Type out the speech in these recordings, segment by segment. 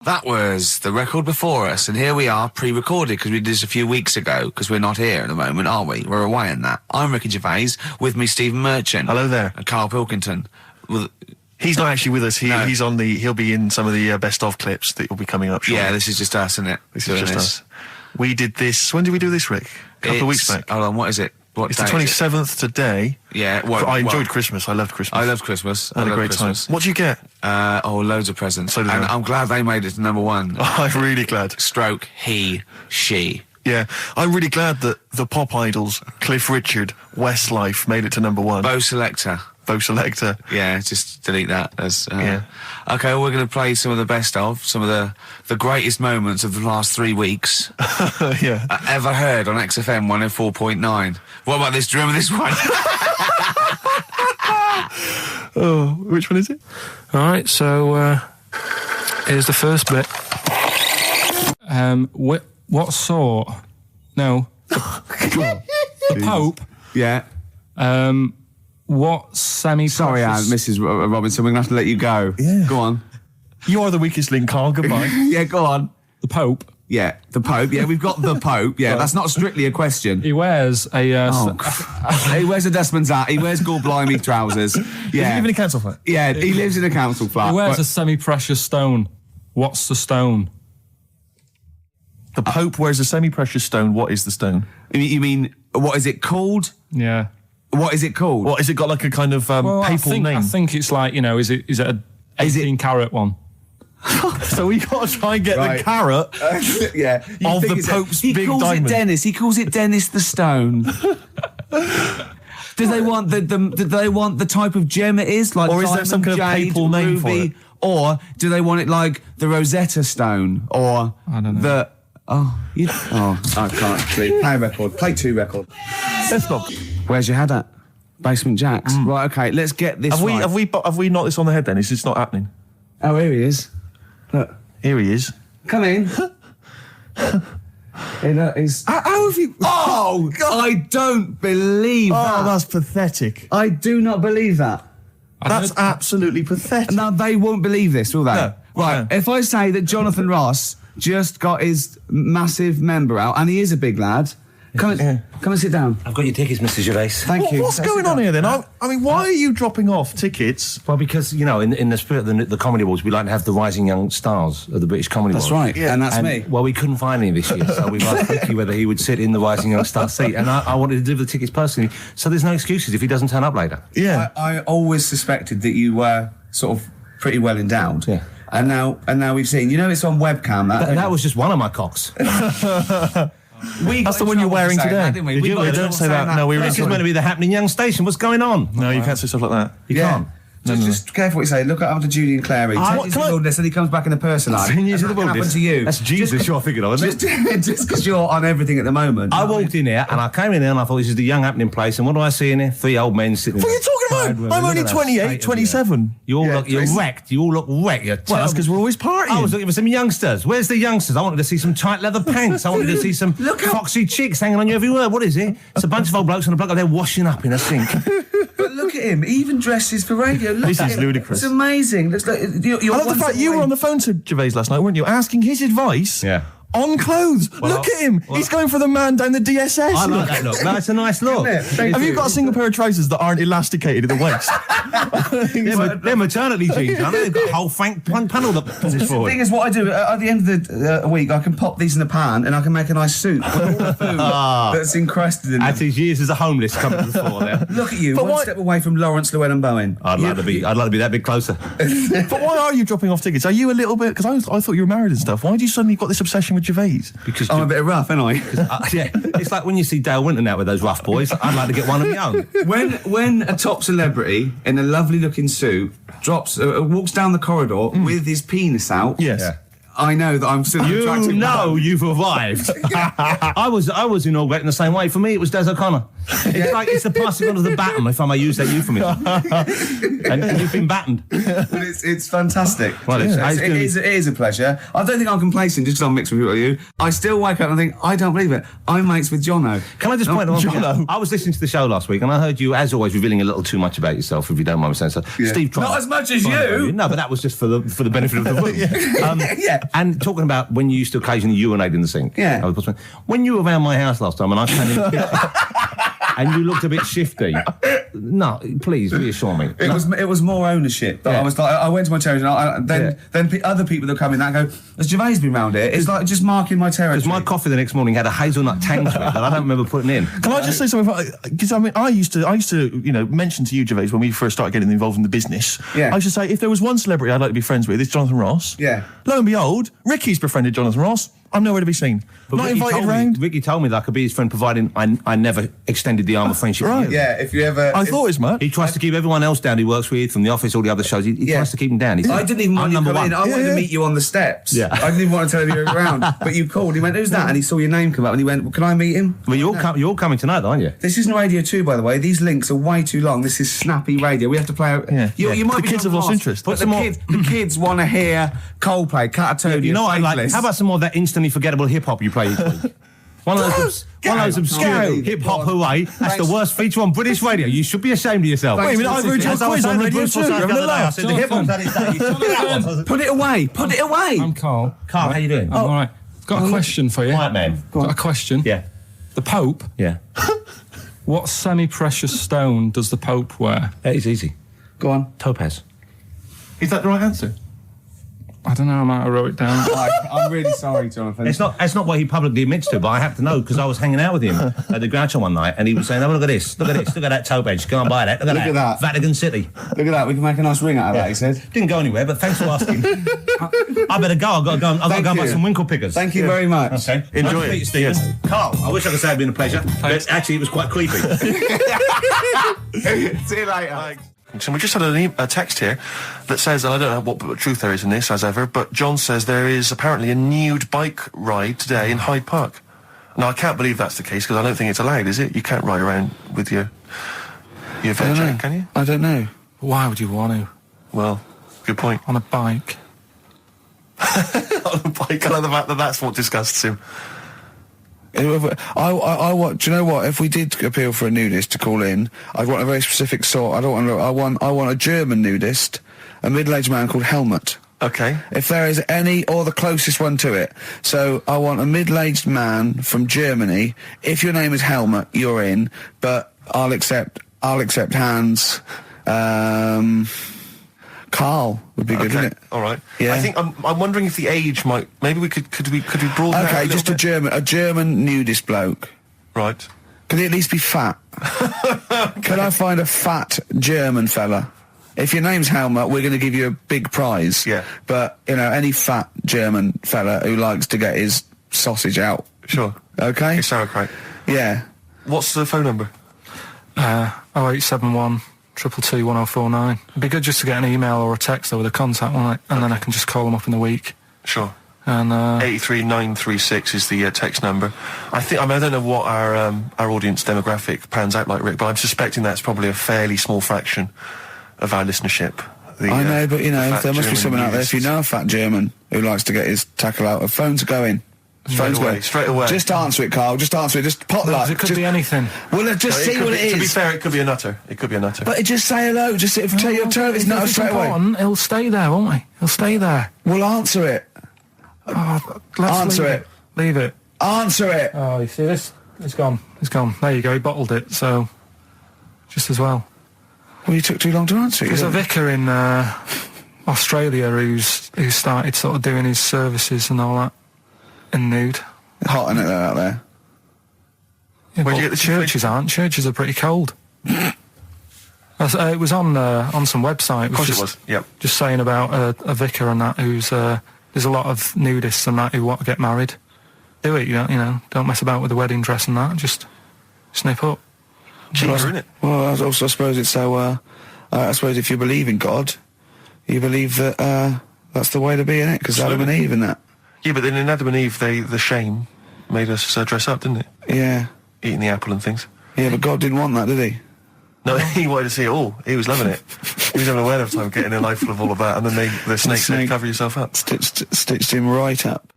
That was the record before us, and here we are, pre-recorded, because we did this a few weeks ago, because we're not here at the moment, are we? We're away in that. I'm Ricky Gervais, with me Stephen Merchant. Hello there. And Karl Pilkington. He's not actually with us. No. He'll be in some of the best of clips that will be coming up shortly. Yeah, this is just us, isn't it? This is just us. We did this, when did we do this, Rick? A couple of weeks back. Hold on, what is it? It's the 27th today. Yeah. I enjoyed Christmas. I loved Christmas. I loved Christmas. I had a great time. What did you get? Loads of presents. So did I. I'm glad they made it to number one. I'm really glad. Stroke, he, she. Yeah, I'm really glad that the pop idols, Cliff Richard, Westlife, made it to number one. Bo Selector. Yeah, just delete that. Yeah. Okay, well, we're going to play some of the best of, some of the greatest moments of the last 3 weeks. Yeah. Ever heard on XFM 104.9. What about this? Do you remember this one? Oh, which one is it? All right, so here's the first bit. What sort? No. The Pope. Yeah. What semi-precious... Sorry, Mrs. Robinson, we're going to have to let you go. Yeah. Go on. You are the weakest link, Carl. Goodbye. Yeah, go on. The Pope. Yeah, the Pope. Yeah, we've got the Pope. Yeah, that's not strictly a question. He wears a... He wears a dustman's hat. He wears gall-blimey trousers. Yeah. Does he live in a council flat? Yeah, he lives in a council flat. He wears a semi-precious stone. What's the stone? The Pope wears a semi-precious stone. What is the stone? You mean, what is it called? Yeah. What is it called? What, has it got like a kind of papal name? I think it's like, is it a 18-carat one? So we got to try and get the carat yeah. of the Pope's big diamond. He calls it Dennis. He calls it Dennis the Stone. Do they want the type of gem it is? Like, or is there some kind of papal name for it? Or do they want it like the Rosetta Stone? Or I don't know. I can't. Play a record. Play 2 record. Let's go. Where's your head at? Basement Jacks. Right, okay, let's get this right. Have we knocked this on the head then? It's just not happening. Oh, here he is. Look. Here he is. Come in. How have you... Oh, God. I don't believe that. Oh, that's pathetic. I do not believe that. That's absolutely pathetic. Now, they won't believe this, will they? No. Right, if I say that Jonathan Ross just got his massive member out, and he is a big lad... Come and sit down. I've got your tickets, Mr. Gervais. Thank you. What's going on here then? I mean, why are you dropping off tickets? Well, because, in the spirit of the Comedy Awards, we like to have the rising young stars of the British Comedy Awards. That's right, yeah. And that's me. Well, we couldn't find any this year, so we've asked Ricky whether he would sit in the rising young star seat, and I wanted to deliver the tickets personally, so there's no excuses if he doesn't turn up later. Yeah. I always suspected that you were sort of pretty well endowed. Yeah. And now we've seen, it's on webcam. That was just one of my cocks. That's the one you're wearing today. Don't say that. No, This is meant to be the happening young station. What's going on? No, you can't say stuff like that. You can't. Just careful what you say. Look after Judy and Clary. 10 years in the wilderness, and he comes back in a person. 10 years in the wilderness. Happened to you? That's Jesus you're thinking of, isn't it? Just because you're on everything at the moment. I walked in here, and I came in here, and I thought, this is the young happening place, and what do I see in here? 3 old men sitting What are you talking about? I'm only 28, 27. You're wrecked. You all look wrecked. Well, that's because we're always partying. I was looking for some youngsters. Where's the youngsters? I wanted to see some tight leather pants. I wanted to see some foxy chicks hanging on you everywhere. What is it? It's a bunch of old blokes and a bloke up there washing up in a sink. But look at him. He even dresses for radio. Look This at is him. ludicrous. It's amazing. Looks like you're I love the fact you were on the phone to Gervais last night, weren't you? Asking his advice on clothes. Look at him. He's going for the man down the DSS. I like that look. That's a nice look. Have you got a single pair of trousers that aren't elasticated at the waist? They're maternity jeans, aren't they? They've got a whole panel that puts this forward. The thing is, what I do, at the end of the week, I can pop these in the pan and I can make a nice soup with all the food that's encrusted in them. As his years as a homeless come to the fore there. Look at you, one step away from Lawrence Llewellyn Bowen. I'd like to be that bit closer. But why are you dropping off tickets? Are you a little bit... Because I thought you were married and stuff. Why do you suddenly got this obsession with Gervais? Because I'm a bit rough, ain't I? Yeah, it's like when you see Dale Winton out with those rough boys. I'd like to get one of my own. When a top celebrity in a lovely looking suit walks down the corridor with his penis out, yes, I know that I'm still attractive. You've arrived. I was inaugurating the same way. For me, it was Des O'Connor. It's like it's the passing on of the baton, if I may use that euphemism. and you've been battened. Well, it's fantastic. Well, it is a pleasure. I don't think I'm complacent just because I'm mixed with you. I still wake up and think, I don't believe it. I'm mates with Jono. Can I just point out one thing? I was listening to the show last week and I heard you, as always, revealing a little too much about yourself, if you don't mind me saying so. Yeah. Steve, not as much as you. No, but that was just for the benefit of the room. Yeah. And talking about when you used to occasionally urinate in the sink. Yeah. When you were around my house last time and I came in and you looked a bit shifty. No, please reassure me. It was more ownership. But I was like, I went to my territory and then other people that come in that go, has Gervais been round here? It's like just marking my territory. Because my coffee the next morning had a hazelnut tang to it that I don't remember putting in. Can I just say something? Because I used to mention to you, Gervais, when we first started getting involved in the business. Yeah. I used to say, if there was one celebrity I'd like to be friends with, it's Jonathan Ross. Yeah. Lo and behold, Ricky's befriended Jonathan Ross. I'm nowhere to be seen. But Not Ricky invited round. Ricky told me that I could be his friend, providing I never extended the arm of friendship. Right. To you. Yeah, if you ever... I thought as much. He tries to keep everyone else down he works with, from the office, all the other shows. He tries to keep them down. I didn't even want you to come in. I wanted to meet you on the steps. Yeah. I didn't even want to tell you you were around. But you called. He went, who's that? And he saw your name come up and he went, well, can I meet him? Well, you're coming tonight, aren't you? This isn't Radio 2, by the way. These links are way too long. This is snappy radio. We have to play... You might the be kids have lost interest. But the kids want to hear Coldplay, Catatonia, You know what I like? Faithless. How about some more of that instantly forgettable hip-hop you play each week? One of those obscure hip-hop hooey. That's the worst feature on British radio. You should be ashamed of yourself. Wait a minute, I've heard your quiz on Radio 2. You're having a laugh. The hip-hop's had its day. You told me that one. Put it away. Put it away. I'm Carl. Carl, how you doing? I'm all right. Got a question for you. Right, man. Got a question. Yeah. The Pope. Yeah. What semi-precious stone does the Pope wear? That is easy. Go on. Topaz. Is that the right answer? I don't know, I might have wrote it down. I'm really sorry, Jonathan. It's not what he publicly admits to, but I have to know because I was hanging out with him at the Groucho one night and he was saying, oh, look at this, look at that topaz, go and buy that, look at that. Vatican City. Look at that, we can make a nice ring out of that, he said. Didn't go anywhere, but thanks for asking. I better go, I've got to go and buy some winkle pickers. Thank you very much. Okay. Enjoy it. Stephen. Yes. Carl, I wish I could say it'd been a pleasure, but actually it was quite creepy. See you later. And we just had a text here that says, and I don't know what truth there is in this, as ever, but John says there is apparently a nude bike ride today in Hyde Park. Now, I can't believe that's the case, because I don't think it's allowed, is it? You can't ride around with your veg, can you? I don't know. Why would you want to? Well, good point. On a bike. On a bike, I love the fact that that's what disgusts him. I want. Do you know what? If we did appeal for a nudist to call in, I'd want a very specific sort. I want a German nudist, a middle-aged man called Helmut. Okay. If there is any, or the closest one to it. So I want a middle-aged man from Germany. If your name is Helmut, you're in. But I'll accept Hans. Carl would be good, wouldn't it? All right. Yeah. I think I'm wondering if the age might. Maybe we could broaden that. Okay, just a German nudist bloke. Right. Could he at least be fat? Can I find a fat German fella? If your name's Helmut, we're going to give you a big prize. Yeah. But any fat German fella who likes to get his sausage out. Sure. Okay. It's sauerkraut. Yeah. What's the phone number? 0871 222 1049. It'd be good just to get an email or a text over the contact, wouldn't it? And then I can just call them up in the week. Sure. And 83936 is the text number. I don't know what our audience demographic pans out like, Rick, but I'm suspecting that's probably a fairly small fraction of our listenership. I know, but there must be someone out there. If you know a fat German who likes to get his tackle out, phones are going. Straight away. Just answer it, Carl. Just answer it. Just pot that. it could be anything. Well, just see what it is. To be fair, it could be a nutter. But just say hello. Just tell your turn. It's not straight away. He'll stay there, won't he? He'll stay there. Well, answer it. Answer it. Leave it. Answer it. Oh, you see this? It's gone. There you go. He bottled it. So, just as well. Well, you took too long to answer it. There's a vicar in Australia who's started sort of doing his services and all that in nude. Hot, isn't it, out there? Yeah, Where'd but you get the churches aren't. Churches are pretty cold. It was on some website. Of course it was. Yep. Just saying about a vicar and that who's there's a lot of nudists and that who want to get married. Do it, don't mess about with the wedding dress and that. Just snip up. Cheaper, isn't it? Well, I suppose it's so. I suppose if you believe in God, you believe that that's the way to be, innit? Because Adam and Eve and that. Yeah, but then in Adam and Eve, the shame made us dress up, didn't it? Yeah. Eating the apple and things. Yeah, but God didn't want that, did he? No, he wanted to see it all. He was loving it. He was having a whale of a time getting a life full of all of that, and then the snake said, cover yourself up. Stitched him right up.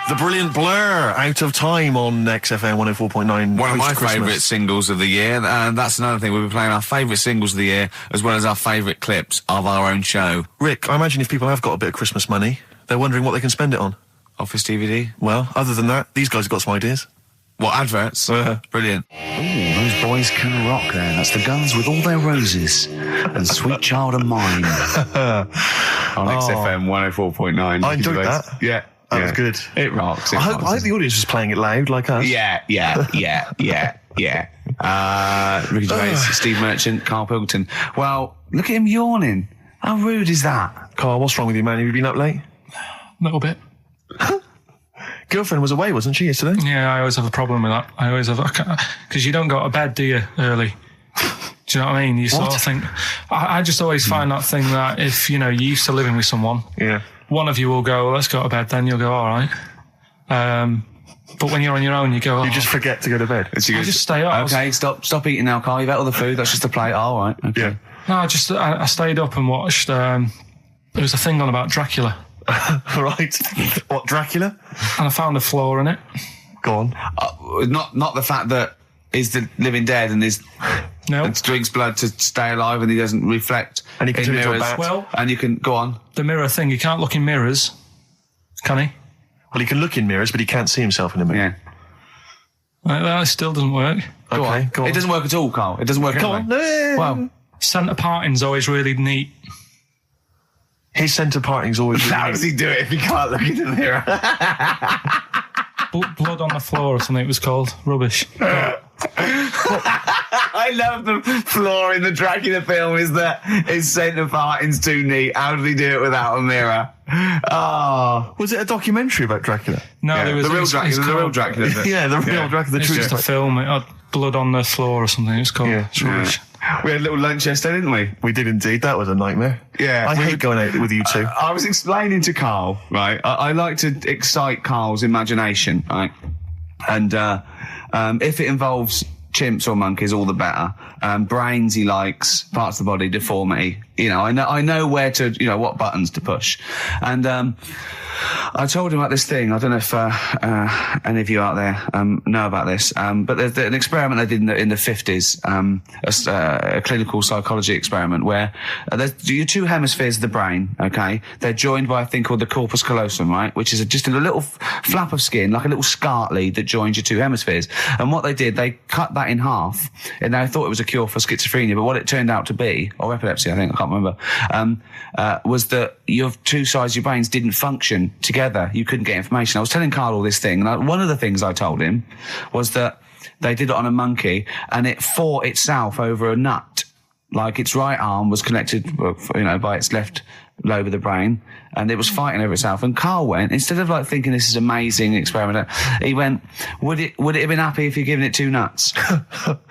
The brilliant Blur, Out of Time on XFM 104.9. One of my favourite singles of the year, and that's another thing. We'll be playing our favourite singles of the year, as well as our favourite clips of our own show. Rick, I imagine if people have got a bit of Christmas money, they're wondering what they can spend it on. Office DVD? Well, other than that, these guys have got some ideas. What, adverts? Brilliant. Ooh, those boys can rock there. That's the Guns with All Their Roses and Sweet Child of Mine. On XFM 104.9. I enjoyed that. Yeah. That was good. It rocks. I hope the audience was playing it loud like us. Yeah. Ricky Gervais, Steve Merchant, Karl Pilkington. Well, look at him yawning. How rude is that? Carl, what's wrong with you, man? Have you been up late? A little bit. Girlfriend was away, wasn't she, yesterday? Yeah, I always have a problem with that. I always have, because you don't go to bed, do you, early? Do you know what I mean? You sort of think, I just always find that thing that if, you're used to living with someone, one of you will go, let's go to bed, then you'll go, all right. But when you're on your own, you go, you just forget to go to bed. I just stay up. Okay, stop eating now, Carl. You've ate all the food. That's just a plate. All right. Okay. Yeah. No, I stayed up and watched, there was a thing on about Dracula. Right. What, Dracula? And I found a flaw in it. Go on. Not the fact that he's the living dead and and drinks blood to stay alive and he doesn't reflect and he can in turn into a mirrors. bat. Well, and you can go on. The mirror thing, you can't look in mirrors, can he? Well, he can look in mirrors, but he can't see himself in a mirror. Yeah. That still doesn't work. Go on. It doesn't work at all, Carl. It doesn't work Go anyway. on. No. Well, Centre parting's always really neat. His centre parting's always really how does he do it if he can't look in the mirror? Blood on the floor or something it was called. Rubbish. I love the flaw in the Dracula film is that his centre parting's too neat. How did he do it without a mirror? Oh. Was it a documentary about Dracula? No, Yeah, there was the real Dracula. Yeah, the real Dracula. It's just a film. It had blood on the floor or something. It's called. Yeah. It's rubbish. We had a little lunch yesterday, didn't we? We did indeed. That was a nightmare. Yeah. I hate going out with you two. I was explaining to Carl, right? I like to excite Carl's imagination, right? And if it involves chimps or monkeys, all the better. Brains he likes, parts of the body, deformity. I know where to, what buttons to push. And I told him about this thing. I don't know if any of you out there know about this, but there's an experiment they did in the 50s, a clinical psychology experiment where your two hemispheres of the brain, okay, they're joined by a thing called the corpus callosum, right, which is just a little flap of skin, like a little scarlet lead that joins your two hemispheres. And what they did, they cut that in half, and they thought it was a cure for schizophrenia, but what it turned out to be, or epilepsy, I think, I can't remember, was that your two sides of your brains didn't function together. You couldn't get information. I was telling Carl all this thing, and one of the things I told him was that they did it on a monkey, and it fought itself over a nut. Like its right arm was connected, by its left lobe of the brain, and it was fighting over itself. And Carl went, instead of thinking this is amazing experiment, he went, would it have been happy if you'd given it two nuts?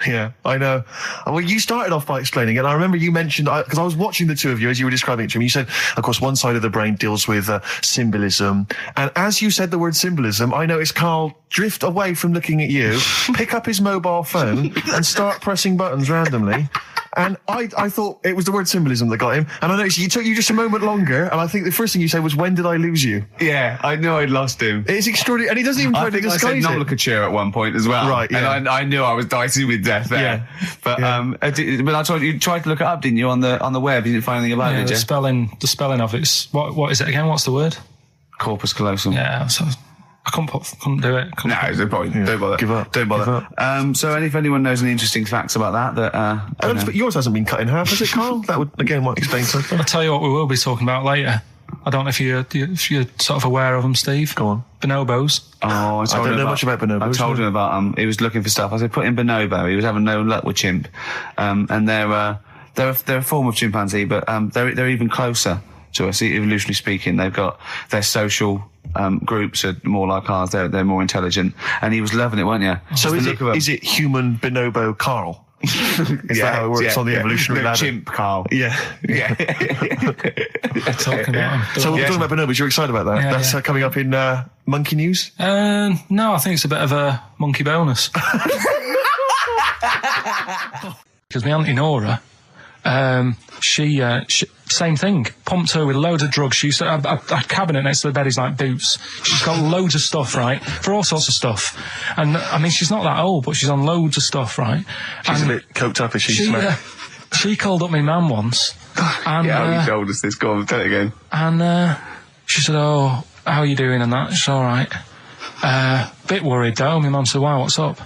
Yeah, I know. Well, you started off by explaining it. I remember you mentioned, because I was watching the two of you as you were describing it to me, you said, of course, one side of the brain deals with symbolism. And as you said the word symbolism, I noticed Carl drift away from looking at you, pick up his mobile phone and start pressing buttons randomly. And I thought it was the word symbolism that got him. And I noticed it took you just a moment longer. And I think the first thing you said was, when did I lose you? Yeah, I knew I'd lost him. It's extraordinary. And he doesn't even try to disguise it. I said nomenclature at one point as well. Right, yeah. And I knew I was dicey with death there. Yeah. But I told you tried to look it up, didn't you, on the web? You didn't find anything about it, did you? The spelling of it's what is it again? What's the word? Corpus callosum. Yeah, so I couldn't do it. No, it's no point. Yeah. Don't bother. Give up. Don't bother. Give up. So if anyone knows any interesting facts about that, but yours hasn't been cut in half, has it, Carl? That would again might explain something. I'll tell you what we will be talking about later. I don't know if you're sort of aware of them, Steve. Go on. Bonobos. Oh, I don't know much about bonobos. I told him about he was looking for stuff. I said, put in bonobo. He was having no luck with chimp. And they're a form of chimpanzee, but they're even closer to us, evolutionarily speaking. They've got their social groups are more like ours. They're more intelligent. And he was loving it, weren't you? So is it human bonobo Carl? Is that how it works on the evolutionary ladder? Chimp Carl. Yeah. Talking about him. So we're talking about bonobos. You're excited about that? Yeah, That's coming up in monkey news? No, I think it's a bit of a monkey bonus. Because my auntie Nora, she same thing, pumped her with loads of drugs. She used to have a cabinet next to the bed is like boots. She's got loads of stuff, right, for all sorts of stuff. And I mean, she's not that old, but she's on loads of stuff, right? She's a bit coked up, is she? She called up my mum once. And, yeah, you told us this. Go on, tell it again. And she said, "Oh, how are you doing?" And that. She's all right. Bit worried though. My mum said, "Why? What's up?"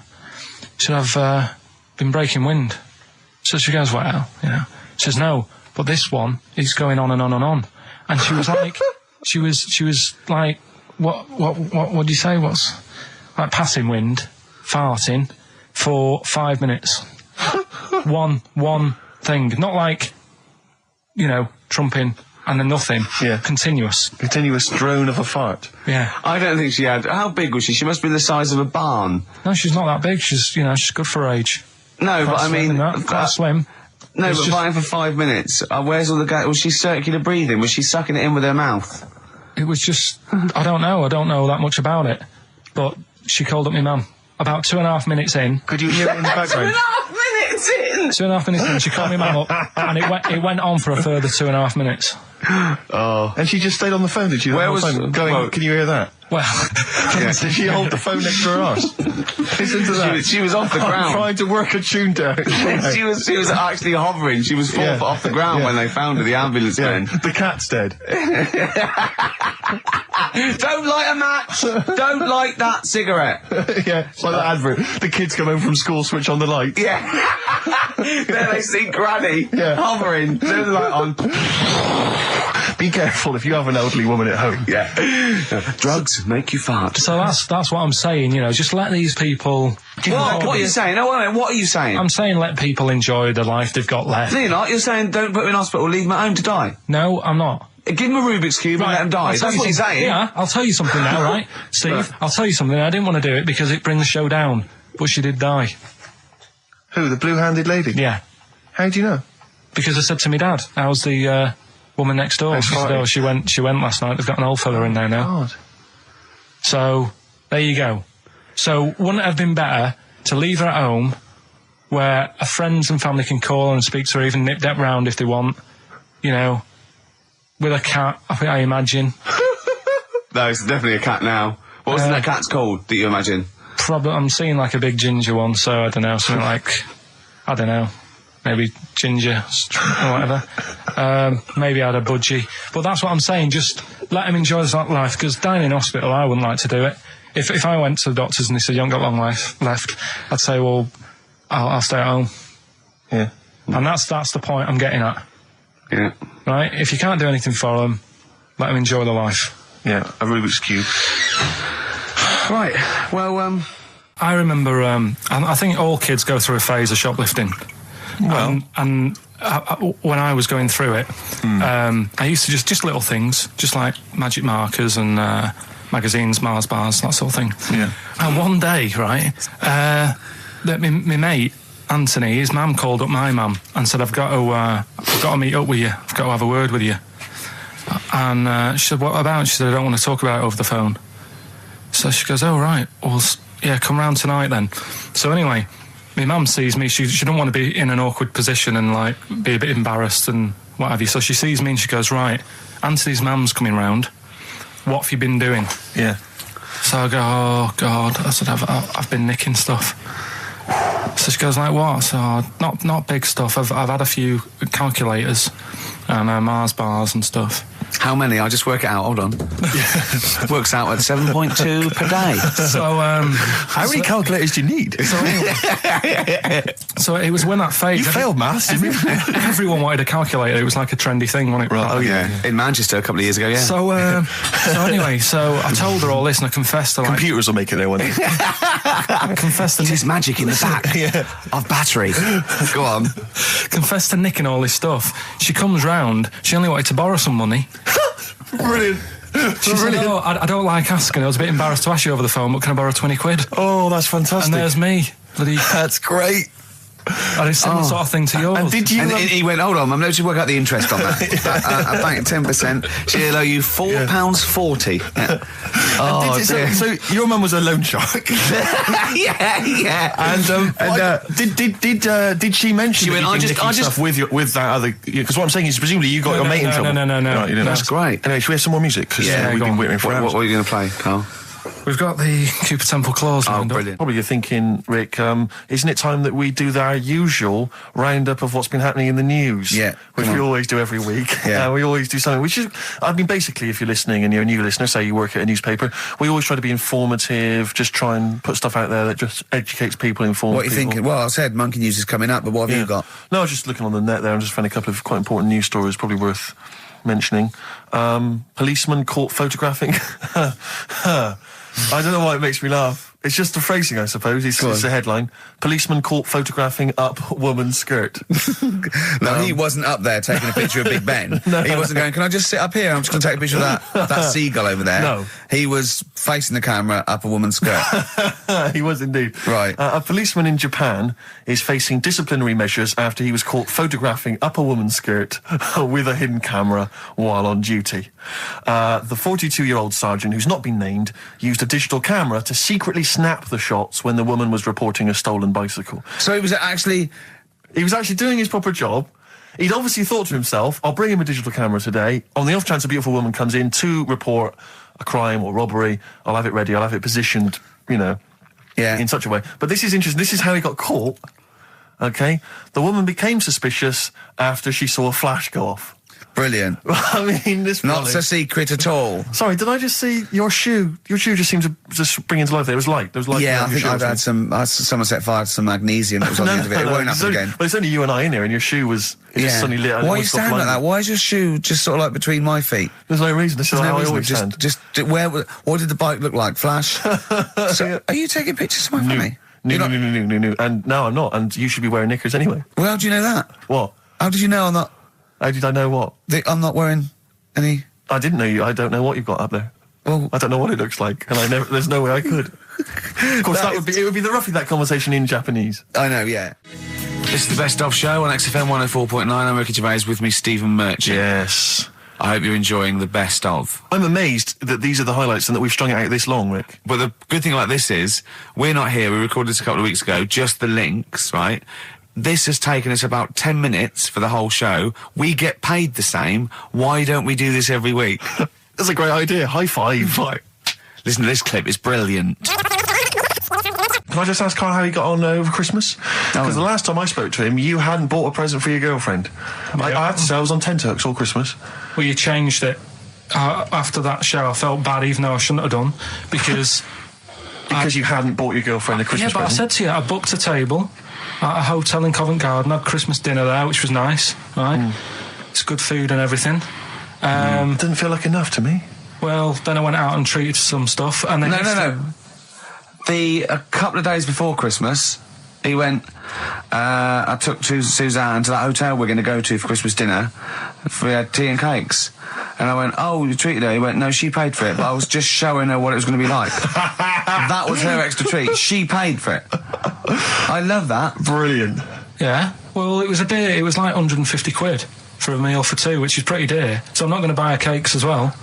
She said, "I've been breaking wind." So she goes, "Well, you know." She says, "No, but this one is going on and on and on." And she was like, she was like, what do you say? What's like passing wind, farting for 5 minutes. one thing, not like, you know, trumping and then nothing. Yeah. Continuous drone of a fart. Yeah. I don't think she had. How big was she? She must be the size of a barn. No, she's not that big. She's good for her age. No, but I mean, quite slim. No, It's but just- fighting for 5 minutes. Where's all the gas? Was she circular breathing? Was she sucking it in with her mouth? It was just, I don't know that much about it. But she called up my mum. About 2.5 minutes in. Could you hear it in the background? 2.5 minutes in! 2.5 minutes in, she called my mum up, and it went on for a further 2.5 minutes. Oh. And she just stayed on the phone, did she? Where was... Going, well, can you hear that? Well, Did she hold the phone next to her arse? Listen to that. She was off the ground. Trying to work a tune down. she was actually hovering. She was 4 foot off the ground when they found her, the ambulance men. The cat's dead. Don't light a match! Don't light that cigarette! Yeah, it's like that advert. The kids come home from school, switch on the light. Yeah. There they see Granny hovering, turn the light on. Be careful if you have an elderly woman at home. Yeah. Drugs make you fart. so that's what I'm saying, you know, just let these people... What are you saying? No, wait a minute, what are you saying? I'm saying let people enjoy the life they've got left. No, you're not. You're saying don't put them in hospital, leave them at home to die. No, I'm not. Give them a Rubik's Cube and let them die. That's what you're saying. Yeah, I'll tell you something now, right? Steve, I'll tell you something. I didn't want to do it because it brings the show down. But she did die. Who, the blue-handed lady? Yeah. How do you know? Because I said to my dad, how's the woman next door? She said, oh, she went last night. They've got an old fella in there now. God. So, there you go. So, wouldn't it have been better to leave her at home where her friends and family can call and speak to her, even nip-dap round if they want, you know, with a cat, I imagine. No, it's definitely a cat now. What was that cat's called, do you imagine? Probably, I'm seeing like a big ginger one, so I don't know, something like, I don't know, maybe ginger or whatever. Maybe I had a budgie. But that's what I'm saying, just let him enjoy his life, because dying in hospital, I wouldn't like to do it. If I went to the doctors and they said, you haven't got long life left, I'd say, well, I'll stay at home. Yeah. And that's the point I'm getting at. Yeah. Right? If you can't do anything for them, let them enjoy their life. Yeah, a Rubik's Cube. Right, well, I remember, I think all kids go through a phase of shoplifting. Well, and when I was going through it, I used to just little things, just like magic markers and magazines, Mars bars, that sort of thing. Yeah. And one day, right, that my mate Anthony, his mum called up my mum and said, I've got to meet up with you. I've got to have a word with you. And she said, what about? She said, I don't want to talk about it over the phone. So she goes, oh, right. Well, yeah, come round tonight then. So anyway, my mum sees me. She don't want to be in an awkward position and, like, be a bit embarrassed and what have you. So she sees me and she goes, right, Anthony's mum's coming round. What have you been doing? Yeah. So I go, oh, God. I said, I've been nicking stuff. So she goes, like, what? So, not big stuff. I've had a few calculators and Mars bars and stuff. How many? I'll just work it out. Hold on. Works out at 7.2 per day. So, how many calculators do you need? So it was when that phase. You failed maths, didn't you? Everyone wanted a calculator. It was like a trendy thing, wasn't it? Right. Oh, yeah. In Manchester a couple of years ago, yeah. So anyway, so I told her all this and I confessed to, like... Computers will make it there one day. I confessed to... There's magic in the back of battery. Go on. Confessed to nicking all this stuff. She comes round. She only wanted to borrow some money. Brilliant. She said, oh, I don't like asking. I was a bit embarrassed to ask you over the phone, but can I borrow 20 quid? Oh, that's fantastic. And there's me. That's great. And it's similar sort of thing to yours. And did you? And he went, hold on, I'm going to work out the interest on that. A bank 10%. She'll owe you £4.40. Yeah. Oh, dear. So your mum was a loan shark. yeah. And did she mention? She went, I just stuff with that other? Because what I'm saying is, presumably you got your mate in trouble. No. Right, you didn't. That's great. Anyway, should we have some more music? Because we've been waiting for hours. What are you going to play, Carl? We've got the Cooper Temple Claws lined up. Brilliant. Probably you're thinking, Rick, isn't it time that we do our usual roundup of what's been happening in the news? Yeah. Which we always do every week. Yeah. We always do something, which is, I mean, basically, if you're listening and you're a new listener, say you work at a newspaper, we always try to be informative, just try and put stuff out there that just educates people, informs What are you people. thinking? Well, I said Monkey News is coming up, but what have you got? No, I was just looking on the net there and just found a couple of quite important news stories, probably worth mentioning. Policeman caught photographing. I don't know why it makes me laugh. It's just the phrasing, I suppose. It's the headline. Policeman caught photographing up woman's skirt. No, he wasn't up there taking a picture of Big Ben. He wasn't going, can I just sit up here? I'm just going to take a picture of that seagull over there. No. He was facing the camera up a woman's skirt. He was indeed. Right. A policeman in Japan is facing disciplinary measures after he was caught photographing up a woman's skirt with a hidden camera while on duty. The 42-year-old sergeant, who's not been named, used a digital camera to secretly snap the shots when the woman was reporting a stolen bicycle. So he was actually doing his proper job. He'd obviously thought to himself, I'll bring him a digital camera today. On the off chance a beautiful woman comes in to report a crime or robbery, I'll have it ready, I'll have it positioned, in such a way. But this is interesting. This is how he got caught. Okay? The woman became suspicious after she saw a flash go off. brilliant. I mean, this Not a secret at all. Sorry, did I just see your shoe? Your shoe just seemed to just spring into life there. It was light. There was light. Yeah, I think I've had someone set fire to some magnesium that was on the end of it. It won't happen again. But it's only you and I in here, and your shoe was just suddenly lit. Why are you standing like that? Why is your shoe just sort of like between my feet? There's no reason. This is how I always stand. What did the bike look like? Flash? So, are you taking pictures of my family? No. And no, I'm not. And you should be wearing knickers anyway. Well, how do you know that? What? How did you know I'm not? How did I know what? I'm not wearing any. I didn't know you. I don't know what you've got up there. Well, I don't know what it looks like, and there's no way I could. Of course, it would be roughly that conversation in Japanese. I know, yeah. This is the Best Of Show on XFM 104.9. I'm Ricky Gervais, with me Stephen Merchant. Yes. I hope you're enjoying the Best Of. I'm amazed that these are the highlights and that we've strung it out this long, Rick. But the good thing about this is, we're not here, we recorded this a couple of weeks ago, just the links, right? This has taken us about 10 minutes for the whole show. We get paid the same. Why don't we do this every week? That's a great idea. High five. Listen to this clip, it's brilliant. Can I just ask Karl how he got on over Christmas? Because the last time I spoke to him, you hadn't bought a present for your girlfriend. I have to say, I was on tenterhooks all Christmas. Well, you changed it. After that show, I felt bad, even though I shouldn't have done, because... Because you hadn't bought your girlfriend a Christmas present? I said to you, I booked a table at a hotel in Covent Garden, had Christmas dinner there, which was nice, right? It's good food and everything. Didn't feel like enough to me. Well, then I went out and treated some stuff, and then... No. A couple of days before Christmas, he went, I took Suzanne to that hotel we're going to go to for Christmas dinner. We had tea and cakes. And I went, oh, you treated her? He went, no, she paid for it, but I was just showing her what it was going to be like. That was her extra treat. She paid for it. I love that. Brilliant. Yeah. Well, it was a dear. It was like 150 quid for a meal for two, which is pretty dear. So I'm not going to buy her cakes as well.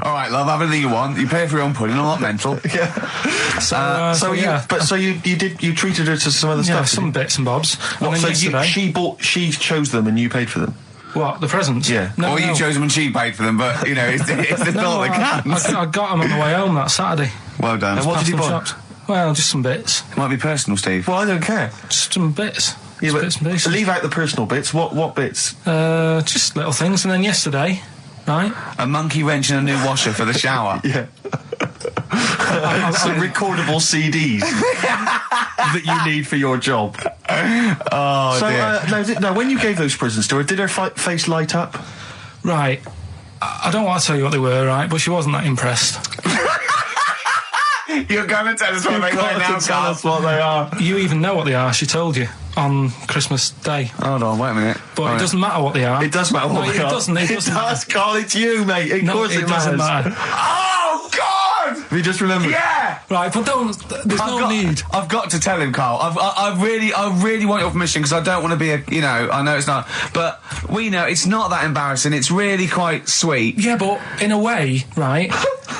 All right, love, have anything you want. You pay for your own pudding. I'm not mental. Yeah. So you treated her to some other stuff. Yeah, some bits and bobs. What, and then so she chose them and you paid for them? What, the presents? Yeah. No, you chose them and she paid for them, but you know, it's the thought that counts. I got them on the way home that Saturday. Well done. And what did you buy? Shops. Well, just some bits. It might be personal, Steve. Well, I don't care. Just some bits. Yeah, but bits and pieces. leave out the personal bits. What bits? Just little things. And then yesterday, right? A monkey wrench and a new washer for the shower. Yeah. Some recordable CDs that you need for your job. Oh, so, dear. Now, when you gave those presents to her, did her face light up? Right. I don't want to tell you what they were, right? But she wasn't that impressed. You're going to tell us what they were now, tell us what they are. You even know what they are. She told you on Christmas Day. Hold on, wait a minute. But it doesn't matter what they are. It does matter what they are. It doesn't. It does, Karl. It's you, mate. Of course it doesn't matter. Oh, God! Have you just remembered? Yeah! Right, but there's no need. I've got to tell him, Carl. I really want your permission because I don't want to be I know it's not, but we know it's not that embarrassing. It's really quite sweet. Yeah, but in a way, right,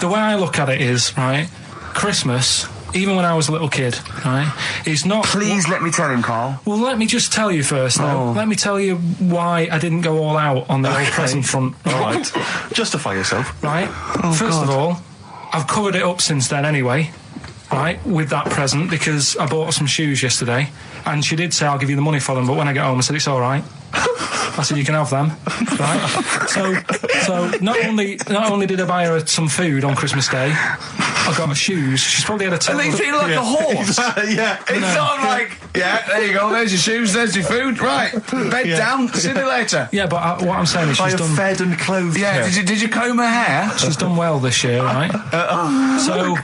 the way I look at it is, right, Christmas, even when I was a little kid, right, is not... Please let me tell him, Carl. Well, let me just tell you first, though. Let me tell you why I didn't go all out on the old present front. All right. Justify yourself. Right? First of all, I've covered it up since then anyway, right, with that present, because I bought her some shoes yesterday, and she did say, I'll give you the money for them, but when I get home, I said, it's all right. I said, you can have them, right? So not only did I buy her some food on Christmas Day, I got her shoes. She's probably had a total... And they feel like a horse. Yeah. It's not like, there you go, there's your shoes, there's your food, right. Bed down, see you later. Yeah, but what I'm saying is she's done... fed and clothed. Yeah, did you comb her hair? She's done well this year, right? So...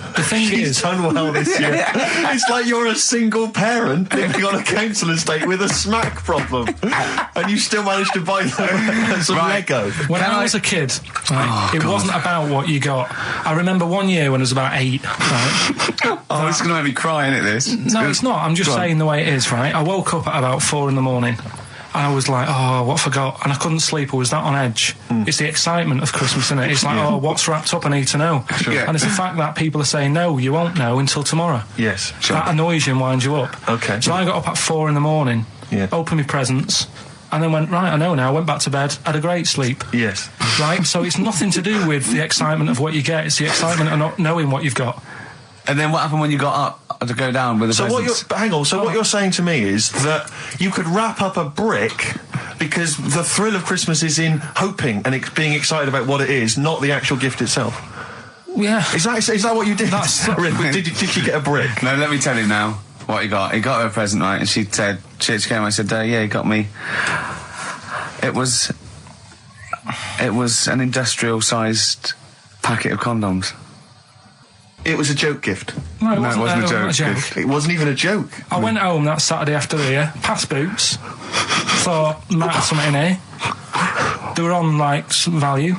The thing She's done well this year. It's like you're a single parent living on a council estate with a smack problem, and you still managed to buy them some Lego. When I was a kid, right, it wasn't about what you got. I remember one year when I was about 8. Right, it's going to make me cry, isn't it? This? No, it's not. I'm just saying the way it is. Right, I woke up at about 4 in.the.morning. And I was like, what have I got? And I couldn't sleep. I was that on edge. It's the excitement of Christmas, isn't it? It's like, what's wrapped up? I need to know. Sure. And it's the fact that people are saying, no, you won't know until tomorrow. Yes. Sure. That annoys you and winds you up. Okay. So I got up at 4 in.the.morning, opened my presents, and then went, right, I know now, went back to bed, had a great sleep. Yes. Right? So it's nothing to do with the excitement of what you get. It's the excitement of not knowing what you've got. And then what happened when you got up to go down with the presents? What you're saying to me is that you could wrap up a brick because the thrill of Christmas is in hoping and being excited about what it is, not the actual gift itself. Yeah. Is that what you did? Did you get a brick? No, let me tell you now what he got. He got her a present, right? And she said, she came and said, yeah, he got me. It was an industrial-sized packet of condoms. It was a joke gift. No, it wasn't a joke. It wasn't even a joke. I went home that Saturday after the year, past Boots, thought, might have something in here. They were on, like, some value.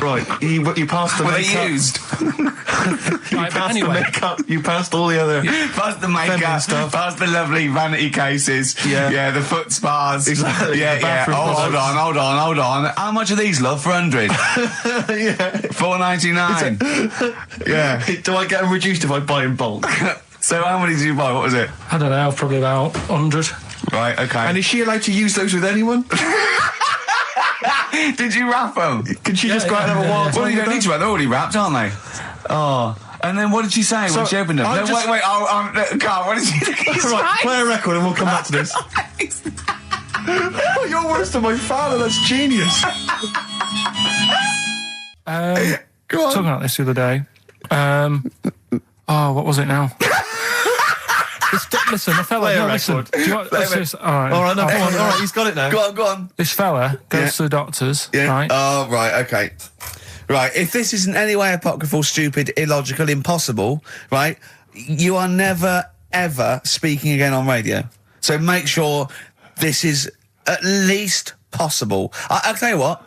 Right, you passed the makeup. Were they used? You passed the makeup, you passed all the other... Passed the makeup, stuff. passed the lovely vanity cases. Yeah, the foot spas. Exactly. Yeah. Hold on. How much are these, love, for 100? Yeah. $4.99. Yeah. Do I get them reduced if I buy in bulk? So how many did you buy? What was it? I don't know, probably about 100. Right, okay. And is she allowed to use those with anyone? Did you wrap them? Can she just go out and have a wild time? Well, you don't need to wrap. They're already wrapped, aren't they? Oh. And then what did she say when she opened them? No, wait. Carl, what did she say? Right, play a record and we'll come back to this. You're worse than my father. That's genius. Go on. Talking about this the other day. What was it now? Listen, the fella... Play a record. All right, he's got it now. Go on. This fella goes to the doctors, right? Oh, right, okay. Right, if this isn't any way apocryphal, stupid, illogical, impossible, right, you are never, ever speaking again on radio. So make sure this is at least possible. I'll tell you what,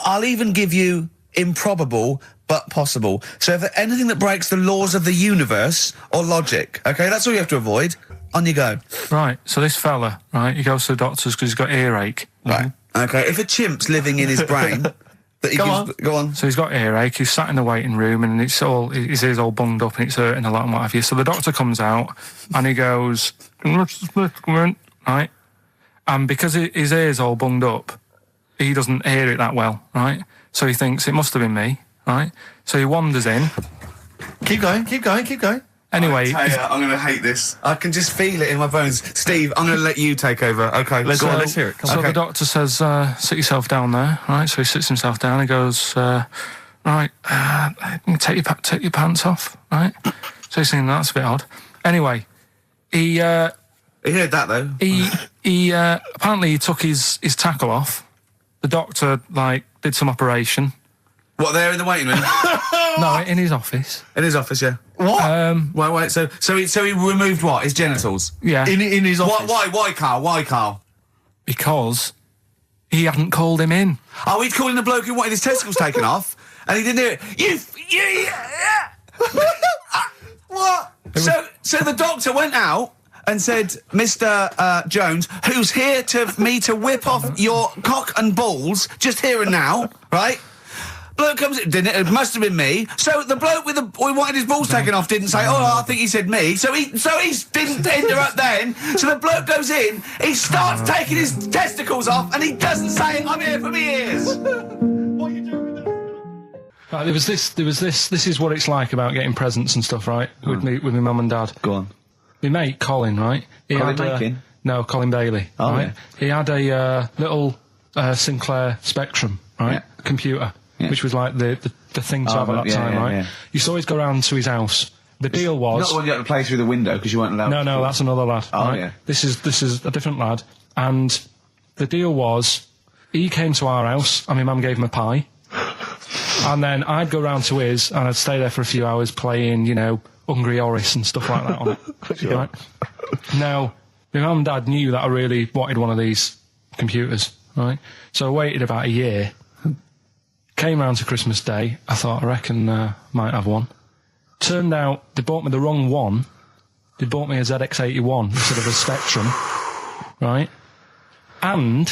I'll even give you improbable but possible. So if anything that breaks the laws of the universe or logic, okay, that's all you have to avoid. On you go. Right, so this fella, right, he goes to the doctors because he's got earache. Right, okay, if a chimp's living in his brain... Go on. So he's got earache, he's sat in the waiting room and his ear's all bunged up and it's hurting a lot and what have you. So the doctor comes out and he goes, right? And because his ear's all bunged up, he doesn't hear it that well, right? So he thinks it must have been me, right? So he wanders in. Keep going. Anyway, I'm going to hate this. I can just feel it in my bones. Steve, I'm going to let you take over. Okay, let's hear it. So the doctor says, sit yourself down there, right? So he sits himself down. He goes, right, take your pants off, right? So he's thinking that's a bit odd. Anyway, he heard that though. He apparently he took his tackle off. The doctor did some operation. What, there in the waiting room? No, in his office. In his office, yeah. What? Wait. So he removed what? His genitals? Yeah. In his office. Why, Carl? Because he hadn't called him in. Oh, he'd called in the bloke who wanted his testicles taken off, and he didn't do it. What? So the doctor went out and said, Mr. Jones, who's here to whip off your cock and balls just here and now, right? Bloke comes in, didn't it? It must have been me. So the bloke who wanted his balls taken off didn't say, I think he said me. So he didn't interrupt then. So the bloke goes in, he starts taking his testicles off, and he doesn't say, I'm here for me ears. What are you doing with that? Right, there was this. This is what it's like about getting presents and stuff, right? With my mum and dad. Go on. My mate Colin, right? Colin Bailey. Oh, right? yeah. He had a little Sinclair Spectrum, right? Computer. Yeah. Which was like the thing to have at that time, right? Yeah. You used to always go round to his house. The deal was... Not the one you had to play through the window because you weren't allowed to. No, that's another lad. Oh, right? yeah. This is a different lad. And the deal was, he came to our house, and my mum gave him a pie. And then I'd go round to his, and I'd stay there for a few hours playing, Hungry Horace and stuff like that on it. Right? Now, my mum and dad knew that I really wanted one of these computers, right? So I waited about a year. Came round to Christmas Day. I thought, I reckon might have one. Turned out they bought me the wrong one. They bought me a ZX81 instead of a Spectrum, right? And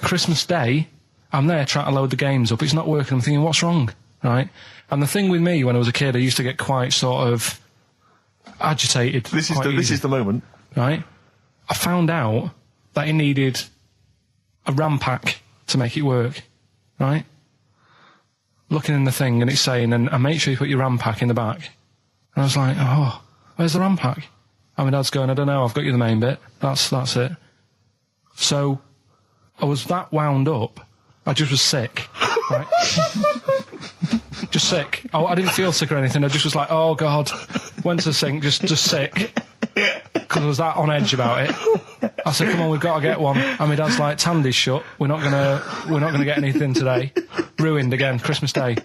Christmas Day, I'm there trying to load the games up. It's not working. I'm thinking, what's wrong, right? And the thing with me when I was a kid, I used to get quite sort of agitated. This is the moment, right? I found out that it needed a RAM pack to make it work, right? Looking in the thing and it's saying, and make sure you put your RAM pack in the back. And I was like, oh, where's the RAM pack? And my dad's going, I don't know, I've got you the main bit. That's it. So I was that wound up, I just was sick, right? Just sick. I didn't feel sick or anything, I just was like, oh God, went to the sink, just sick. Because I was that on edge about it. I said, come on, we've got to get one. And my dad's like, Tandy's shut, we're not gonna get anything today. Ruined again, Christmas Day.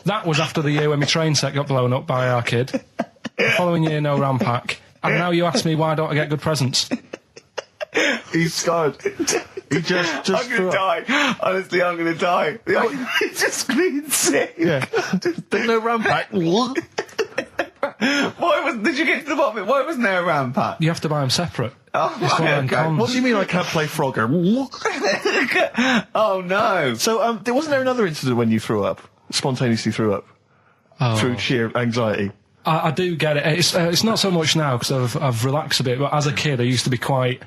That was after the year when my train set got blown up by our kid. The following year, no RAM pack. And now you ask me, why don't I get good presents? He's scarred. He just I'm gonna die. Honestly, I'm gonna die. He's just screaming sick. Yeah. There's no RAM pack. What? Did you get to the bottom of it? Why wasn't there a RAM pack? You have to buy them separate. Oh, okay. What do you mean I can't play Frogger? Oh, no. So, wasn't there another incident when you threw up? Spontaneously threw up? Through sheer anxiety? I do get it. It's not so much now because I've relaxed a bit, but as a kid I used to be quite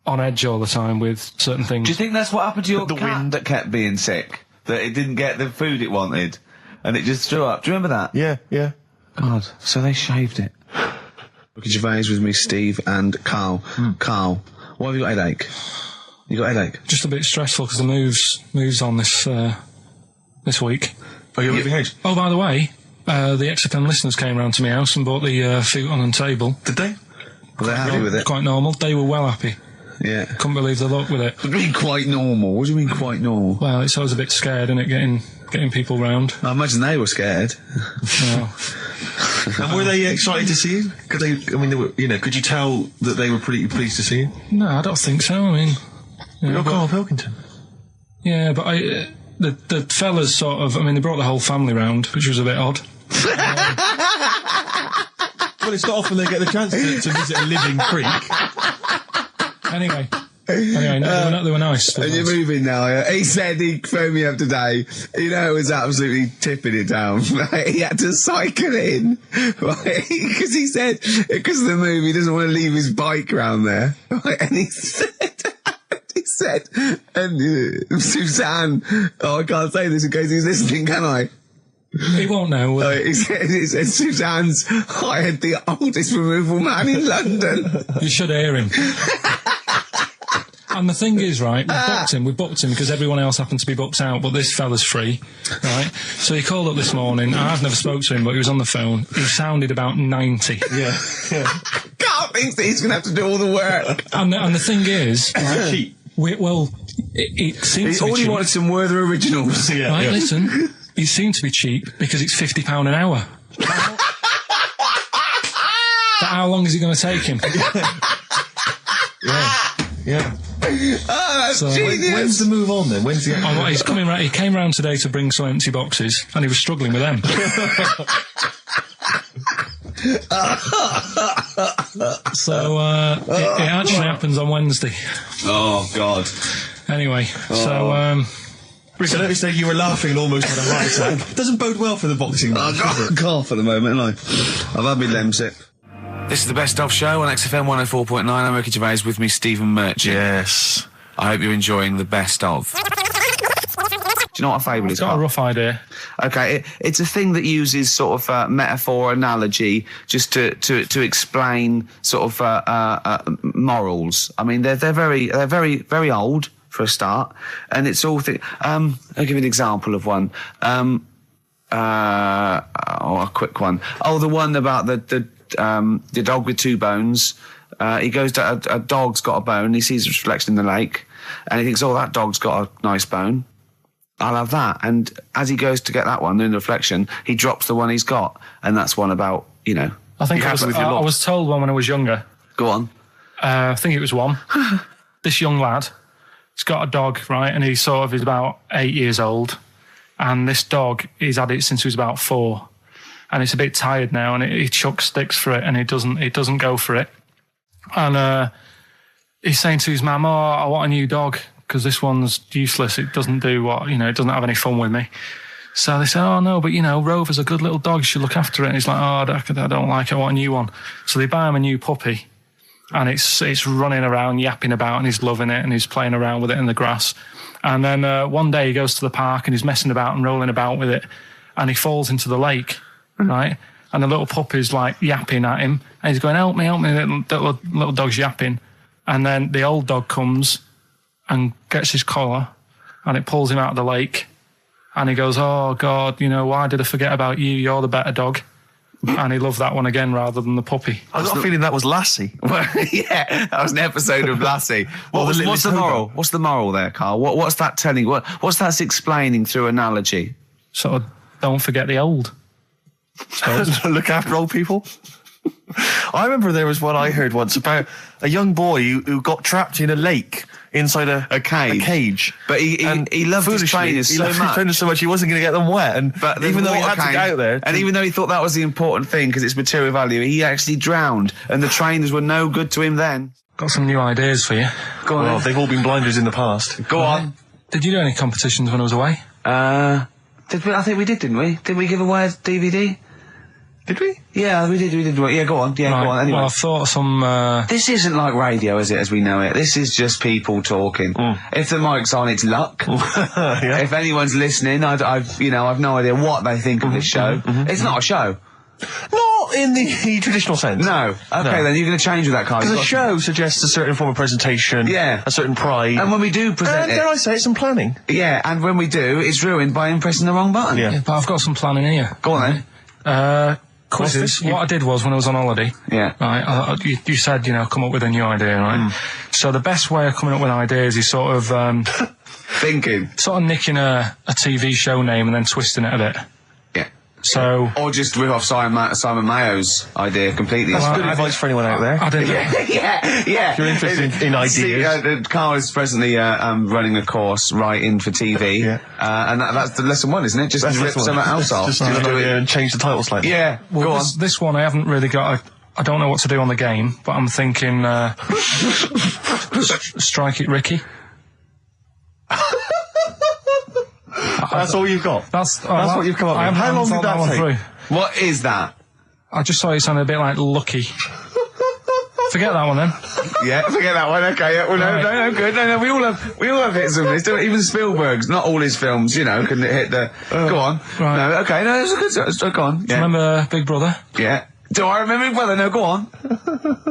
on edge all the time with certain things. Do you think that's what happened to your cat that kept being sick? That it didn't get the food it wanted and it just threw up? Do you remember that? Yeah. God, so they shaved it. Look at Gervais with me, Steve and Karl. Karl, why have you got a headache? You got a headache? Just a bit stressful because the moves on this week. Oh, you're moving house? Oh, by the way, the XFM listeners came round to my house and bought the futon and table. Did they? Were they happy with it? Quite normal. They were well happy. Yeah. Couldn't believe the luck with it. What do you mean quite normal? What do you mean quite normal? Well, it's always a bit scared, isn't it, getting people round. I imagine they were scared. No. And were they excited to see you? Could you tell that they were pretty pleased to see you? No, I don't think so. I mean... You're Karl Pilkington. Yeah, but the fellas sort of... I mean, they brought the whole family round, which was a bit odd. Well, it's not often they get the chance to visit a living creek. Anyway, no, they were nice. And you're moving now, yeah? He said he phoned me up today. It was absolutely tipping it down. Right? He had to cycle in, right? Because he said, because of the move, he doesn't want to leave his bike round there. Right? And he said, and Suzanne, I can't say this in case he's listening, can I? He won't know. He said Suzanne's hired the oldest removal man in London. You should hear him. And the thing is, right, we booked him because everyone else happened to be booked out, but this fella's free, right? So he called up this morning. I've never spoke to him, but he was on the phone. He sounded about 90. Yeah. Carl thinks that he's going to have to do all the work. And the thing is... cheap. It seems to be All he cheap. wanted some Werther originals. Right, listen, it seemed to be cheap because it's £50 an hour. But how long is it going to take him? Yeah. Oh, that's genius. When's the move on then? When's the... He's coming round. He came round today to bring some empty boxes, and he was struggling with them. So it actually happens on Wednesday. Oh, God. Anyway, so... Rick, I noticed that you were laughing and almost had a heart attack. Doesn't bode well for the boxing match, does it? Cough at the moment, ain't I? I've had my lemsip. This is the Best Of Show on XFM 104.9. I'm Ricky Gervais, with me Stephen Merchant. Yes. I hope you're enjoying the Best Of. Do you know what a fable is? I've got a rough idea. Okay, it's a thing that uses sort of metaphor, analogy, just to explain sort of morals. I mean, they're very old for a start, and it's all. I'll give you an example of one. A quick one. Oh, the one about the dog with two bones. He goes to a dog's got a bone. He sees a reflection in the lake, and he thinks, "Oh, that dog's got a nice bone. I'll have that." And as he goes to get that one in the reflection, he drops the one he's got, and that's one about I think I was told one when I was younger. Go on. I think it was one. This young lad, he's got a dog, right, and he sort of is about 8 years old, and this dog, he's had it since he was about 4, and it's a bit tired now, and he chucks sticks for it, and it doesn't go for it, and he's saying to his mum, "Oh, I want a new dog because this one's useless. It doesn't do what it doesn't have any fun with me." So they say, "Oh no, but Rover's a good little dog. You should look after it." And he's like, "Oh, I don't like it. I want a new one." So they buy him a new puppy. And it's running around, yapping about, and he's loving it, and he's playing around with it in the grass. And then one day he goes to the park, and he's messing about and rolling about with it, and he falls into the lake, right? And the little puppy's like yapping at him, and he's going, help me, little dog's yapping. And then the old dog comes and gets his collar, and it pulls him out of the lake, and he goes, "Oh, God, why did I forget about you? You're the better dog." And he loved that one again rather than the puppy. I got a feeling that was Lassie. Well, yeah, that was an episode of Lassie. What's the moral? What's the moral there, Carl? What's that telling? What's that explaining through analogy? Sort of, don't forget the old. Look after old people. I remember there was one I heard once about a young boy who got trapped in a lake inside a cage. But he loved his trainers so much he wasn't going to get them wet. But even though he had to get out there, and even though he thought that was the important thing because it's material value, he actually drowned, and the trainers were no good to him then. Got some new ideas for you. Go on. Well, they've all been blinders in the past. Go on. Did you do any competitions when I was away? I think we did, didn't we? Did we give away a DVD? Did we? Yeah, we did. Yeah, go on. Yeah, right. Go on. Anyway. Well, I thought some... This isn't like radio, is it, as we know it? This is just people talking. If the mic's on, it's luck. Yeah. If anyone's listening, I've no idea what they think of this show. It's not a show. Not in the traditional sense. No. Okay, then you're going to change with that, Carl. Because a show suggests a certain form of presentation. Yeah. A certain pride. And when we do present dare I say it, some planning. Yeah, and when we do, it's ruined by him pressing the wrong button. Yeah, but I've got some planning here. Go on then. Quizzes. What I did was, when I was on holiday, right, you said, come up with a new idea, right? So the best way of coming up with ideas is sort of... thinking. Sort of nicking a TV show name and then twisting it a bit. Yeah. So... Or just rip off Simon Mayo's idea completely. That's good advice for anyone out there. I didn't Yeah. If you're interested in ideas. Carl is presently running a course writing for TV. And that's the lesson 1, isn't it? Just rip something else off. Just do it and change the title slightly. Yeah. Well, go on. This one I haven't really got I don't know what to do on the game, but I'm thinking Strike It Ricky. That's all you've got? That's what you've come up with. How long did that take? What is that? I just thought it sounded a bit like Lucky. Forget that one then. Yeah, forget that one. Okay, yeah, well, no, good. No, we all have hits of this. Even Spielberg's, not all his films, can hit the. Go on. Right. No, okay, no, it's a good. Go on. Yeah. Remember Big Brother? Yeah. Do I remember Big Brother? No, go on.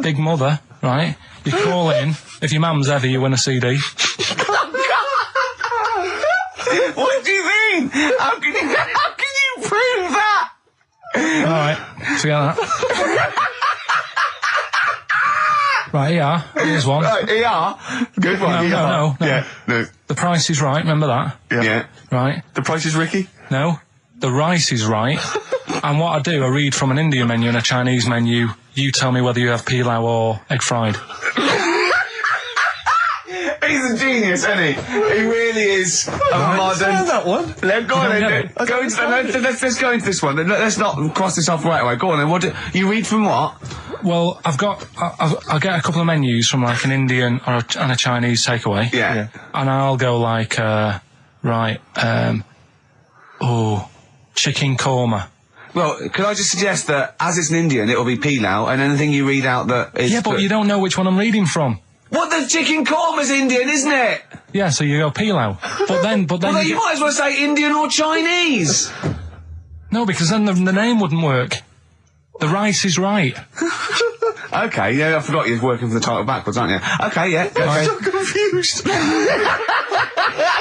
Big Mother, right? You call in. If your mum's heavy, you win a CD. What do you mean? How can you prove that? All right, forget that. Right, ER. Here's one. Right, ER. Good one. No. Yeah. No. The Price is Right. Remember that? Yeah. Right. The Price is Ricky? No. The Rice is Right. And what I do, I read from an Indian menu and a Chinese menu. You tell me whether you have pilau or egg fried. He's a genius, isn't he? He really is a modern. that one. Go on then. Let's go into this one. Let's not cross this off right away. Go on then. What do you read from what? Well, I'll get a couple of menus from like an Indian and a Chinese takeaway. Yeah. And I'll go like, chicken korma. Well, could I just suggest that as it's an Indian, it'll be pilau, and anything you read out that is... Yeah, but you don't know which one I'm reading from. What, the chicken korma's Indian, isn't it? Yeah, so you go pilau. But then Well, you might as well say Indian or Chinese. No, because then the name wouldn't work. The rice is right. Okay, yeah, I forgot you're working for the title backwards, aren't you? Okay, yeah. I'm so confused.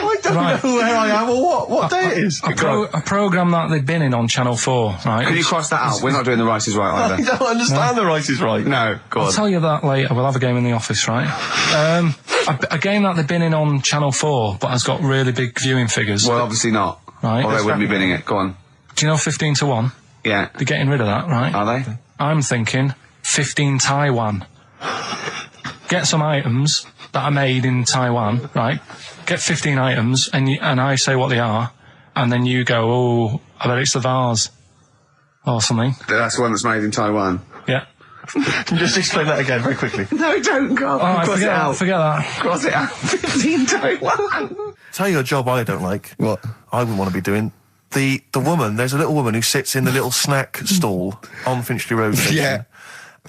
I don't know where I am or what day it is. A programme that they've been in on Channel 4, right? Can you cross that out? We're not doing The Rice is Right I either. don't understand The Rice is Right. No, go on. I'll tell you that later. We'll have a game in the office, right? A game that they've been in on Channel 4, but has got really big viewing figures. Well, obviously not. Right. Or they wouldn't be binning it. Go on. Do you know 15 to 1? Yeah. They're getting rid of that, right? Are they? I'm thinking 15 Taiwan. Get some items that are made in Taiwan, right? Get 15 items, and I say what they are, and then you go, oh, I bet it's the vase. Or something. That's the one that's made in Taiwan. Yeah. Just explain that again very quickly. No, don't go. Cross it out. Forget that. Cross it out. 15 Taiwan. Tell you a job I don't like. What? I wouldn't want to be doing. The woman, there's a little woman who sits in the little snack stall on Finchley Road station. Yeah.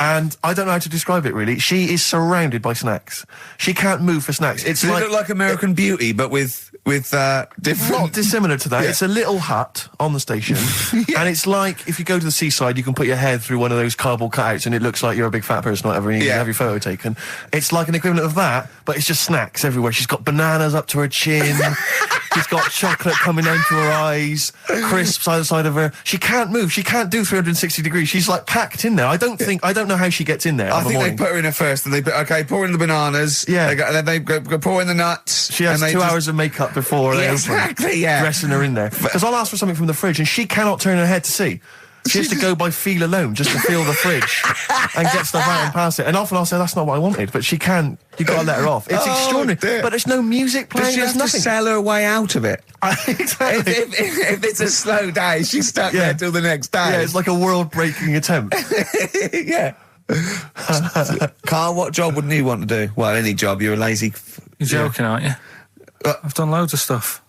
And I don't know how to describe it really. She is surrounded by snacks. She can't move for snacks. It's Does it look like American Beauty, but with different... Not dissimilar to that. Yeah. It's a little hut on the station. And it's like, if you go to the seaside, you can put your head through one of those cardboard cutouts and it looks like you're a big fat person or whatever, and you can have your photo taken. It's like an equivalent of that, but it's just snacks everywhere. She's got bananas up to her chin. She's got chocolate coming down to her eyes, crisps either side of her. She can't move. She can't do 360 degrees. She's like packed in there. I don't know how she gets in there. I think they put her in there first, and they put, pour in the bananas. Yeah. Then they go pour in the nuts. She has 2 hours of makeup before they exactly, yeah. dressing her in there. Because I'll ask for something from the fridge, and she cannot turn her head to see. She has to go by feel alone, just to feel the fridge and get stuff out and pass it. And often I'll say, that's not what I wanted, but she can't. You've got to let her off. It's extraordinary. Dear. But there's no music playing. Does she have to sell her way out of it? Exactly. If it's a slow day, she's stuck there till the next day. Yeah, it's like a world-breaking attempt. Yeah. Carl, what job wouldn't you want to do? Well, any job. You're a lazy... You're joking, aren't you? I've done loads of stuff.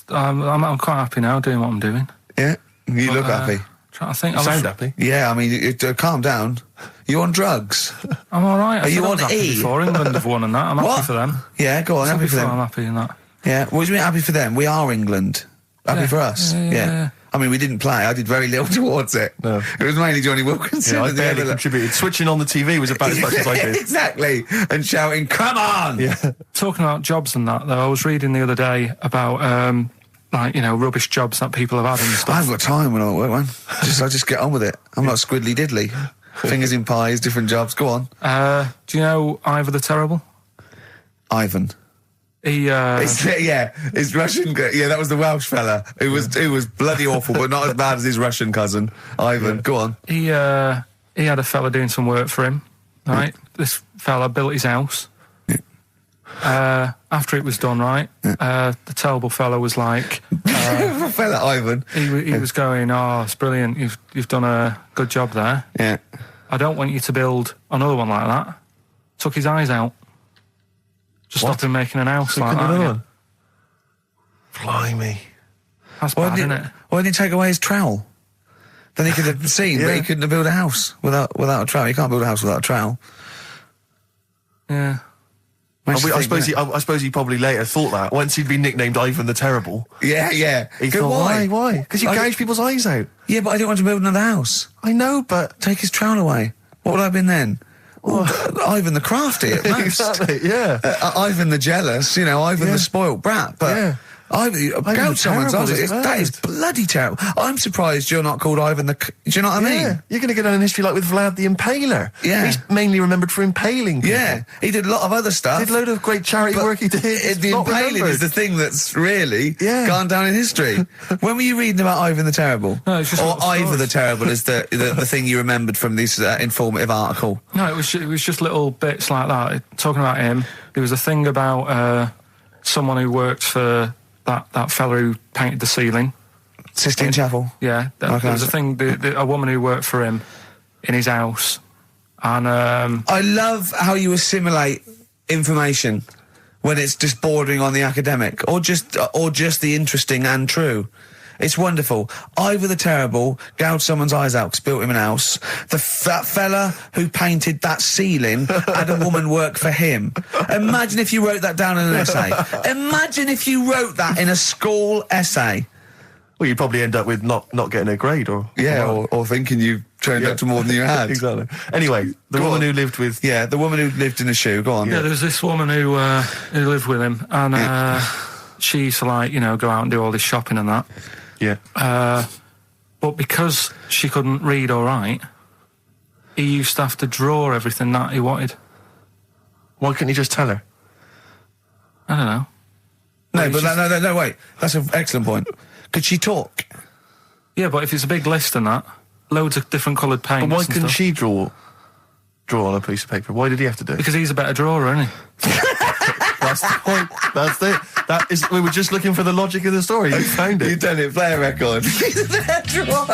I'm quite happy now doing what I'm doing. Yeah? You look happy. Trying to think. You sound happy. Yeah, I mean, calm down. You on drugs? I'm all right. Are you on happy E? before England have won and that. I'm happy for them. Yeah, go on, happy for them. I'm happy in that. Yeah, what do you mean happy for them? We are England. Happy for us. Yeah. I mean, we didn't play. I did very little towards it. No. It was mainly Johnny Wilkinson. Yeah, I barely contributed. Switching on the TV was about as much as I did. Exactly. And shouting, come on! Yeah. Talking about jobs and that, though, I was reading the other day about, rubbish jobs that people have had and stuff. I haven't got time when I'm at work, man. I just get on with it. I'm not squiddly diddly. Fingers in pies, different jobs. Go on. Do you know Ivor the Terrible? Ivan. His Russian. Yeah, that was the Welsh fella who was bloody awful, but not as bad as his Russian cousin, Ivan. Go on. He had a fella doing some work for him. Right, this fella built his house. After it was done, right, the terrible fella was like, fella Ivan. He was going, oh, it's brilliant. You've done a good job there. Yeah. I don't want you to build another one like that. Took his eyes out. Just stopped him making an house like that. Yeah. Blimey. That's bad, isn't it? Why didn't he take away his trowel? Then he could have seen, but he couldn't have built a house without a trowel. You can't build a house without a trowel. Yeah. I suppose he probably later thought that once he'd been nicknamed Ivan the Terrible. Yeah. He thought, why? Because you gouge people's eyes out. Yeah, but I didn't want to build another house. I know, but take his trowel away. What would I have been then? Ivan the crafty at most. Exactly, yeah. Ivan the jealous, Ivan the spoilt brat. But yeah. Gouge someone's eyes. That is bloody terrible. I'm surprised you're not called Ivan the... Do you know what I mean? You're going to get on in history like with Vlad the Impaler. Yeah. He's mainly remembered for impaling people. Yeah. He did a lot of other stuff. Did a load of great charity work he did. The impaling is the thing that's really gone down in history. When were you reading about Ivan the Terrible? No, it's just or Ivor the Terrible is the thing you remembered from this informative article? No, it was just little bits like that, talking about him. there was a thing about someone who worked for that fella who painted the ceiling. Sistine Chapel. Yeah, there was a thing. A woman who worked for him in his house, and I love how you assimilate information when it's just bordering on the academic, or just the interesting and true. It's wonderful. Ivor the Terrible gouged someone's eyes out, built him an house. That fella who painted that ceiling had a woman work for him. Imagine if you wrote that down in an essay. Imagine if you wrote that in a school essay. Well, you'd probably end up with not getting a grade, or thinking you turned up to more than you had. Exactly. Anyway, the woman who lived with the woman who lived in a shoe. Go on. Yeah, there was this woman who lived with him, and she used to go out and do all this shopping and that. Yeah. But because she couldn't read or write, he used to have to draw everything that he wanted. Why couldn't he just tell her? I don't know. No, wait. That's an excellent point. Could she talk? Yeah, but if it's a big list and that, loads of different coloured paints. But why couldn't she draw on a piece of paper? Why did he have to do it? Because he's a better drawer, isn't he? That's the point. That's it. We were just looking for the logic of the story. You found it. You've done it. Play a record. He's a better drawer.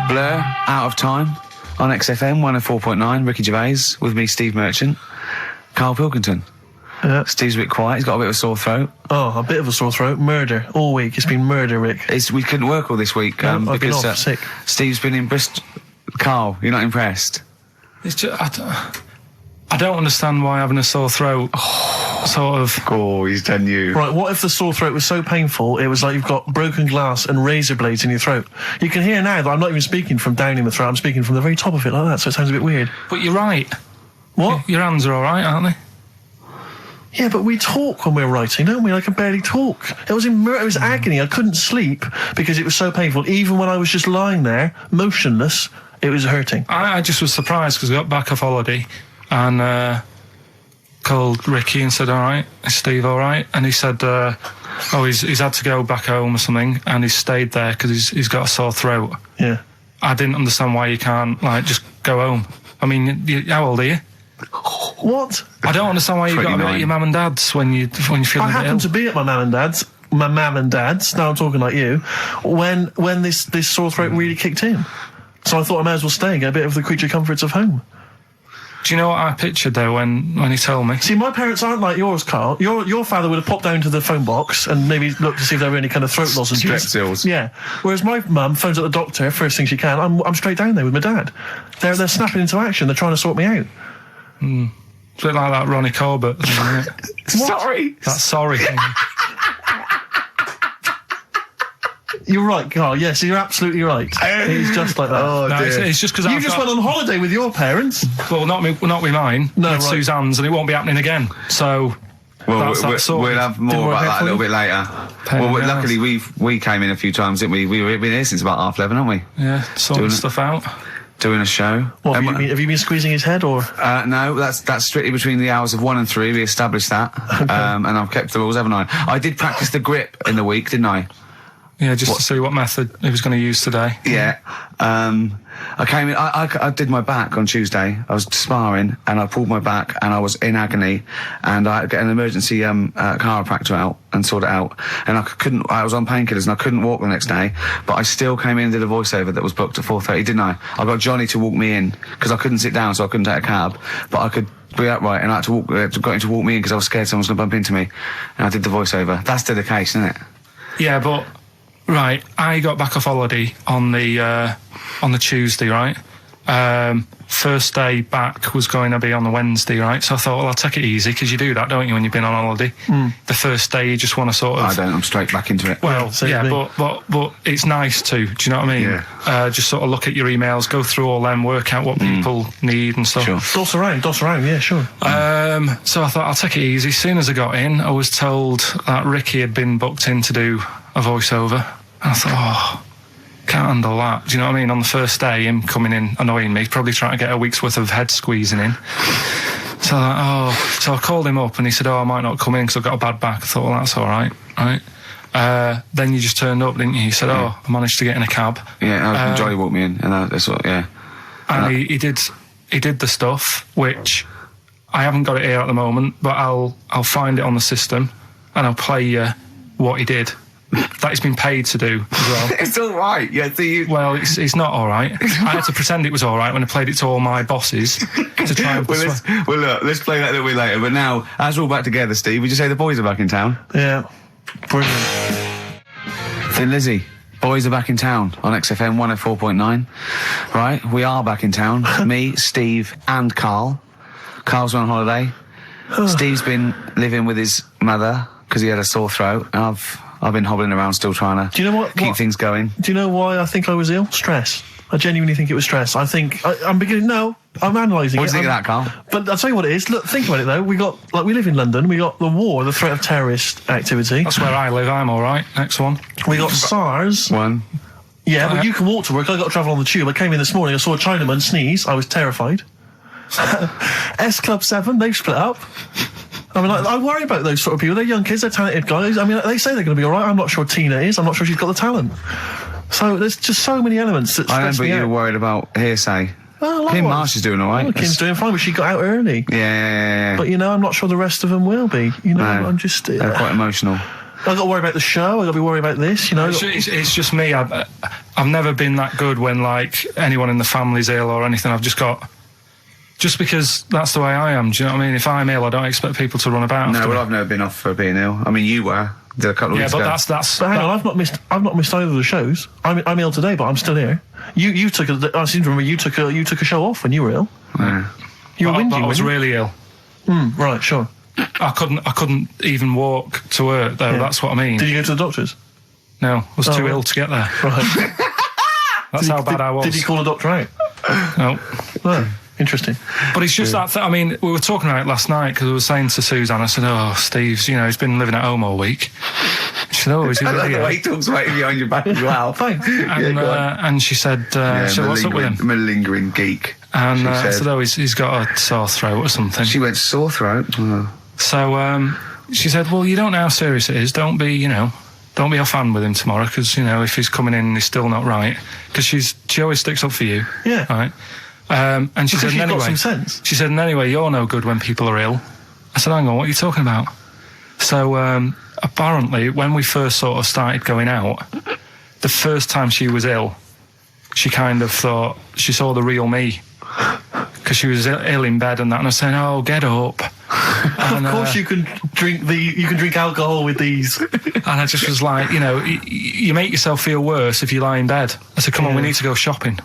Blur, Out of Time, on XFM 104.9, Ricky Gervais, with me, Steve Merchant, Karl Pilkington. Yeah. Steve's a bit quiet, he's got a bit of a sore throat. Oh, a bit of a sore throat. Murder. All week. It's been murder, Rick. We couldn't work all this week. No, I've been because off sick. Steve's been in Bristol. Karl, you're not impressed? It's just, I don't understand why having a sore throat sort of... Oh, he's done you. Right, what if the sore throat was so painful it was like you've got broken glass and razor blades in your throat? You can hear now that I'm not even speaking from down in the throat, I'm speaking from the very top of it like that, so it sounds a bit weird. But you're right. What? Your hands are all right, aren't they? Yeah, but we talk when we're writing, don't we? I can barely talk. It was agony. I couldn't sleep because it was so painful. Even when I was just lying there, motionless, it was hurting. I just was surprised because I got back off holiday and called Ricky and said, all right, is Steve all right? And he said, he's had to go back home or something, and he's stayed there because he's got a sore throat. Yeah. I didn't understand why you can't, just go home. I mean, how old are you? What? I don't understand why you got to be at your mum and dad's when you're feeling I happened to be at my mum and dad's. Now I'm talking like you. When this sore throat really kicked in, so I thought I may as well stay and get a bit of the creature comforts of home. Do you know what I pictured though when he told me? See, my parents aren't like yours, Karl. Your father would have popped down to the phone box and maybe looked to see if there were any kind of throat lozenges. Strepsils. Yeah. Whereas my mum phones up the doctor first thing she can. I'm straight down there with my dad. They're snapping into action. They're trying to sort me out. It's a bit like that Ronnie Corbett thing, isn't it? Sorry. That sorry thing. You're right, Karl. Yes, you're absolutely right. He's just like that. Oh, No, dear. it's just because You just went on holiday with your parents. Well, not with mine. No, with right. Suzanne's, and it won't be happening again. So Well, that's we'll have more about that a little bit later. Luckily we came in a few times, didn't we? We've been here since about 11:30, haven't we? Yeah, sorting stuff out. Doing a show. What, have you been squeezing his head, or? No, that's strictly between the hours of 1 and 3. We established that. Okay. And I've kept the rules, haven't I? I did practice the grip in the week, didn't I? Yeah, just to see what method he was going to use today. Yeah. I came in, I did my back on Tuesday. I was sparring and I pulled my back and I was in agony, and I had to get an emergency chiropractor out and sort it out. And I was on painkillers and I couldn't walk the next day, but I still came in and did a voiceover that was booked at 4:30, didn't I? I got Johnny to walk me in because I couldn't sit down, so I couldn't take a cab, but I could be upright, and I had to got him to walk me in because I was scared someone was going to bump into me. And I did the voiceover. That's dedication, isn't it? Yeah, but right, I got back off holiday on the Tuesday, right? First day back was going to be on the Wednesday, right? So I thought, well, I'll take it easy, because you do that, don't you, when you've been on holiday? The first day you just want to sort of... I don't, I'm straight back into it. Well, yeah, but it's nice to, do you know what I mean? Yeah. Just sort of look at your emails, go through all them, work out what people need and stuff. Sure. Doss around, yeah, sure. So I thought, I'll take it easy. As soon as I got in, I was told that Ricky had been booked in to do a voiceover. And I thought, can't handle that. Do you know what I mean? On the first day, him coming in annoying me, probably trying to get a week's worth of head squeezing in. So I called him up and he said, I might not come in because I've got a bad back. I thought, well, that's all right, right? Then you just turned up, didn't you? He said, I managed to get in a cab. Yeah, Johnny walked me in, and that's what, yeah. and he did the stuff, which I haven't got it here at the moment, but I'll find it on the system and I'll play you what he did. That he's been paid to do as well. It's all right. Yeah. Well, it's not all right. I had to pretend it was all right when I played it to all my bosses to try and Well, look, let's play that a little bit later. But now, as we're all back together, Steve, would you say the boys are back in town? Yeah. Brilliant. Thin Lizzy, boys are back in town on XFM 104.9. Right, we are back in town. Me, Steve, and Carl. Carl's on holiday. Steve's been living with his mother because he had a sore throat. I've been hobbling around still trying to Do you know what? keep things going. Do you know why I think I was ill? Stress. I genuinely think it was stress. I think I'm beginning. No, I'm analysing it. What do you think of that, Carl? But I'll tell you what it is. Look, think about it though. We live in London. We got the war, the threat of terrorist activity. That's where I live. I'm all right. Next one. We got SARS. One. Yeah, but you can walk to work. I got to travel on the tube. I came in this morning. I saw a Chinaman sneeze. I was terrified. S Club 7. They've split up. I mean, I worry about those sort of people. They're young kids, they're talented guys. I mean, they say they're going to be all right. I'm not sure Tina is. I'm not sure she's got the talent. So there's just so many elements that stress me out. I remember you were worried about hearsay. Well, Kim Marsh is doing all right. Well, Kim's doing fine, but she got out early. Yeah. But, I'm not sure the rest of them will be. No, I'm just... they're quite emotional. I've got to worry about the show. I've got to be worried about this, It's just me. I've never been that good when, like, anyone in the family's ill or anything. I've just got... Just because that's the way I am, do you know what I mean? If I'm ill, I don't expect people to run about. No, well, I've never been off for being ill. I mean, you were. Did a couple of weeks ago. Yeah, but that's. But hang on, I've not missed either of the shows. I'm ill today, but I'm still here. You took I seem to remember you took a show off when you were ill. Yeah. You were I was really ill. Right, sure. I couldn't even walk to work though. Yeah. That's what I mean. Did you go to the doctors? No, I was too ill to get there. Right. That's how bad I was. Did you call a doctor out? No. No. Interesting. But it's just that I mean, we were talking about it last night because I was saying to Suzanne, I said, "Oh, Steve's, he's been living at home all week." She said, "Oh, is he?" I like the way he talks right behind your back as well. Thanks. And she said, "What's up with him?" Malingering geek. And I said, "Oh, he's got a sore throat or something." She went, "Sore throat?" Oh. So she said, "Well, you don't know how serious it is. Don't be offhand with him tomorrow because if he's coming in and he's still not right, because she always sticks up for you." Yeah. Right. And she said, anyway, got some sense. She said, and anyway, you're no good when people are ill. I said, hang on, what are you talking about? So apparently, when we first sort of started going out, the first time she was ill, she kind of thought she saw the real me because she was ill in bed and that. And I was saying, "Oh, get up." And, of course, you can drink alcohol with these. And I just was like, you make yourself feel worse if you lie in bed. I said, "Come on, we need to go shopping."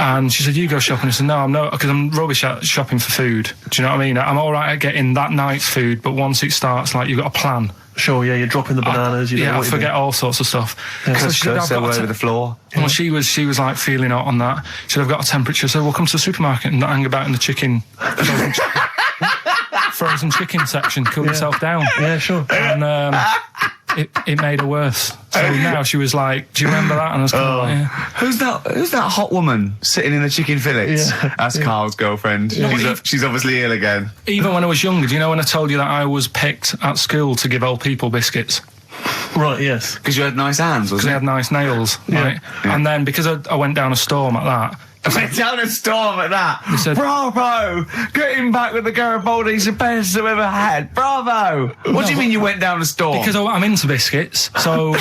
And she said, "You go shopping." I said, "No, I'm not, because I'm rubbish at shopping for food." Do you know what I mean? I'm all right at getting that night's food, but once it starts, like, you've got a plan. Sure, yeah, you're dropping the bananas. I forget all sorts of stuff. Yeah. So she said, all over the floor. Well, she was like feeling out on that. She said, "I've got a temperature." So we'll come to the supermarket and hang about in the chicken. Frozen chicken section, cool yourself down. Yeah, sure. And it made her worse. So now she was like, "Do you remember that?" And I was kind of like, "Yeah." Who's that hot woman sitting in the chicken fillets? Yeah. That's Carl's girlfriend. She's obviously ill again. Even when I was younger, do you know when I told you that I was picked at school to give old people biscuits? Right, yes. Because you had nice hands, Because I had nice nails, right? Yeah. And then because I went down a storm at that. I went down a storm at that. Said, "Bravo! Getting back with the Garibaldi's the best I've ever had. Bravo!" What do you mean you went down a storm? Because I'm into biscuits, so...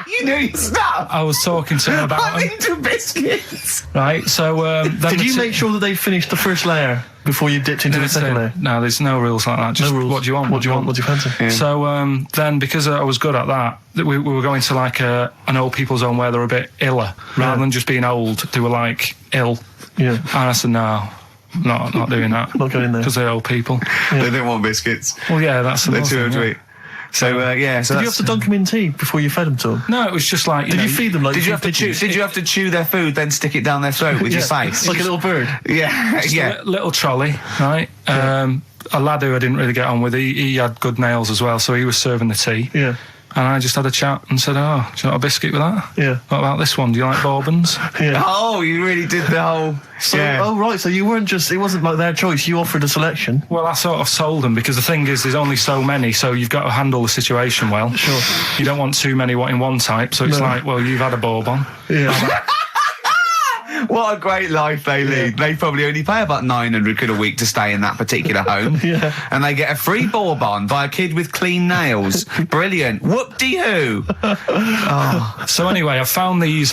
You knew your stuff. I was talking to him about I'm into biscuits. Right, so... Did you make sure that they finished the first layer before you dipped into the second layer? No, there's no rules like that. Just no rules. What do you want? What do you want? What do you fancy? Yeah. So then, because I was good at that, we were going to like an old people's home where they're a bit iller, rather than just being old. They were like ill. Yeah. And I said, "No, not doing that. Not going there. Because they're old people." Yeah. They don't want biscuits. Well, yeah, that's they're too old to eat. So So did you have to dunk them in tea before you fed them to them? No, it was just like. Did you feed them like? Did you have to chew their food, then stick it down their throat with your face, like a little bird? Yeah, a little trolley, right? Yeah. A lad who I didn't really get on with. He had good nails as well, so he was serving the tea. Yeah. And I just had a chat and said, "Oh, do you want a biscuit with that? Yeah. What about this one? Do you like bourbons?" Yeah. Oh, you really did the whole... Oh, right, so you weren't just... It wasn't like their choice, you offered a selection. Well, I sort of sold them, because the thing is, there's only so many, so you've got to handle the situation well. Sure. You don't want too many in one type, so it's like, well, you've had a bourbon. Yeah. What a great life they lead. They probably only pay about 900 quid a week to stay in that particular home. And they get a free bourbon by a kid with clean nails. Brilliant. Whoop-de-hoo. So anyway, I found these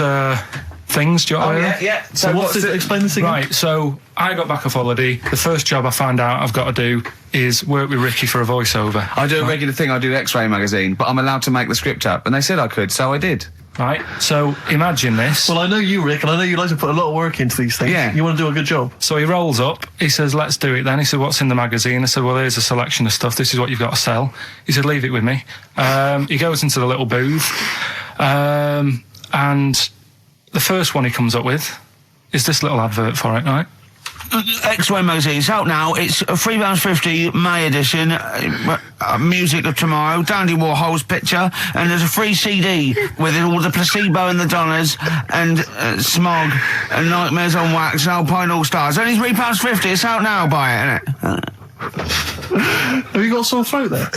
things. Do you know what I mean? Yeah. So what's it? Explain this again. Right, so I got back off holiday. The first job I found out I've got to do is work with Ricky for a voiceover. I do a regular thing. I do X-Ray magazine, but I'm allowed to make the script up. And they said I could, so I did. Right, so imagine this. Well, I know you, Rick, and I know you like to put a lot of work into these things. Yeah. You want to do a good job. So he rolls up, he says, let's do it then. He said, what's in the magazine? I said, well, here's a selection of stuff. This is what you've got to sell. He said, leave it with me. He goes into the little booth, and the first one he comes up with is this little advert for it, right? X-Ray magazine. It's out now. It's £3.50 May edition. Music of Tomorrow. Dandy Warhol's picture, and there's a free CD with all the Placebo and the Donners and Smog and Nightmares on Wax and Alpine All Stars. Only £3.50. It's out now. Buy it, innit? Have you got a sore throat there?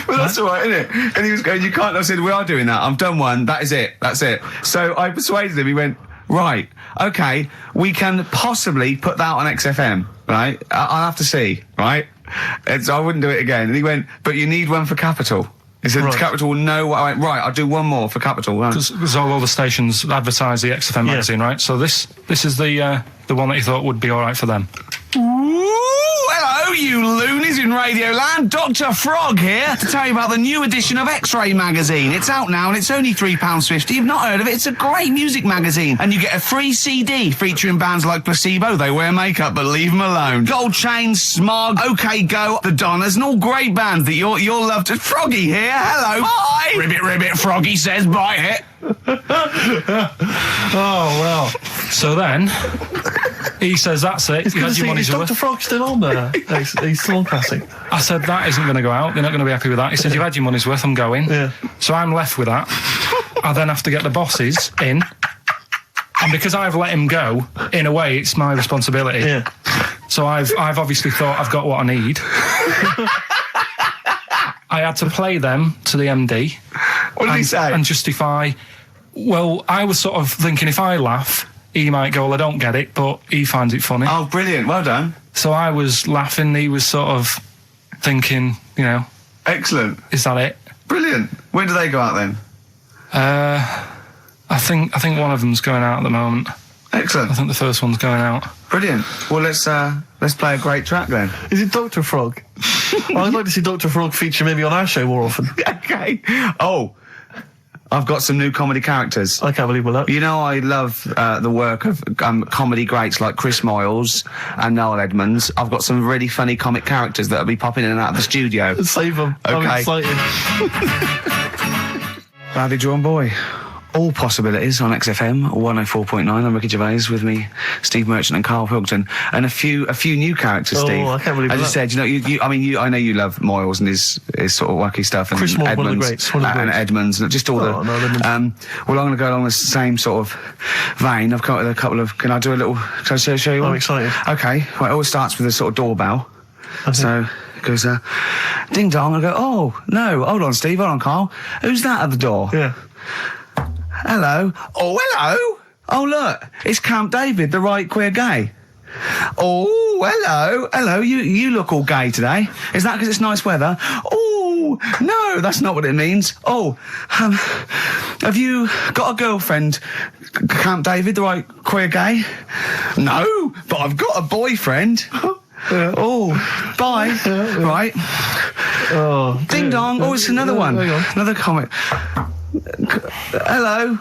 Well, that's all right, isn't it? And he was going, you can't. I said, we are doing that. I've done one. That is it. That's it. So I persuaded him. He went, right, okay, we can possibly put that on XFM, right? I'll have to see, right? And so I wouldn't do it again. And he went, but you need one for Capital. He said, Capital will know what I went, right, I'll do one more for Capital. Because all the stations advertise the XFM magazine, right? So this is the one that you thought would be all right for them. Hello, you loonies in Radioland. Dr. Frog here to tell you about the new edition of X-Ray magazine. It's out now and it's only £3.50. You've not heard of it? It's a great music magazine. And you get a free CD featuring bands like Placebo. They wear makeup, but leave them alone. Gold Chain, Smog, OK Go, The Donners, and all great bands that you'll love to. Froggy here. Hello. Bye. Ribbit, ribbit. Froggy says bye it. Oh, well. So then, he says, that's it. It's You good had to your see, money's is worth. Dr. Frog still on there? He's still on Classic. I said, that isn't going to go out. They're not going to be happy with that. He said, you've had your money's worth. I'm going. Yeah. So I'm left with that. I then have to get the bosses in. And because I've let him go, in a way, it's my responsibility. Yeah. So I've obviously thought I've got what I need. I had to play them to the MD. What did he say? And justify. Well, I was sort of thinking if I laugh, he might go, well, I don't get it, but he finds it funny. Oh, brilliant. Well done. So I was laughing, he was sort of thinking, you know. Excellent. Is that it? Brilliant. When do they go out then? I think one of them's going out at the moment. Excellent. I think the first one's going out. Brilliant. Well, let's play a great track then. Is it Dr. Frog? I'd like to see Dr. Frog feature maybe on our show more often. Okay. Oh, I've got some new comedy characters. I can't believe we're You know, I love the work of comedy greats like Chris Moyles and Noel Edmonds. I've got some really funny comic characters that'll be popping in and out of the studio. Save them. Okay. I'm excited. Rowdy Drawn Boy. All possibilities on XFM 104.9. I'm Ricky Gervais, with me, Steve Merchant and Karl Pilkington, and a few new characters. Oh, Steve. I can't believe As you that. said, you know, I know you love Moyles and his sort of wacky stuff, and Chris Moyles, Edmonds, one of the greats, one of the and greats. Edmonds, and just all Oh, no, well, I'm going to go along the same sort of vein. I've come up with a couple of. Can I do a little? Can I show you one? I'm excited. Okay. Well, it always starts with a sort of doorbell. So it goes, ding dong. I go, oh no, hold on, Steve, hold on, Karl. Who's that at the door? Yeah. Hello. Oh, hello. Oh, look, it's Camp David, the right queer gay. Oh, hello. Hello, you look all gay today. Is that because it's nice weather? Oh, no, that's not what it means. Oh, have you got a girlfriend, Camp David, the right queer gay? No, but I've got a boyfriend. Yeah. Oh, bye. Right. Oh, Ding dong. Oh, it's another one. Hang on. Another comic. Hello.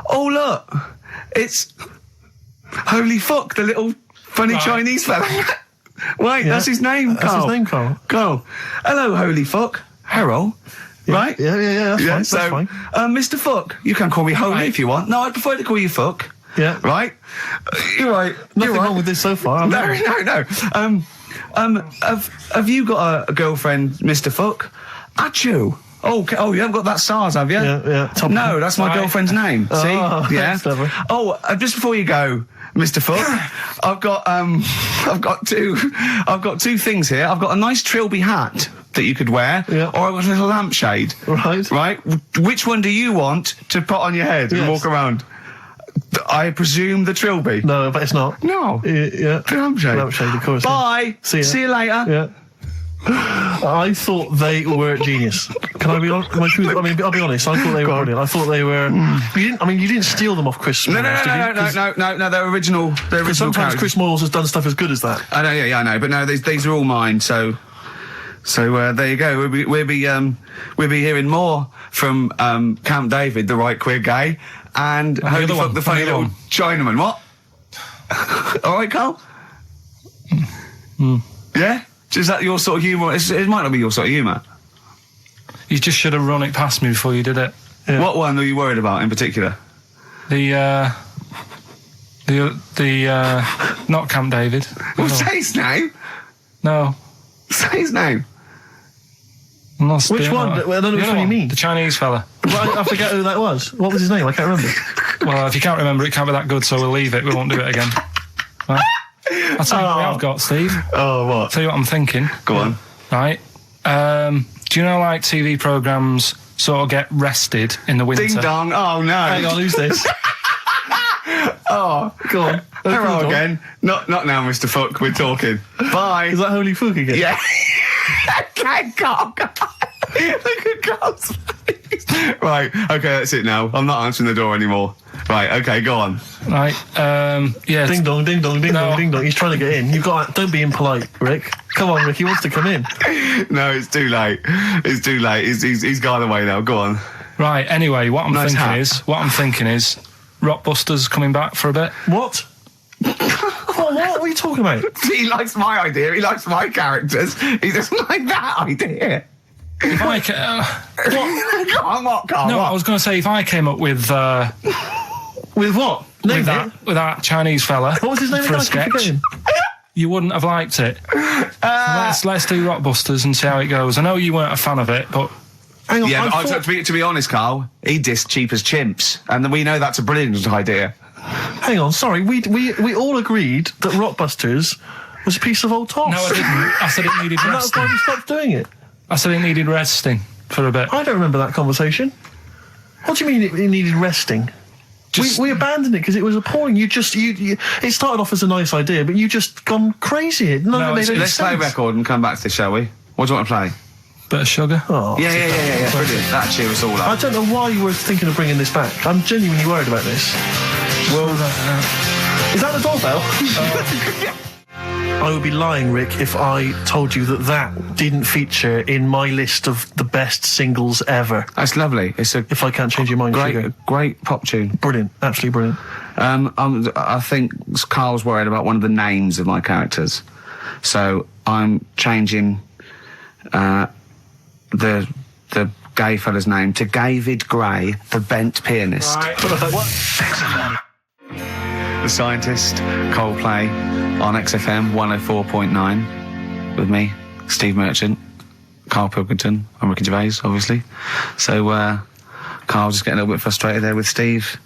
Oh, look. It's Holy Fuck, the little funny Chinese fella. Wait, Yeah. that's his name, That's Karl. his name, Karl. Karl. Hello, Holy Fuck. Harold. Right? Yeah, that's fine. So, That's fine. Mr. Fuck. You can call me Holy if you want. No, I'd prefer to call you Fuck. Yeah. Right? You're right. Nothing You're right. wrong with this so far. No. Have you got a girlfriend, Mr. Fuck? Achoo. Oh, you haven't got that SARS, have you? Yeah. Top No, that's my girlfriend's name. See? Oh, Yeah. that's clever. Oh, just before you go, Mr. Fuck, I've got two things here. I've got a nice Trilby hat that you could wear, Yeah. or I've got a little lampshade. Right. Right? Which one do you want to put on your head and Yes. walk around? I presume the Trilby. No, but it's not. No. Yeah. Lampshade. Lampshade, of course. Bye. See ya. See you later. Yeah. I thought they were genius. Can I be honest? I mean, I'll be honest. I thought they were brilliant. I thought they were. You didn't steal them off Chris. No. They're original. They're original. Sometimes characters. Chris Moyles has done stuff as good as that. I know. Yeah, I know. But no, these are all mine. So there you go. We'll be hearing more from Camp David, the right queer gay, and Holy Fuck the funny little Chinaman. What? All right, Carl. Yeah. Is that your sort of humour? It might not be your sort of humour. You just should have run it past me before you did it. Yeah. What one were you worried about in particular? The not Camp David. Well, say his name. No. Say his name. Which one? I don't know which one you mean. The Chinese fella. I forget who that was. What was his name? I can't remember. Well, if you can't remember, it can't be that good, so we'll leave it. We won't do it again. Right? I'll tell you what I've got, Steve. Oh, what? I'll tell you what I'm thinking. Go on. Right. Do you know, like, TV programmes sort of get rested in the winter? Ding dong. Oh, no. Hang on, who's this? Oh, go on. Hello again. Not now, Mr. Fuck. We're talking. Bye. Is that Holy Fuck again? Yeah. Okay, Carl. Look at Carl's face. Right. Okay, that's it now. I'm not answering the door anymore. Right. Okay, go on. Right. Yeah. Ding dong, ding dong, ding dong, ding dong. He's trying to get in. Don't be impolite, Rick. Come on, Rick. He wants to come in. No, it's too late. It's too late. He's gone away now. Go on. Right. Anyway, what I'm thinking is, Rockbusters coming back for a bit. What? What are you talking about? He likes my idea. He likes my characters. He doesn't like that idea. If I what? Go on, what, Carl? No, what? I was going to say if I came up with with what? With that Chinese fella. What was his name for again? a sketch? You wouldn't have liked it. Let's do Rockbusters and see how it goes. I know you weren't a fan of it, but. Hang on, yeah, to be honest, Carl, he dissed Cheap as Chimps, and we know that's a brilliant idea. Hang on, sorry, we all agreed that Rockbusters was a piece of old toss. No, I didn't. I said it needed resting. That's why we stopped doing it. I said it needed resting for a bit. I don't remember that conversation. What do you mean it needed resting? We abandoned it because it was appalling. It started off as a nice idea, but you just gone crazy. Let's play a record and come back to this, shall we? What do you want to play? Bit of sugar. Oh, yeah. Brilliant. That cheer us all up. I don't know why you were thinking of bringing this back. I'm genuinely worried about this. Well, is that the doorbell? I would be lying, Rick, if I told you that didn't feature in my list of the best singles ever. That's lovely. If I can't change your mind, great pop tune. Brilliant, absolutely brilliant. I think Carl's worried about one of the names of my characters, so I'm changing the gay fella's name to David Gray, the bent pianist. Right. The Scientist, Coldplay, on XFM 104.9, with me, Steve Merchant, Karl Pilkington, I'm Ricky Gervais, obviously. So, Carl just getting a little bit frustrated there with Steve,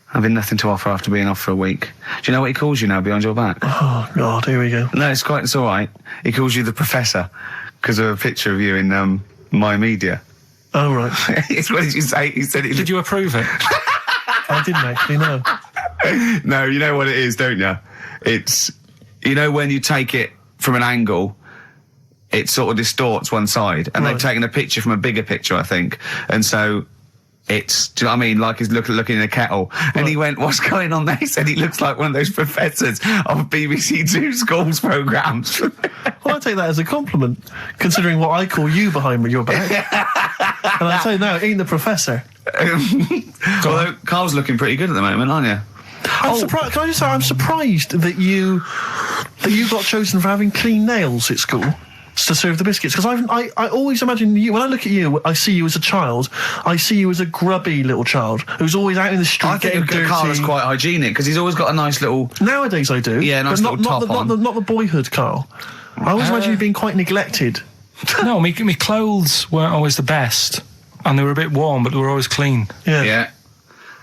having nothing to offer after being off for a week. Do you know what he calls you now behind your back? Oh, God, here we go. No, it's all right. He calls you the Professor, because of a picture of you in My Media. Oh, right. What did you say? He said it. Did you approve it? I didn't actually, no. No, you know what it is, don't you? It's, when you take it from an angle, it sort of distorts one side, and they've taken a picture from a bigger picture, I think, and so it's, do you know what I mean? Like he's looking in a kettle, and he went, "What's going on there?" He said, "He looks like one of those professors of BBC Two schools programmes." Well, I take that as a compliment, considering what I call you behind your back. And I tell you now, ain't the professor. Although Carl's looking pretty good at the moment, aren't you? I'm surprised. Can I just say I'm surprised that you got chosen for having clean nails at school to serve the biscuits, because I always imagine you, when I look at you, I see you as a child. I see you as a grubby little child who's always out in the street getting dirty. Carl is quite hygienic because he's always got a nice little. Nowadays I do. Yeah, nice but little top on. Not the boyhood Carl. I always imagine you being quite neglected. No, my clothes weren't always the best, and they were a bit warm, but they were always clean. Yeah.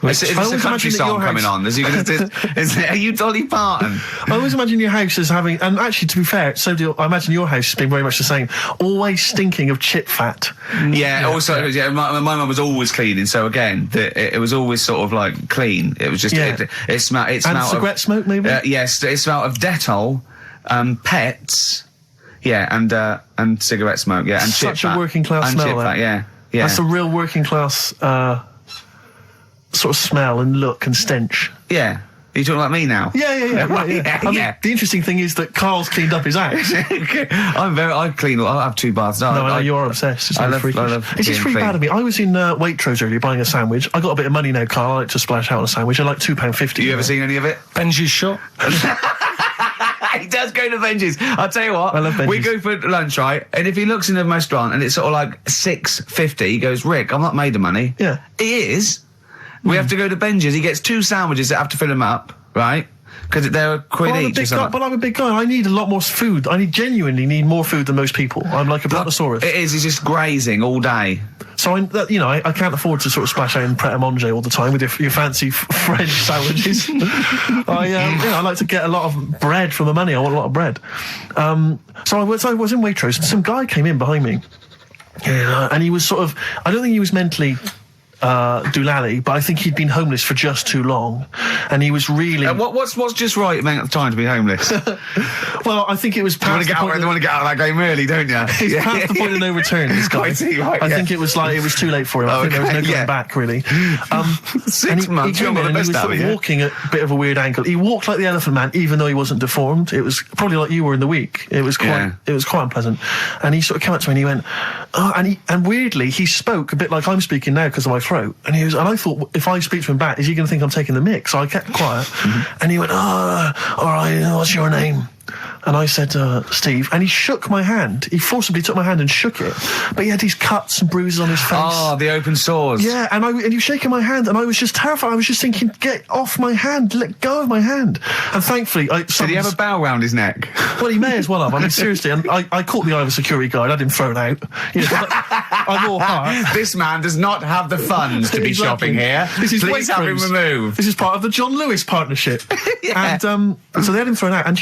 Is a always country imagine that song your coming house- on? Are you Dolly Parton? I always imagine your house as having, and actually, to be fair, I imagine your house has been very much the same. Always stinking of chip fat. Yeah. Also, my mum was always cleaning. So again, it was always sort of like clean. It was just it smelled. It smelled and cigarette smoke, maybe. Yes, it smelled of Dettol, pets. Yeah, and cigarette smoke. Yeah, and such chip a fat. working class and smell. Chip fat, yeah. That's a real working class sort of smell and look and stench. Yeah. Are you talking about me now? Yeah. I mean, the interesting thing is that Carl's cleaned up his house. I clean. I have 2 baths. No, I know you're obsessed. It's I love It's just being really bad clean. of me. I was in Waitrose earlier buying a sandwich. I got a bit of money now, Carl. I like to splash out on a sandwich. I like £2.50. You ever seen any of it? Benji's shop. He does go to Benji's. I'll tell you what. I love Benji's. We go for lunch, right? And if he looks in a restaurant and it's sort of like $6.50, he goes, Rick, I'm not made of money. Yeah. He is. We have to go to Benji's. He gets 2 sandwiches that have to fill him up, right? Because they're a quid each. But I'm a big guy. I need a lot more food. I genuinely need more food than most people. I'm like a brontosaurus. It is. He's just grazing all day. So I can't afford to sort of splash out in Pret a Manger all the time with your fancy French sandwiches. I like to get a lot of bread for my money. I want a lot of bread. So I was in Waitrose, and some guy came in behind me, and he was sort of. I don't think he was mentally doolally, but I think he'd been homeless for just too long, and he was really. What's just right amount of time to be homeless? Well, I think it was. You want to get out of that game early, don't you? He's past the point of no return. This guy. I think it was too late for him. I think there was no going back really. 6 months. He came in and he was sort of walking at a bit of a weird angle. He walked like the Elephant Man, even though he wasn't deformed. It was probably like you were in the week. It was quite unpleasant. And he sort of came up to me and he went, and weirdly he spoke a bit like I'm speaking now because of my throat. And I thought, if I speak to him back, is he going to think I'm taking the mick? So I kept quiet. And he went, all right, what's your name? And I said, Steve. And he shook my hand. He forcibly took my hand and shook it. But he had these cuts and bruises on his face. Oh, the open sores. Yeah, and he was shaking my hand, and I was just terrified. I was just thinking, get off my hand, let go of my hand. And thankfully, did he have a bell round his neck? Well, he may as well have. I mean, seriously, and I caught the eye of a security guard. I had him thrown out. I'm all heart. This man does not have the funds to be shopping here. Please have him removed. This is part of the John Lewis partnership. And so they had him thrown out. And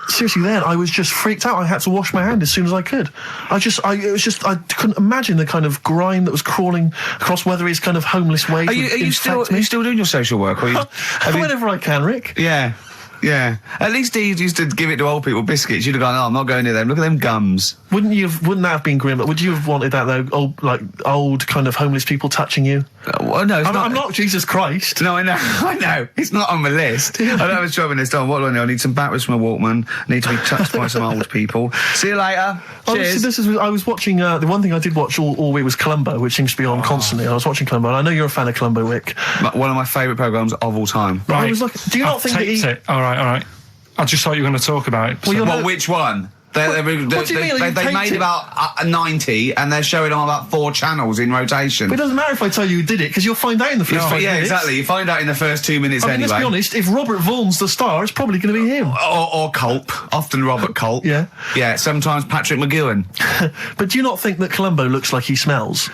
seriously, then I was just freaked out. I had to wash my hand as soon as I could. I couldn't imagine the kind of grime that was crawling across whether his kind of homeless ways. Are you still doing your social work? Or whenever I can, Rick. Yeah. Yeah. At least he used to give it to old people, biscuits. You'd have gone, I'm not going near them. Look at them gums. Wouldn't that have been grim? Would you have wanted that though? Old kind of homeless people touching you? Well, no, I'm not Jesus Christ. No, I know. It's not on the list. I was driving this down. What do I know? I need some batteries from a Walkman. I need to be touched by some old people. See you later. Cheers. I was watching, the one thing I did watch all week was Columbo, which seems to be on constantly. I was watching Columbo, and I know you're a fan of Columbo, Rick. One of my favourite programmes of all time. Right. I was like, do you not think that it? All right. I just thought you were going to talk about it. Well, which one? They made about 90, and they're showing on about 4 channels in rotation. But it doesn't matter if I tell you who did it, because you'll find out in the first 5 minutes. Yeah, exactly. You find out in the first 2 minutes anyway. Let's be honest, if Robert Vaughan's the star, it's probably going to be him. Or Culp. Often Robert Culp. Yeah. Yeah, sometimes Patrick McGowan. But do you not think that Columbo looks like he smells?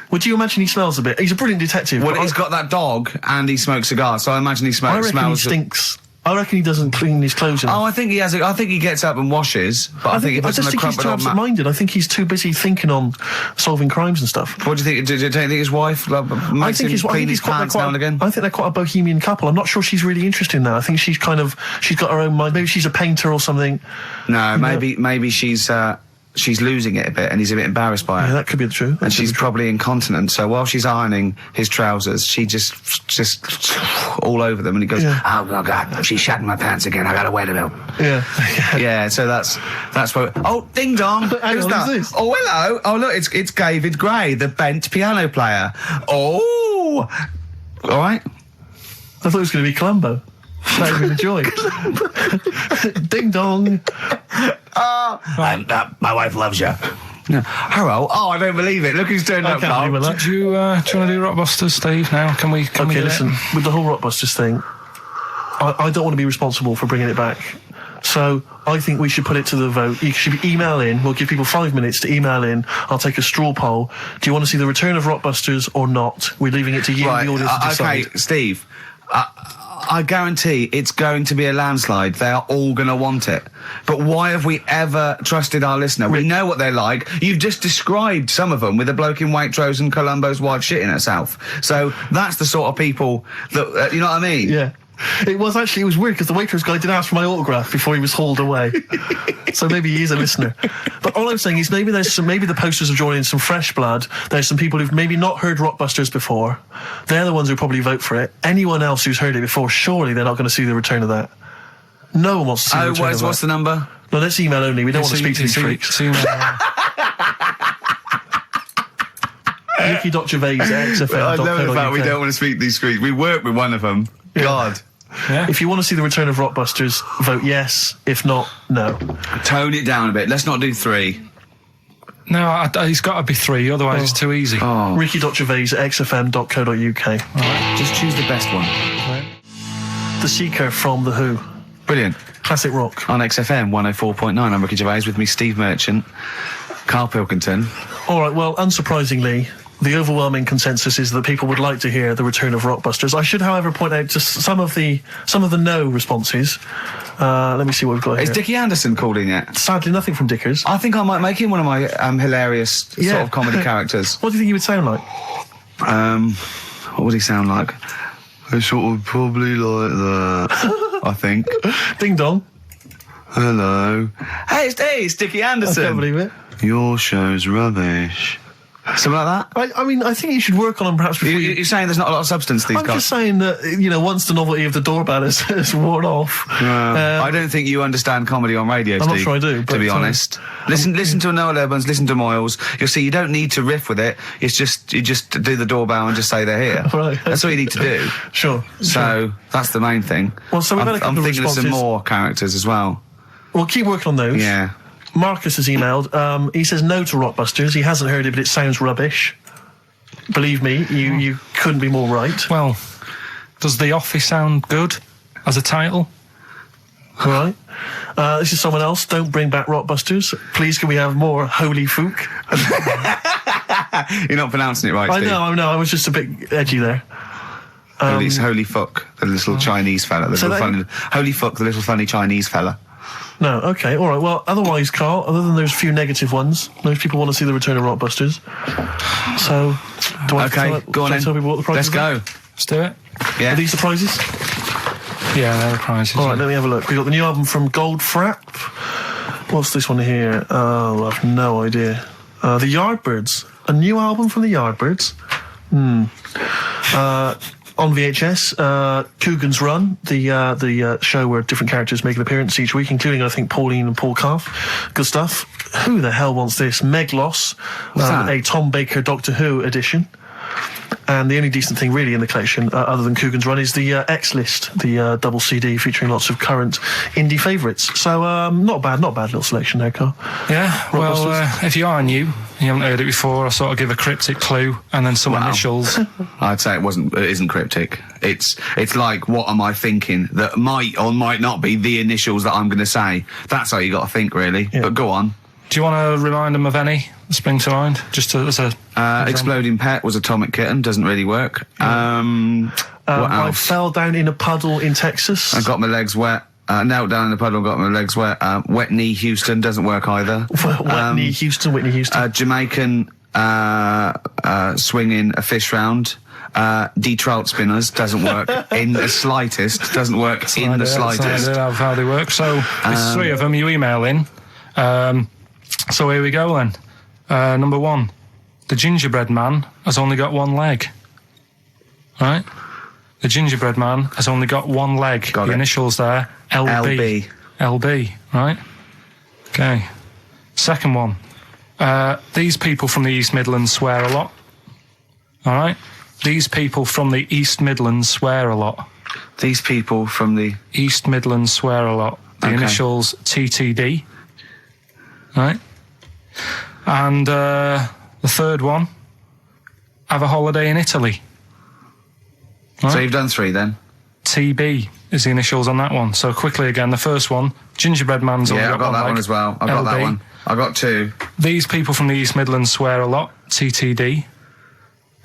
Would you imagine he smells a bit? He's a brilliant detective. Well, he's got that dog, and he smokes cigars, so I imagine he smells... I reckon he stinks. I reckon he doesn't clean his clothes enough. Oh, I think he has. I think he gets up and washes, but I think he puts on a he's too absent-minded. I think he's too busy thinking on solving crimes and stuff. What do you think? Do you think his wife makes him clean his pants now and again? I think they're quite a bohemian couple. I'm not sure she's really interested in that. I think she's got her own mind. Maybe she's a painter or something. No, maybe she's losing it a bit, and he's a bit embarrassed by it. Yeah, that could be true. And she's probably incontinent, so while she's ironing his trousers, she just all over them, and he goes, "Oh God, she's shatting my pants again. I gotta wear them out." Yeah. So that's what. Oh, ding dong! Who's that? Who's this? Oh, hello. Oh, look, it's David Gray, the bent piano player. Oh, all right. I thought it was going to be Columbo. That would be a joy. Ding dong. My wife loves you. No. Hello. Oh, I don't believe it. Look who's turned up, Carl. Do you want to do Rockbusters, Steve, now? Can we listen, with the whole Rockbusters thing, I don't want to be responsible for bringing it back. So I think we should put it to the vote. You should email in. We'll give people 5 minutes to email in. I'll take a straw poll. Do you want to see the return of Rockbusters or not? We're leaving it to you, the audience, to decide. Okay, Steve. I guarantee it's going to be a landslide. They are all going to want it. But why have we ever trusted our listener? We know what they're like. You've just described some of them with a bloke in Waitrose and Columbo's wife shitting herself. So that's the sort of people that, you know what I mean? Yeah. It was weird because the Waitrose guy did ask for my autograph before he was hauled away. So maybe he is a listener. But all I'm saying is maybe the posters have drawn in some fresh blood. There's some people who've maybe not heard Rockbusters before. They're the ones who probably vote for it. Anyone else who's heard it before, surely they're not going to see the return of that. No one wants to see the return of that. What's the number? No, let's email only. We don't want to speak to these freaks. Ricky.Gervais@xfm.co.uk. I love the fact we don't want to speak to these freaks. We work with one of them. Yeah. God. Yeah. If you want to see the return of Rockbusters, vote yes. If not, no. Tone it down a bit. Let's not do 3. No, he's got to be 3, otherwise it's too easy. Oh. Ricky.Gervais@xfm.co.uk. Right. Just choose the best one. Right. The Seeker from The Who. Brilliant. Classic rock. On XFM 104.9, I'm Ricky Gervais, with me Steve Merchant, Karl Pilkington. All right, well, unsurprisingly, the overwhelming consensus is that people would like to hear the return of Rockbusters. I should, however, point out just some of the no responses. Let me see what we've got here. Is Dickie Anderson called in yet? Sadly, nothing from Dickers. I think I might make him one of my hilarious sort of comedy characters. What do you think he would sound like? What would he sound like? Sort of probably like that, I think. Ding dong. Hello. Hey, it's Dickie Anderson. I can't believe it. Your show's rubbish. Something like that? I mean, I think you should work on them perhaps before You're saying there's not a lot of substance these I'm guys? just saying that, once the novelty of the doorbell has worn off. I don't think you understand comedy on radio, Steve. I'm not sure I do, to be honest. Listen to Noel Evans, listen to Moyles. You'll see you don't need to riff with it. It's just, you just do the doorbell and just say they're here. Right. That's all you need to do. Sure. So, that's the main thing. Well, so we've had a couple I'm of thinking of some responses. more characters as well. Well, keep working on those. Yeah. Marcus has emailed. He says no to Rockbusters. He hasn't heard it, but it sounds rubbish. Believe me, you couldn't be more right. Well, does The Office sound good as a title? Right. This is someone else. Don't bring back Rockbusters. Please, can we have more Holy Fook? You're not pronouncing it right, Steve. I know. I was just a bit edgy there. It's Holy Fuck, the little Chinese fella. Holy Fuck, the little funny Chinese fella. No, okay, all right. Well, otherwise, Carl, other than those few negative ones, most people want to see the return of Rockbusters. So, do I go on then. tell people what the prizes Let's go. Let's do it. Yeah. Are these the prizes? Yeah, they're the prizes. All right, let me have a look. We've got the new album from Goldfrapp. What's this one here? Oh, I've no idea. The Yardbirds. A new album from the Yardbirds. On VHS, Coogan's Run, the show where different characters make an appearance each week, including, I think, Pauline and Paul Calf. Good stuff. Who the hell wants this? Meglos, a Tom Baker Doctor Who edition. And the only decent thing really in the collection, other than Coogan's Run, is the X-List, the double CD featuring lots of current indie favourites. So, not bad little selection there, Carl. Yeah, well, if you are new, you haven't heard it before, I'll sort of give a cryptic clue and then some initials. I'd say it isn't cryptic. It's like, what am I thinking that might or might not be the initials that I'm going to say. That's how you got to think, really. Yeah. But go on. Do you want to remind them of any that spring to mind? Just as a Exploding Pet was Atomic Kitten, doesn't really work. What else? I fell down in a puddle in Texas. I got my legs wet. Knelt down in the puddle, got my legs wet. Wet Knee Houston doesn't work either. Wet Knee Houston, Whitney Houston. Jamaican swinging a fish round. Detroit Spinners doesn't work in the slightest. Doesn't work in the slightest. How they work. So there's 3 of them. You email in. So here we go then. Number 1, the gingerbread man has only got 1 leg. Right? The gingerbread man has only got 1 leg. Got the it. Initials there, LB. LB, right? Okay. Second one, these people from the East Midlands swear a lot. All right? These people from the East Midlands swear a lot. These people from the East Midlands swear a lot. The initials TTD. Right? And the third one, have a holiday in Italy. Right? So you've done 3 then? TB is the initials on that one. So quickly again, the first one, Gingerbread Man's only Yeah, I got that one as well. I got that one. I got 2. These people from the East Midlands swear a lot, TTD.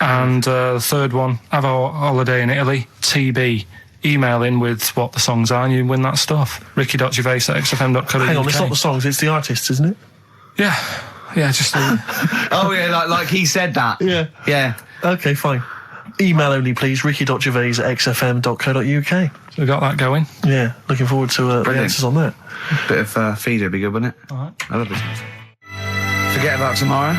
And the third one, Have a Holiday in Italy, TB. Email in with what the songs are and you win that stuff. ricky.gervais@xfm.co.uk. Hang on, it's not the songs, it's the artists, isn't it? Yeah, just Oh yeah, like he said that. Yeah. Yeah. Okay, fine. Email only, please, ricky.gervais@xfm.co.uk. we got that going. Yeah, looking forward to the Brilliant. answers on that. Bit of feeder would be good, wouldn't it? All right. I love this. Forget About Tomorrow.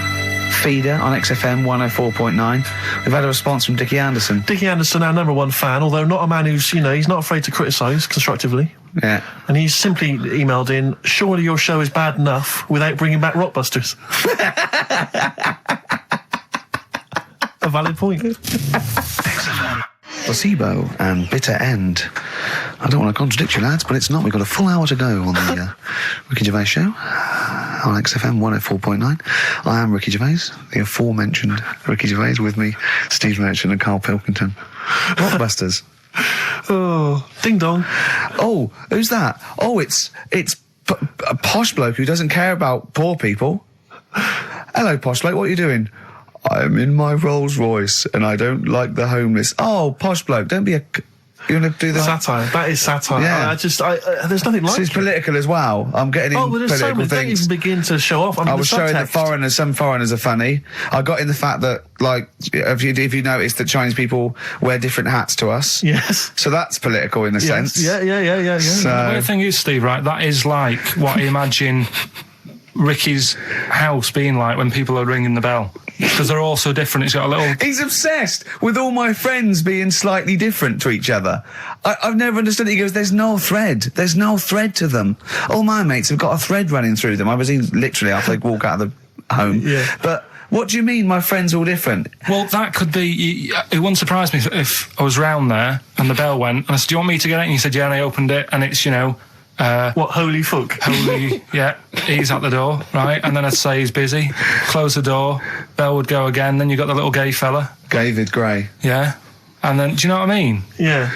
Feeder on XFM 104.9. We've had a response from Dickie Anderson. Dickie Anderson, our #1 fan, although not a man who's, he's not afraid to criticise constructively. Yeah. And he's simply emailed in, surely your show is bad enough without bringing back Rockbusters. A valid point. Placebo and Bitter End. I don't want to contradict you, lads, but it's not. We've got a full hour to go on the Ricky Gervais show on XFM 104.9. I am Ricky Gervais, the aforementioned Ricky Gervais, with me, Steve Merchant and Karl Pilkington. Rockbusters. Oh, ding dong. Oh, who's that? Oh, it's a posh bloke who doesn't care about poor people. Hello, posh bloke, what are you doing? I'm in my Rolls Royce and I don't like the homeless. Oh, posh bloke, don't be a... You want to do that? Satire. That is satire. Yeah. There's nothing like So it's it. political as well. I'm getting in Oh, well, there's so political many. Don't things. even begin to show off. I was showing that subtext. some foreigners are funny. I got in the fact that, like, if you notice that Chinese people wear different hats to us. Yes. So that's political in a sense. Yeah. The So, weird thing is, Steve, right, that is like what I imagine Ricky's house being like when people are ringing the bell. Because they're all so different. It's got a little... he's obsessed with all my friends being slightly different to each other. I've never understood it. He goes, there's no thread. There's no thread to them. All my mates have got a thread running through them. I was in literally after they walk out of the home. Yeah. But what do you mean my friends all different? Well, that could be... It wouldn't surprise me if I was round there and the bell went and I said, do you want me to get it? And he said, yeah, and I opened it and it's, what, holy fuck? holy, yeah, he's at the door, right? And then I'd say he's busy, close the door, bell would go again, then you got the little gay fella. David Gray. Yeah. And then, do you know what I mean? Yeah.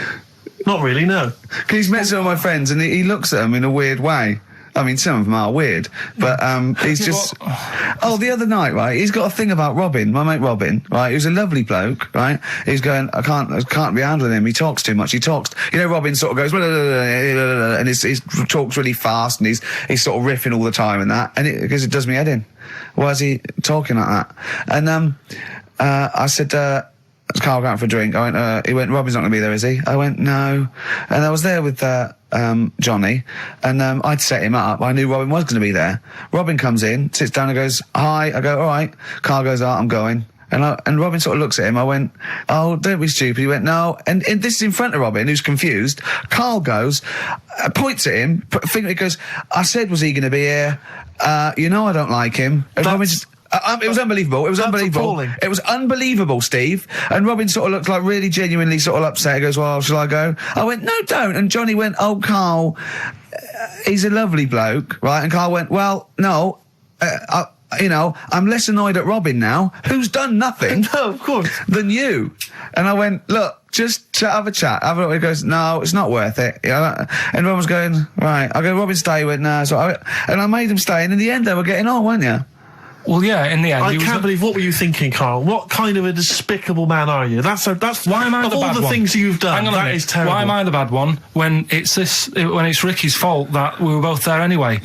Not really, no. He's met some of my friends and he looks at them in a weird way. I mean, some of them are weird, but he's just... Oh, the other night, right, he's got a thing about Robin, my mate Robin, right, who's a lovely bloke, right? He's going, I can't be handling him, he talks too much, Robin sort of goes, and he talks really fast, and he's sort of riffing all the time and that, and because it does me head in. Why is he talking like that? And I said, Carl going for a drink. He went, Robin's not going to be there, is he? I went, no. And I was there with Johnny, and I'd set him up. I knew Robin was going to be there. Robin comes in, sits down and goes, hi. I go, all right. Carl goes, I'm going. And Robin sort of looks at him. I went, oh, don't be stupid. He went, no. And this is in front of Robin, who's confused. Carl goes, points at him, he goes, I said, was he going to be here? I don't like him. And Robin just... it was unbelievable. It was unbelievable. Appalling. It was unbelievable, Steve. And Robin sort of looked like really genuinely sort of upset. He goes, well, shall I go? I went, no, don't. And Johnny went, oh, Carl, he's a lovely bloke, right? And Carl went, well, no, I'm less annoyed at Robin now, who's done nothing No, of course. than you. And I went, look, just have a chat. He goes, no, it's not worth it. And Robin was going, right. I go, Robin, stay. He went, no. And I made him stay. And in the end, they were getting on, weren't you? Well, yeah, in the end... I can't believe, what were you thinking, Carl? What kind of a despicable man are you? That's why am I of the all bad the one? things you've done, Hang on a that minute. is terrible. Why am I the bad one when it's Ricky's fault that we were both there anyway?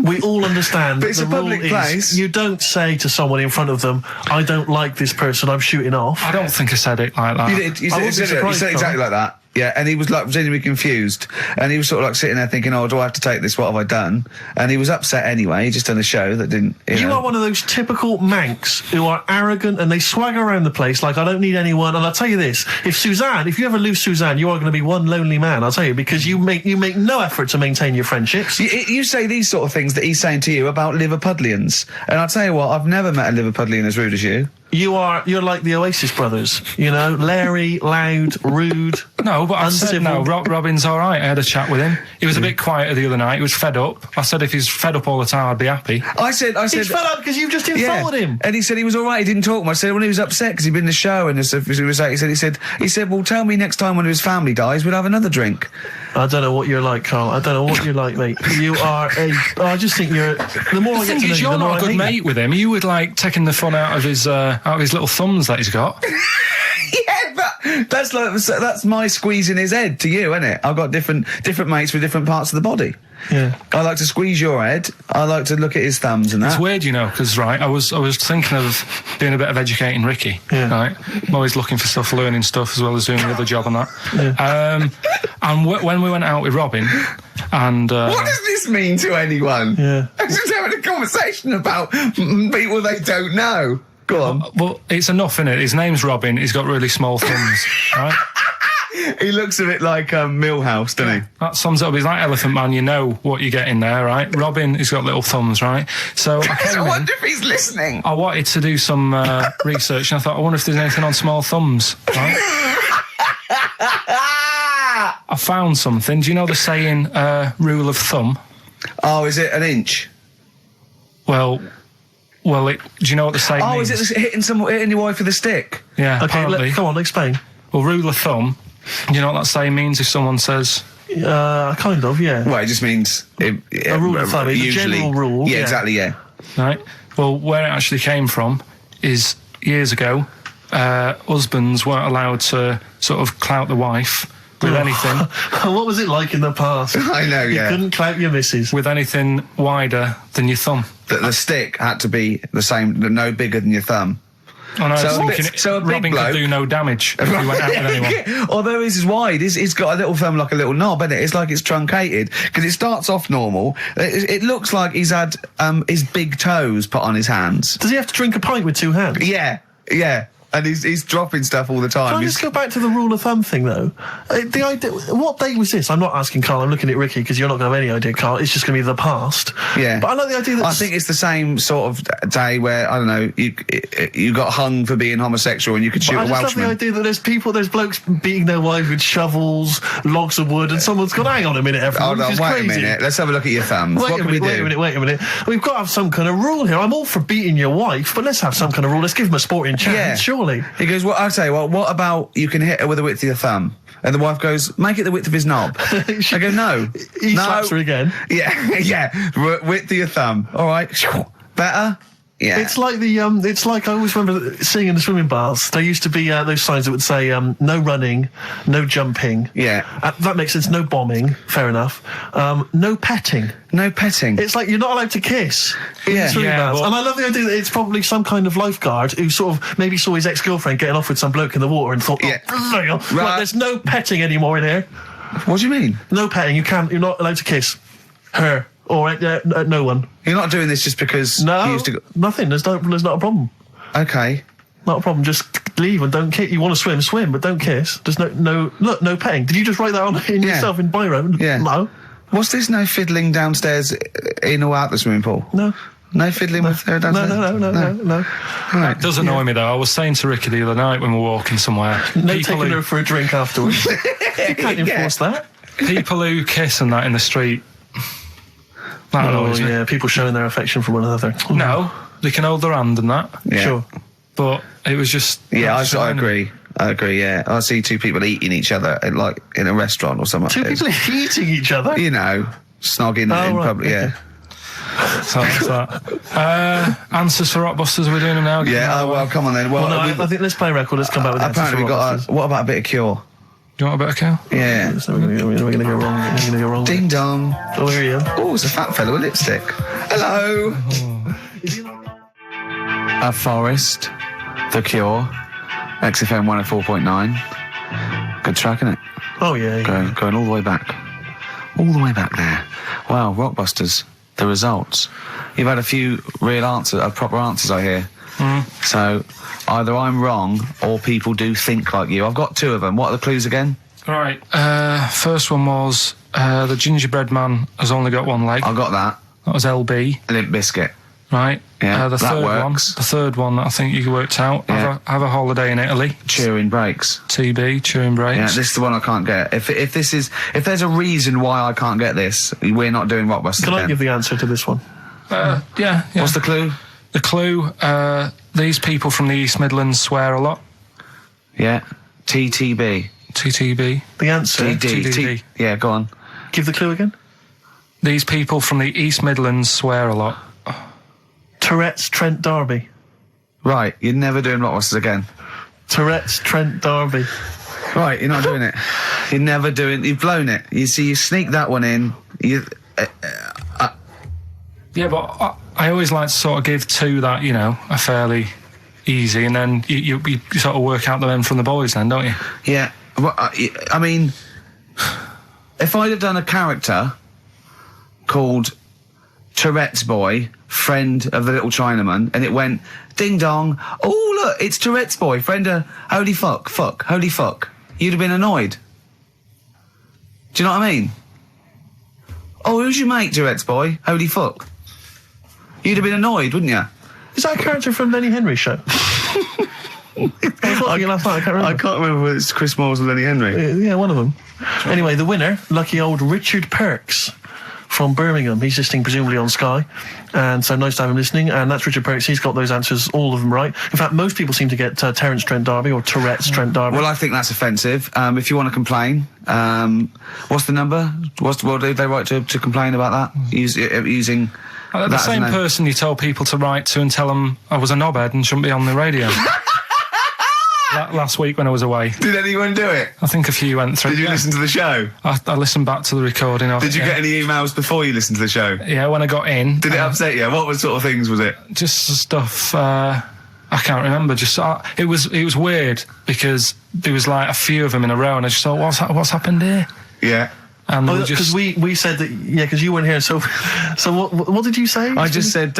We all understand But it's the a public rule place. is you don't say to someone in front of them, I don't like this person, I'm shooting off. I don't think I said it like that. You did. You I said, wouldn't be you surprised, said exactly Carl. like that. Yeah, and he was like genuinely confused, and he was sort of like sitting there thinking, "Oh, do I have to take this? What have I done?" And he was upset anyway. He just done a show that didn't. You know. are one of those typical Mancs who are arrogant and they swagger around the place like, I don't need anyone. And I'll tell you this, if you ever lose Suzanne, you are going to be one lonely man, I'll tell you, because you make no effort to maintain your friendships. You say these sort of things that he's saying to you about Liverpudlians, and I'll tell you what, I've never met a Liverpudlian as rude as you. You're like the Oasis brothers, you know, Larry, loud, rude. No, but I said no. Robin's all right. I had a chat with him. He was a bit quieter the other night. He was fed up. I said if he's fed up all the time, I'd be happy. I said He's fed up because you've just insulted him. And he said he was all right. He didn't talk much. I said when he was upset because he'd been in the show and he said, well, tell me next time when his family dies, we'll have another drink. I don't know what you're like, Carl. I don't know what you're like, mate. You are I just think you're. The more I get to know you, you're the more not a good mate with him. You would like taking the fun out of his little thumbs that he's got. Yeah, but that's my squeezing his head to you, isn't it? I've got different mates with different parts of the body. Yeah. I like to squeeze your head. I like to look at his thumbs and that. It's weird, you know, because I was thinking of doing a bit of educating Ricky. Yeah. Right. I'm always looking for stuff, learning stuff as well as doing the other job and that. Yeah. And when we went out with Robin, and what does this mean to anyone? Yeah. I'm just having a conversation about people they don't know. Go on. Well, it's enough, innit? His name's Robin. He's got really small thumbs, right? He looks a bit like Millhouse, doesn't he? That sums it up. He's like Elephant Man. You know what you're getting there, right? Robin, he's got little thumbs, right? So I wonder if he's listening. I wanted to do some research, and I thought, I wonder if there's anything on small thumbs, right? I found something. Do you know the saying, rule of thumb? Oh, is it an inch? Well, do you know what the saying means? Is it hitting your wife with a stick? Yeah, Okay, apparently. come on, explain. Well, rule of thumb, you know what that saying means if someone says... Kind of, yeah. Well, it just means... a rule of thumb, usually, a general rule. Yeah, exactly, yeah. Right? Well, where it actually came from is years ago, husbands weren't allowed to sort of clout the wife with anything. What was it like in the past? I know, yeah. You couldn't clout your missus. With anything wider than your thumb. The stick had to be the same, no bigger than your thumb. Oh, no, So I a was bit- thinking so a big Robin bloke- could do no damage if he went out with anyone. Yeah. Although his is wide, he's got a little thumb like a little knob, isn't it? It's like it's truncated because it starts off normal. It looks like he's had his big toes put on his hands. Does he have to drink a pint with two hands? Yeah, yeah. And he's dropping stuff all the time. Can I just go back to the rule of thumb thing, though? The idea, what date was this? I'm not asking Carl, I'm looking at Ricky, because you're not going to have any idea, Carl. It's just going to be the past. Yeah. But I like the idea that... I think it's the same sort of day where, I don't know, you got hung for being homosexual and you could shoot a I just Welshman. love the idea that there's blokes beating their wives with shovels, logs of wood, and someone's gone, hang on a minute, everyone, Hold on, this is wait crazy. a minute. Let's have a look at your thumbs. What can we do? Wait a minute. We've got to have some kind of rule here. I'm all for beating your wife, but let's have some kind of rule. Let's give him a sporting chance, surely. He goes, well, I'll tell you what about you can hit her with the width of your thumb? And the wife goes, make it the width of his knob. I go, no. He no. slaps her again. Yeah, yeah. Width of your thumb. All right. Better? Yeah. It's like I always remember seeing in the swimming baths, there used to be those signs that would say, no running, no jumping. Yeah. That makes sense. No bombing. Fair enough. No petting. No petting. It's like you're not allowed to kiss in Yeah. swimming baths. well- And I love the idea that it's probably some kind of lifeguard who sort of maybe saw his ex-girlfriend getting off with some bloke in the water and thought, Yeah. right, Right. there's no petting anymore in here. What do you mean? No petting. You're not allowed to kiss her or no one. You're not doing this just because you No, used to go... nothing. There's not a problem. Okay. Not a problem. Just leave and don't kiss. You want to swim, but don't kiss. There's no petting. Did you just write that on in Yeah. yourself in biro? Yeah. No. What's this no fiddling downstairs in or out the swimming pool? No. No fiddling with her downstairs? No. Right. It does annoy me, though. I was saying to Ricky the other night when we were walking somewhere... No taking her for a drink afterwards. You can't enforce that. People who kiss and that in the street... That annoys me. Yeah, people showing their affection for one another. No, they can hold their hand and that. Yeah. Sure. But it was just... Yeah, I agree. I agree, yeah. I see two people eating each other, like, in a restaurant or something. Two people eating each other? You know, snogging in right, public, okay. yeah. So that's that. Answers for Rockbusters, we're doing them now. Yeah, oh, well, come on then. Well, Well, no, I think let's play a record. Let's come back with answers apparently for we've got Rockbusters. what about a bit of Cure? Do you want a better cow? Yeah. So we're going to go wrong. We're going to go wrong. Ding dong. Oh, here you are. Oh, it's a fat fella with lipstick. Hello. A Forest, The Cure, XFM 104.9. Good track, isn't it? Oh, yeah. Going all the way back. All the way back there. Wow, Rockbusters, the results. You've had a few proper answers, I hear. So, either I'm wrong or people do think like you. I've got two of them. What are the clues again? Right. First one was the gingerbread man has only got one leg. I got that. That was LB. Limp Bizkit. right? Yeah, the that third works. one. The third one that I think you worked out. Yeah. Have a holiday in Italy. Chewing breaks. TB, chewing breaks. Yeah, this is the one I can't get. If there's a reason why I can't get this, we're not doing Rockbusters. Can I again. give the answer to this one? Yeah. What's the clue? The clue, these people from the East Midlands swear a lot. Yeah. TTB. TTB. The answer. TDD. Yeah, go on. Give the clue again. These people from the East Midlands swear a lot. Tourette's Trent D'Arby. Right, you're never doing Rockbusters again. Tourette's Trent D'Arby. Right, you're not doing it. You're never doing. You've blown it. You see, you sneak that one in. Yeah, but I always like to sort of give two that, you know, are fairly easy, and then you sort of work out the men from the boys then, don't you? Yeah. Well, I mean, if I'd have done a character called Tourette's Boy, friend of the little Chinaman, and it went, ding dong, oh look, it's Tourette's Boy, friend of holy fuck, holy fuck, you'd have been annoyed. Do you know what I mean? Oh, who's your mate, Tourette's Boy? Holy fuck. You'd have been annoyed, wouldn't you? Is that a character from Lenny Henry's show? I was watching it last night, I can't remember. I can't remember whether it's Chris Moores or Lenny Henry. Yeah, one of them. Anyway, the winner, lucky old Richard Perks from Birmingham. He's listening presumably on Sky, and so nice to have him listening. And that's Richard Perks. He's got those answers, all of them right. In fact, most people seem to get Terence Trent D'Arby or Tourette's Trent D'Arby. Well, I think that's offensive. If you want to complain, what's the number? What do they write to complain about that? Using The same person you told people to write to and tell them I was a knobhead and shouldn't be on the radio. Last week when I was away. Did anyone do it? I think a few went through. Did you listen to the show? I listened back to the recording of it. Did you get any emails before you listened to the show? Yeah, when I got in. Did it upset you? What sort of things was it? Just stuff, I can't remember. Just it was weird because there was like a few of them in a row, and I just thought, what's happened here? Yeah. And because we said that, yeah, because you weren't here. So what did you say? I just said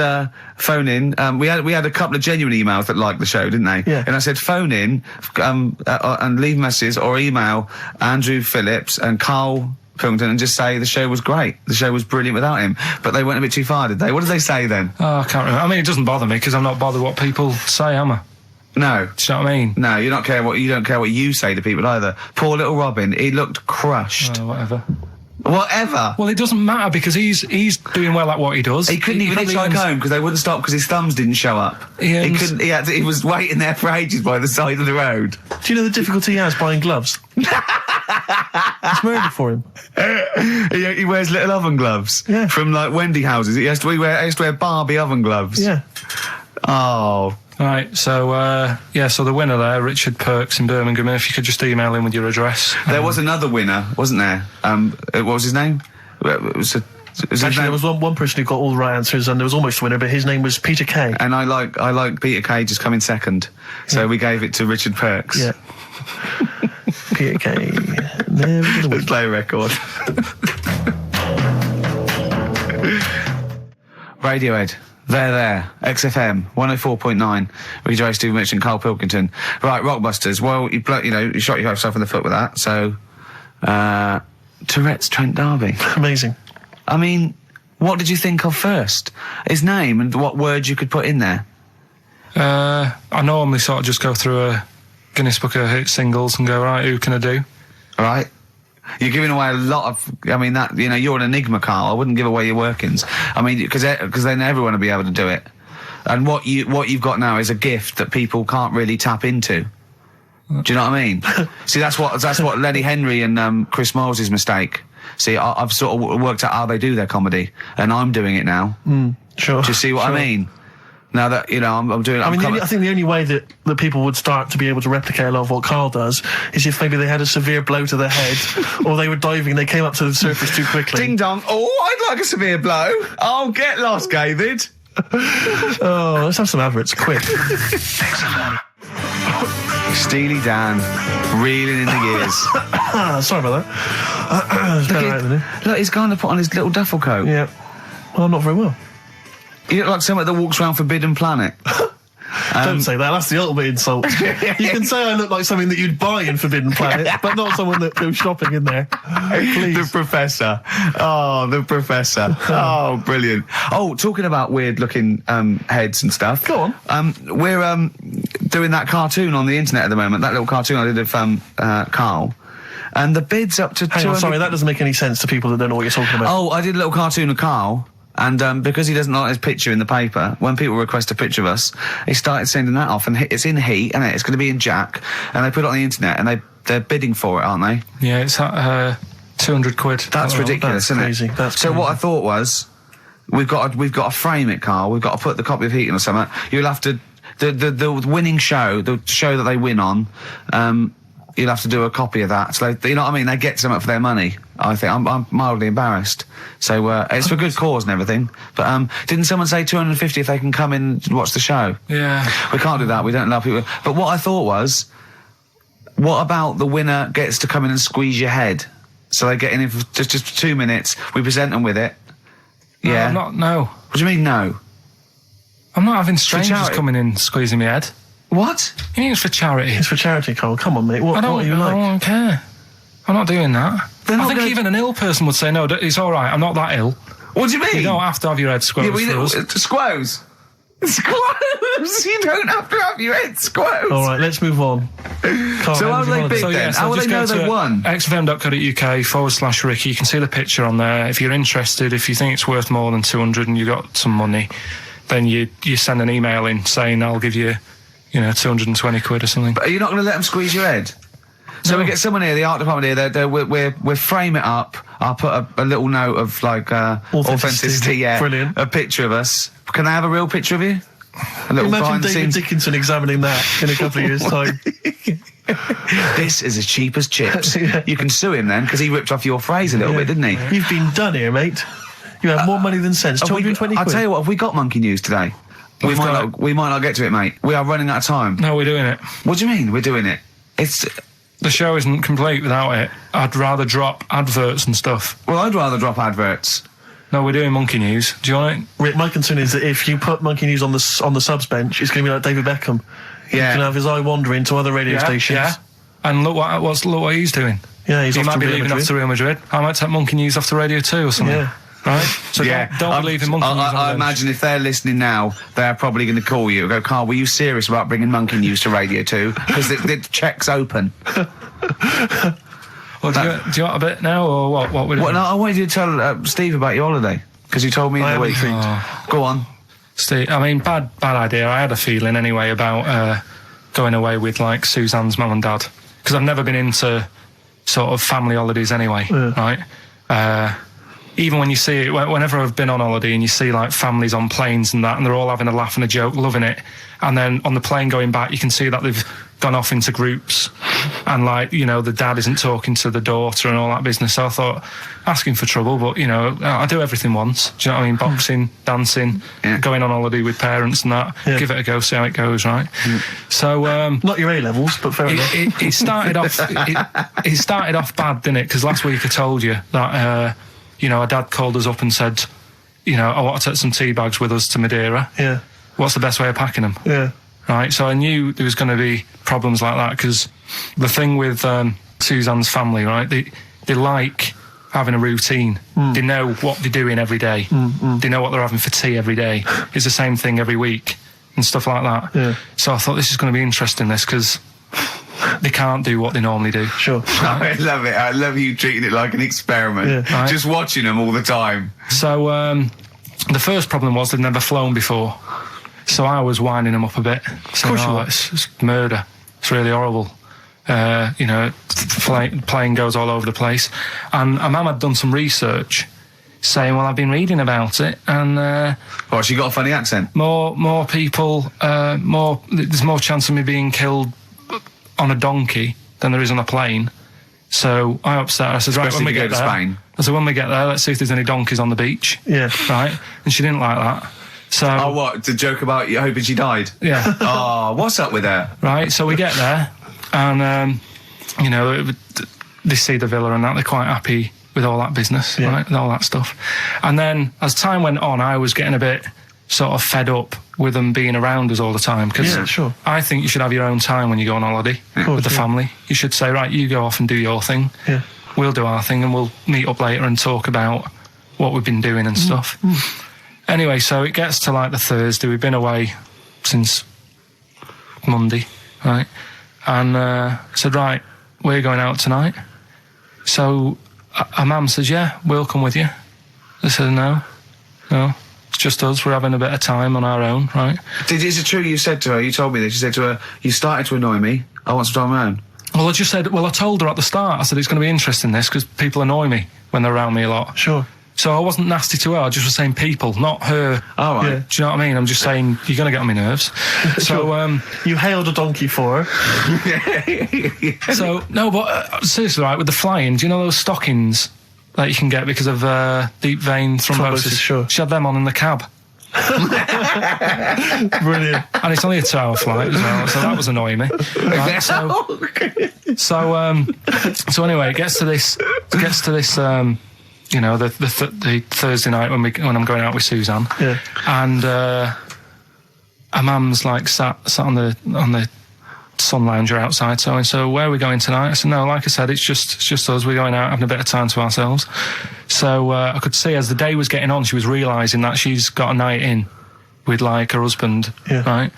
phone in. We had a couple of genuine emails that liked the show, didn't they? Yeah. And I said phone in and leave messages or email Andrew Phillips and Karl Pilkington and just say the show was great. The show was brilliant without him. But they went a bit too far, did they? What did they say then? Oh, I can't remember. I mean, it doesn't bother me because I'm not bothered what people say, am I? No. Do you know what I mean? No, you don't care what you say to people either. Poor little Robin, he looked crushed. Oh, whatever. Whatever. Well, it doesn't matter because he's doing well at what he does. He couldn't even hitchhike home because they wouldn't stop because his thumbs didn't show up. He couldn't. He was waiting there for ages by the side of the road. Do you know the difficulty he has buying gloves? It's murder for him. He wears little oven gloves. Yeah. From like Wendy houses. He has to wear Barbie oven gloves. Yeah. Oh. Right, so the winner there, Richard Perks in Birmingham, and if you could just email him with your address. There was another winner, wasn't there? What was his name? Actually, there was one person who got all the right answers, and there was almost a winner, but his name was Peter Kay. And I like Peter Kay just coming second, so we gave it to Richard Perks. Yeah. Peter Kay. Never gonna win. Let's play a record. Radiohead. There. XFM 104.9. Gervais, Stephen Mitchell, and Karl Pilkington. Right, Rockbusters. Well, you shot yourself in the foot with that. So, Tourette's Trent D'Arby. Amazing. I mean, what did you think of first? His name and what words you could put in there. I normally sort of just go through a Guinness Book of Hit singles and go, right, who can I do? All right. You're giving away a lot of. I mean, that you're an enigma, Karl. I wouldn't give away your workings. I mean, because then everyone will be able to do it. And what you've got now is a gift that people can't really tap into. Do you know what I mean? See, that's what Lenny Henry and Chris Moores' mistake. See, I've sort of worked out how they do their comedy, and I'm doing it now. Sure. Do you see what I mean? Now that I'm doing it. I think the only way that people would start to be able to replicate a lot of what Karl does is if maybe they had a severe blow to the head, or they were diving and they came up to the surface too quickly. Ding dong! Oh, I'd like a severe blow. Oh, get lost, David. Oh, let's have some adverts, quick. Steely Dan, reeling in the gears. Sorry about that. Look, he's going to put on his little duffel coat. Yeah. Well, not very well. You look like someone that walks around Forbidden Planet. Don't say that. That's the ultimate insult. You can say I look like something that you'd buy in Forbidden Planet, but not someone that goes shopping in there. Please. The Professor. Oh, the Professor. Oh, brilliant. Oh, talking about weird-looking heads and stuff. Go on. We're doing that cartoon on the internet at the moment. That little cartoon I did of Karl. And the bid's up to Hang on, sorry, that doesn't make any sense to people that don't know what you're talking about. Oh, I did a little cartoon of Karl. And because he doesn't like his picture in the paper, when people request a picture of us, he started sending that off, and it's in heat, and it's going to be in Jack, and they put it on the internet, and they're bidding for it, aren't they? Yeah, it's at £200. That's ridiculous, isn't crazy. it? That's so crazy. what I thought was, we've got to frame it, Karl. We've got to put the copy of Heat in or something. You'll have to the winning show, the show that they win on. You'll have to do a copy of that. So you know what I mean? They get something for their money. I think I'm mildly embarrassed. So it's for good cause and everything. But didn't someone say 250 if they can come in and watch the show? Yeah. We can't do that. We don't allow people. But what I thought was, what about the winner gets to come in and squeeze your head? So they get in for just 2 minutes. We present them with it. Yeah. No. What do you mean no? I'm not having strangers charity. coming in squeezing my head. What? You mean it's for charity? It's for charity, Karl. Come on, mate. What are you like? I don't care. I'm not doing that. They're I not think gonna- even an ill person would say, no, it's all right, I'm not that ill. What do you mean? You don't have to have your head squoze for us. Squoze. Squoze. You don't have to have your head squoze. All right, let's move on. Karl, So how how was do your they holiday? bid So, then? yeah, so How will they just know go they've to won? xfm.co.uk/Ricky. You can see the picture on there. If you're interested, if you think it's worth more than 200 and you got some money, then you send an email in saying I'll give you, 220 quid or something. But are you not going to let them squeeze your head? So we get someone here, the art department here. We'll frame it up. I'll put a little note of like authenticity. Yeah, Brilliant. A picture of us. Can I have a real picture of you? A little Imagine behind the David scenes. Dickinson examining that in a couple of years' time. This is as cheap as chips. Yeah. You can sue him then because he ripped off your phrase a little bit, didn't he? You've been done here, mate. You have more money than sense. 220 I'll quid. tell you what. Have we got monkey news today? We might not get to it, mate. We are running out of time. No, we're doing it. What do you mean we're doing it? The show isn't complete without it. I'd rather drop adverts and stuff. Well, I'd rather drop adverts. No, we're doing Monkey News. Do you want it? Rick, my concern is that if you put Monkey News on the subs bench, it's going to be like David Beckham. Yeah. He can have his eye wandering to other radio stations. Yeah. And look what he's doing. Yeah, he's He off might to be Real leaving Madrid. off to Real Madrid. I might take Monkey News off to Radio 2 or something. Yeah. Right? So don't believe in Monkey News. on the I bench. imagine if they're listening now, they're probably going to call you and go, Karl, were you serious about bringing Monkey News to Radio 2? Because the check's open. Well, do you want a bit now, or what we're doing? Well, no, I wanted you to tell Steve about your holiday. Because you told me in the week. Go on. Steve, I mean, bad idea. I had a feeling anyway about going away with, like, Suzanne's mum and dad. Because I've never been into sort of family holidays anyway, right? Even when you see it, whenever I've been on holiday and you see, like, families on planes and that, and they're all having a laugh and a joke, loving it, and then on the plane going back, you can see that they've gone off into groups, and, like, the dad isn't talking to the daughter and all that business. So I thought, asking for trouble, but, I do everything once. Do you know what I mean? Boxing, dancing, going on holiday with parents and that. Yeah. Give it a go, see how it goes, right? So, Not your A-levels, but fair enough. it started off. It started off bad, didn't it? Because last week I told you that our dad called us up and said, I want to take some tea bags with us to Madeira. Yeah. What's the best way of packing them? Yeah. Right. So I knew there was going to be problems like that because the thing with Suzanne's family, right? They like having a routine. They know what they're doing every day. They know what they're having for tea every day. It's the same thing every week and stuff like that. Yeah. So I thought this is going to be interesting. This because they can't do what they normally do. Sure. I love it. I love you treating it like an experiment. Yeah. Right. Just watching them all the time. So the first problem was they'd never flown before. So I was winding them up a bit. Saying, it's murder. It's really horrible. Plane goes all over the place. And Mum had done some research saying, well, I've been reading about it, and She got a funny accent. more people, there's more chance of me being killed on a donkey than there is on a plane. So I upset her. I said, right, Especially when we if you get go to there, Spain. I said, when we get there, let's see if there's any donkeys on the beach. Yeah. Right? And she didn't like that. So, Oh, what? To joke about you hoping she died? yeah. Oh, what's up with her? Right, so we get there, and they see the villa and that. They're quite happy with all that business, right, and all that stuff. And then as time went on, I was getting a bit sort of fed up with them being around us all the time. Because Yeah, sure. I think you should have your own time when you go on holiday with the family. You should say, right, you go off and do your thing. Yeah. We'll do our thing, and we'll meet up later and talk about what we've been doing and stuff. Anyway, so it gets to like the Thursday. We've been away since Monday, right? And said, right, we're going out tonight. So our mum says, yeah, we'll come with you. I said, no, it's just us. We're having a bit of time on our own, right? Is it true you said to her, you told me this, you said to her, you started to annoy me, I want some time on my own? Well, I told her at the start, I said, it's going to be interesting, this, because people annoy me when they're around me a lot. Sure. So I wasn't nasty to her, I just was saying people, not her. Oh, right. Yeah. Do you know what I mean? I'm just saying, you're going to get on my nerves. So, You hailed a donkey for her. so no, but seriously, right, with the flying, do you know those stockings that you can get because of deep vein thrombosis? Sure. She had them on in the cab. Brilliant. And it's only a 2-hour flight as well, so that was annoying me. Right, so anyway, it gets to this, you know, the Thursday night when I'm going out with Suzanne. Yeah. And her mum's like sat on the sun lounger outside, so where are we going tonight? I said, no, like I said, it's just us. We're going out having a bit of time to ourselves. So I could see as the day was getting on, she was realising that she's got a night in with like her husband, right?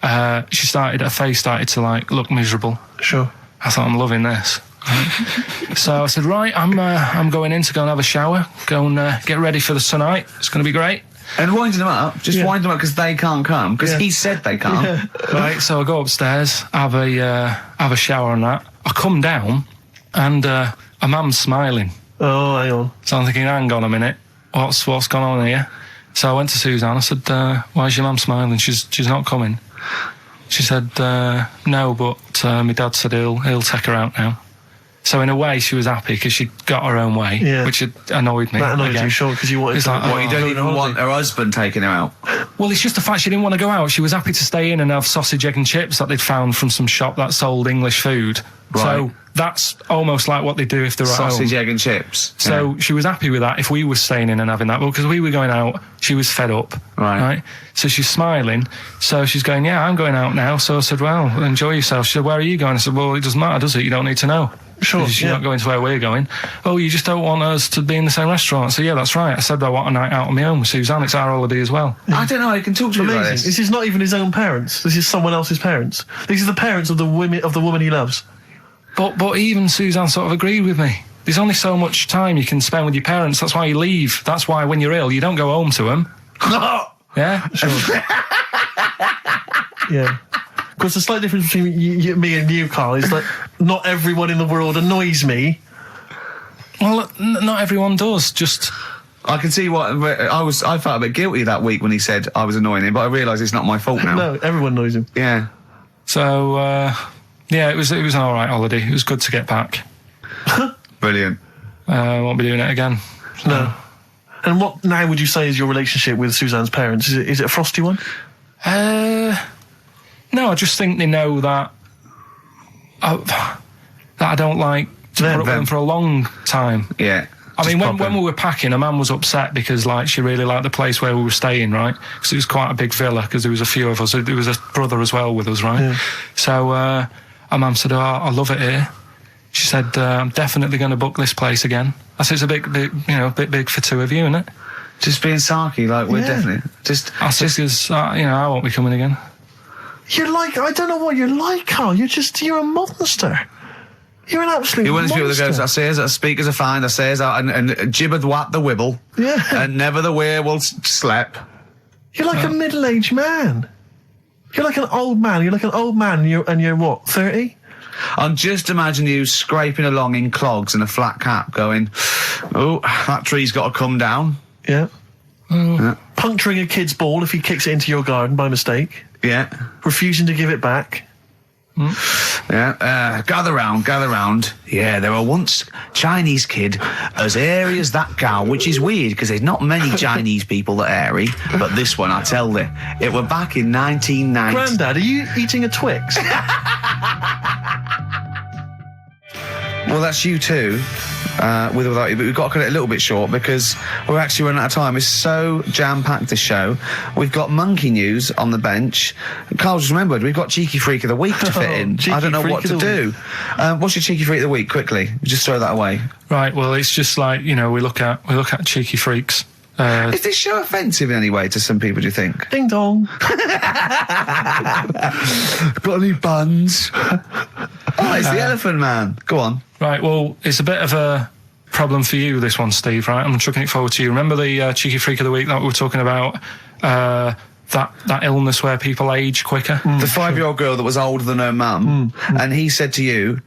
Her face started to like look miserable. Sure. I thought, I'm loving this. Right? So I said, right, I'm going in to go and have a shower, go and get ready for the tonight. It's going to be great. And wind them up, wind them up because they can't come, because he said they can't. Yeah. Right, so I go upstairs, have a shower and that. I come down, and a mum's smiling. Oh, hang on. So I'm thinking, hang on a minute, what's gone on here? So I went to Suzanne, I said, why is your mum smiling? She's not coming. She said, no, but my dad said he'll take her out now. So in a way, she was happy because she got her own way, which had annoyed me. That annoyed you, sure, because you wanted you don't even want her husband taking her out? Well, it's just the fact she didn't want to go out. She was happy to stay in and have sausage, egg and chips that they'd found from some shop that sold English food. Right. So that's almost like what they do if they're at home. Sausage, egg and chips. So she was happy with that if we were staying in and having that. Well, because we were going out, she was fed up. Right. So she's smiling. So she's going, yeah, I'm going out now. So I said, well, enjoy yourself. She said, where are you going? I said, well, it doesn't matter, does it? You don't need to know. Sure. She's not going to where we're going. Oh, you just don't want us to be in the same restaurant. So yeah, that's right. I said I want a night out on my own with Suzanne. It's our holiday as well. I don't know. I can talk to you about this. This is not even his own parents. This is someone else's parents. These are the parents of the woman he loves. But even Suzanne sort of agreed with me. There's only so much time you can spend with your parents. That's why you leave. That's why when you're ill, you don't go home to them. Yeah? Sure. Yeah. Because the slight difference between me and you, Carl, is that not everyone in the world annoys me. Well, not everyone does. Just I can see what I felt a bit guilty that week when he said I was annoying him, but I realise it's not my fault now. No, everyone annoys him. Yeah. So yeah, it was an all right holiday. It was good to get back. Brilliant. Won't be doing it again. No. And what now would you say is your relationship with Suzanne's parents? Is it a frosty one? No, I just think they know that I don't like to put up with them for a long time. Yeah. I mean, when we were packing, a man was upset because, like, she really liked the place where we were staying, right? Because it was quite a big villa, because there was a few of us. There was a brother as well with us, right? Yeah. So, our mum said, oh, I love it here. She said, I'm definitely going to book this place again. I said, it's a bit big for two of you, isn't it? Just being sarky, like, we're definitely... I said, because, I won't be coming again. You're like, I don't know what you're like, Carl. You're a monster. You're an absolute You're one of those people that monster. goes, I says, speakers are fine, I says, and gibbered whap the wibble. Yeah. And never the way will slap. You're like a middle-aged man. You're like an old man. You're like an old man and you're what, 30? I'm just imagining you scraping along in clogs and a flat cap going, oh, that tree's got to come down. Yeah. Puncturing a kid's ball if he kicks it into your garden by mistake. Yeah. Refusing to give it back. Yeah. Gather round. Yeah, there were once Chinese kid as hairy as that cow, which is weird because there's not many Chinese people that are hairy, but this one, I tell you, it were back in 1990. Grandad, are you eating a Twix? Well, that's you too, with or without you, but we've got to cut it a little bit short because we're actually running out of time. It's so jam-packed, this show. We've got monkey news on the bench. Carl just remembered, we've got Cheeky Freak of the Week to fit in. I don't know what to do. What's your Cheeky Freak of the Week, quickly? Just throw that away. Right, well, it's just like, we look at Cheeky Freaks. Is this show offensive in any way to some people, do you think? Ding dong. Got any buns? Oh, it's the Elephant Man. Go on. Right, well, it's a bit of a problem for you, this one, Steve, right? I'm chucking it forward to you. Remember the Cheeky Freak of the Week that we were talking about? That illness where people age quicker? The 5-year-old girl that was older than her mum, and he said to you,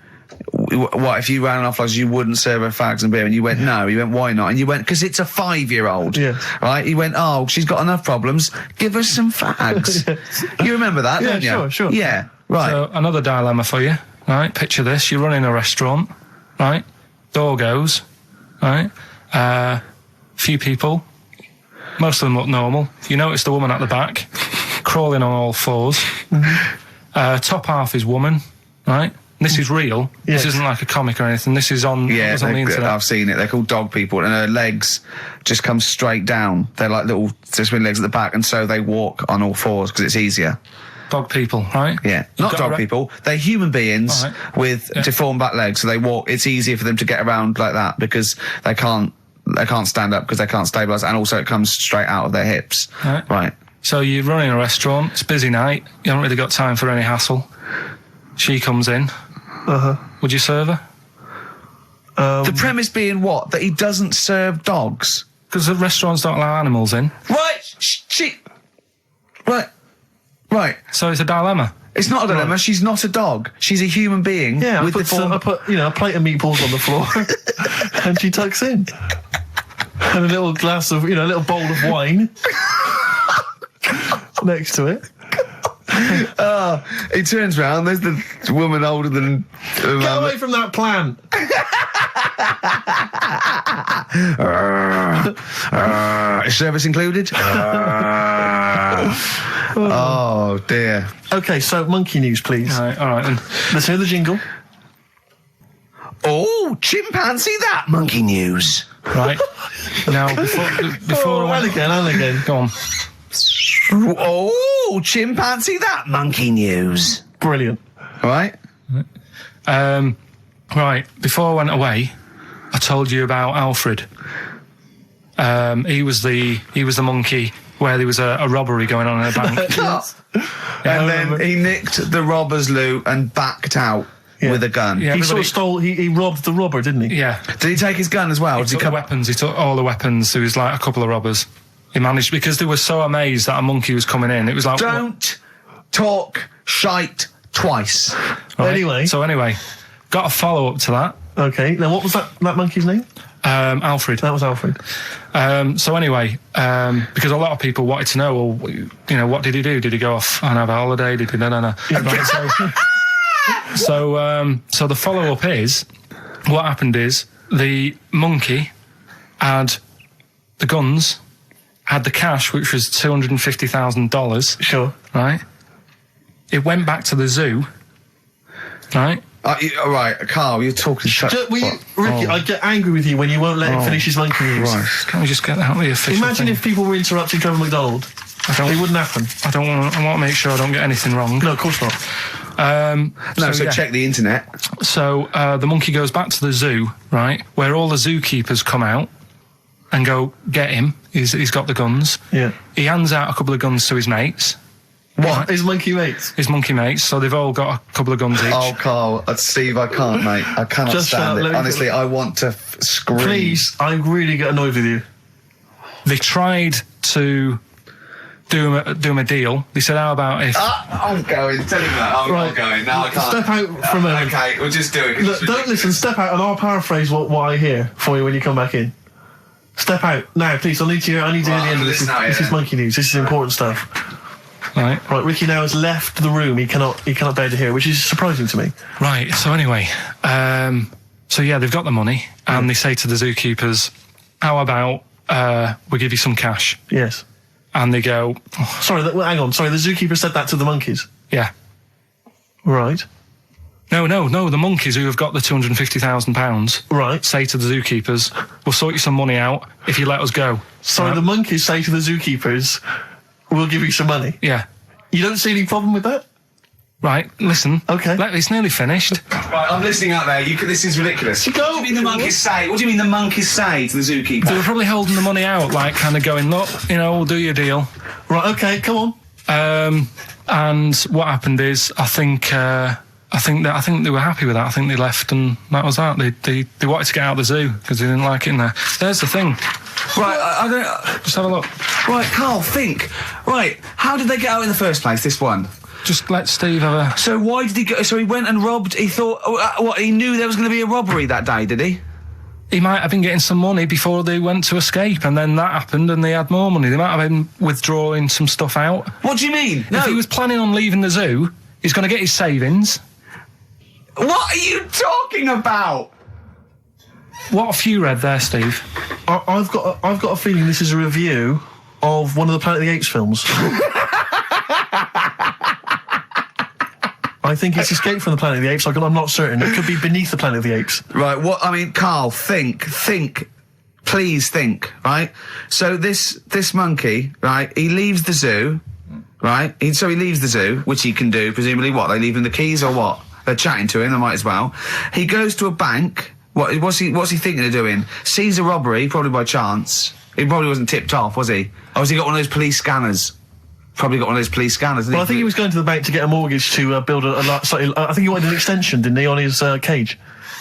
what, if you ran off like you wouldn't serve her fags and beer? And you went, no. You went, why not? And you went, because it's a 5-year-old. Yeah. Right? You went, oh, she's got enough problems. Give her some fags. You remember that, don't you? Sure. Yeah, right. So, another dilemma for you, right? Picture this. You're running a restaurant, right? Door goes, right? Few people. Most of them look normal. You notice the woman at the back, crawling on all fours. Top half is woman, right? This is real. Yes. This isn't like a comic or anything. This is on, Yeah, on the internet. I've seen it. They're called dog people, and her legs just come straight down. They're like little twin legs at the back, and so they walk on all fours because it's easier. Dog people, right? Yeah, not got dog people. They're human beings with deformed back legs, so they walk. It's easier for them to get around like that because they can't stand up because they can't stabilise, and also it comes straight out of their hips. Right. So you're running a restaurant. It's a busy night. You haven't really got time for any hassle. She comes in. Would you serve her? The premise being what? That he doesn't serve dogs? Because the restaurants don't allow animals in. Right. So it's a dilemma. It's not a dilemma. Right. She's not a dog. She's a human being. Yeah, with I put a plate of meatballs on the floor, and she tucks in, and a little glass of, a little bowl of wine next to it. He turns round, there's the woman older than... Get away from that plant! Is service included? Oh, dear. Okay, so monkey news, please. All right then. Let's hear the jingle. Oh, chimpanzee that! Monkey news. Right. Now, before and again. Go on. Oh, chimpanzee that! Monkey news. Brilliant. Right? Right, before I went away, I told you about Alfred. He was the monkey where there was a robbery going on in a bank. And then he nicked the robber's loot and backed out with a gun. Yeah, he sort of stole. He robbed the robber, didn't he? Yeah. Did he take his gun as well? He took the weapons. He took all the weapons. There was like a couple of robbers. He managed, because they were so amazed that a monkey was coming in. It was like, don't talk shite twice. Right? So anyway, got a follow up to that. Okay. Now, what was that monkey's name? Alfred. That was Alfred. So anyway, because a lot of people wanted to know, well, what did he do? Did he go off and have a holiday? Did he? No. Right, so the follow up is, what happened is the monkey had the guns, had the cash, which was $250,000. Sure. Right. It went back to the zoo. Right. All right, Carl, you're talking... Ricky, I get angry with you when you won't let him finish his monkey news. Right. Can we just get out of the official Imagine thing? if people were interrupting Trevor McDonald. It wouldn't happen. I want to make sure I don't get anything wrong. No, of course not. Check the internet. So the monkey goes back to the zoo, right, where all the zookeepers come out and go, get him. He's got the guns. Yeah. He hands out a couple of guns to his mates. What? His monkey mates? His monkey mates, so they've all got a couple of guns each. Oh, Carl, Steve, I can't, mate. I cannot Just stand it. Honestly, I want to scream. Please, I really get annoyed with you. They tried to do him a deal. They said, how about if... I'm going. Tell him that. I'm not going. No, I can't. Step out for a moment. Okay, we'll just do it. Look, don't listen. Step out and I'll paraphrase what I hear for you when you come back in. Step out. Now, please, I need to hear the end of this. This is monkey news. This is important stuff. Right, Ricky now has left the room. He cannot bear to hear, which is surprising to me. Right, so anyway, they've got the money, and they say to the zookeepers, how about we give you some cash? Yes. And they go... Sorry, hang on. Sorry, the zookeeper said that to the monkeys? Yeah. Right. No, the monkeys who have got the £250,000 Right. say to the zookeepers, we'll sort you some money out if you let us go. So the monkeys say to the zookeepers, we'll give you some money. Yeah. You don't see any problem with that? Right, listen. Okay. It's nearly finished. Right, I'm listening out there. This is ridiculous. What do you mean the monkeys say? What do you mean the monkeys say to the zookeeper? They were probably holding the money out, like, kind of going, look, we'll do your deal. Right, okay, come on. And what happened is, I think they were happy with that. I think they left, and that was that. They wanted to get out of the zoo because they didn't like it in there. There's the thing. Right, I don't... Just have a look. Right, Carl, think. Right, how did they get out in the first place, this one? Just let Steve have a... So why did he go... So he went and robbed... He thought... what, he knew there was going to be a robbery that day, did he? He might have been getting some money before they went to escape, and then that happened and they had more money. They might have been withdrawing some stuff out. What do you mean? No. If he was planning on leaving the zoo, he's going to get his savings. What are you talking about? What have you read there, Steve? I've got a feeling this is a review of one of the Planet of the Apes films. I think it's Escape from the Planet of the Apes. I'm not certain. It could be Beneath the Planet of the Apes. Right, Carl, think. Please think, right? So this monkey, right, he leaves the zoo, right? So he leaves the zoo, which he can do, presumably what? They leave him the keys or what? They're chatting to him, they might as well. He goes to a bank. What's he thinking of doing? Sees a robbery, probably by chance. He probably wasn't tipped off, was he? Or has he got one of those police scanners? Probably got one of those police scanners. Well, I think he was going to the bank to get a mortgage to build I think he wanted an extension, didn't he, on his cage?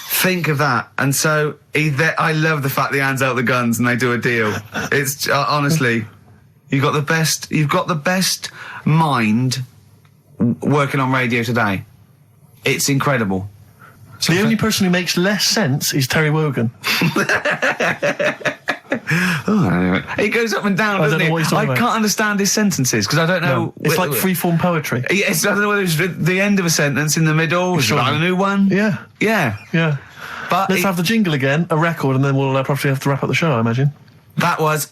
Think of that. And so I love the fact that he hands out the guns and they do a deal. It's honestly, you've got the best mind working on radio today. It's incredible. The only person who makes less sense is Terry Wogan. He goes up and down, doesn't he? I can't understand his sentences because I don't know. No, it's like freeform poetry. Yes, I don't know whether it's the end of a sentence, in the middle, Sure. a new one. Yeah. But let's have the jingle again, a record, and then we'll probably have to wrap up the show, I imagine. That was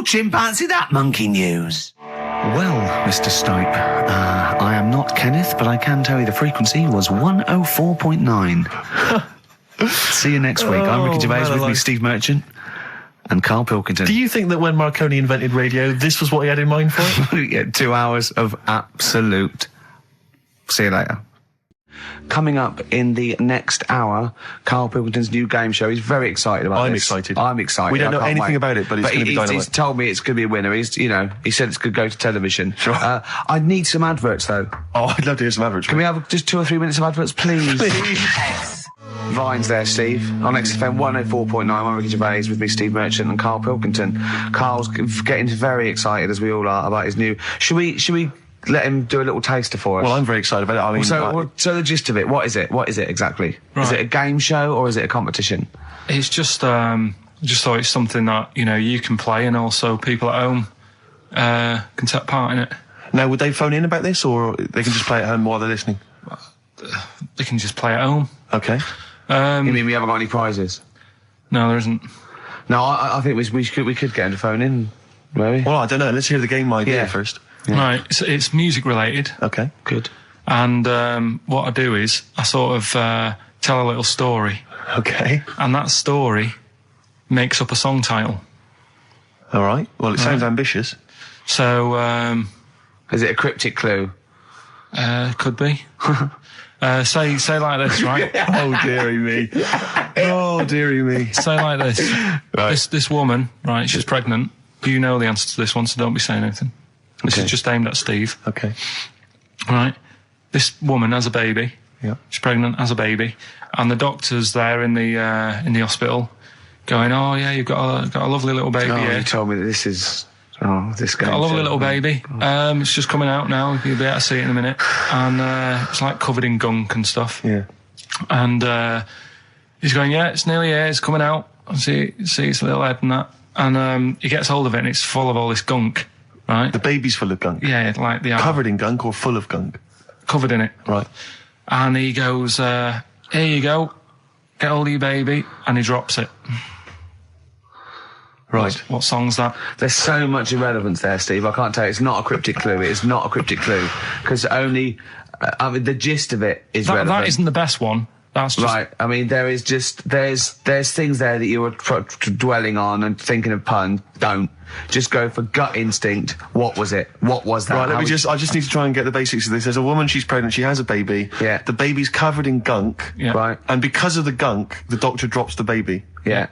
chimpanzee that monkey news. Well, Mr. Stipe, I am not Kenneth, but I can tell you the frequency was 104.9. See you next week. I'm Ricky Gervais, with me Steve Merchant and Karl Pilkington. Do you think that when Marconi invented radio, this was what he had in mind for it? Yeah, 2 hours of absolute... See you later. Coming up in the next hour, Karl Pilkington's new game show. He's very excited about I'm this. excited. I'm excited. We don't know I can't anything wait. about it, but it's going to be dynamite. He's told me it's going to be a winner. He said it's going to go to television. Sure. I need some adverts, though. Oh, I'd love to hear some adverts. Can we have just 2 or 3 minutes of adverts, please? Vines there, Steve. On XFM 104.9, I'm Ricky Gervais, with me, Steve Merchant and Karl Pilkington. Karl's getting very excited, as we all are, about his new... Should we let him do a little taster for us? Well, I'm very excited about it. I mean, so the gist of it, what is it? What is it exactly? Right. Is it a game show or is it a competition? It's just thought it's something that, you can play, and also people at home can take part in it. now, would they phone in about this, or they can just play at home while they're listening? They can just play at home. Okay. You mean we haven't got any prizes? No, there isn't. No, I think we could get him to phone in, maybe. Well, I don't know. Let's hear the game idea first. Yeah. Right, it's music related. Okay. Good. And what I do is I sort of tell a little story, Okay. and that story makes up a song title. All right. Well, it sounds ambitious. So Is it a cryptic clue? could be. Say like this, right? Oh, dearie me. Oh, dearie me. Say like this. Right. This woman, right? She's pregnant. You know the answer to this one, so don't be saying anything. This Okay. is just aimed at Steve. Okay. Right. This woman has a baby. Yeah. She's pregnant, has a baby, and the doctor's there in the hospital, going, "Oh yeah, you've got a lovely little baby Oh, here. you told me that this is... Oh, this game Got a lovely show. little baby. It's just coming out now. You'll be able to see it in a minute, and it's like covered in gunk and stuff. Yeah. And he's going, yeah, it's nearly here. It's coming out. I see its little head and that, and he gets hold of it, and it's full of all this gunk, right? The baby's full of gunk. Yeah, like the Covered in gunk or full of gunk? covered in it. Right. And he goes, here you go, get hold of your baby, and he drops it. Right. What song's that? There's so much irrelevance there, Steve. I can't tell you. It's not a cryptic clue. It is not a cryptic clue. Because only I mean, the gist of it is relevant. That isn't the best one. That's just... Right. I mean, there's things there that you were dwelling on and thinking of puns. Don't. Just go for gut instinct. What was it? What was that? Right, I just need to try and get the basics of this. There's a woman, she's pregnant, she has a baby. Yeah. The baby's covered in gunk. Yeah. Right. And because of the gunk, the doctor drops the baby. Yeah.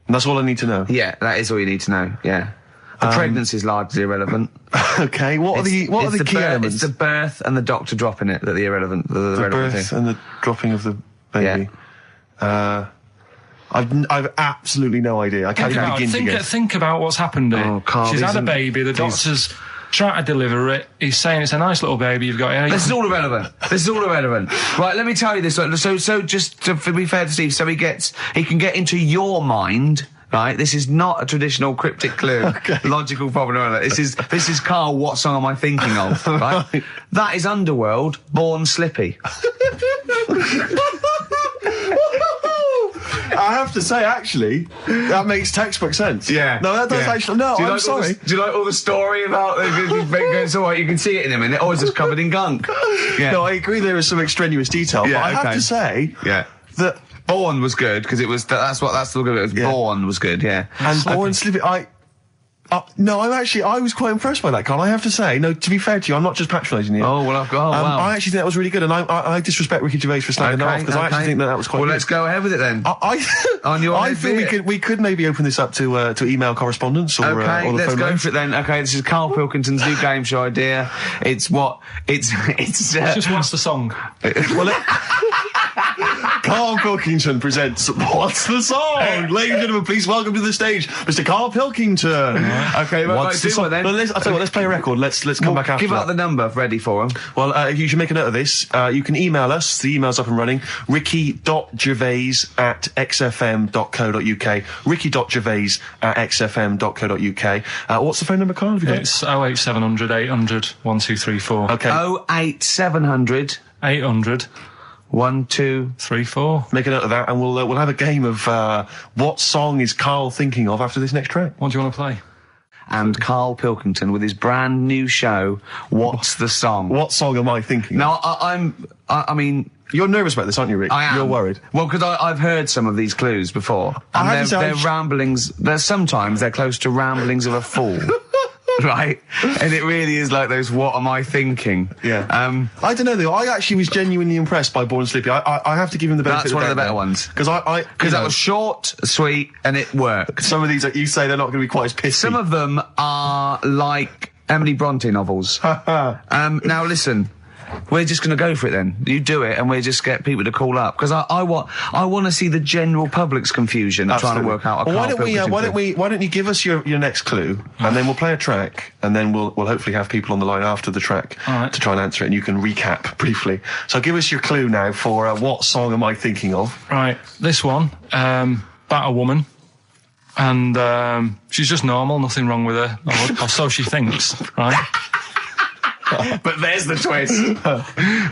And that's all I need to know. Yeah, that is all you need to know. Yeah. The pregnancy is largely irrelevant. Okay, what are the key elements? It's the birth and the doctor dropping it that are irrelevant. The relevant birth thing. and the dropping of the baby. Yeah. I've absolutely no idea. I can't even begin to guess. Think about what's happened here. Oh, Carl, she's had a baby. The doctor's trying to deliver it. He's saying it's a nice little baby you've got here. This is all irrelevant. Right, let me tell you this. So just to be fair to Steve, so he can get into your mind. Right, this is not a traditional cryptic clue, logical problem. This is Carl. What song am I thinking of? Right, that is Underworld, Born Slippy. I have to say, actually, that makes textbook sense. Yeah. No, that does actually. No, I'm sorry. Do you like all the story about it's all right, you can see it in a minute. Oh, it's just covered in gunk. Yeah. No, I agree there is some extraneous detail, but I have to say that Born was good because it was that's the good. It was Born was good, yeah. And Born Slippy, no, I was quite impressed by that, Carl. I have to say, no, to be fair to you, I'm not just patronising you. Oh, well, wow. I actually think that was really good, and I disrespect Ricky Gervais for slagging that off, because I actually think that was quite good. Well, let's go ahead with it then. I feel we could maybe open this up to email correspondence or the phone let's go lines. for it then. Okay, this is Karl Pilkington's new game show idea. It's just what's the song? Karl Pilkington presents What's the Song? Ladies and gentlemen, please welcome to the stage Mr. Karl Pilkington. Okay, what's the song? Then? I'll tell you what, let's play a record. Let's come back after Give out that. the number ready for him. Well, you should make a note of this. You can email us. The email's up and running. ricky.gervais@xfm.co.uk. ricky.gervais@xfm.co.uk. What's the phone number, Karl? It's 08700 800 1234. Okay. 08700 800 1234. Make a note of that, and we'll have a game of what song is Karl thinking of after this next track. What do you want to play? And Karl Pilkington with his brand new show, What's the Song? What song am I thinking? Now, I mean, you're nervous about this, aren't you, Rick? I am. You're worried. Well, because I've heard some of these clues before, and they're ramblings. Sometimes they're close to ramblings of a fool. Right? And it really is like those, what am I thinking? Yeah. I don't know though, I actually was genuinely impressed by Born Slippy. I have to give him the benefit. That's one of the better ones. Because that was short, sweet, and it worked. Some of these that you say they're not going to be quite as pissy. Some of them are like Emily Bronte novels. Now listen. We're just going to go for it then. You do it, and we'll just get people to call up because I want to see the general public's confusion of trying to work out. Why don't you give us your next clue, and then we'll play a track, and then we'll hopefully have people on the line after the track to try and answer it, and you can recap briefly. So give us your clue now for what song am I thinking of? Right, this one about a woman. And she's just normal, nothing wrong with her, or so she thinks, right? But there's the twist.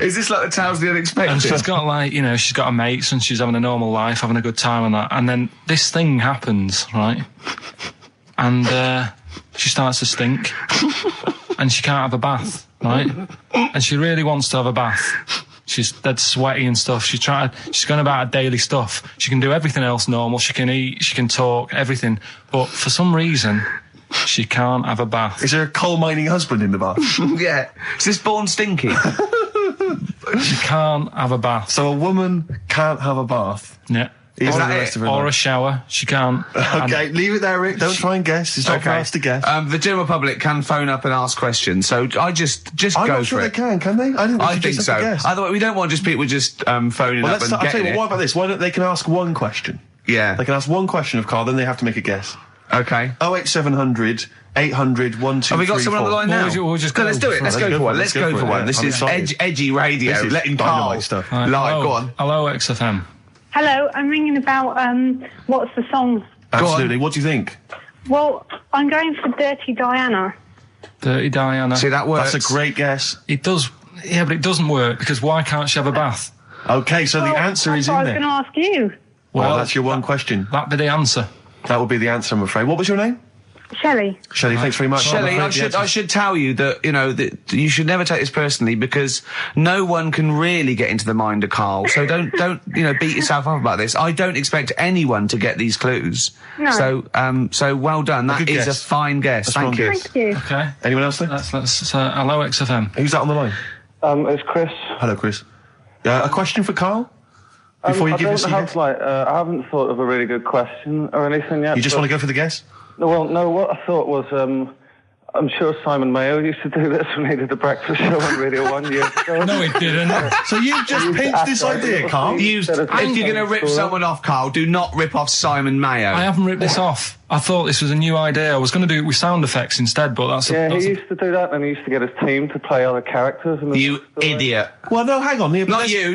Is this like the Tales of the Unexpected? And she's got she's got her mates and she's having a normal life, having a good time and that. And then this thing happens, right? And she starts to stink. And she can't have a bath, right? And she really wants to have a bath. She's dead sweaty and stuff. She's going about her daily stuff. She can do everything else normal. She can eat, she can talk, everything. But for some reason, she can't have a bath. Is there a coal mining husband in the bath? Yeah. Is this Born Stinky? She can't have a bath. So a woman can't have a bath? Yeah. Or a shower. She can't. Okay, leave it there, Rick. Don't try and guess. It's not for us to guess. The general public can phone up and ask questions, so I just go for it. I'm not sure they can they? I think so. Otherwise, we don't want people phoning up and I'll tell you what about this? Why don't they can ask one question? Yeah. They can ask one question of Karl, then they have to make a guess. Okay. 08700 800 1234. Have we got someone on the line now? We'll just let's do it. Let's go for one. Let's go for one. This is edgy radio. This is letting Karl stuff. live. Go on. Hello, XFM. Hello, I'm ringing about what's the song? Absolutely. What do you think? Well, I'm going for Dirty Diana. Dirty Diana. See, that works. That's a great guess. It does. Yeah, but it doesn't work because why can't she have a bath? Okay, so the answer is in there. I was going to ask you. Well, that's your one question. That'd be the answer. That would be the answer, I'm afraid. What was your name? Shelley. Shelley, thanks very much. Shelley, I should tell you that, you know, that you should never take this personally because no one can really get into the mind of Karl. So don't, you know, beat yourself up about this. I don't expect anyone to get these clues. No. So well done. That is a fine guess. Thank you. Thank you. Okay. Anyone else there? Let's hello XFM. Who's that on the line? It's Chris. Hello, Chris. A question for Karl? Before you give us I haven't thought of a really good question or anything yet. You just want to go for the guess? Well, no, what I thought was, I'm sure Simon Mayo used to do this when he did the breakfast show on Radio 1 years ago. No, he didn't. So you've just pinched this idea, Karl? If you're going to rip someone off, Karl, do not rip off Simon Mayo. I haven't ripped this off. I thought this was a new idea. I was going to do it with sound effects instead, but that's... He used to do that, and he used to get his team to play other characters. You idiot. Well, no, hang on.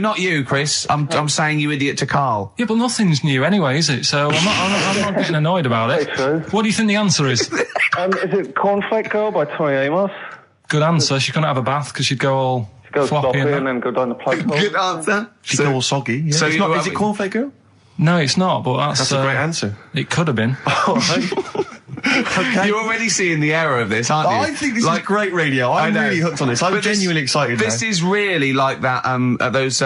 Not you, Chris. I'm saying you idiot to Karl. Yeah, but nothing's new anyway, is it? So I'm not getting annoyed about it. True. What do you think the answer is? Is it Cornflake Girl by Tonny Amos? Good answer. She couldn't have a bath because she'd go all floppy and then go down the plug hole. Good answer. She'd go all soggy. Yeah. So is it Cornflake Girl? No, it's not, but That's a great answer. It could have been. All right. Okay. You're already seeing the error of this, aren't you? I think this is great radio. I'm really hooked on this. I'm genuinely excited This is really like that, those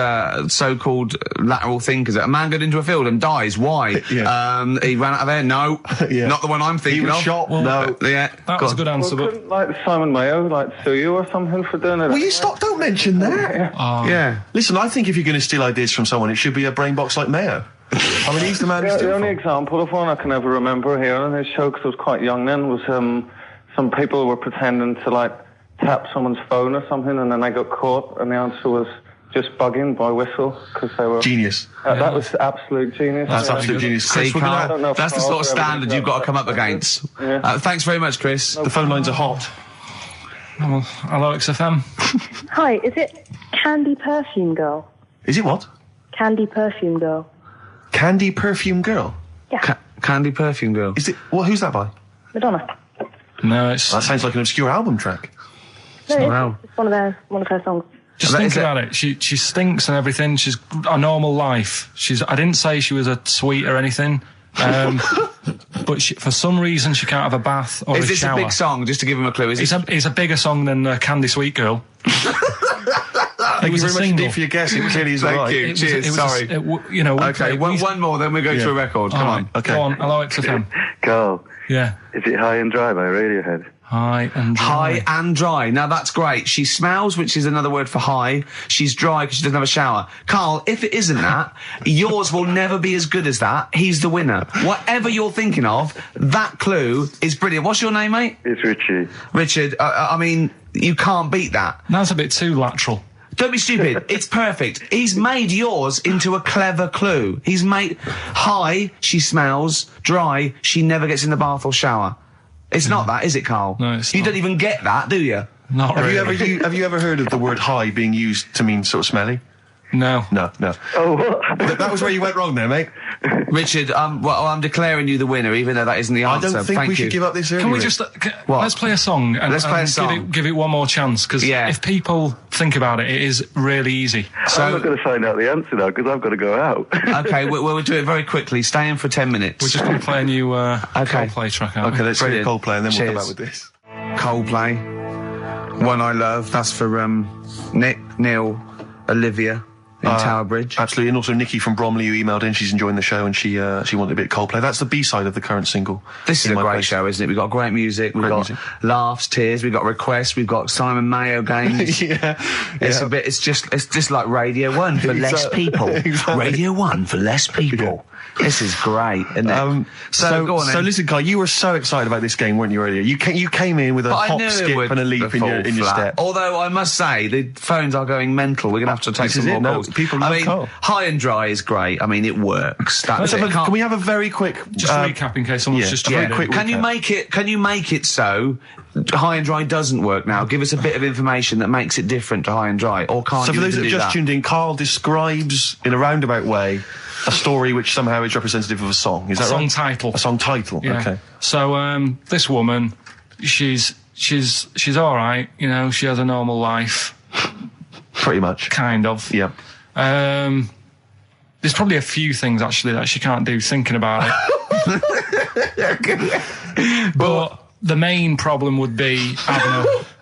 so-called lateral thinkers. A man got into a field and dies. Why? Yeah. He ran out of air. No. Yeah. Not the one I'm thinking He was of. shot. Well, no. Yeah. That was a good answer, Well, couldn't, like, Simon Mayo, sue you or something for doing it? Will you stop? Don't mention that. Yeah. Listen, I think if you're going to steal ideas from someone, it should be a brain box like Mayo. I mean, he's the man who's The only example of one I can ever remember here on his show, because I was quite young then, was some people were pretending to, tap someone's phone or something, and then they got caught, and the answer was just bugging by whistle, because they were... Genius. That was absolute genius. That's absolute genius. See, Chris, Karl, that's the sort of standard you've got to come up against. Yeah. Thanks very much, Chris. the phone lines are hot. Well, hello, XFM. Hi, is it Candy Perfume Girl? Is it what? Candy Perfume Girl. Candy Perfume Girl? Yeah. Candy Perfume Girl. Is it? Well, who's that by? Madonna. No, it's... That sounds like an obscure album track. No, it's one of her songs. Just think about it. She stinks and everything. She's a normal life. I didn't say she was a sweet or anything. But for some reason she can't have a bath or a shower. Is this a big song? Just to give him a clue. It's a bigger song than Candy Sweet Girl. Thank you very much indeed for your guess. It clearly is right. Thank you. Cheers. Sorry. Okay, one more, then we go to a record. Come on. Okay. Go on. Hello, XFM. Carl, Yeah. is it High and Dry by Radiohead? High and dry. High and dry. Now that's great. She smells, which is another word for high. She's dry because she doesn't have a shower. Karl, if it isn't that, yours will never be as good as that. He's the winner. Whatever you're thinking of, that clue is brilliant. What's your name, mate? It's Richie. Richard, I mean, you can't beat that. That's a bit too lateral. Don't be stupid. It's perfect. He's made yours into a clever clue. He's made high, she smells, dry, she never gets in the bath or shower. It's not that, is it, Karl? No, it's You not. don't even get that, do you? Not Have really. you ever heard of the word high being used to mean sort of smelly? No. No. Oh, what? That was where you went wrong there, mate. Richard, I'm declaring you the winner, even though that isn't the I answer. don't think Thank we you. should give up this early. Can we Rick. just What? let's play a song and, Let's play a song. give it one more chance because if people think about it, it is really easy. I'm not going to find out the answer now because I've got to go out. Okay, we'll do it very quickly. Stay in for 10 minutes. We're just going to play a new Coldplay track out. Okay, let's hear Brilliant. Coldplay and then we'll come Cheers. back with this. Coldplay, One I Love. That's for Nick, Neil, Olivia in Tower Bridge. Absolutely, and also Nikki from Bromley who emailed in. She's enjoying the show and she wanted a bit of Coldplay. That's the B-side of the current single. This is In a My great Place. show, isn't it? We've got great music, we've Great got music. laughs, tears, we've got requests, we've got Simon Mayo games. Yeah. It's just like Radio 1 for less people. Exactly. Radio 1 for less people. This is great, isn't it? So go on then. So listen, Carl, you were so excited about this game, weren't you, earlier? You came in with a But I hop, knew it skip would and a leap in fall your flat. step. Although I must say, the phones are going mental. We're going to have to take This some is more it, no, calls. people love Carl. High and dry is great. I mean, it works. That's it. Can we have a very quick... Just recap in case someone's just very joined in. quick Can you recap. make it so high and dry doesn't work now? Give us a bit of information that makes it different to high and dry, or can't So you for those even that do have just that? tuned in, Carl describes in a roundabout way a story which somehow is representative of a song. Is that Song right? title. A song title. Yeah. Okay. So this woman, she's all right. You know, she has a normal life, Pretty much. kind of. Yeah. There's probably a few things actually that she can't do thinking about it. But the main problem would be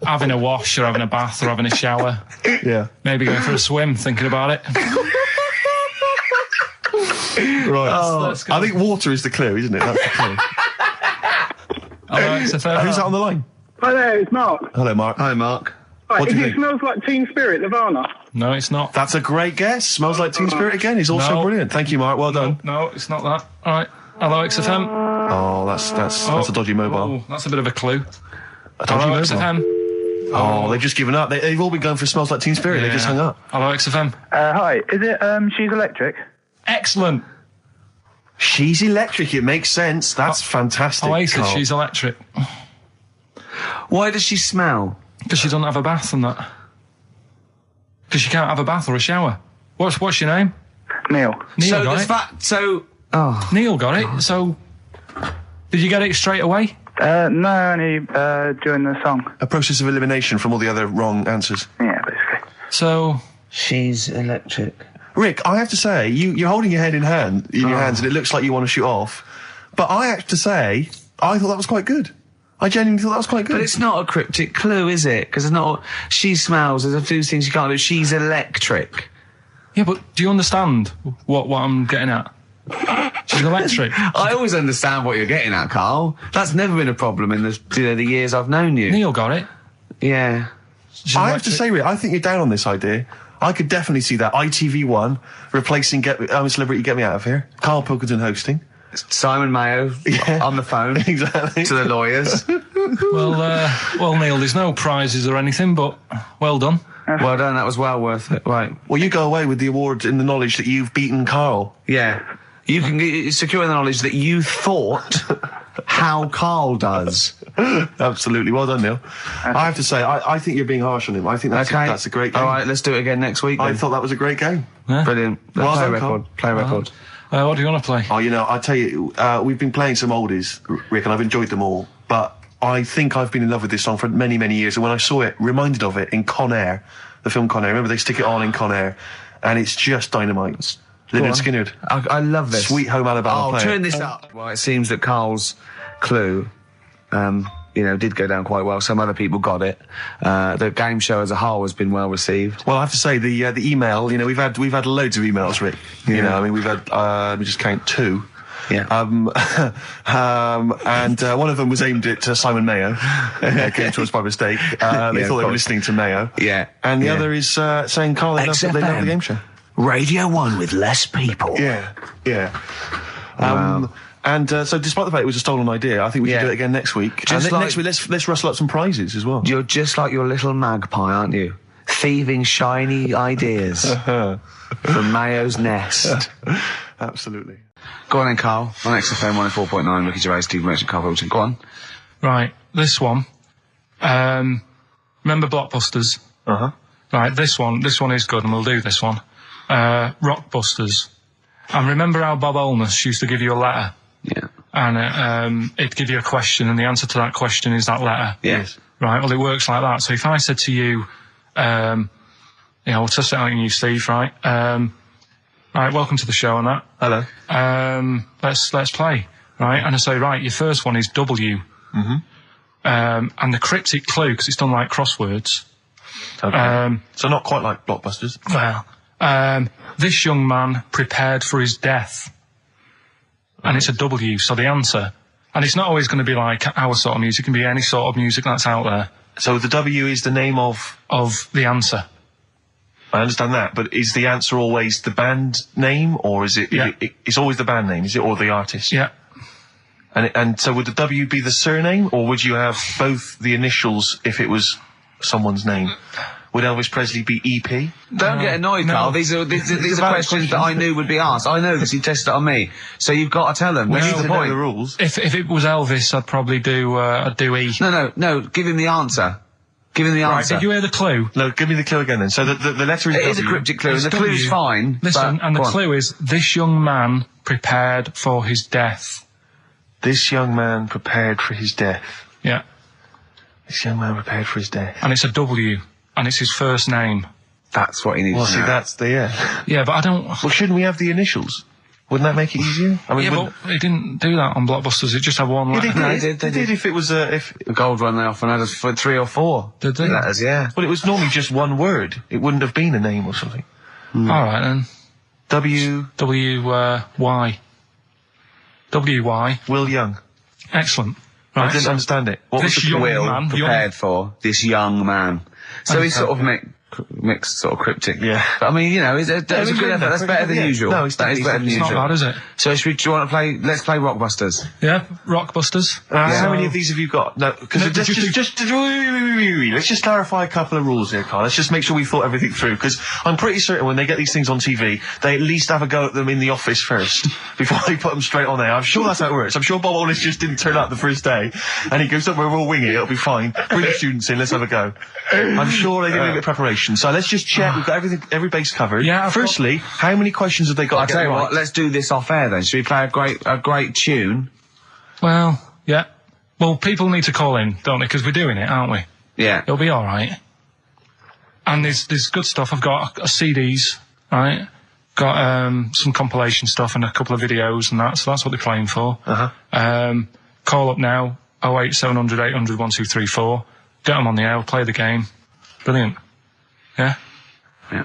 having a wash or having a bath or having a shower. Yeah. Maybe going for a swim, thinking about it. Right. Let's go. I think water is the clue, isn't it? That's the clue. Who's Who's that on the line? Hi there, it's Mark. Hello, Mark. Hi, Mark. Right, What do you it think? smells like Teen Spirit, Nirvana. No, it's not. That's a great guess. Smells like Teen Spirit again. He's also No. brilliant. Thank you, Mark. Well done. No, it's not that. All right. Hello, XFM. Oh, that's a dodgy mobile. Oh, that's a bit of a clue. A dodgy Hello, mobile. XFM. Oh, they've just given up. They've all been going for Smells Like Teen Spirit. They just hung up. Hello, XFM. Hi, is it She's Electric? Excellent. She's electric. It makes sense. That's fantastic. Oasis, Carl. She's Electric. Why does she smell? Because she doesn't have a bath and that. Because she can't have a bath or a shower. What's your name? Neil. Neil So got the it. fact. So. Oh. Neil got it. So, did you get it straight away? No, only during the song. A process of elimination from all the other wrong answers. Yeah, basically. So, She's electric. Rick, I have to say, you're holding your head in your hands, and it looks like you want to shoot off. But I have to say, I thought that was quite good. I genuinely thought that was quite good. But it's not a cryptic clue, is it? Because it's not. She smells. There's a few things you can't do. She's electric. yeah, but do you understand what I'm getting at? She's electric. I always understand what you're getting at, Carl. That's never been a problem in the years I've known you. Neil got it. Yeah. She's I have to electric. say, Rick, I think you're down on this idea. I could definitely see that ITV1 replacing I'm a Celebrity, Get Me Out of Here. Karl Pilkington hosting. Simon Mayo on the phone Exactly. to the lawyers. Well, Neil, there's no prizes or anything, but well done. Well done. That was well worth it. Right. Well, you go away with the award in the knowledge that you've beaten Carl. Yeah. You can secure the knowledge that you thought how Carl does. Absolutely. Well done, Neil. I have to say, I think you're being harsh on him. I think that's a great game. All right, let's do it again next week. I then. thought that was a great game. Brilliant. Well play done, record. Carl. Play record. What do you want to play? Oh, I tell you, we've been playing some oldies, Rick, and I've enjoyed them all. But I think I've been in love with this song for many, many years. And when I saw it, reminded of it in Con Air, the film Con Air. Remember, they stick it on in Con Air, and it's just dynamite. Lynyrd Skynyrd. I love this. Sweet Home Alabama. Oh, play turn it. this up. Well, it seems that Carl's clue, did go down quite well. Some other people got it. The game show as a whole has been well received. Well, I have to say the email. We've had loads of emails, Rick. We've had let me just count 2. Yeah. And one of them was aimed at Simon Mayo. Came to us by mistake. They thought they were listening to Mayo. Yeah. And the other is saying Carl, they love the game show. Radio 1 with less people. Yeah. Wow. And so, despite the fact it was a stolen idea, I think we should do it again next week. Just and next week, let's rustle up some prizes as well. You're just like your little magpie, aren't you? Thieving shiny ideas from Mayo's nest. Absolutely. Go on then, Carl. On XFM 104.9, Ricky Gervais, Steve Merchant, Karl Pilkington. Go on. Right, this one. Remember Blockbusters? Uh-huh. Right, this one is good, and we'll do this one. Rockbusters. And remember how Bob Holness used to give you a letter? Yeah. And it'd give you a question, and the answer to that question is that letter. Yes. Right, well, it works like that. So if I said to you, we'll test it out on you, Steve, right? Right, welcome to the show and that. Hello. Let's play, right? And I say, right, your first one is W. Mm-hmm. And the cryptic clue, because it's done like crosswords. Okay. So not quite like Blockbusters. Well, this young man prepared for his death. And it's a W, so the answer. And it's not always going to be like our sort of music, it can be any sort of music that's out there. So the W is the name of the answer. I understand that, but is the answer always the band name, or is it? Yeah. It's always the band name, is it, or the artist? Yeah. And so would the W be the surname, or would you have both the initials if it was someone's name? Would Elvis Presley be EP? Don't get annoyed, Carl. These are questions that I knew would be asked. I know because you tested it on me. So you've got to tell them. We need the to know the rules. If it was Elvis, I'd probably do E. No. Give him the answer. Give him the answer. Right, did you hear the clue? No, give me the clue again then. So the letter is It W. is a cryptic clue. It's The clue's W. fine. Listen, but, and the go on. clue is, this young man prepared for his death. This young man prepared for his death. Yeah. This young man prepared for his death. And it's a W. And it's his first name. That's what he needs Well, to see, know. that's the, yeah. Yeah, but I don't... Well, shouldn't we have the initials? Wouldn't that make it easier? I mean, Yeah, but it didn't do that on Blockbusters. It just had one letter. They did if it was if The gold one they often had us for 3 or 4. Did they? Letters, yeah. Well, it was normally just one word. It wouldn't have been a name or something. All right then. W. Y. W-Y. Will Young. Excellent. Right. I didn't understand it. What was This the young Will man. prepared for this young man. So he's sort of mixed, sort of cryptic. Yeah. But, I mean, you know, it's a good effort. That's better than usual. No, it's that is better than It's usual. not bad, is it? So do you want to play? Let's play Rockbusters. Yeah. Rockbusters. How many of these have you got? No, because let's just clarify a couple of rules here, Carl. Let's just make sure we thought everything through, because I'm pretty certain when they get these things on TV, they at least have a go at them in the office first before they put them straight on there. I'm sure that's how it works. I'm sure Bob Wallace just didn't turn up the first day, and he goes, "Don't worry, we'll wing it. It'll be fine. Bring the students in. Let's have a go." I'm sure they did a bit of preparation. So let's just check. We've got every base covered. Yeah. Firstly, how many questions have they got? I'll tell you what. Let's do this off air then. Should we play a great tune? Well, yeah. Well, people need to call in, don't they? Because we're doing it, aren't we? Yeah. It'll be all right. And there's good stuff. I've got CDs, right? Got some compilation stuff and a couple of videos and that. So that's what they're playing for. Call up now. 08700 800 1234. Get them on the air. We'll play the game. Brilliant. Yeah. Yeah.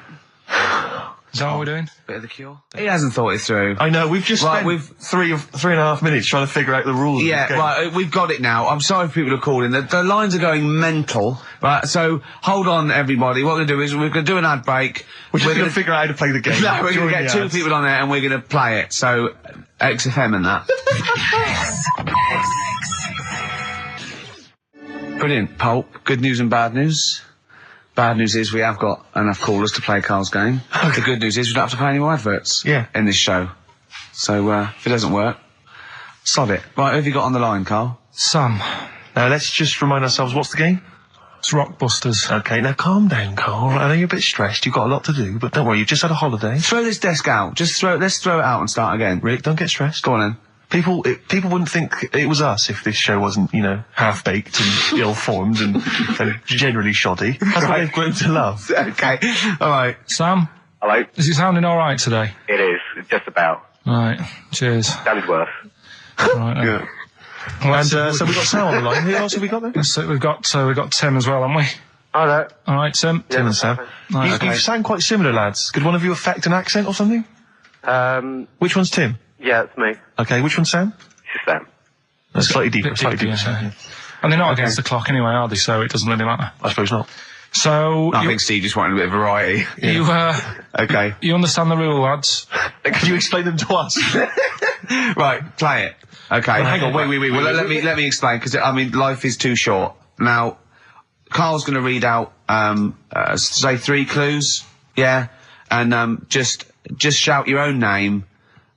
Is that what we're doing? Bit of the Cure. He hasn't thought it through. I know, we've just spent three and a half minutes trying to figure out the rules. Yeah, right, we've got it now. I'm sorry for people who are calling. The lines are going mental. Right, so hold on, everybody. What we're going to do is we're going to do an ad break. We're going to figure out how to play the game. No, we're going to get 2 people on there and we're going to play it. So, XFM and that. Brilliant, Pulp. Good news and bad news. Bad news is we have got enough callers to play Carl's game. The good news is we don't have to pay any more adverts in this show. So, if it doesn't work, sod it. Right, who have you got on the line, Carl? Sam. Now, let's just remind ourselves, what's the game? It's Rockbusters. Okay, now calm down, Carl. I know you're a bit stressed. You've got a lot to do, but don't worry, you've just had a holiday. Throw this desk out. Let's throw it out and start again. Rick, don't get stressed. Go on then. People wouldn't think it was us if this show wasn't, half-baked and ill-formed and generally shoddy. That's what they've grown to love. Okay. All right. Sam? Hello? Is it sounding all right today? It is, just about. Right. Cheers. Sounded worse. Right. Yeah. And so we've got Sam on the line. Who else have we got there? So we've got Tim as well, haven't we? Hello. All right, Tim. Tim and Sam. Right, You sound quite similar, lads. Could one of you affect an accent or something? Which one's Tim? Yeah, it's me. Okay, which one's Sam? It's Sam. That's slightly deeper. Slightly deeper. Yeah. And they're not against the clock anyway, are they? So it doesn't really matter. I suppose not. So I think Steve just wanted a bit of variety. You okay. You understand the rule, lads? Can you explain them to us? Right, play it. Okay. Well, hang on, wait. Well, let me explain, because life is too short. Now, Carl's going to read out say 3 clues, yeah, and just shout your own name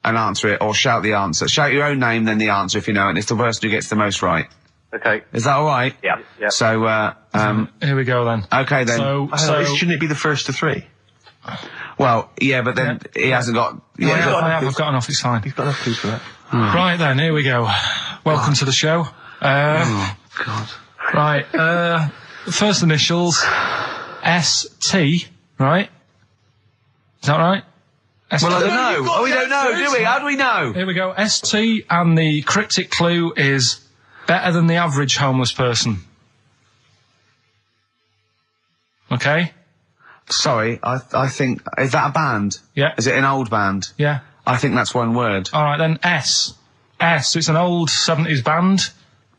and answer it, or shout the answer. Shout your own name, then the answer if you know it, and it's the person who gets the most right. Okay. Is that all right? Yeah. So, here we go then. Okay then. So shouldn't it be the first to 3? Well, yeah, but then he hasn't got. Yeah, I've got enough. It's fine. He's got enough clues for that. Right then, here we go. Welcome to the show. Oh God. Right. First initials ST. Right. Is that right? Well, I don't know. We don't know, do we? How do we know? Here we go. ST, and the cryptic clue is better than the average homeless person. Okay? Sorry, I think... Is that a band? Yeah. Is it an old band? Yeah. I think that's one word. All right, then S. It's an old 70s band.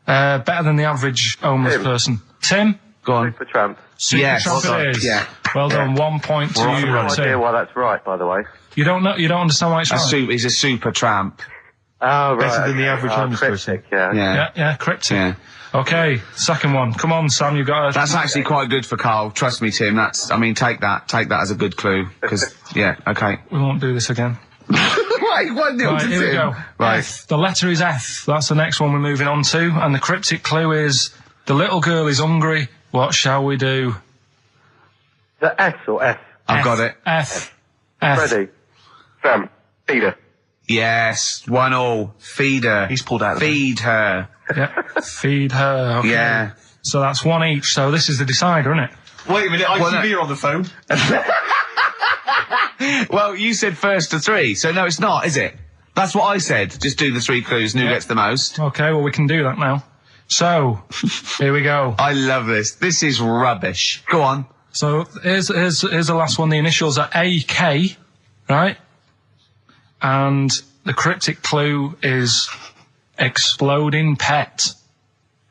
Better than the average homeless person. Tim? Go on. Supertramp. Supertramp it is. Yeah. Well done. 1 point to you, I have no idea Tim. why that's right, by the way. You don't understand why it's right? He's a super tramp. Oh, right. Better than the average homeless cryptic, person. yeah. Yeah, cryptic. Yeah. Okay, second one. Come on, Sam, you've got a... That's actually quite good for Carl. Trust me, Tim. Take that as a good clue. Because, yeah, okay. We won't do this again. Right, 1-0 to Right, here we Tim. go. Right. F. The letter is F. That's the next one we're moving on to. And the cryptic clue is, the little girl is hungry. What shall we do? The S or F? I've got it. F. Freddy. Sam. Peter. Yes, 1-1. Feed her. He's pulled out of Feed her. Yeah. Feed her. Okay. Yeah. So that's 1 each. So this is the decider, isn't it? Wait a minute, ITV are on the phone. Well, you said first to 3, so no, it's not, is it? That's what I said. Just do the 3 clues and who gets the most. Okay, well, we can do that now. So, here we go. I love this. This is rubbish. Go on. So, here's the last one. The initials are AK, right? And the cryptic clue is exploding pet.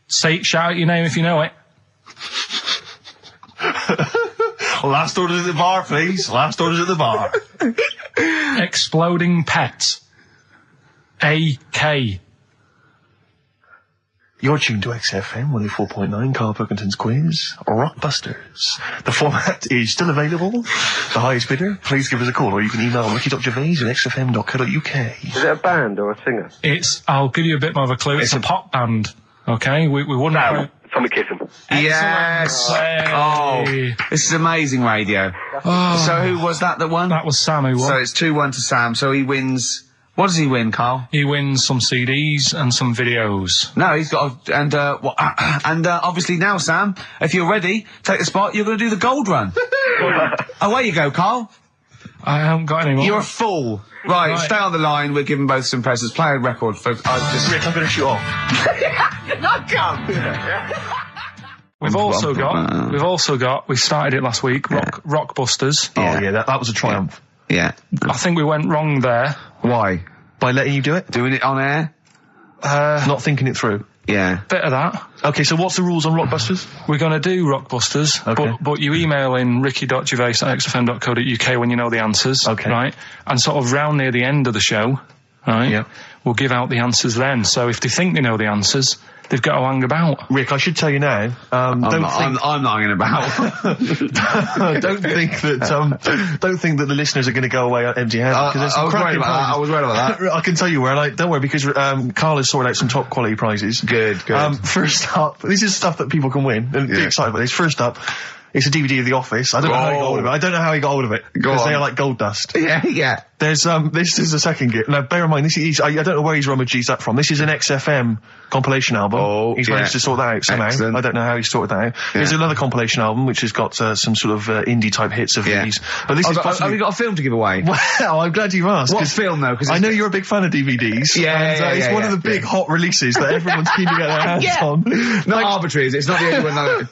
Shout out your name if you know it. Last orders at the bar, please. Last orders at the bar. Exploding pet. AK. You're tuned to XFM 104.9, Karl Pilkington's quiz, Rockbusters. The format is still available. The highest bidder, please give us a call, or you can email ricky.gervais@xfm.co.uk. Is it a band or a singer? I'll give you a bit more of a clue. It's a pop band. Okay? We wouldn't... Sam, Tommy Kissing. Yes! Hey. Oh, this is amazing radio. Oh. So who was that won? That was Sam who won. So it's 2-1 to Sam, so he wins... What does he win, Karl? He wins some CDs and some videos. No, he's got obviously now, Sam, if you're ready, take the spot, you're going to do the gold run. Away you go, Karl. I haven't got any more. You're a fool. Right, stay on the line, we're giving both some presents. Play a record, folks. Rick, I'm going to shoot off. Not come! We started it last week, Rockbusters. Oh, yeah, that was a triumph. Yeah. I think we went wrong there. Why? By letting you do it? Doing it on air? Not thinking it through. Yeah. Bit of that. Okay, so what's the rules on Rockbusters? We're going to do Rockbusters, but you email in ricky.gervais@xfm.co.uk when you know the answers, right? And sort of round near the end of the show, right, we'll give out the answers then. So if they think they know the answers, they've got to hang about. Rick, I should tell you now, I'm not hanging about. don't think that the listeners are going to go away empty-handed. I was worried about that. I can tell you where, don't worry, because Karl has sorted out some top quality prizes. Good. First up, this is stuff that people can win, and be excited about this. First up, it's a DVD of The Office. I don't know how he got hold of it. I don't know how he got hold of it. Because they are like gold dust. Yeah. There's, this is the second gift. Now, bear in mind, I don't know where he's rummaged that from. This is an XFM compilation album. He's managed to sort that out somehow. Excellent. I don't know how he sorted that out. There's another compilation album, which has got some sort of indie type hits of these. But this is possibly... Have you got a film to give away? Well, I'm glad you've asked. What film, though? Cause I know you're a big fan of DVDs. It's one of the big hot releases that everyone's keen to get their hands on. Not arbitrary, is it? It's not the only one.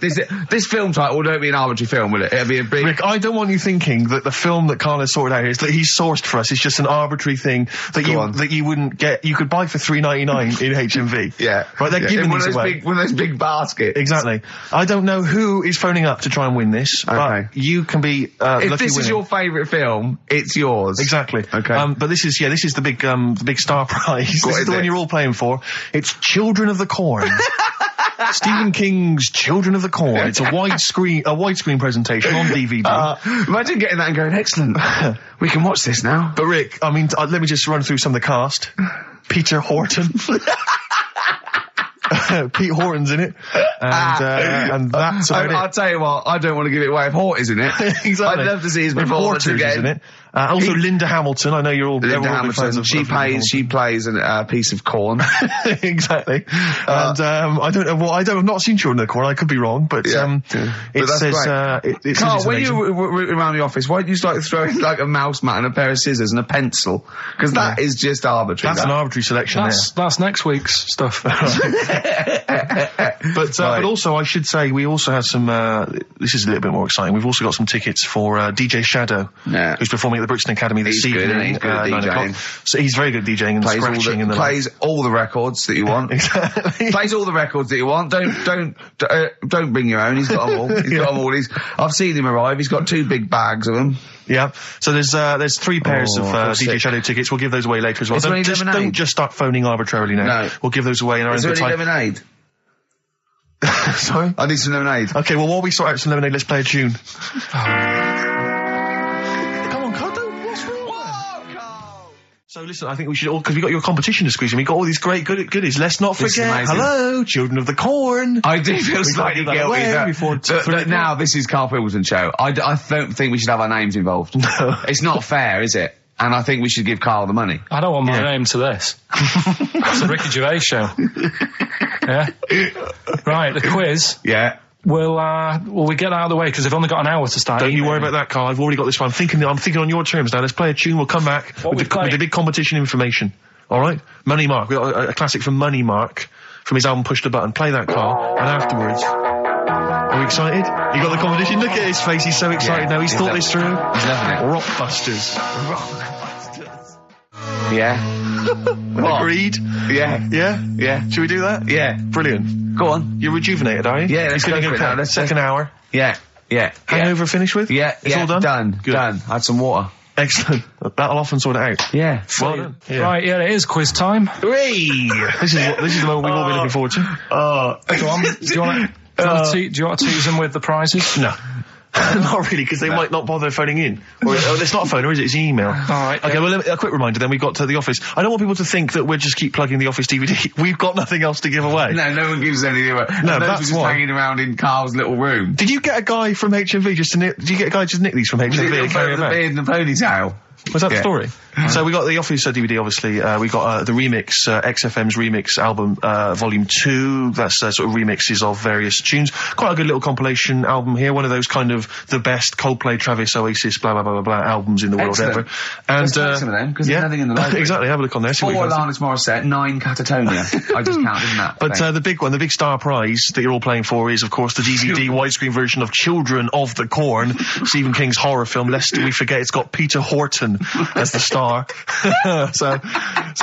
This film title won't be an arbitrary film, will it? It'll be a big... Rick, I don't want you thinking that the film that Karl has sorted out is that he's sourced for us. It's just an arbitrary thing that you wouldn't get. You could buy for $3.99 in HMV. Yeah. Right, they're giving these away. One of those big baskets. Exactly. I don't know who is phoning up to try and win this, but you can be lucky If this is your favourite film, it's yours. Exactly. Okay. But this is the big star prize. This is the one you're all playing for. It's Children of the Corn. Stephen King's Children of the Corn. It's a widescreen presentation on DVD. Imagine getting that and going, excellent. We can watch this now. But Rick, I mean, let me just run through some of the cast. Peter Horton. Pete Horton's in it, and that's about it. I'll tell you what, I don't want to give it away if Hort is in it. Exactly. I'd love to see his performance again. In it. Also, Linda Hamilton. I know you're all Linda Hamilton. She plays a piece of corn. Exactly. And I don't know. I've not seen Children of the Corn. I could be wrong, but it says. Karl, when you were around the office, why didn't you start throwing like a mouse mat and a pair of scissors and a pencil? Because that is just arbitrary. That's an arbitrary selection. That's next week's stuff. But also, I should say, we also have some. This is a little bit more exciting. We've also got some tickets for DJ Shadow, who's performing at the Brixton Academy this evening. He's good at DJing. So he's very good at DJing and scratching and plays all the records that you want. Exactly. Plays all the records that you want. Don't bring your own. He's got them all. He's got them all. I've seen him arrive. He's got 2 big bags of them. Yeah. So there's 3 pairs of DJ Shadow tickets. We'll give those away later as well. Don't just start phoning arbitrarily now. No. We'll give those away in our own time. Is there any lemonade? Sorry? I need some lemonade. Okay, well, while we sort out some lemonade, let's play a tune. Come on, Carl, what's wrong? Carl? So listen, I think we should all, because we got your competition to squeeze in, we got all these great goodies. Let's not forget, hello, Children of the Corn. I do feel slightly guilty now this is Karl Pilkington's show. I don't think we should have our names involved. No. It's not fair, is it? And I think we should give Karl the money. I don't want my name to this. It's a Ricky Gervais show. Yeah? Right, the quiz. Yeah. Will we get out of the way because they've only got an hour to start? Don't you worry about that, Carl. I've already got this one. I'm thinking on your terms now. Let's play a tune. We'll come back with the big competition information. All right, Money Mark. We got a classic from Money Mark from his album Push the Button. Play that, Carl, and afterwards. Are we excited? You got the competition? Look at his face. He's so excited now. He's thought this through. He's loving it. Rockbusters. Yeah. Agreed? Yeah. Yeah? Yeah. Should we do that? Yeah. Brilliant. Go on. You're rejuvenated, are you? Yeah, let's go for it now. Let's second hour. Yeah. Yeah. Hangover finished with? Yeah. It's all done? Done. Good. Done. Had some water. Excellent. That'll often sort it out. Yeah. Well done. Yeah. Right, yeah, it is quiz time. Hooray! This is the moment we've all been looking forward to. Go on. Do you want to tease them with the prizes? No. Not really, because they might not bother phoning in. Or it's not a phone, or is it? It's an email. Alright. Okay, well, a quick reminder then. We've got to the office. I don't want people to think that we'll just keep plugging the office DVD. We've got nothing else to give away. No one gives anything away. No, those that's were just why. hanging around in Carl's little room. Did you get a guy from HMV just to nick these from HMV and carry The them out? beard and the ponytail. Was that the story? So we got the Office DVD, obviously. We got the remix, XFM's remix album, volume 2. That's sort of remixes of various tunes. Quite a good little compilation album here. One of those kind of the best Coldplay, Travis, Oasis, blah, blah, blah, blah, blah albums in the world ever. And, let's take some of them, because there's nothing in the library. Exactly, have a look on there. 4 Alanis Morissette, 9 Catatonia. I just counted that. But the big one, the big star prize that you're all playing for is, of course, the DVD widescreen version of Children of the Corn, Stephen King's horror film, lest we forget it's got Peter Horton as the star. so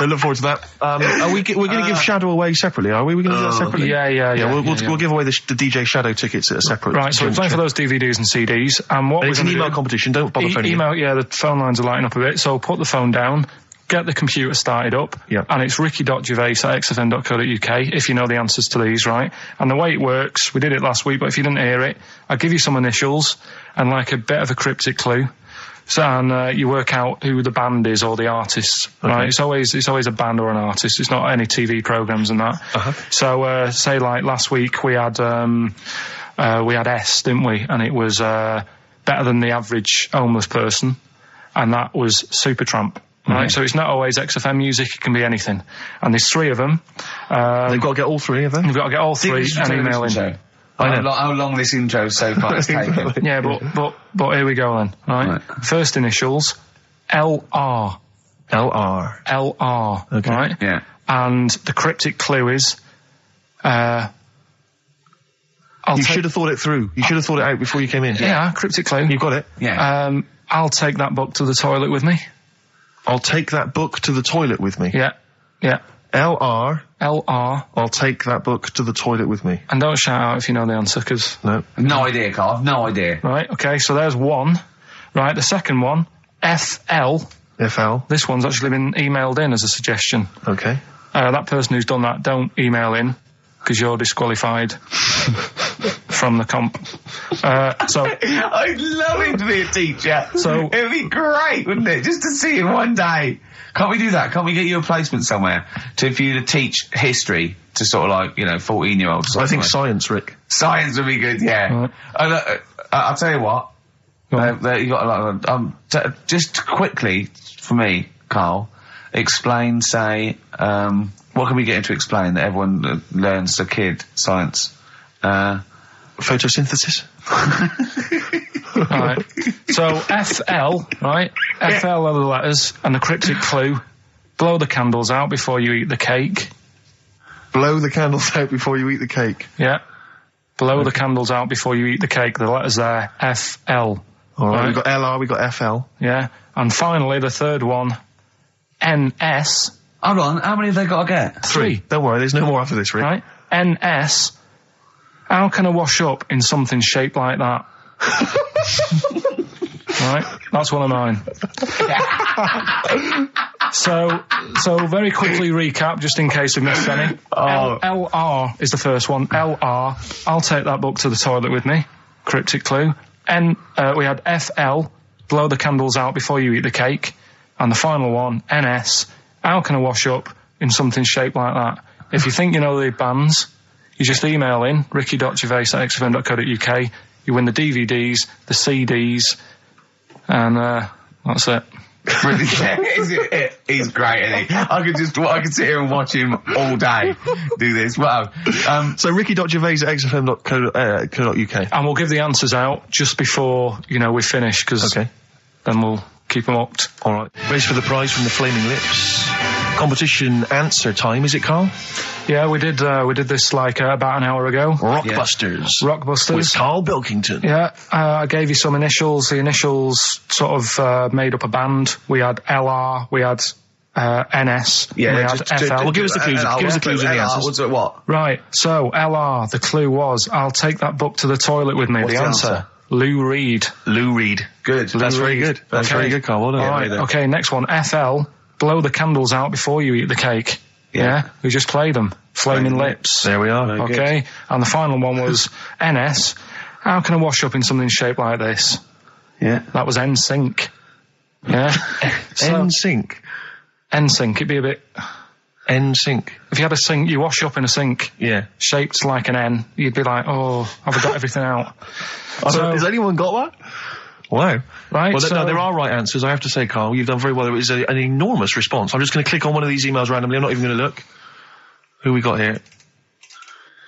look forward to that. We're going to give Shadow away separately, are we? We're going to do that separately? Yeah. We'll give away the DJ Shadow tickets at a separate. Right, so we're playing for those DVDs and CDs. And what it's an email competition. Don't bother phoning email. Yeah, the phone lines are lighting up a bit. So put the phone down. Get the computer started up, and it's ricky.gervais@xfm.co.uk if you know the answers to these, right? And the way it works, we did it last week, but if you didn't hear it, I'll give you some initials and like a bit of a cryptic clue. So, and you work out who the band is or the artist, right? It's always a band or an artist. It's not any TV programs and that. So, say like last week we had S, didn't we? And it was Better Than the Average Homeless Person, and that was Supertramp. Right, so it's not always XFM music, it can be anything. And there's 3 of them. They've got to get all 3 of them? They've got to get all 3 and email in. How long this intro so far has taken. Yeah, but here we go then, right? First initials, LR. LR. LR, okay. Right? Yeah. And the cryptic clue is, you should have thought it through. You should have thought it out before you came in. Yeah, cryptic clue. You've got it? Yeah. I'll take that book to the toilet with me. I'll take that book to the toilet with me. Yeah. LR. I'll take that book to the toilet with me. And don't shout out if you know the answer, because... No idea, Carl. No idea. Right, okay, so there's 1. Right, the second one, FL. FL. This one's actually been emailed in as a suggestion. Okay. That person who's done that, don't email in, because you're disqualified from the comp. I'd love him to be a teacher. So it'd be great, wouldn't it? Just to see him one day. Can't we do that? Can't we get you a placement somewhere for you to teach history to sort of like 14-year-olds? I think science, Rick. Science would be good. Yeah. Right. I'll tell you what. You got a lot of just quickly for me, Carl. Explain. Say. What can we get into explain that everyone learns as a kid? Science. Photosynthesis. Right. So FL, right? FL are the letters, and the cryptic clue: blow the candles out before you eat the cake. Blow the candles out before you eat the cake. Yeah. Blow the candles out before you eat the cake. The letters there, FL. All right. We've got LR. We've got FL. Yeah. And finally, the third one, NS. Hold on. How many have they got to get? 3. Don't worry. There's no more after this, Rick. Right. NS. How can I wash up in something shaped like that? Right, that's one of mine. So very quickly recap, just in case we missed any. LR is the first one. LR, I'll take that book to the toilet with me. Cryptic clue. We had FL, blow the candles out before you eat the cake. And the final one, NS, how can I wash up in something shaped like that? If you think you know the bands, you just email in, ricky.gervais@xfm.co.uk. You win the DVDs, the CDs, and that's it. Brilliant. He's great, isn't he? I could sit here and watch him all day do this. Wow. So ricky.gervais@xfm.co.uk. And we'll give the answers out just before, we finish, because then we'll keep them up. All right. Race for the prize from the Flaming Lips. Competition answer time, is it, Carl? Yeah, we did this about an hour ago. Rockbusters. Rockbusters. With Karl Pilkington. Yeah, I gave you some initials. The initials sort of made up a band. We had LR, we had NS, we had FL. Well, give us the clues. Give us the clues in the answers. What's it, what? Right, so LR, the clue was, I'll take that book to the toilet with me. What's the answer? Lou Reed. Lou Reed. Good. That's very good. That's very good, Carl. Well done. All right, okay, next one. FL, blow the candles out before you eat the cake. Yeah, we just played them. Flaming Lips. There we are. Okay, and the final one was NS. How can I wash up in something shaped like this? Yeah. That was NSYNC. Yeah. NSYNC. NSYNC, it'd be a bit... NSYNC. If you had a sink, you wash up in a sink. Yeah. Shaped like an N, you'd be like, oh, have I got everything out? Has anyone got that? Wow. Right, well, no, there are right answers, I have to say, Carl. You've done very well. It was an enormous response. I'm just going to click on one of these emails randomly. I'm not even going to look. Who we got here?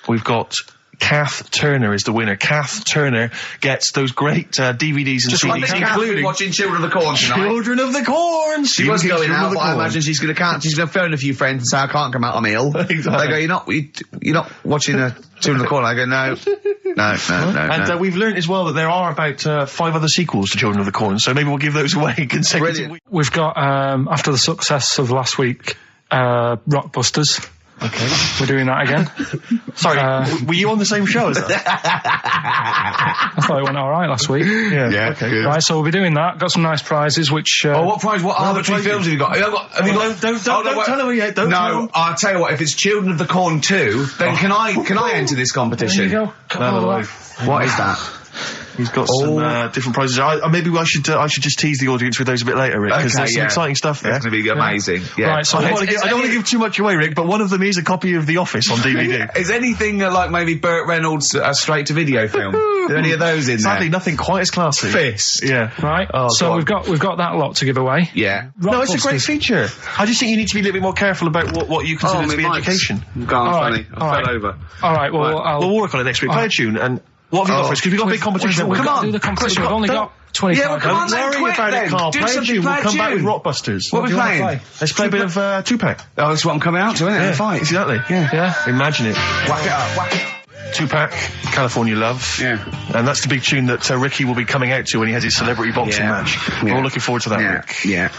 We've got Kath Turner is the winner. Kath Turner gets those great DVDs and CDs, including watching Children of the Corn tonight. Children of the Corn. She was going out, but I imagine she's going to phone a few friends and say, I can't come out, I'm ill. Exactly. They go, you're not watching Children of the Corn. I go, no. And we've learnt as well that there are about 5 other sequels to Children of the Corn, so maybe we'll give those away consecutively. We've got, after the success of last week, Rockbusters. Okay. We're doing that again. Sorry, were you on the same show as us? I thought it went alright last week. Yeah, okay. Good. Right, so we'll be doing that. Got some nice prizes, which... what prize? What arbitrary films have you got? Don't tell them yet. Don't tell them. I'll tell you what, if it's Children of the Corn 2, then can I enter this competition? There you go. What is that? He's got some different prizes. Maybe I should just tease the audience with those a bit later, Rick, because there's some exciting stuff there. It's going to be amazing. Yeah. Right, so I don't want to give too much away, Rick, but one of them is a copy of The Office on DVD. Is anything like maybe Burt Reynolds' straight-to-video film? Are there any of those in there? Sadly, nothing quite as classy. Fist. Yeah. Right. So we've got that lot to give away. Yeah. No, it's a great feature. I just think you need to be a little bit more careful about what you consider to be education. Funny. I fell over. All right. Well, we'll work on it next week. Play a tune and. What have you got for us? Because we've got a big competition. Come on, do the competition. We've only got 25. Yeah, well, come on, don't worry about it, Carl. Do Play a something. tune. We'll come back with Rockbusters. What are we playing? Let's play a bit of Tupac. Oh, that's what I'm coming out to, isn't it? Yeah, The fight. exactly. Yeah. Imagine it. Whack it up. Whack it up. Tupac, California Love. Yeah. And that's the big tune that Ricky will be coming out to when he has his celebrity boxing match. We're all looking forward to that, Rick. Yeah.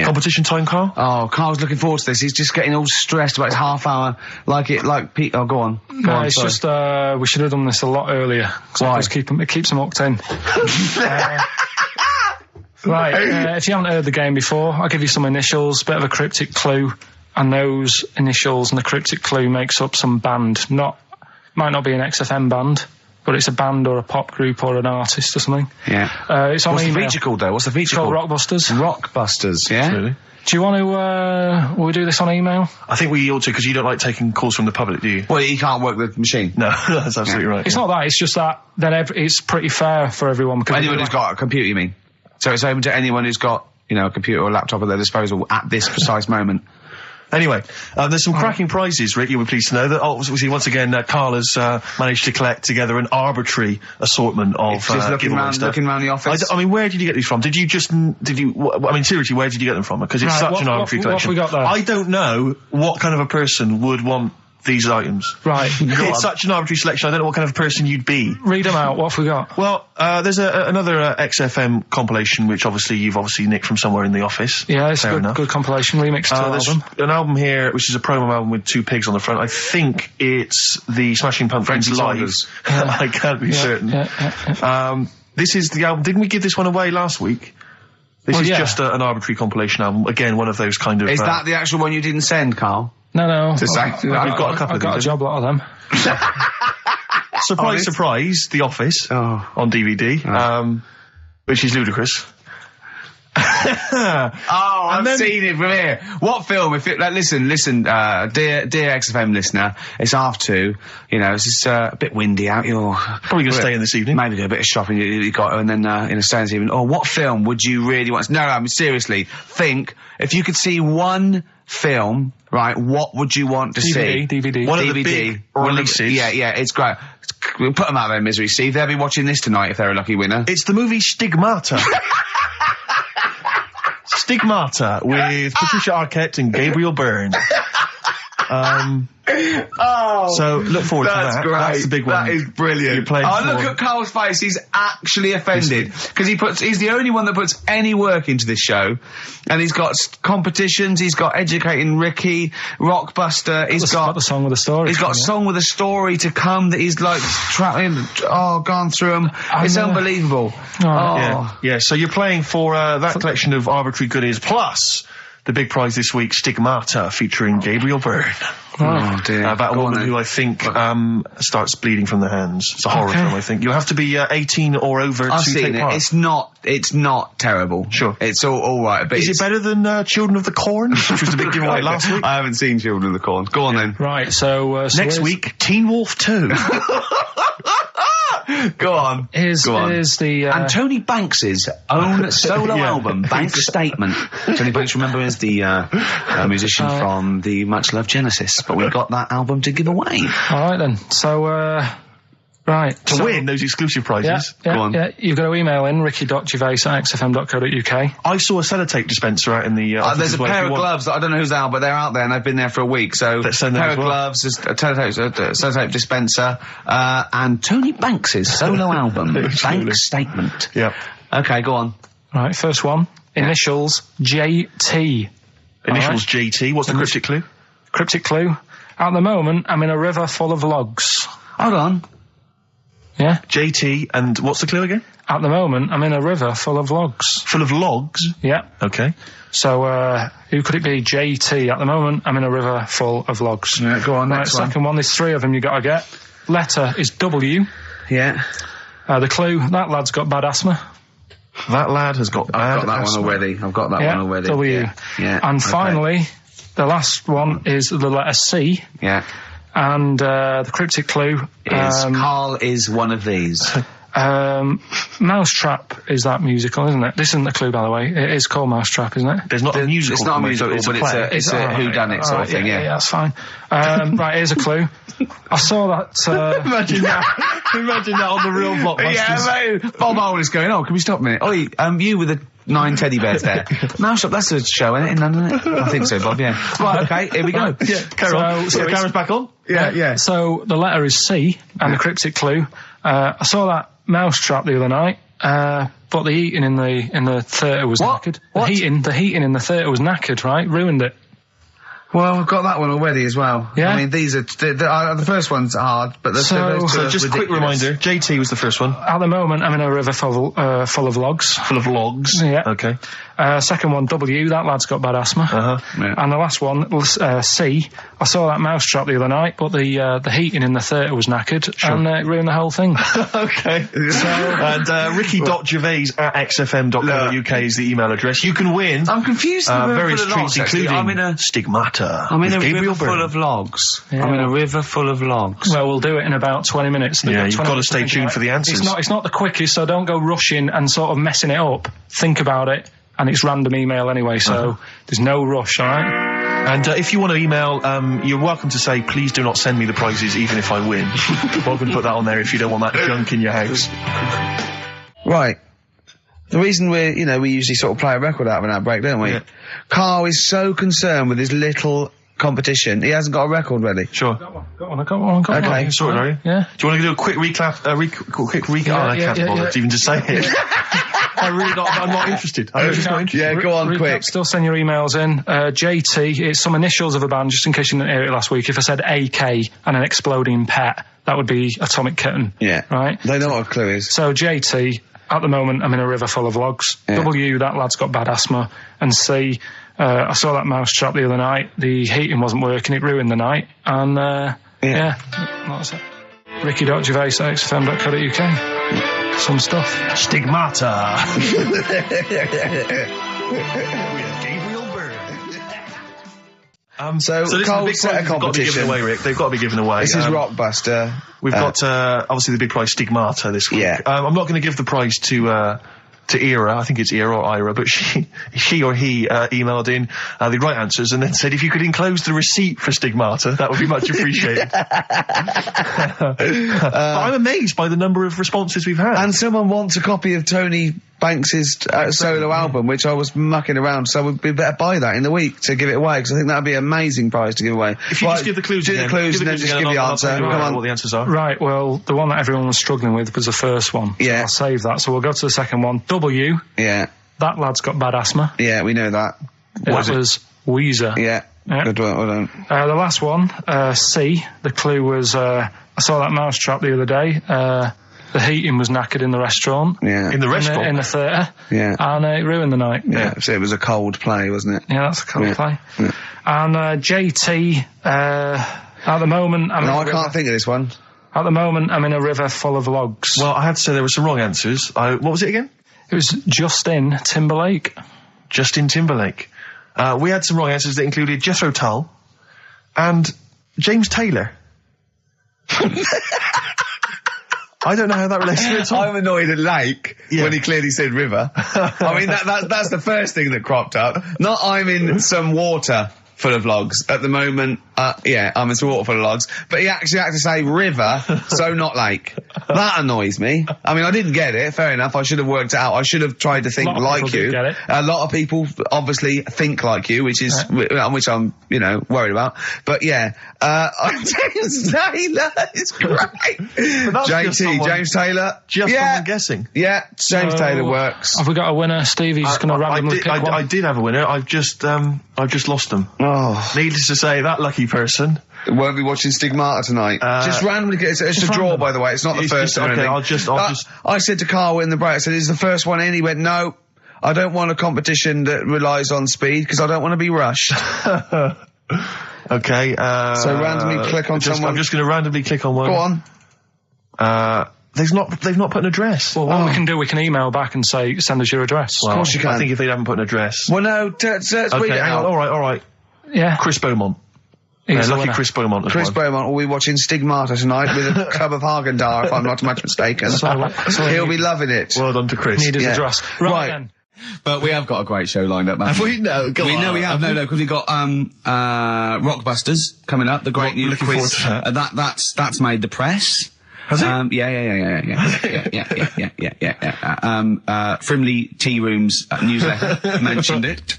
Competition time, Carl? Oh, Carl's looking forward to this. He's just getting all stressed about his half hour. Like Pete. Oh, go on. It's just, we should have done this a lot earlier. Why? It keeps them hooked in. Right, if you haven't heard the game before, I'll give you some initials, bit of a cryptic clue, and those initials and the cryptic clue makes up some band. Might not be an XFM band, but it's a band or a pop group or an artist or something. Yeah. It's on What's email. the feature called, though? What's the feature called? Rockbusters. Rockbusters, yeah? Really? Do you want to, will we do this on email? I think we ought to, because you don't like taking calls from the public, do you? Well, you can't work the machine. No, that's absolutely right. It's not that, it's just that it's pretty fair for everyone. Because Anyone who's got a computer, you mean? So it's open to anyone who's got, a computer or a laptop at their disposal at this precise moment. Anyway, there's some cracking prizes, Rick, you'll be pleased to know that, obviously, once again, Carl has managed to collect together an arbitrary assortment of just looking around the office. I mean, where did you get these from? Seriously, where did you get them from? Because it's such an arbitrary collection. What have we got there? I don't know what kind of a person would want these items. Right. It's such an arbitrary selection, I don't know what kind of person you'd be. Read them out, what have we got? Well, there's another XFM compilation, which you've nicked from somewhere in the office. Yeah, it's a good compilation, remix to album. An album here, which is a promo album with 2 pigs on the front. I think it's the Smashing Pumpkins Live. I can't be certain. This is the album. Didn't we give this one away last week? This is just an arbitrary compilation album. Again, one of those kind of... Is that the actual one you didn't send, Carl? No. We've got a couple of these. I've got a job lot of them. Surprise, The Office on DVD, which is ludicrous. I've seen it from here. What film? If it, like, listen, dear XFM listener, it's 2:30. You know, it's just a bit windy out. You're probably going to stay in this evening. Maybe do a bit of shopping. You got, and then stay this evening. Or what film would you really want? No, I mean seriously. Think if you could see one film, right? What would you want to see? DVD. One of the big releases. Yeah, it's great. We'll put them out of their misery. Steve, they'll be watching this tonight if they're a lucky winner. It's the movie Stigmata. Stigmata with Patricia Arquette and Gabriel Byrne. So look forward to that. That's great. That's the big one. That is brilliant. You're playing look at Carl's face. He's actually offended because he's the only one that puts any work into this show, and he's got competitions. He's got Educating Ricky, Rockbuster. He's got the song with a story. He's got a song with a story to come that he's like gone through them. It's unbelievable. Yeah. So you're playing for that collection of arbitrary goodies plus the big prize this week, Stigmata, featuring Gabriel Byrne. Oh dear. About a woman who I think starts bleeding from the hands. It's a horror film, I think. You'll have to be 18 or over I've to seen take part. It's not terrible. Sure. It's all right. But is it better than Children of the Corn, which was the big giveaway last week? I haven't seen Children of the Corn. Go on then. Right, so next week, Teen Wolf 2. Go on. Here's the... and Tony Banks's own solo album, Banks Statement. Tony Banks, remember, is the musician from the Much Loved Genesis, but we've got that album to give away. Alright then, so, right. To win those exclusive prizes. Go on. Yeah, you've got to email in ricky.gervais@xfm.co.uk. I saw a sellotape dispenser out in the there's a pair of gloves that I don't know who's out, but they're out there and they've been there for a week. So a pair of gloves, a sellotape dispenser, and Tony Banks's solo album, Banks Statement. Yep. Okay, go on. Right, first one. Initials JT. Initials JT. What's the cryptic clue? Cryptic clue. At the moment, I'm in a river full of logs. Hold on. Yeah? JT, and what's the clue again? At the moment, I'm in a river full of logs. Full of logs? Yeah. Okay. So, who could it be? JT. At the moment, I'm in a river full of logs. Yeah, go on, next one. Second one, there's 3 of them you gotta get. Letter is W. Yeah. The clue, that lad's got bad asthma. That lad has got bad I've got that asthma. one already. I've got that one already. W. Yeah. And finally, the last one is the letter C. Yeah. And the cryptic clue is Carl is one of these. Mousetrap is that musical, isn't it? This isn't the clue, by the way. It is called Mousetrap, isn't it? There's not a musical. It's not a musical, but it's a whodunit sort of thing, yeah. Yeah, that's fine. Right, here's a clue. I saw that... Imagine that on the real Blockbusters. Yeah, mate. Bob Owen is going, can we stop a minute? Oi, you with the 9 teddy bears there. Mousetrap, that's a show, isn't it, in London, isn't it? I think so, Bob, yeah. Right, okay, here we go. Yeah, carry on. So the camera's back on? Yeah. So the letter is C, and the cryptic clue. I saw that Mousetrap the other night, but the heating in the theatre was knackered. The heating in the theatre was knackered, right? Ruined it. Well, I've got that one already as well. Yeah? I mean, these are... the first one's hard, but those two are just a quick reminder, JT was the first one. At the moment, I'm in a river full of logs. Full of logs? Yeah. Okay. Second one, W, that lad's got bad asthma. Yeah. And the last one, C, I saw that Mousetrap the other night, but the heating in the theatre was knackered, and it ruined the whole thing. Okay. And ricky.gervais@xfm.co.uk is the email address. You can win. I'm confused. Various treats, including Stigmata. I'm in a river full of logs. Yeah. I'm in a river full of logs. Well, we'll do it in about 20 minutes. Yeah, you've got to stay tuned for the answers. It's not the quickest, so don't go rushing and sort of messing it up. Think about it. And it's random email anyway, so there's no rush, alright? And if you want to email, you're welcome to say, please do not send me the prizes even if I win. Welcome to put that on there if you don't want that junk in your house. Right. The reason we usually sort of play a record out of an outbreak, don't we? Yeah. Carl is so concerned with his little competition, he hasn't got a record ready. Sure. Got one. Okay, sorry. Yeah. Do you want to do a quick recap? Quick recap? I can't bother to even just say it. I'm not interested. I'm just not interested. Yeah, go on, quick. Still send your emails in. JT, it's some initials of a band, just in case you didn't hear it last week. If I said AK and an exploding pet, that would be Atomic Kitten. Yeah. Right? They know what a clue is. So JT, at the moment, I'm in a river full of logs. Yeah. W, that lad's got bad asthma. And C, I saw that Mousetrap the other night. The heating wasn't working, it ruined the night. And, that was it. ricky.gervais@xfm.co.uk. some stuff. Stigmata. So this is Carl the big set a prize they've got to be competition. given away, Rick. They've got to be given away. This is Rockbuster. We've got obviously the big prize Stigmata this week. Yeah. I'm not going to give the prize to Ira. I think it's Ira or Ira, but she or he emailed in the right answers and then said if you could enclose the receipt for Stigmata, that would be much appreciated. But I'm amazed by the number of responses we've had. And someone wants a copy of Tony Banks's solo album, which I was mucking around, so we'd better buy that in the week to give it away, because I think that'd be an amazing prize to give away. If you just give the clues do again. the clues and then just give the answer. Come on. What the answers are. Right, well, the one that everyone was struggling with was the first one. Yeah. So I'll save that. So we'll go to the second one. W. Yeah. That lad's got bad asthma. Yeah, we know that. That was Weezer. Yeah. Good one, well done. The last one, C. The clue was, I saw that mousetrap the other day. The heating was knackered in the restaurant. Yeah. In the restaurant? In the theatre. Yeah. And it ruined the night. Yeah, so it was a cold play, wasn't it? Yeah, that's a cold play. Yeah. And JT, at the moment... I can't think of this one. At the moment, I'm in a river full of logs. Well, I had to say there were some wrong answers. What was it again? It was Justin Timberlake. Justin Timberlake. We had some wrong answers that included Jethro Tull and James Taylor. I don't know how that relates to it at all. I'm annoyed at Lake when he clearly said river. I mean, that's the first thing that cropped up. Not I'm in some water full of logs at the moment. I'm in some water full of logs. But he actually had to say river, so not lake. That annoys me. I mean, I didn't get it. Fair enough. I should have worked it out. I should have tried to think like you. Get it. A lot of people obviously think like you, which is which I'm worried about. But yeah, James Taylor is great. James Taylor. Just someone guessing. Yeah, James Taylor works. Have we got a winner, Steve? He's just going to randomly pick one. I did have a winner. I've just lost them. Oh. Needless to say, that lucky person won't be watching Stigmata tonight. Just randomly get it's a draw, by the way. It's not the first one. Okay, I'll just. I said to Carl in the break, I said, "Is the first one in?" He went, "No, I don't want a competition that relies on speed because I don't want to be rushed." Okay. So randomly click on someone. I'm just going to randomly click on one. Go on. They've not put an address. Well, what we can do, we can email back and say, send us your address. Well, of course you can. I think if they haven't put an address. Well, no, okay, hang on. All right. Yeah. Chris Beaumont. Lucky Chris Beaumont. Chris Beaumont will be watching Stigmata tonight with a club of Haagen-Dazs, if I'm not much mistaken. So he'll be loving it. Well done to Chris. Need his address. Right then. But we have got a great show lined up, Have we? No, we know we have. No, because we've got Rockbusters coming up. The great new looking quiz. forward to that. That's made the press. Has it? Frimley Tea Rooms newsletter mentioned it.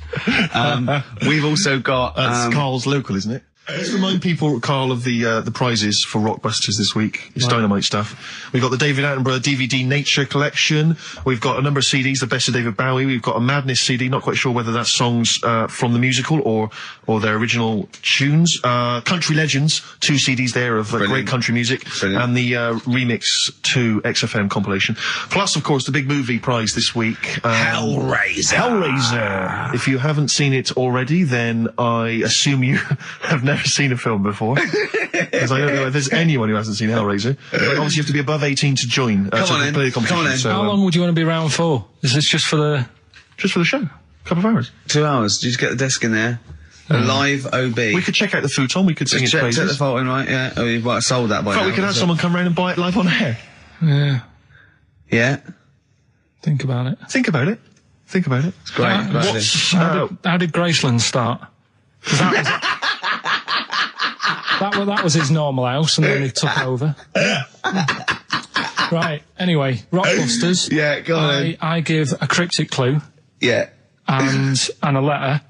We've also got That's Carl's local, isn't it? Let's remind people, Carl, of the prizes for Rockbusters this week. It's dynamite stuff. We've got the David Attenborough DVD Nature Collection. We've got a number of CDs, the best of David Bowie. We've got a Madness CD, not quite sure whether that's songs from the musical or their original tunes. Country Legends, 2 CDs there of great country music. Brilliant. And the remix to XFM compilation. Plus, of course, the big movie prize this week. Hellraiser. If you haven't seen it already, then I assume you have never seen a film before, because I don't know if there's anyone who hasn't seen Hellraiser. But obviously, you have to be above 18 to join to play the competition. So, how long would you want to be around for? Is this just for the show? A couple of hours. 2 hours. You just get the desk in there. A live OB. We could check out the futon. We could sing its praises. Check the fault in, right? Yeah. Oh, you've sold that by In fact, now. we could have someone come round and buy it live on air. Yeah. Yeah. Think about it. Think about it. It's great. How did Graceland start? 'Cause that was his normal house, and then he took over. Right. Anyway, Rockbusters. Yeah, go on. I give a cryptic clue. Yeah. And a letter,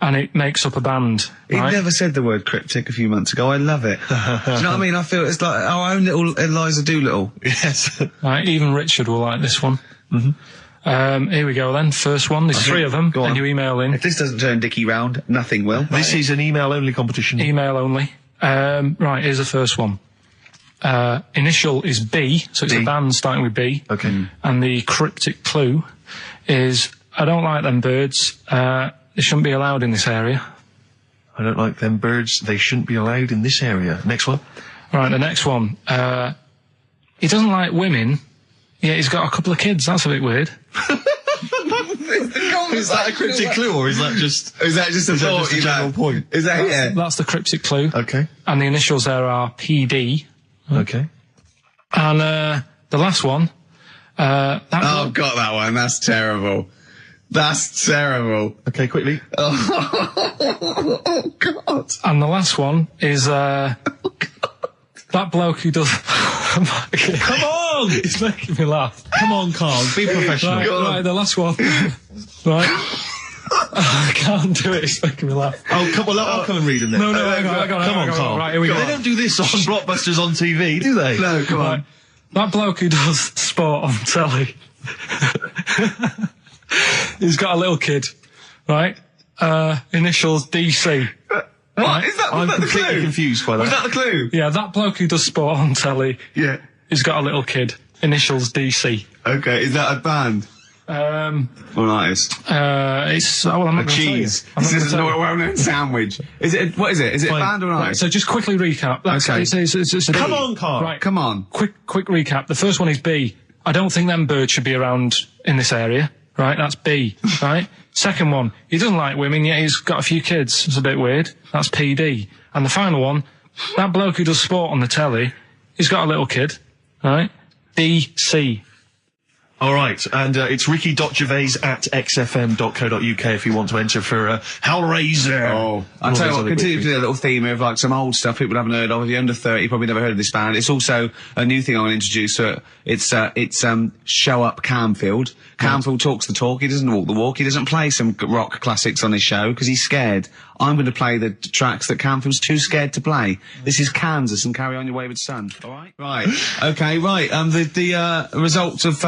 and it makes up a band. He right? never said the word cryptic a few months ago. I love it. Do you know what I mean? I feel it's like our own little Eliza Doolittle. Yes. Right, even Richard will like this one. Here we go then. First one. There's 3 of them, and you email in. If this doesn't turn Dickie round, nothing will. This is an email-only competition. Email only. Right, here's the first one. Initial is B, so it's a band starting with B. Okay. And the cryptic clue is, I don't like them birds. They shouldn't be allowed in this area. I don't like them birds. They shouldn't be allowed in this area. Next one. Right, the next one. He doesn't like women. Yeah, he's got a couple of kids. That's a bit weird. Is that a cryptic clue, or is that just a general point? Is that That's the cryptic clue. Okay. And the initials there are PD. Okay. And the last one. Got that one. That's terrible. That's terrible. Okay, quickly. Oh, God. And the last one is that bloke who does. Come on! It's making me laugh. Come on, Carl. Be professional. Right, the last one. Right. I can't do it. It's making me laugh. Oh, come on. I'll come and read them then. No, hang on. Come on, Carl. Right, here we go. They don't do this on Blockbusters on TV, do they? No, come on. That bloke who does sport on telly. He's got a little kid, right? Initials DC. What? Is that, I'm was that the completely clue? confused by that. Was that the clue? Yeah, that bloke who does sport on telly. Yeah. He's got a little kid. Initials DC. Okay, is that a band? Or an artist? It's I'm not A gonna cheese. Tell you. This is not a well-known sandwich. Is it? What is it? Is it a band or an Right, artist? so just quickly recap. Okay. It's a Come on, Carl. Right. Come on. Quick recap. The first one is B. I don't think them birds should be around in this area. Right, that's B. Right. Second one, he doesn't like women, yet he's got a few kids. It's a bit weird. That's PD. And the final one, that bloke who does sport on the telly, he's got a little kid. Right. DC. All right, and it's ricky.gervais@xfm.co.uk if you want to enter for Hellraiser. Oh, I'll tell you what, continue to do a little theme of like some old stuff people haven't heard of. If you're under 30, you probably never heard of this band. It's also a new thing I'm going to introduce. So it's Show Up Camfield. Camfield talks the talk, he doesn't walk the walk, he doesn't play some rock classics on his show because he's scared. I'm going to play the tracks that Camfield's too scared to play. This is Kansas and Carry On Your Wayward Son. Alright? Right. Okay, right. The results of,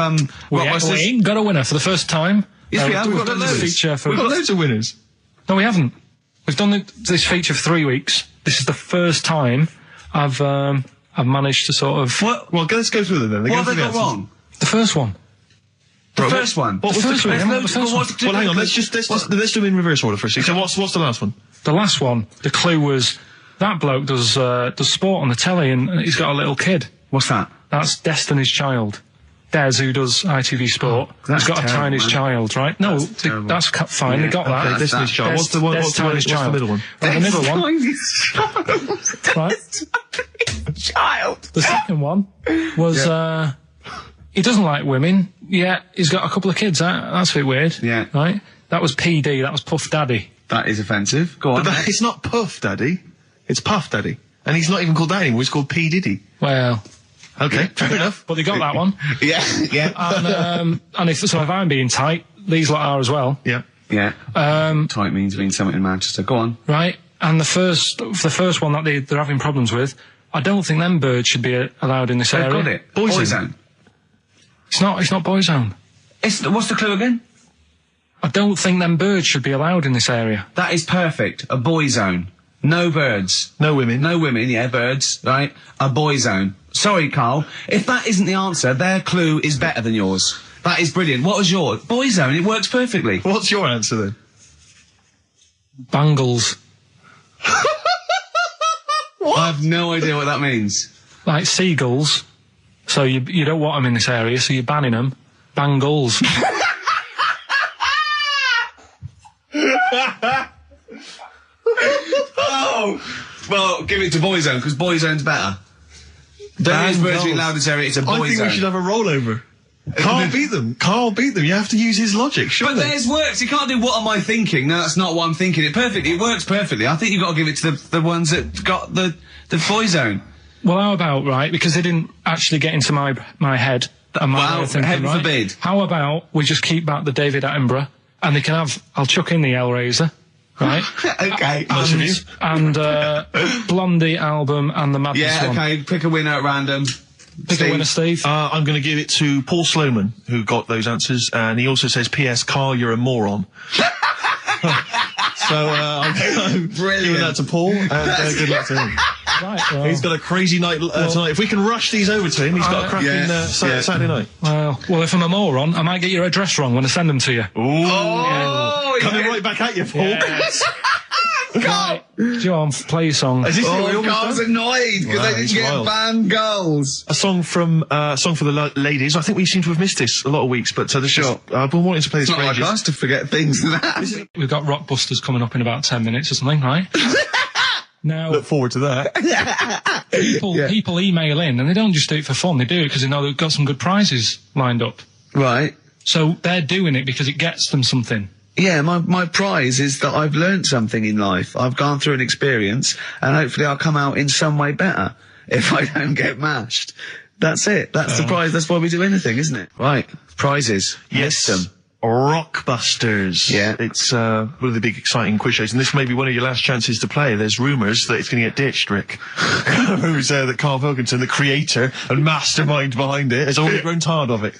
We ain't got a winner for the first time. Yes, we have. We've We've done got this loads. feature for... We've got loads of winners. No, we haven't. We've done this feature for 3 weeks. This is the first time I've managed to sort of... Well, let's go through them then. What have they got wrong? The first one. The first one? What was the first one? clue? The first one. Well, hang on, let's do them in reverse order first. So what's the last one? The last one, the clue was that bloke does sport on the telly and he's got a little kid. What's that? That's Destiny's Child. Des, who does ITV Sport, that's has got terrible, a Tiny's man. Child, right? No, that's fine, they got that. Okay, Destiny's Child. What's the one? What's the middle one? Right, the middle one. Right. Child. The second one was, he doesn't like women, yet he's got a couple of kids. That's a bit weird. Yeah. Right? That was PD, that was Puff Daddy. That is offensive. Go on. But it's not Puff Daddy. It's Puff Daddy. And he's not even called that anymore. He's called P. Diddy. Well... Okay, fair enough. But they got that one. Yeah. And if I'm being tight, these lot are as well. Yeah. Yeah. Tight means being something in Manchester. Go on. Right. And the first one that they're having problems with, I don't think them birds should be allowed in this They've area. got it. Boyzone. It's not Boyzone. What's the clue again? I don't think them birds should be allowed in this area. That is perfect. A boy zone. No birds. No women. No women, yeah, birds, right? A boy zone. Sorry, Carl. If that isn't the answer, their clue is better than yours. That is brilliant. What was yours? Boy zone, it works perfectly. What's your answer then? Bangles. I have no idea what that means. Like seagulls. So you don't want them in this area, so you're banning them. Bangles. Oh! Well, give it to Boyzone, because Boyzone's better. Don't use birds being loud in this area, it's a Boyzone. I think we should have a rollover. Carl beat them. Carl beat them. You have to use his logic, surely. But theirs works. You can't do what am I thinking. No, that's not what I'm thinking. It perfectly. It works perfectly. I think you've got to give it to the ones that got the Boyzone. Well, how about, right, because they didn't actually get into my head. And my way of thinking, heaven right? forbid. How about we just keep back the David Attenborough, and they can have, I'll chuck in the Hellraiser, right? Okay. And Blondie album and the Madness one. Yeah, okay, pick a winner at random. Pick a winner, Steve. I'm going to give it to Paul Sloman, who got those answers, and he also says, P.S. Carl, you're a moron. So, I'm giving that to Paul, and good luck to him. Right, well, he's got a crazy night tonight. If we can rush these over to him, he's got a cracking Saturday night. Well, if I'm a moron, I might get your address wrong when I send them to you. Ooh. Oh, Coming right back at you, Paul. Yes. Carl! John, play your song. Is this it? We Oh, almost Carl's done? annoyed because Wow, they didn't it's get wild. banned goals. A song for the ladies. I think we seem to have missed this a lot of weeks, but this Sure. I've been wanting to play this It's for not like ages. us to forget things like that. We've got Rockbusters coming up in about 10 minutes or something, right? Now, Look forward to that. people email in and they don't just do it for fun, they do it because they know they've got some good prizes lined up. Right. So they're doing it because it gets them something. Yeah, my prize is that I've learned something in life. I've gone through an experience, and hopefully I'll come out in some way better if I don't get mashed. That's it. That's the prize. That's why we do anything, isn't it? Right. Prizes. Yes. List them. Rockbusters. Yeah. It's one of the big exciting quiz shows, and this may be one of your last chances to play. There's rumours that it's going to get ditched, Rick. Rumours that Karl Pilkington, the creator and mastermind behind it, has already grown tired of it.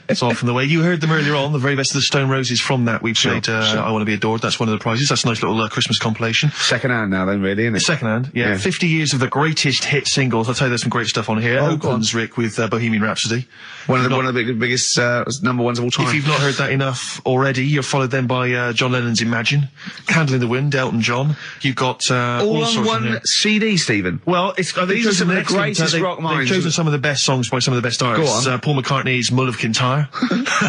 It's often the way. You heard them earlier on, the very best of the Stone Roses. From that we played I Want to Be Adored. That's one of the prizes. That's a nice little Christmas compilation. Second hand now then, really, isn't it? Second hand, yeah. 50 years of the greatest hit singles. I'll tell you there's some great stuff on here. Oh, go on. Opens, Rick, with Bohemian Rhapsody. One of the biggest number ones of all time. If you've not heard that enough already, you're followed then by John Lennon's Imagine, Candle in the Wind, Elton John. You've got all on one CD, Stephen. Well, These are some of the greatest rock minds. They've chosen some of the best songs by some of the best artists. Go on. Paul McCartney's Mull of Kintyre.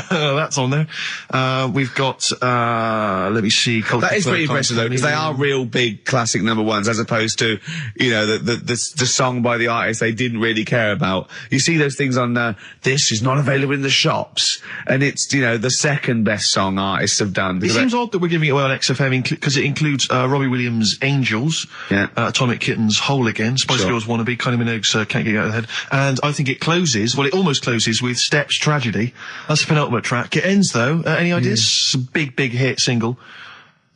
That's on there. We've got, let me see. That is pretty impressive though, because they are real big classic number ones, as opposed to, you know, the song by the artist they didn't really care about. You see those things on, this is not available in the shops, and it's, you know, the second best song artists have done. It seems odd that we're giving it away on XFM because it includes Robbie Williams' Angels, Atomic Kitten's Whole Again, Spice Girls Wannabe, Kylie Minogue's Can't Get Out of the Head, and I think it closes, well, it almost closes with Steps Tragedy. That's the penultimate track. It ends though, any ideas? It's a big hit single.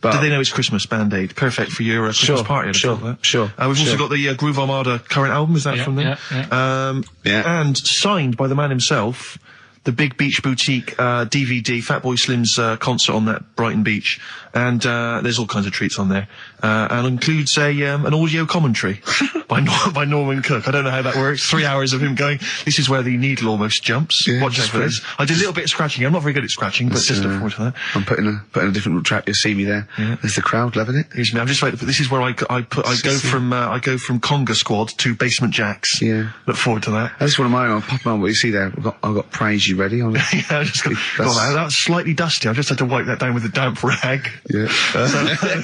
But do they know it's Christmas? Band-Aid. Perfect for your Christmas party. Sure. We've also got the Groove Armada current album. Is that from them? Yeah. And signed by the man himself, the Big Beach Boutique DVD, Fatboy Slim's concert on that Brighton beach. And there's all kinds of treats on there. And includes an audio commentary by Norman Cook. I don't know how that works. 3 hours of him going, this is where the needle almost jumps. Watch this for this. I did a little bit of scratching. I'm not very good at scratching, but just look forward to that. I'm putting a different track. You'll see me there. Yeah. There's the crowd loving it. Here's me. I'm just waiting. But this is where I go from Conga Squad to Basement Jacks. Yeah. Look forward to that. That's one of mine. I'll pop on what you see there. I've got Praise You ready on it. Yeah, I just got that. That was slightly dusty. I just had to wipe that down with a damp rag. Yeah. So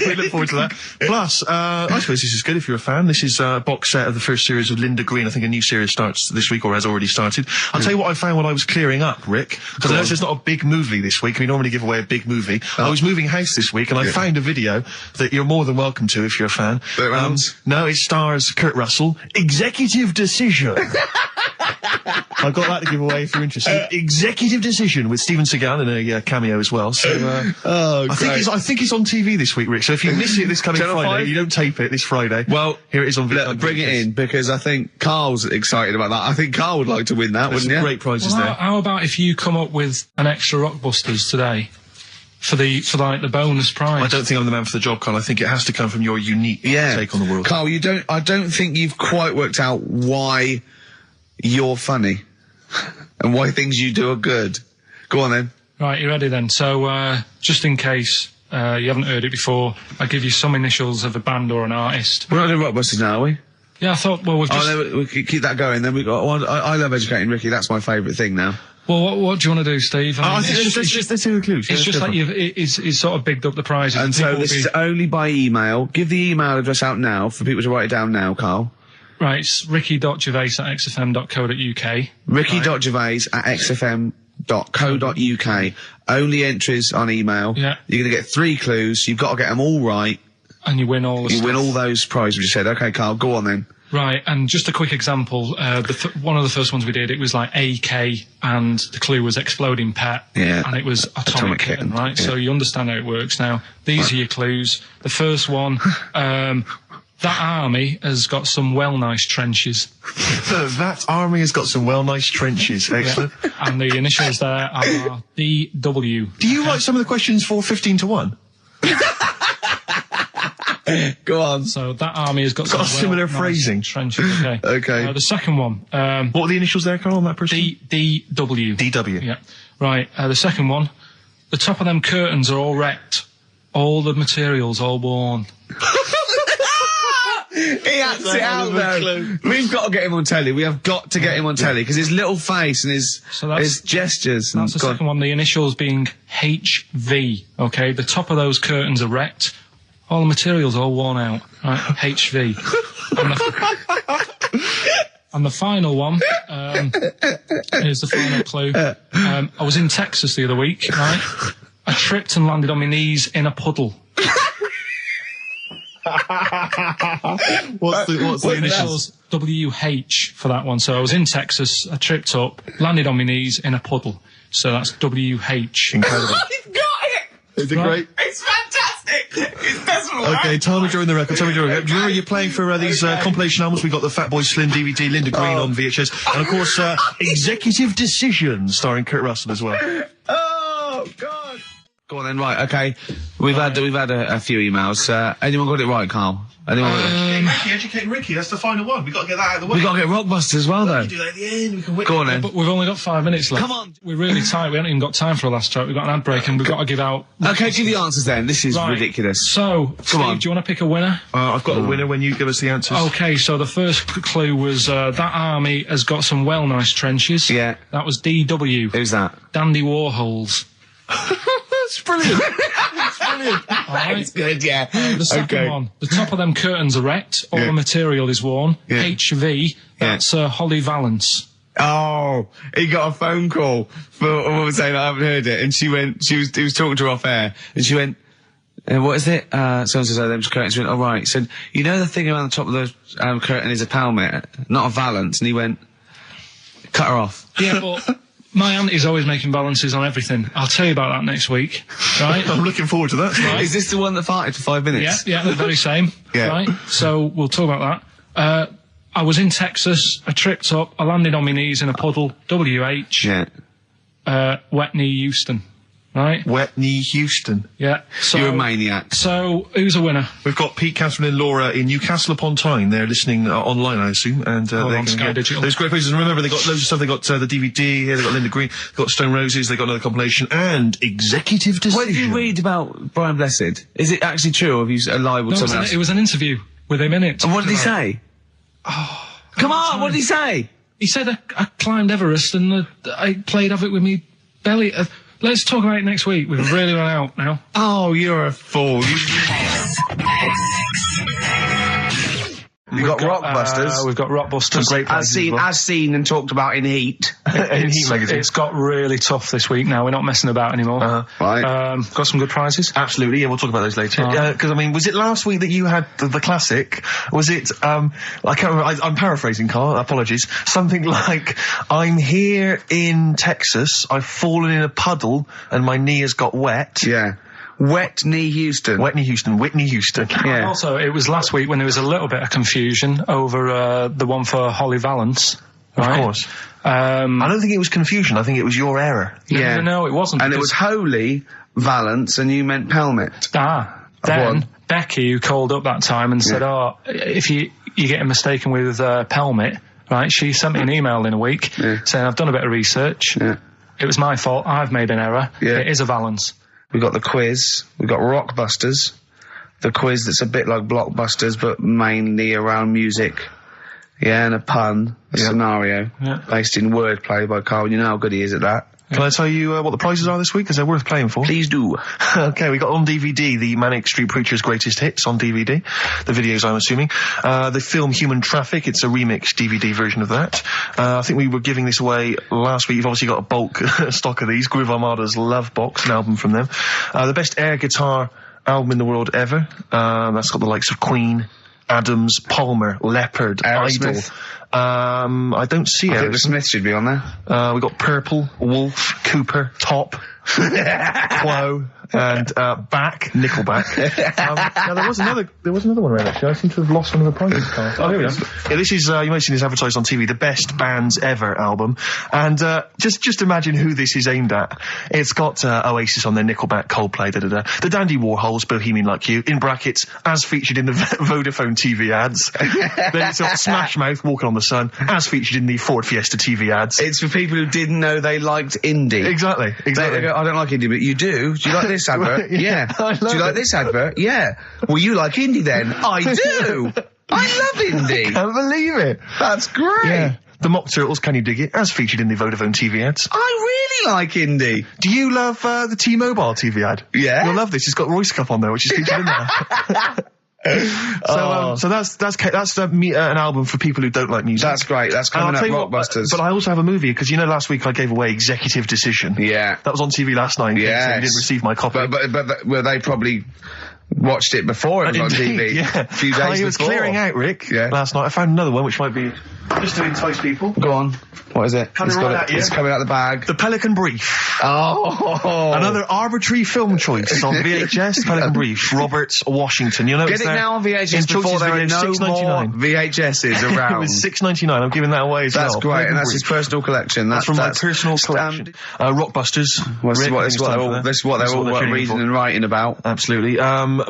we look forward to that. Plus, I suppose this is good if you're a fan. This is a box set of the first series of Linda Green. I think a new series starts this week or has already started. I'll tell you what I found when I was clearing up, Rick, because I know it's not a big movie this week. We normally give away a big movie. I was moving house this week and I found a video that you're more than welcome to if you're a fan. No, it stars Kurt Russell. Executive Decision. I've got that to give away if you're interested. Executive Decision with Steven Seagal in a cameo as well. So I think it's on TV this week, Rick. So if you miss it this coming Friday, you don't tape it this Friday. Well, here it is on video. Bring it in, because I think Carl's excited about that. I think Carl would like to win that, wouldn't you? Great prizes there. How about if you come up with an extra Rockbusters today for the bonus prize? I don't think I'm the man for the job, Carl. I think it has to come from your unique take on the world. Carl, I don't think you've quite worked out why you're funny and why things you do are good. Go on then. Right, you ready then? So, just in case you haven't heard it before, I'll give you some initials of a band or an artist. We're not doing Rockbusters now, are we? Yeah, I thought, well, we've just... Oh, we keep that going. Then we've got... I love educating Ricky. That's my favourite thing now. Well, what do you want to do, Steve? I mean, let's do the clues. It's just like it's sort of bigged up the prizes. And so this is only by email. Give the email address out now for people to write it down now, Carl. Right, it's ricky.gervais@xfm.co.uk. ricky.gervais@xfm.co.uk. Only entries on email. Yeah. You're going to get 3 clues. You've got to get them all right. And you win all the stuff. You win all those prizes we just said. Okay, Carl, go on then. Right, and just a quick example, one of the first ones we did, it was like AK, and the clue was Exploding Pet, and it was Atomic Kitten, right? Yeah. So you understand how it works now. These are your clues. The first one, that army has got some nice trenches. That army has got some nice trenches. Excellent. Yeah. And the initials there are DW. Do you write some of the questions for 15 to 1? Go on. So that army has got some similar phrasing. Trenches. Okay. Okay. The second one. What are the initials there, Carl, on that person? DW. DW. Yeah. Right. The second one. The top of them curtains are all wrecked. all the materials all worn. He acts it out though. We've got to get him on telly. We have got to get him on telly because his little face and his gestures. That's the second one. The initials being HV. Okay, the top of those curtains are wrecked. All the materials all worn out. Right, HV. And the final one is the final clue. I was in Texas the other week. Right, I tripped and landed on my knees in a puddle. What's the initials? WH for that one. So I was in Texas, I tripped up, landed on my knees in a puddle. So that's WH. Incredible. You've got it! Is it great? It's fantastic! It doesn't work! Okay, time of drawing the record. Do you remember you're playing for these compilation albums? We got the Fat Boy Slim DVD, Linda Green on VHS, and of course, Executive Decision, starring Kurt Russell as well. Oh, God! Go on then, right, okay. We've had a few emails. Anyone got it right, Carl? Anyone got it? Ricky, educating Ricky, that's the final one. We've got to get that out of the way. We've got to get Rockbusters as well, though. We can do that at the end, we can win. Go on then. But we've only got 5 minutes left. Come on. We're really tight, we haven't even got time for a last track. We've got an ad break and we've got to give out... Okay, give the answers then. This is ridiculous. So, Steve, on. do you want to pick a winner? I've got a winner when you give us the answers. Okay, so the first clue was that army has got some well nice trenches. Yeah. That was DW. Who's that? Dandy Warhols. That's brilliant. That's brilliant. That's good, yeah. The second one, the top of them curtains are wrecked, all the material is worn. Yeah. HV, that's Holly Valance. Oh, he got a phone call for a woman saying I haven't heard it, and he was talking to her off air, and she went, what is it? Someone says, them curtains. She went, oh right. He said, you know the thing around the top of the curtain is a palmet, not a valance, and he went, cut her off. Yeah, but my auntie's always making balances on everything. I'll tell you about that next week, right? I'm looking forward to that. Right. Is this the one that farted for 5 minutes? Yeah, the very same. Yeah. Right? So we'll talk about that. I was in Texas, I tripped up, I landed on my knees in a puddle, WH, wet knee Houston, right? Wet knee Houston. Yeah. So, you're a maniac. So, who's a winner? We've got Pete, Catherine and Laura in Newcastle upon Tyne. They're listening online, I assume, and they're on Sky Digital. Those great places. And remember, they got loads of stuff. They got the DVD here, they got Linda Green, they got Stone Roses, they got another compilation, and Executive Decision. What did you read about Brian Blessed? Is it actually true, or have you lied with someone else? It was an interview with him in it. And what did he say? Oh, come on, what did he say? He said I climbed Everest and I played of it with me belly. Let's talk about it next week. We've really run out now. Oh, you're a fool. We've got Rockbusters. We've got Rockbusters. Great as seen and talked about in Heat. In Heat magazine. It's got really tough this week now. We're not messing about anymore. Right. Got some good prizes? Absolutely, yeah, we'll talk about those later. Because, I mean, was it last week that you had the classic? Was it, I can't remember, I'm paraphrasing, Carl, apologies. Something like, I'm here in Texas, I've fallen in a puddle, and my knee has got wet. Yeah. Wet knee Houston. Wet knee Houston, Whitney Houston. Yeah. And also, it was last week when there was a little bit of confusion over the one for Holly Valance. Right? Of course. I don't think it was confusion, I think it was your error. Yeah. No, it wasn't. And it was Holy Valance, and you meant Pelmet. Then Becky, who called up that time and said, if you're getting mistaken with Pelmet, right, she sent me an email in a week saying, I've done a bit of research. Yeah. It was my fault, I've made an error. Yeah. It is a Valance. We've got the quiz, we've got Rockbusters, the quiz that's a bit like Blockbusters but mainly around music. Yeah, and a pun, a scenario, based in wordplay by Carl. You know how good he is at that. Can I tell you what the prizes are this week? Because they're worth playing for. Please do. Okay, we got on DVD the Manic Street Preachers' Greatest Hits on DVD. The videos, I'm assuming. The film Human Traffic, it's a remixed DVD version of that. I think we were giving this away last week. You've obviously got a bulk stock of these. Groove Armada's Love Box, an album from them. The best air guitar album in the world ever. That's got the likes of Queen, Adams, Palmer, Leopard, Idol. I don't see it. I think the Smiths should be on there. We got Purple, Wolf, Cooper, Top, Quo, and Back, Nickelback. Now there was another one around actually. I seem to have lost one of the prizes, Carl. Oh, here we go. Yeah, this is you might have seen this advertised on TV, the Best Bands Ever album, and just imagine who this is aimed at. It's got Oasis on there, Nickelback, Coldplay, the Dandy Warhols, Bohemian Like You, in brackets, as featured in the Vodafone TV ads. Then it's got Smash Mouth, Walking on the Sun, as featured in the Ford Fiesta TV ads. It's for people who didn't know they liked indie. Exactly. They go, I don't like indie, but you do. Do you like this advert? Yeah. I love Do you like it. this advert? Yeah. Well, you like indie then? I do. I love indie. Can't believe it. That's great. Yeah. The Mock Turtles, Can You Dig It? As featured in the Vodafone TV ads. I really like indie. Do you love the T-Mobile TV ad? Yeah. You'll love this. It's got Royce Cup on there, which is featured in there. So that's an album for people who don't like music. That's great. That's coming up, Rockbusters. But I also have a movie, because you know last week I gave away Executive Decision. Yeah. That was on TV last night. Yes. So you didn't receive my copy. But well, they probably watched it before it was on TV. Yeah. A few days I was before. clearing out, Rick, Yeah. last night. I found another one which might be just to entice people. Go on. What is it? Coming right at you. It's coming out the bag. The Pelican Brief. Oh. Another arbitrary film choice on VHS. Pelican Brief. Roberts, Washington. You'll notice Get it now on VHS in before choices there are within no more $6.99. VHSs around. It was $6.99. I'm giving that away as That's well. great, Pelican and that's Brief. his personal collection. That's from my personal collection. Rockbusters. This Rick, is what they're all reading and writing about. Absolutely.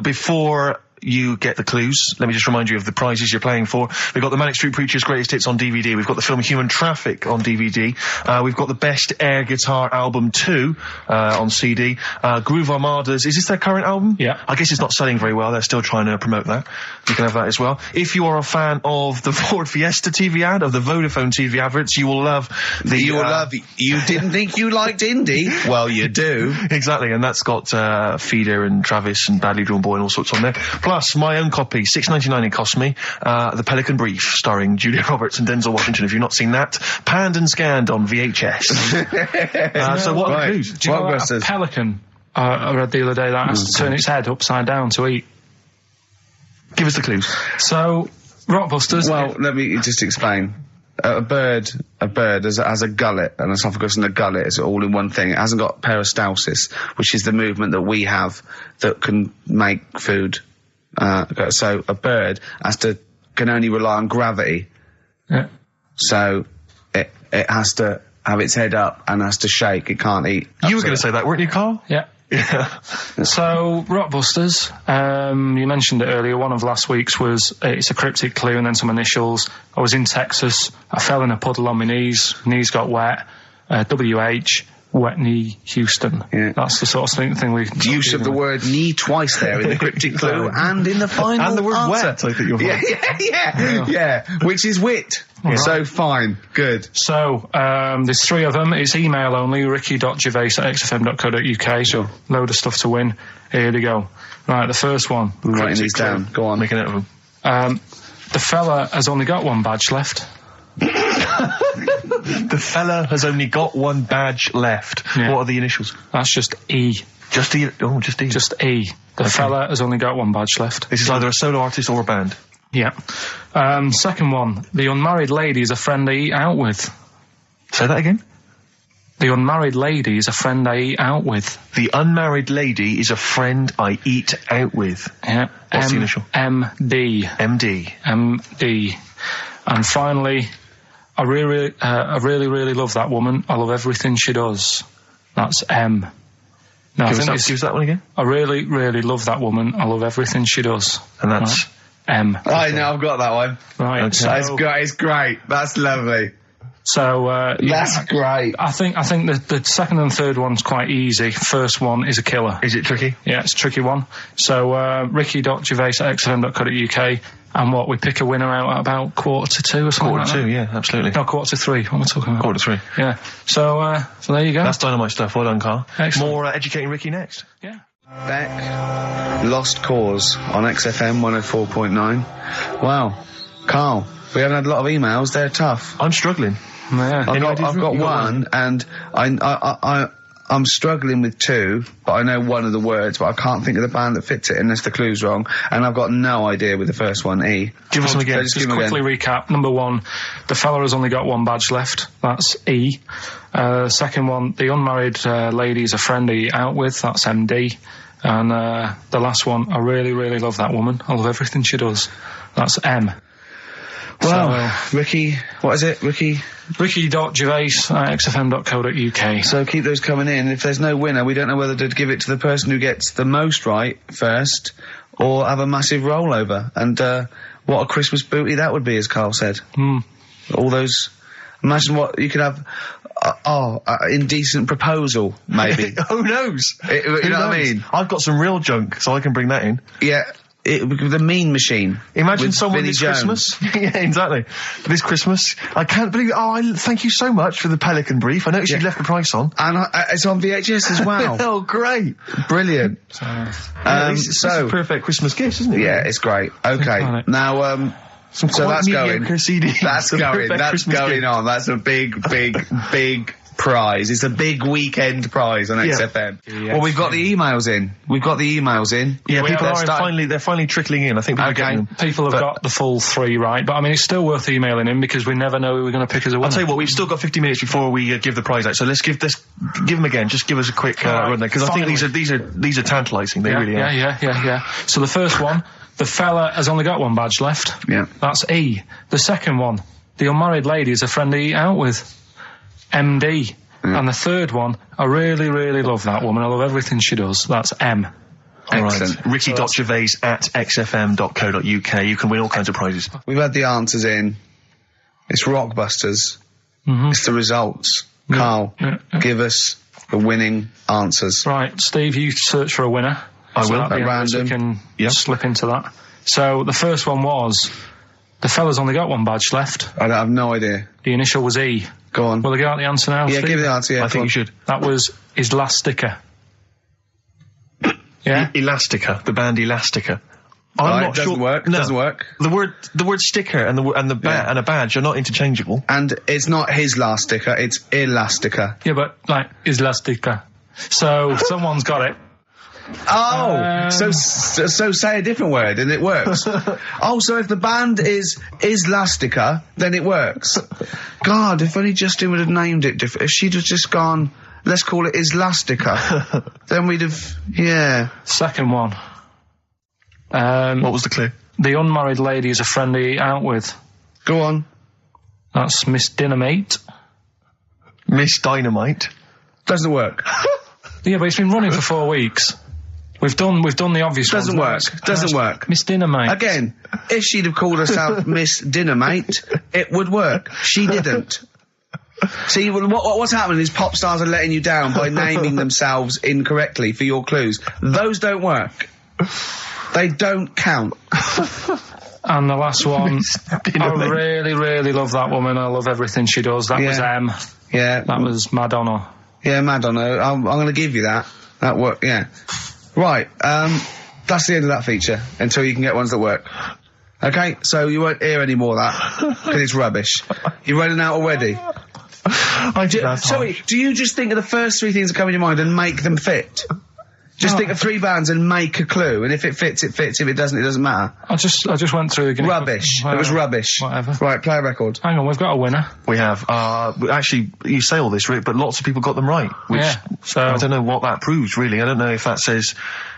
Before you get the clues, let me just remind you of the prizes you're playing for. We've got the Manic Street Preachers' Greatest Hits on DVD. We've got the film Human Traffic on DVD. We've got the Best Air Guitar Album 2 on CD. Groove Armada's, is this their current album? Yeah. I guess it's not selling very well. They're still trying to promote that. You can have that as well. If you are a fan of the Ford Fiesta TV ad, of the Vodafone TV adverts, you will love the... You didn't think you liked indie? Well, you do. Exactly, and that's got Feeder and Travis and Badly Drawn Boy and all sorts on there. Plus, my own copy, $6.99 it cost me, The Pelican Brief, starring Julia Roberts and Denzel Washington. If you've not seen that, panned and scanned on VHS. So what are the clues? Do you know that a pelican, I read the other day, that has to turn its head upside down to eat? Give us the clues. So, Rockbusters... Well, let me just explain. A bird has a gullet, an esophagus and a gullet is all in one thing. It hasn't got peristalsis, which is the movement that we have that can make food. So a bird can only rely on gravity. Yeah. So it has to have its head up and has to shake. It can't eat. You were going to say that, weren't you, Carl? Yeah. Yeah. So, Rockbusters, you mentioned it earlier, one of last week's was, it's a cryptic clue and then some initials. I was in Texas, I fell in a puddle on my knees got wet, WH, wet knee, Houston. Yeah. That's the sort of thing we... Use of the word knee twice there in the cryptic clue and in the final and the word answer. wet, I think you're right. Yeah, which is wit. Yeah. So fine, good. So, there's 3 of them. It's email only, ricky.gervais@xfm.co.uk. Sure. Load of stuff to win. Here we go. Right, the first one. I'm writing these down. Go on. Make a note of them. The fella has only got one badge left. The fella has only got one badge left. Yeah. What are the initials? That's just E. Just E? Oh, just E. Just E. The fella has only got one badge left. This is either a solo artist or a band. Yeah. Second one. The unmarried lady is a friend I eat out with. Say that again? The unmarried lady is a friend I eat out with. The unmarried lady is a friend I eat out with. Yeah. What's the initial? MD. MD. MD. And finally, I really love that woman. I love everything she does. That's M. No, give us that one again. I really love that woman. I love everything she does. And that's... Right. M. I know, I've got that one. Right. Okay. That's great. It's great. That's lovely. So, that's great. I think the second and third one's quite easy. First one is a killer. Is it tricky? Yeah, it's a tricky one. So, ricky.gervais@xfm.co.uk, and we pick a winner out at about 1:45 or something. 1:45, yeah, absolutely. No, 2:45. What am I talking about? 1:45. Yeah. So there you go. That's dynamite stuff. Well done, Carl. Excellent. More educating Ricky next. Yeah. Beck, Lost Cause on XFM 104.9. Wow, Carl, we haven't had a lot of emails. They're tough. I'm struggling. Yeah. I've got one, and I'm struggling with 2, but I know one of the words, but I can't think of the band that fits it unless the clue's wrong, and I've got no idea with the first one, E. Give us them again. Just quickly recap. Number 1, the fella has only got one badge left. That's E. Second one, the unmarried lady is a friend I eat out with. That's MD. And the last one, I really love that woman. I love everything she does. That's M. Well, Ricky, what is it, Ricky? Ricky.gervais@xfm.co.uk. So keep those coming in. If there's no winner, we don't know whether to give it to the person who gets the most right first, or have a massive rollover. And what a Christmas booty that would be, as Carl said. Mm. All those Imagine what you could have. Indecent proposal, maybe. Who knows? You know what I mean? I've got some real junk, so I can bring that in. Yeah. The mean machine. Imagine with someone Vinnie this Jones. Christmas. Yeah, exactly. This Christmas. I can't believe it. Oh, thank you so much for the Pelican brief. I noticed you left the price on. And it's on VHS as well. Oh, great. Brilliant. This is a perfect Christmas gift, isn't it? Yeah, it's great. Okay. Now, so that's going. CDs. That's going. That's Christmas going gift. on. That's a big prize. It's a big weekend prize on XFM. Yeah. Well, we've got the emails in. Yeah, people are they're finally trickling in. I think people are getting them. People have got the full 3 right, but I mean, it's still worth emailing in because we never know who we're going to pick as a winner. I'll tell you what, we've still got 50 minutes before we give the prize out, so let's give them again. Just give us a quick run there, because I think these are tantalising. They really are. Yeah. So the first one, the fella has only got one badge left. Yeah. That's E. The second one, the unmarried lady is a friend to eat out with. MD. And the third one, I really, really love that woman. I love everything she does. That's M. Excellent. Right. Ricky.gervais at xfm.co.uk. You can win all kinds of prizes. We've had the answers in. It's Rockbusters. It's the results. Carl, give us the winning answers. Right, Steve, you search for a winner. I will. At random. We can slip into that. So the first one was, the fella's only got one badge left. I have no idea. The initial was E. Go on. Will I get out the answer now? Yeah, Steve? give the answer, yeah. I think you should. That was his last sticker. Yeah? Elastica, the band Elastica. I'm not sure. Work. No. Doesn't work. The word sticker and a badge are not interchangeable. And it's not his last sticker, it's Elastica. Yeah, but like Elastica. So someone's got it. Oh, so say a different word and it works. So if the band is Elastica, then it works. God, if only Justin would have named it different. If she'd have just gone, let's call it Elastica, then we'd have, Second one. What was the clue? The unmarried lady is a friend to eat out with. Go on. That's Miss Dynamite. Miss Dynamite? Doesn't work. Yeah, but it's been running for 4 weeks. We've done the obvious ones. Doesn't work. Miss Dynamite. Again, if she'd have called herself Miss Dynamite, it would work. She didn't. See, what's happening is pop stars are letting you down by naming themselves incorrectly for your clues. Those don't work. They don't count. And the last one, I really, really love that woman. I love everything she does. That was M. Yeah. That was Madonna. Yeah, Madonna. I'm going to give you that. That worked, yeah. Right, that's the end of that feature, until you can get ones that work. Okay, so you won't hear any more of that, because it's rubbish. You're running out already. Do you just think of the first 3 things that come in your mind and make them fit? Just think of 3 bands and make a clue, and if it fits, it fits. If it doesn't, it doesn't matter. I just went through again. Rubbish. It was rubbish. Whatever. Right, play a record. Hang on, we've got a winner. We have. Actually, you say all this, Rick, but lots of people got them right. Which, so I don't know what that proves, really. I don't know if that says,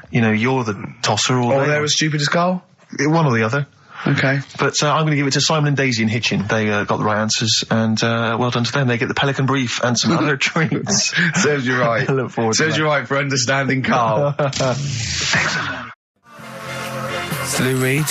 you're the tosser or they're as stupid as Carl? One or the other. Okay. But I'm going to give it to Simon and Daisy in Hitchin. They got the right answers, and well done to them. They get the Pelican brief and some other treats. Serves you right. I look forward to that. Serves you right for understanding Carl. Excellent. Lou Reed,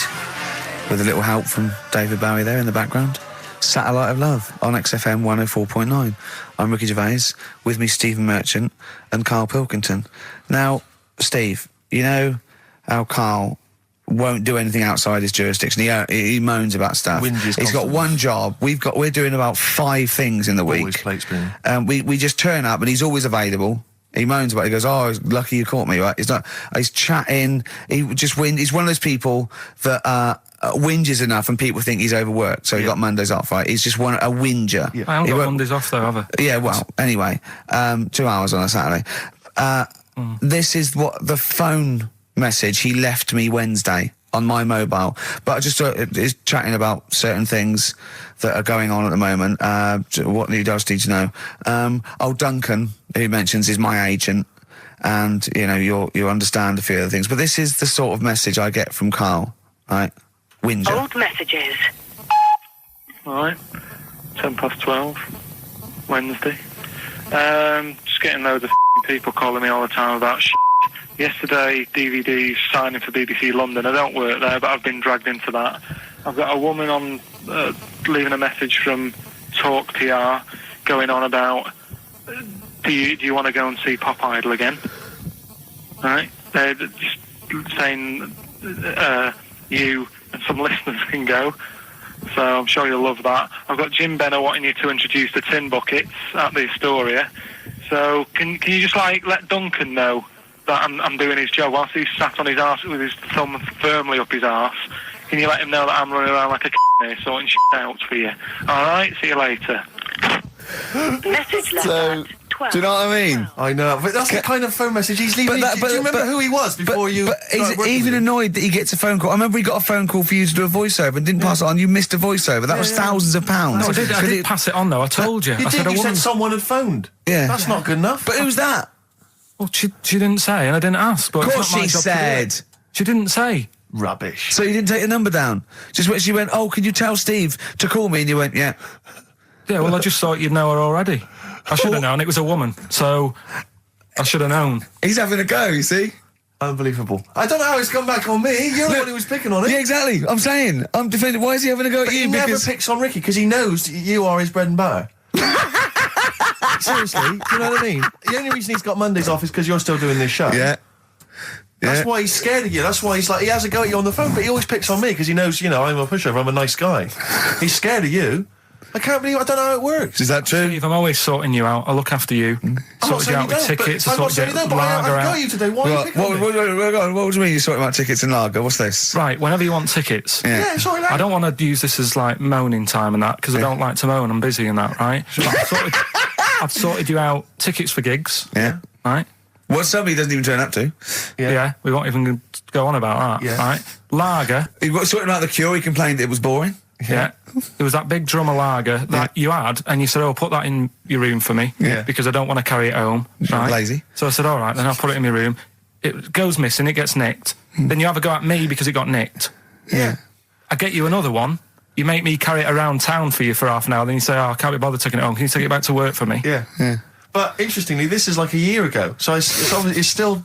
with a little help from David Bowie there in the background. Satellite of Love on XFM 104.9. I'm Ricky Gervais, with me Stephen Merchant and Karl Pilkington. Now, Steve, you know how Carl won't do anything outside his jurisdiction. He moans about stuff. He's got one job. We're doing about 5 things in the week. Always plate spinning. We just turn up and he's always available. He moans about it. He goes, "Oh, lucky you caught me," right? He's chatting. He's one of those people that whinges enough and people think he's overworked, so he got Mondays off, right? He's just a whinger. Yeah. I haven't got Mondays off though, have I? Yeah, well, anyway, 2 hours on a Saturday. This is what the phone message he left me Wednesday on my mobile, but I just is chatting about certain things that are going on at the moment. What he does need to know. Duncan, who mentions, is my agent, and you understand a few other things. But this is the sort of message I get from Carl, right? Whinger. Old messages. Alright, 12:10, Wednesday. Just getting loads of people calling me all the time about Yesterday, DVD's signing for BBC London. I don't work there, but I've been dragged into that. I've got a woman on leaving a message from talk PR going on about do you want to go and see Pop Idol again? Right? They're just saying you and some listeners can go. So I'm sure you'll love that. I've got Jim Benner wanting you to introduce the tin buckets at the Astoria. So can you just let Duncan know that I'm doing his job whilst he's sat on his arse with his thumb firmly up his arse? Can you let him know that I'm running around like a here sorting shit out for you? Alright, see you later. Message left So, at 12. do you know what I mean? I know, but that's the kind of phone message he's leaving. Do you remember who he was before you? But he's even annoyed that he gets a phone call. I remember he got a phone call for you to do a voiceover and didn't pass it on. You missed a voiceover. That was thousands of pounds. No, I did pass it on though. I told you. You I said said someone had phoned. Yeah. That's not good enough. But who's that? Well, she didn't say, and I didn't ask. But Of course it's not my she job to do said. it. She didn't say. Rubbish. So you didn't take the number down? Just when she went, oh, can you tell Steve to call me? And you went, yeah. Yeah, well, I just thought you'd know her already. I should have known. It was a woman, so I should have known. He's having a go, you see? Unbelievable. I don't know how it's come back on me. You're the one who was picking on it. Yeah, exactly. I'm saying. I'm defending. Why is he having a go at But you? he never picks on Ricky because he knows you are his bread and butter. Seriously, do you know what I mean? The only reason he's got Mondays off is because you're still doing this show. Yeah. That's why he's scared of you. That's why he's he has a go at you on the phone, but he always picks on me because he knows, I'm a pushover, I'm a nice guy. He's scared of you. I can't believe I don't know how it works. Is that true? Steve, I'm always sorting you out. I look after you. Sorted you out with tickets. I sorted you out with lager I got out. you today. Why are you picking on me? What do you mean you're sorting about tickets and lager? What's this? Right, whenever you want tickets. Yeah, sorry, I don't want to use this as moaning time and that because I don't like to moan. I'm busy and that, right? I've sorted you out tickets for gigs. Yeah. Right? What somebody doesn't even turn up to. Yeah, we won't even go on about that. Yeah. Right? Lager. He got sorting out the Cure. He complained it was boring. Yeah. There was that big drum of lager that you had, and you said, oh, put that in your room for me. Yeah. Because I don't want to carry it home. Right? Lazy. So I said, all right, then I'll put it in my room. It goes missing, it gets nicked. Then you have a go at me because it got nicked. Yeah. I get you another one. You make me carry it around town for you for half an hour. Then you say, oh, I can't be bothered taking it home. Can you take it back to work for me? Yeah. But interestingly, this is like a year ago, so it's still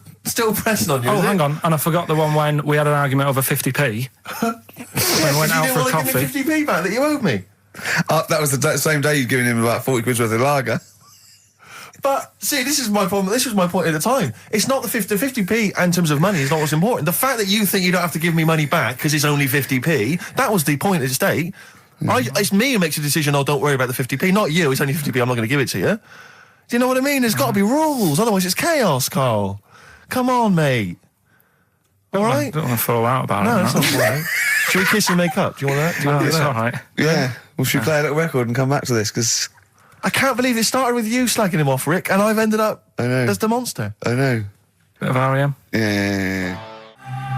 pressing on you. Oh, hang on. And I forgot the one when we had an argument over 50p. When we went out for a coffee. You didn't want to give me 50p back that you owed me. That was the same day you'd given him about 40 quid's worth of lager. But, see, this is my problem. This was my point at the time. It's not the 50p in terms of money is not what's important. The fact that you think you don't have to give me money back because it's only 50p, that was the point at stake. It's me who makes a decision, oh, don't worry about the 50p, not you. It's only 50p, I'm not going to give it to you. Do you know what I mean? There's got to be rules, otherwise it's chaos, Carl. Come on, mate. All right? I don't want to fall out about it. No, that's not all right. Should we kiss and make up? Do you want that? Do you want to do It's that? all right. Yeah. Well, should we play a little record and come back to this? Because I can't believe it started with you slagging him off, Rick, and I've ended up as the monster. I know. Bit of R.E.M. Yeah.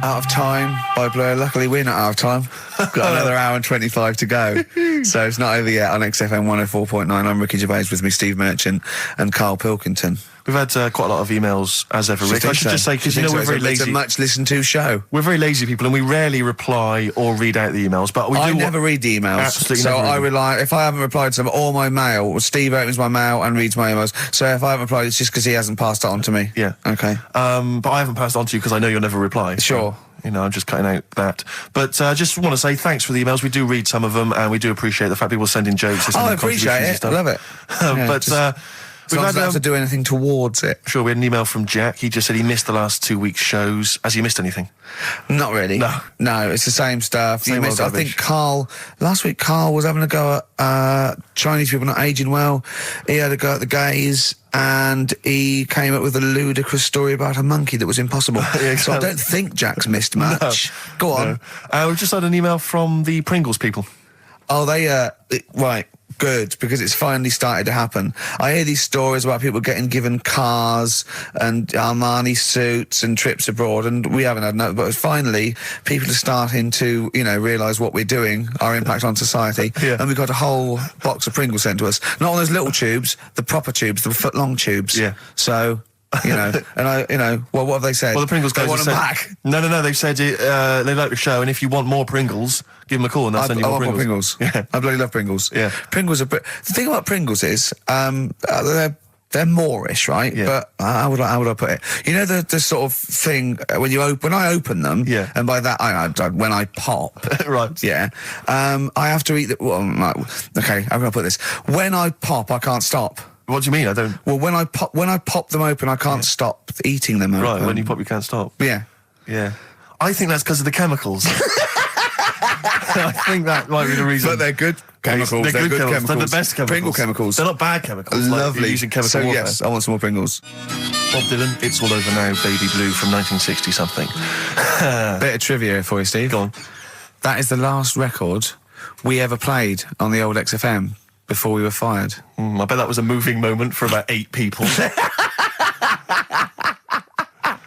Out of Time by Blur. Luckily, we're not out of time. Got another hour and 25 to go. So it's not over yet on XFM 104.9. I'm Ricky Gervais, with me Steve Merchant and Karl Pilkington. We've had quite a lot of emails, as ever, Rick. I should just say, because we're very lazy. It's a much listened to show. We're very lazy people, and we rarely reply or read out the emails. But I never read the emails. Absolutely so never I read rely, if I haven't replied to them, or my mail, Steve opens my mail and reads my emails. So if I haven't replied, it's just because he hasn't passed it on to me. Yeah. Okay. But I haven't passed it on to you because I know you'll never reply. Sure. I'm just cutting out that. But I just want to say thanks for the emails. We do read some of them, and we do appreciate the fact people send in jokes. I appreciate it. I love it. We've I had, don't have to do anything towards it. Sure, we had an email from Jack. He just said he missed the last 2 weeks' shows. Has he missed anything? Not really. No, it's the same stuff. Same old I rubbish. think last week Carl was having a go at Chinese people not aging well. He had a go at the gays, and he came up with a ludicrous story about a monkey that was impossible. So I don't think Jack's missed much. Go on. We've just had an email from the Pringles people. Oh, right. Good, because it's finally started to happen. I hear these stories about people given cars and Armani suits and trips abroad, and we haven't had no, but finally people are starting to, realise what we're doing, our impact on society, and we've got a whole box of Pringles sent to us. Not on those little tubes, the proper tubes, the foot-long tubes. Yeah. So... and well, what have they said? Well, the Pringles guys want have them said, back. No, they've said they like the show, and if you want more Pringles, give them a call and they'll send you more Pringles. Yeah. I bloody love Pringles. Yeah. Pringles are... The thing about Pringles is, they're They're Moorish, right? Yeah. But how would I put it? You know the sort of thing when I open them, Yeah. and by that when I pop, Right. yeah, I have to eat the. Well, right, okay, how can I put this? When I pop, I can't stop. What do you mean? I don't. Well, when I pop them open, I can't stop eating them. Right. Open. When you pop, you can't stop. Yeah. Yeah. I think that's because of the chemicals. I think that might be the reason. But they're good chemicals. They're good chemicals. They're the best chemicals. Pringle chemicals. They're not bad chemicals. Like Lovely. you're using chemical so warfare. yes, I want some more Pringles. Bob Dylan, It's All Over Now, Baby Blue from 1960 something. Bit of trivia for you, Steve. Go on. That is the last record we ever played on the old XFM before we were fired. I bet that was a moving moment for about 8 people.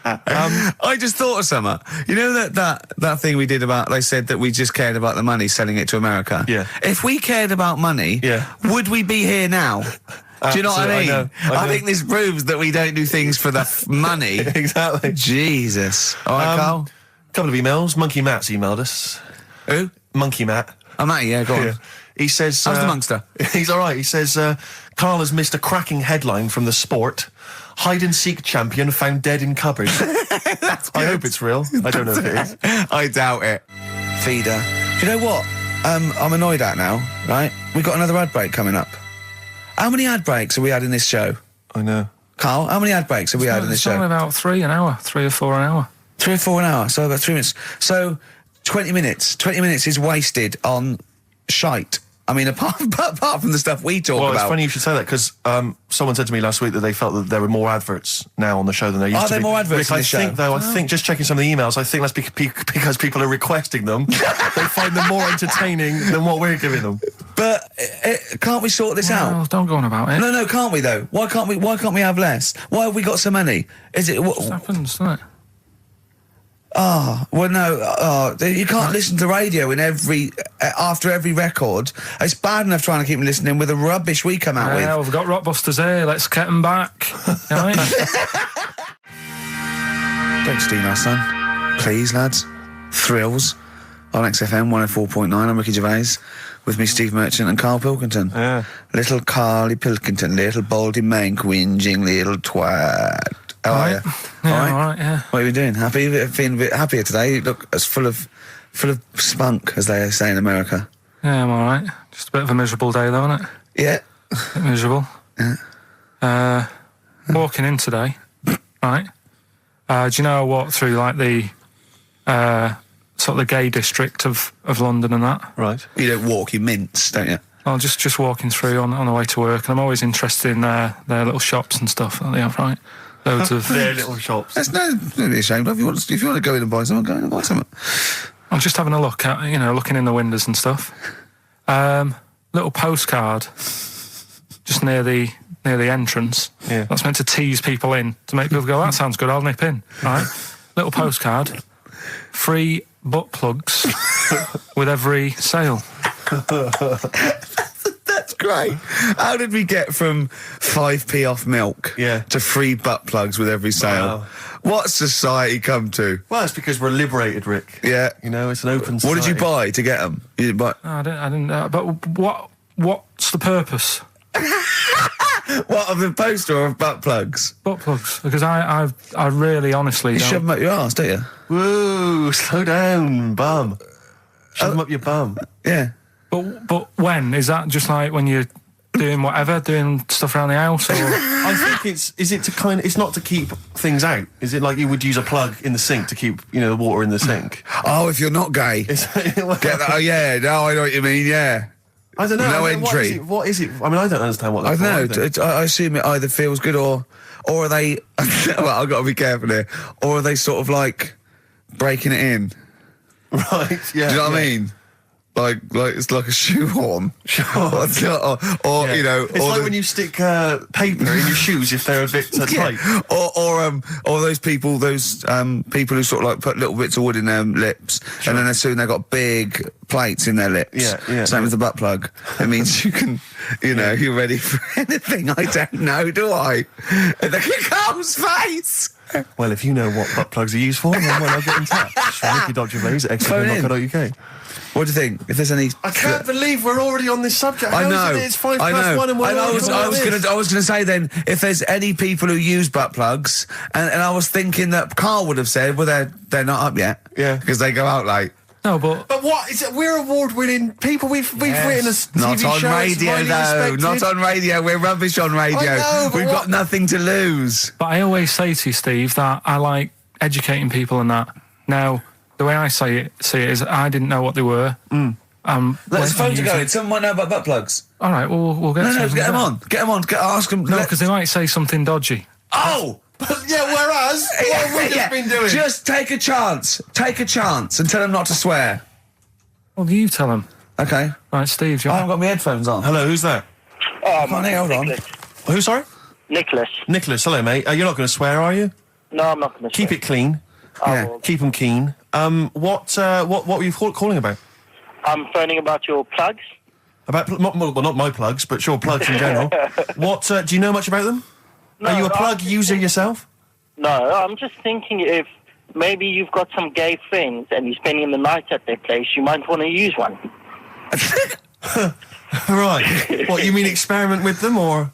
I just thought of something. You know that thing we did about, they said that we just cared about the money, selling it to America? Yeah. If we cared about money, Yeah. would we be here now? Do you know what I mean? Absolutely, I know. I think this proves that we don't do things for the money. Exactly. Jesus. All right, Carl? Couple of emails. Monkey Matt's emailed us. Who? Monkey Matt. Oh, Matty, yeah, go on. Yeah. He says... How's the Monkster? He's all right. He says, Carl has missed a cracking headline from The Sport. Hide-and-seek champion found dead in cupboard. I hope it's real. I don't know if it is. I doubt it. Feeder. Do you know what? I'm annoyed at now, right? We've got another ad break coming up. How many ad breaks have we had in this show? I know. Carl, how many ad breaks have we had in this It's only show? about 3 an hour, 3 or 4 an hour. 3 or 4 an hour, so about 3 minutes. So, 20 minutes. 20 minutes is wasted on shite. I mean, apart from the stuff we talk Well, about. it's funny you should say that, because someone said to me last week that they felt that there were more adverts now on the show than there used to be. Are there more adverts Rick, in the show? I think, just checking some of the emails, I think that's because people are requesting them. They find them more entertaining than what we're giving them. But can't we sort this out? Don't go on about it. No, can't we though? Why can't we have less? Why have we got so many? Is it It happens, doesn't it? well, no. You can't listen to radio in after every record. It's bad enough trying to keep me listening with the rubbish we come out with. Yeah, we've got Rockbusters here. Let's get them back. Right? Don't steal our son. Please, lads. Thrills on XFM 104.9. I'm Ricky Gervais. With me, Steve Merchant and Karl Pilkington. Yeah. Little Carly Pilkington, little baldy mank, whinging little twat. How are you? Yeah, all right, yeah. What are you doing? Happy? Feeling a bit happier today? You look as full of spunk, as they say in America. Yeah, I'm all right. Just a bit of a miserable day, though, isn't it? Yeah. A bit miserable. Yeah. Walking in today, right? Do you know I walked through, like, the sort of the gay district of London and that? Right. You don't walk, you mince, don't you? Well, just walking through on the way to work, and I'm always interested in their little shops and stuff that they have, right? Loads of Their little shops. That's don't be ashamed of. If you want to go in and buy something, go in and buy something. I'm just having a look at, looking in the windows and stuff. Little postcard just near the entrance. Yeah. That's meant to tease people in, to make people go, that sounds good, I'll nip in. Right? Little postcard. Free butt plugs with every sale. That's great. How did we get from 5p off milk to free butt plugs with every sale? Wow. What society come to? Well, it's because we're liberated, Rick. Yeah. It's an open society. What did you buy to get them? You didn't buy... No, I didn't. But what's the purpose? What, of the poster or of butt plugs? Butt plugs. Because I really, honestly You don't... shove them up your arse, don't you? Whoa, slow down, bum. Shove them up your bum. Yeah. But when? Is that just like when you're doing whatever, doing stuff around the house? Or? I think it's not to keep things out. Is it like you would use a plug in the sink to keep, the water in the sink? Oh, if you're not gay. Get that? Oh, yeah. No, I know what you mean, yeah. I don't know. No entry. What is it? I mean, I don't understand what I that's don't know. I assume it either feels good or are they... well, I've got to be careful here. Or are they sort of like breaking it in? Right, yeah. Do you know what I mean? Like it's like a shoehorn. Sure. or It's like when you stick paper in your shoes if they're a bit tight. Or those people who sort of like put little bits of wood in their lips, and then as soon they've got big plates in their lips. Yeah. Same with the butt plug. It means you can, you're ready for anything. I don't know, do I? Look at Carl's face. Well, if you know what butt plugs are used for, then why not get in touch? Ricky.Gervais at xfm.co.uk. What do you think? If there's any... I can't believe we're already on this subject. I How know. is it? It's 1 and we're I was gonna say then, if there's any people who use butt plugs, and I was thinking that Carl would have said, well, they're not up yet. Yeah. Because they go out late. No, but what is it? We're award-winning people. We've written a TV Not on show. It's radio, highly though. respected. Not on radio. We're rubbish on radio. I know, but We've got nothing to lose. But I always say to you, Steve, that I like educating people and that. Now, the way I see it is I didn't know what they were. Let's phone to go in. Someone might know about butt plugs. All right, we'll get No, get them on. Get them on. Ask them. No, because they might say something dodgy. Oh! Yeah, whereas, what have we just been doing? Just take a chance. Take a chance and tell them not to swear. Well, you tell them. Okay. Right, Steve, I haven't got my headphones on. Hello, who's that? Come on, hold on. Who, sorry? Nicholas. Nicholas, hello, mate. You're not going to swear, are you? No, I'm not going to Keep it clean. Yeah. Keep them keen. What were you calling about? I'm phoning about your plugs. About, not my plugs, but sure, plugs in general. What, do you know much about them? No, Are you a plug user yourself? No, I'm just thinking if maybe you've got some gay friends and you're spending the night at their place, you might want to use one. Right. What, you mean experiment with them, or...?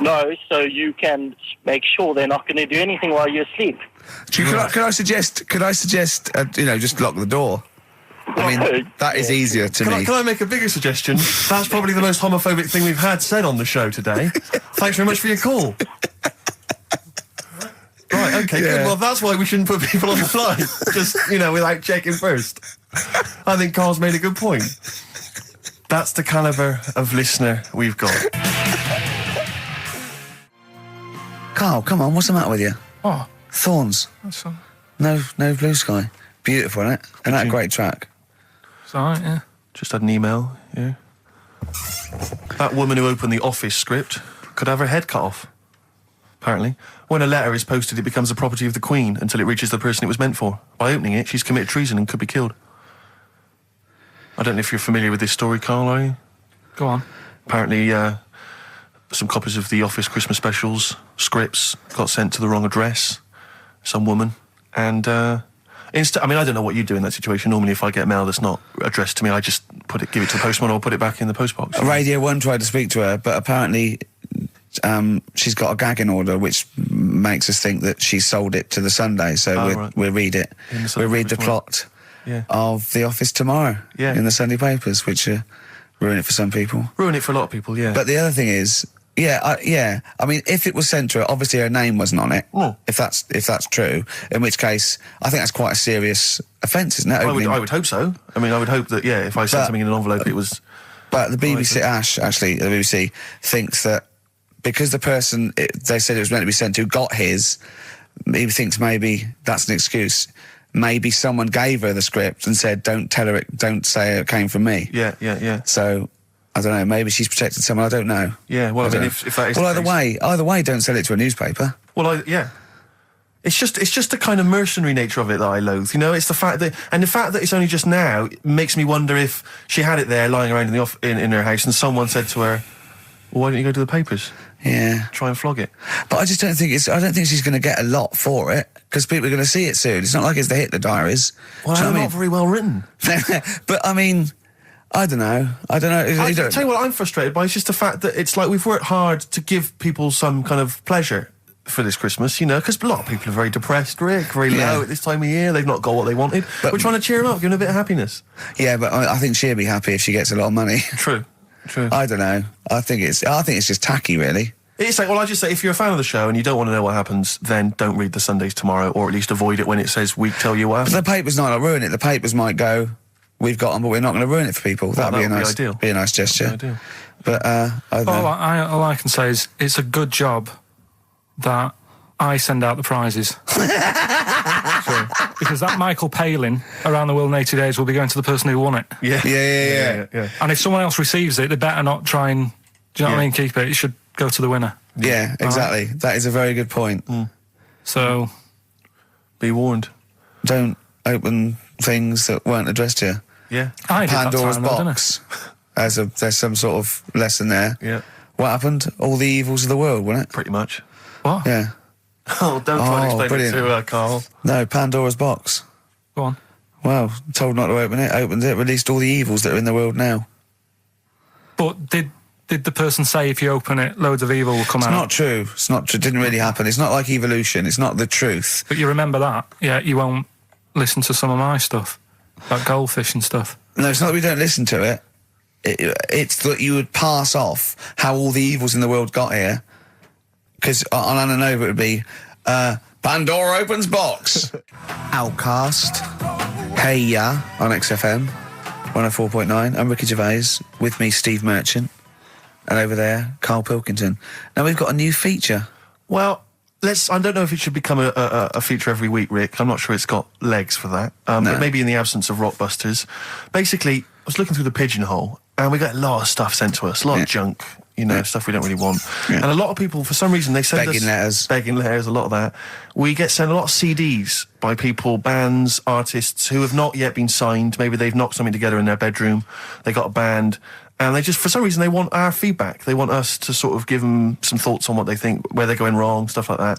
No, so you can make sure they're not going to do anything while you're asleep. Could I suggest, just lock the door? I mean, that is easier to me. Can I make a bigger suggestion? That's probably the most homophobic thing we've had said on the show today. Thanks very much for your call. Right, okay, good. Well, that's why we shouldn't put people on the line. Just, without checking first. I think Carl's made a good point. That's the calibre of listener we've got. Carl, come on, what's the matter with you? Oh, Thorns. that's all. No blue sky. Beautiful, isn't it? And that great track. It's all right, yeah. Just had an email, yeah. That woman who opened the Office script could have her head cut off. Apparently. When a letter is posted, it becomes the property of the Queen until it reaches the person it was meant for. By opening it, she's committed treason and could be killed. I don't know if you're familiar with this story, Carl, are you? Go on. Apparently, some copies of the Office Christmas specials, scripts, got sent to the wrong address. Some woman. And, I don't know what you do in that situation. Normally, if I get mail that's not addressed to me, I just give it to the postman or put it back in the postbox. Radio 1 tried to speak to her, but apparently she's got a gagging order, which makes us think that she sold it to the Sunday. So we'll read it. We'll read the plot of The Office tomorrow in the Sunday papers, which ruin it for some people. Ruin it for a lot of people, yeah. But the other thing is, I mean, if it was sent to her, obviously her name wasn't on it. Oh. If that's true, in which case, I think that's quite a serious offence, isn't it? I would hope so. I mean, I would hope that, if I sent something in an envelope, it was... But the BBC, the BBC thinks that because the person they said it was meant to be sent to got his, he thinks maybe that's an excuse. Maybe someone gave her the script and said, don't say it came from me. Yeah. So... I don't know, maybe she's protected someone, I don't know. Yeah, well, if that is... Well, either way, don't sell it to a newspaper. Well, It's just the kind of mercenary nature of it that I loathe, It's the fact that it's only just now makes me wonder if she had it there lying around in her house and someone said to her, well, why don't you go to the papers? Yeah. Try and flog it. But I just don't think she's going to get a lot for it, because people are going to see it soon. It's not like it's the Hitler Diaries. Well, they're not very well written. But, I mean... I don't know. I tell you what I'm frustrated by is just the fact that it's like we've worked hard to give people some kind of pleasure for this Christmas, because a lot of people are very depressed, Rick, very low at this time of year. They've not got what they wanted. But we're trying to cheer them up, give them a bit of happiness. Yeah, but I think she'll be happy if she gets a lot of money. True. I don't know. I think it's just tacky, really. It's like, I just say, if you're a fan of the show and you don't want to know what happens, then don't read the Sundays tomorrow, or at least avoid it when it says we tell you what happened. But the papers might not ruin it. The papers might go... We've got them, but we're not going to ruin it for people. That'd be a nice gesture. But I don't know. All I can say is it's a good job that I send out the prizes. Because that Michael Palin around the world in 80 days will be going to the person who won it. Yeah. And if someone else receives it, they better not try and, do you know what I mean, keep it. It should go to the winner. Yeah, exactly. Right? That is a very good point. So, be warned. Don't open things that weren't addressed to you. Yeah. Pandora's box. There's some sort of lesson there. Yeah. What happened? All the evils of the world, wasn't it? Pretty much. What? Yeah. Oh, don't try and explain it to Carl. No, Pandora's box. Go on. Well, told not to open it, opened it, released all the evils that are in the world now. But did the person say if you open it, loads of evil will come out? It's not true. It's not true. It didn't really happen. It's not like evolution. It's not the truth. But you remember that? Yeah, you won't listen to some of my stuff, like goldfish and stuff. No, it's not that we don't listen to it. It's that you would pass off how all the evils in the world got here. Because on Ananova it would be, Pandora opens box. Outcast. Hey Ya on XFM 104.9. I'm Ricky Gervais. With me, Steve Merchant. And over there, Karl Pilkington. Now we've got a new feature. Well, I don't know if it should become a feature every week, Rick. I'm not sure it's got legs for that. No. But maybe in the absence of Rockbusters. Basically, I was looking through the pigeonhole, and we got a lot of stuff sent to us, a lot of junk, stuff we don't really want. Yeah. And a lot of people, for some reason, they send us... Begging letters, a lot of that. We get sent a lot of CDs by people, bands, artists, who have not yet been signed. Maybe they've knocked something together in their bedroom. They got a band... And they just, for some reason, they want our feedback. They want us to sort of give them some thoughts on what they think, where they're going wrong, stuff like that.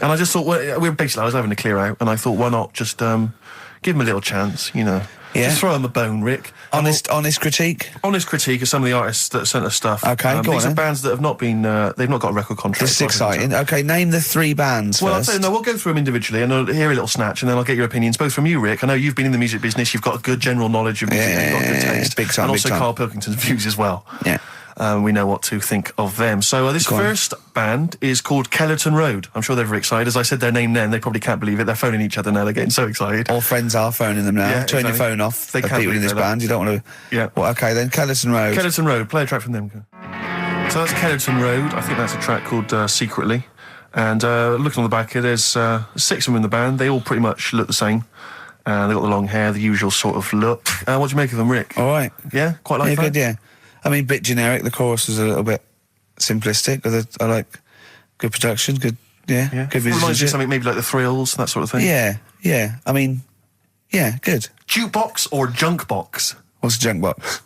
And I just thought, I was having a clear out, and I thought, why not just give them a little chance, Yeah. Just throw them a bone, Rick. Honest critique? Honest critique of some of the artists that sent us stuff. Okay, go on. These are bands that have not been, they've not got a record contract. This is exciting. Okay, name the 3 bands well, first. We'll go through them individually, and I'll hear a little snatch, and then I'll get your opinions, both from you, Rick. I know you've been in the music business, you've got a good general knowledge of music, you've got good taste. Big time, and also big time. Karl Pilkington's views as well. Yeah. We know what to think of them. So this first band is called Kellerton Road. I'm sure they're very excited. As I said their name then, they probably can't believe it. They're phoning each other now. They're getting so excited. All friends are phoning them now. Yeah, Turn exactly. your phone off. They can't people in this band. You don't want to... Yeah. Well, okay, then Kellerton Road. Kellerton Road. Play a track from them. So that's Kellerton Road. I think that's a track called Secretly. And looking on the back here, there's 6 of them in the band. They all pretty much look the same. They've got the long hair, the usual sort of look. What do you make of them, Rick? All right. Yeah? Quite like that? Good, yeah. I mean, bit generic. The chorus was a little bit simplistic. I like good production, good It reminds you of something maybe like the Thrills, that sort of thing. Yeah. I mean, yeah, good. Jukebox or junk box? What's a junk box?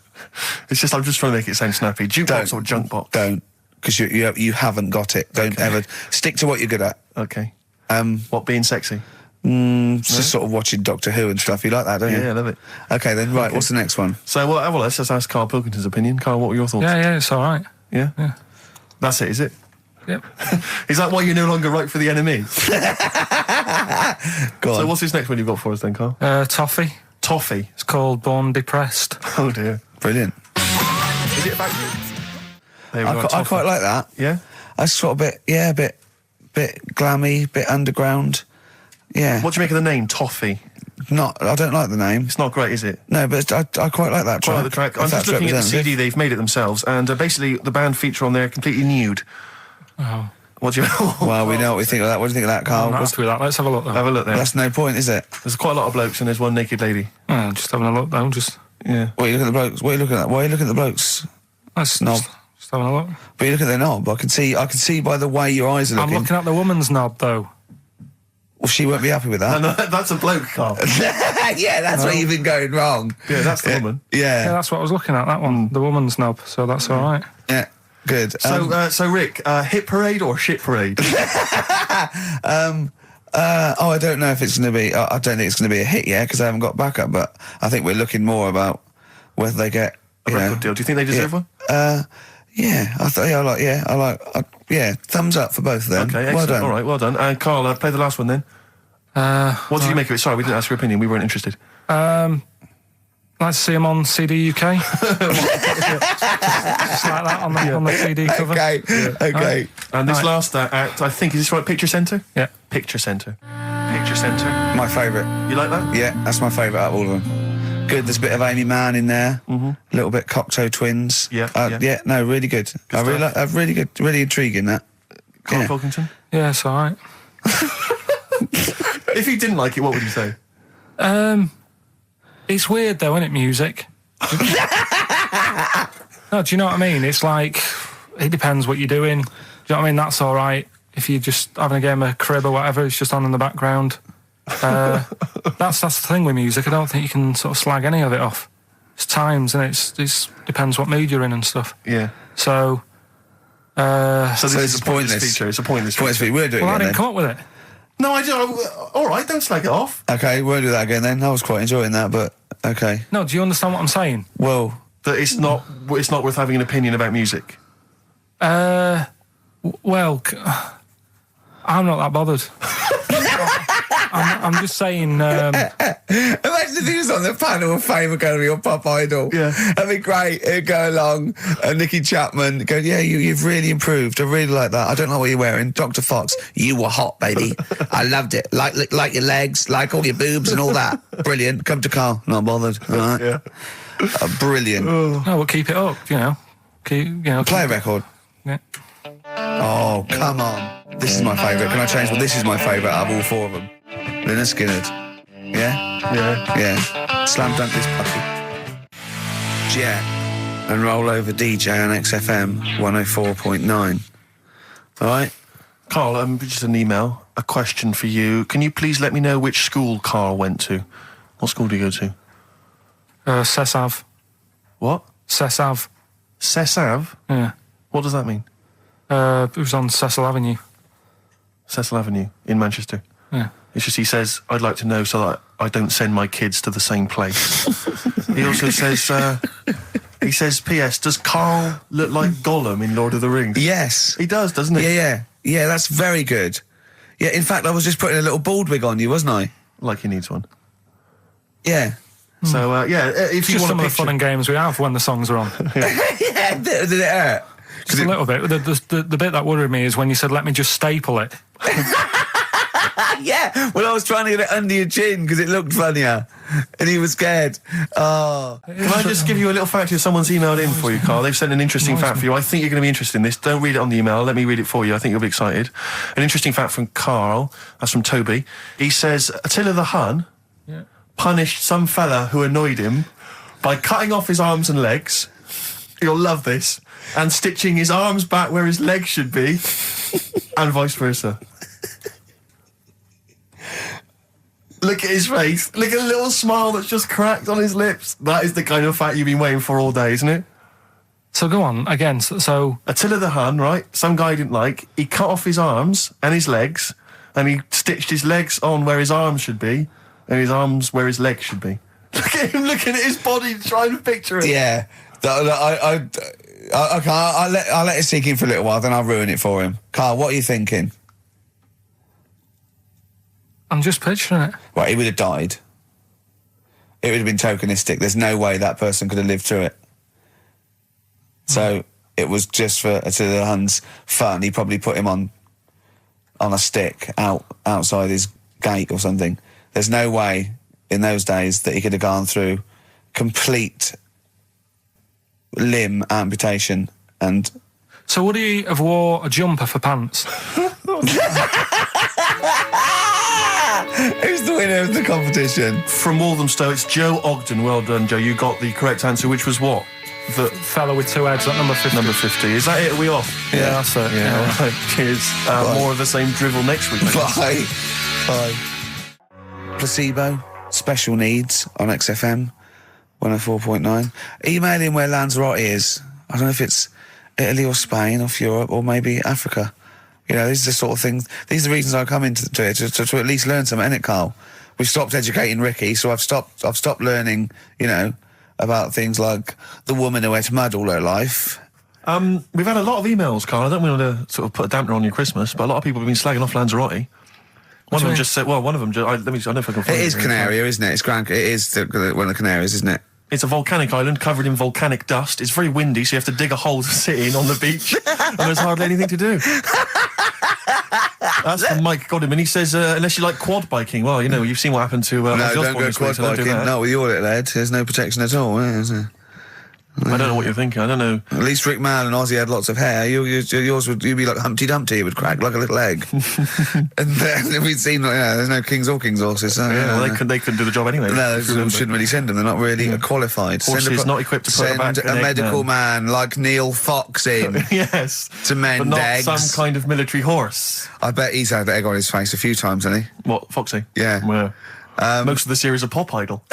It's just, I'm just trying to make it sound snappy. Jukebox or junk box? Don't, because you haven't got it. Don't ever stick to what you're good at. Okay. What, being sexy? Just sort of watching Doctor Who and stuff. You like that, don't you? Yeah, I love it. Okay, then, right, what's the next one? So, well, let's just ask Karl Pilkington's opinion. Karl, what were your thoughts? Yeah, it's all right. Yeah? Yeah. That's it, is it? Yep. Is that why you're no longer right for the enemy? Go on. So what's this next one you've got for us then, Karl? Toffee. Toffee? It's called Born Depressed. Oh, dear. Brilliant. Is it about you? I quite like that. Yeah? That's sort of a bit glammy, bit underground. Yeah. What do you make of the name, Toffee? I don't like the name. It's not great, is it? No, but I quite like that track. Quite like the track. I'm just looking at the CD, they've made it themselves, and basically the band feature on there completely nude. Oh. What do you Well, we know what we think of that. What do you think of that, Karl? I'm not happy with that. Let's have a look, though. Have a look there. That's no point, is it? There's quite a lot of blokes and there's one naked lady. Just having a look, though. Yeah. What are you looking at the blokes? What are you looking at? Why are you looking at the blokes? That's knob. Just having a look. But you look at their knob. I can see by the way your eyes are looking. I'm looking at the woman's knob, though. Well, she won't be happy with that. No, that's a bloke, Karl. Yeah, that's where you've been going wrong. Yeah, that's the woman. Yeah, that's what I was looking at, that one, the woman's knob, so that's all right. Yeah, good. So Rick, hit parade or shit parade? I don't know if it's going to be... I don't think it's going to be a hit yet, because I haven't got backup, but I think we're looking more about whether they get... A record deal. Do you think they deserve one? Yeah, I like, thumbs up for both of them. Okay, excellent. Well done. All right, well done. And Karl, play the last one then. What did you make of it? Sorry, we didn't ask your opinion. We weren't interested. Like to see him on CD UK. Just like that on the CD cover. Okay. Right. And this last act, I think, is this right? Picture Centre? Yeah. Picture Centre. Picture Centre. My favourite. You like that? Yeah, that's my favourite out of all of them. Good. There's a bit of Amy Mann in there. Mm-hmm. A little bit Cocteau Twins. Yeah. No, really good. Really good. Really intriguing, that. Karl Pilkington? Yeah, it's all right. If you didn't like it, what would you say? It's weird though, isn't it, music? No, do you know what I mean? It's like, it depends what you're doing. Do you know what I mean? That's all right. If you're just having a game of crib or whatever, it's just on in the background. That's the thing with music. I don't think you can sort of slag any of it off. It's times, and it depends what mood you're in and stuff. Yeah. So this is a pointless feature. It's a pointless feature. We're doing it. I didn't come up with it. No, I do. All right, don't slag it off. Okay, won't do that again then. I was quite enjoying that, but okay. No, do you understand what I'm saying? Well, that it's not worth having an opinion about music. Well, I'm not that bothered. I'm just saying. Imagine if he was on the panel of fame and going to be your pop idol. Yeah, that'd be great. It'd go along, and Nicky Chapman go, "Yeah, you've really improved. I really like that. I don't know what you're wearing, Dr. Fox. You were hot, baby. I loved it. Like your legs, like all your boobs and all that. Brilliant. Come to Carl. Not bothered. All right. Yeah. Brilliant. No, we'll keep it up. Play a record. Yeah. Oh, come on. This is my favourite. Can I change? Well, this is my favourite out of all four of them. Lynyrd Skynyrd. Yeah? Yeah. Slam dunk this puppy. Jet and roll over DJ on XFM 104.9. All right? Carl, just an email. A question for you. Can you please let me know which school Carl went to? What school did you go to? Cessav. What? Cessav. Cessav? Yeah. What does that mean? It was on Cecil Avenue. Cecil Avenue in Manchester? Yeah. It's just he says, I'd like to know so that I don't send my kids to the same place. He also says, he says, P.S., does Carl look like Gollum in Lord of the Rings? Yes. He does, doesn't he? Yeah. Yeah, that's very good. Yeah, in fact, I was just putting a little bald wig on you, wasn't I? Like he needs one. Yeah. So, if you just want some of the fun and games we have when the songs are on. Yeah, did it hurt? Just a little bit. The bit that worried me is when you said, let me just staple it. Yeah, well, I was trying to get it under your chin because it looked funnier, and he was scared. Oh. Can I just give you a little fact here? Someone's emailed in for you, Carl. They've sent an interesting fact for you. I think you're going to be interested in this. Don't read it on the email. Let me read it for you. I think you'll be excited. An interesting fact from Carl. That's from Toby. He says, Attila the Hun punished some fella who annoyed him by cutting off his arms and legs. You'll love this. And stitching his arms back where his legs should be, and vice versa. Look at his face. Look at the little smile that's just cracked on his lips. That is the kind of fact you've been waiting for all day, isn't it? So go on, again, so... Attila the Hun, right? Some guy he didn't like. He cut off his arms and his legs, and he stitched his legs on where his arms should be, and his arms where his legs should be. Look at him looking at his body, trying to picture it. Yeah. Okay, I'll let it sink in for a little while, then I'll ruin it for him. Carl, what are you thinking? I'm just picturing it. Right, he would have died. It would have been tokenistic. There's no way that person could have lived through it. So it was just for Attila the Hun's fun. He probably put him on a stick outside his gate or something. There's no way in those days that he could have gone through complete limb amputation and... So would he have wore a jumper for pants? Who's the winner of the competition? From Walthamstow, it's Joe Ogden. Well done, Joe. You got the correct answer, which was what? The fella with two heads at number 50. Number 50. Is that it? Are we off? Yeah, that's it. Yeah. All right. Cheers. More of the same drivel next week. Bye. Bye. Placebo, Special Needs on XFM 104.9. Email in where Lanzarote is. I don't know if it's Italy or Spain or Europe or maybe Africa. You know, these are the sort of things, these are the reasons I come into it, to at least learn something, innit, Carl? We've stopped educating Ricky, so I've stopped learning, you know, about things like the woman who ate mud all her life. We've had a lot of emails, Carl. I don't want to sort of put a dampener on your Christmas, but a lot of people have been slagging off Lanzarote. One of them just said, well, one of them, I don't know if I can find it. It is Canaria, isn't it? It is one of the Canaries, isn't it? It's a volcanic island covered in volcanic dust. It's very windy, so you have to dig a hole to sit in on the beach, and there's hardly anything to do. That's from Mike Godham, he says, unless you like quad biking, well, you know, you've seen what happened to... no, don't go quad biking, not with your little head. There's no protection at all, is there? I don't know what you're thinking, I don't know. At least Rick Mann and Ozzy had lots of hair. Yours would, you'd be like Humpty Dumpty, it would crack like a little egg. And then we'd seen, there's no kings or king's horses. So, well, they couldn't do the job anyway. No, shouldn't really send them, they're not really qualified. Horses not equipped to put back a medical man like Neil Fox in. Yes. To mend eggs. Not some kind of military horse. I bet he's had egg on his face a few times, hasn't he? What, Foxy? Yeah. Well, most of the series are Pop Idol.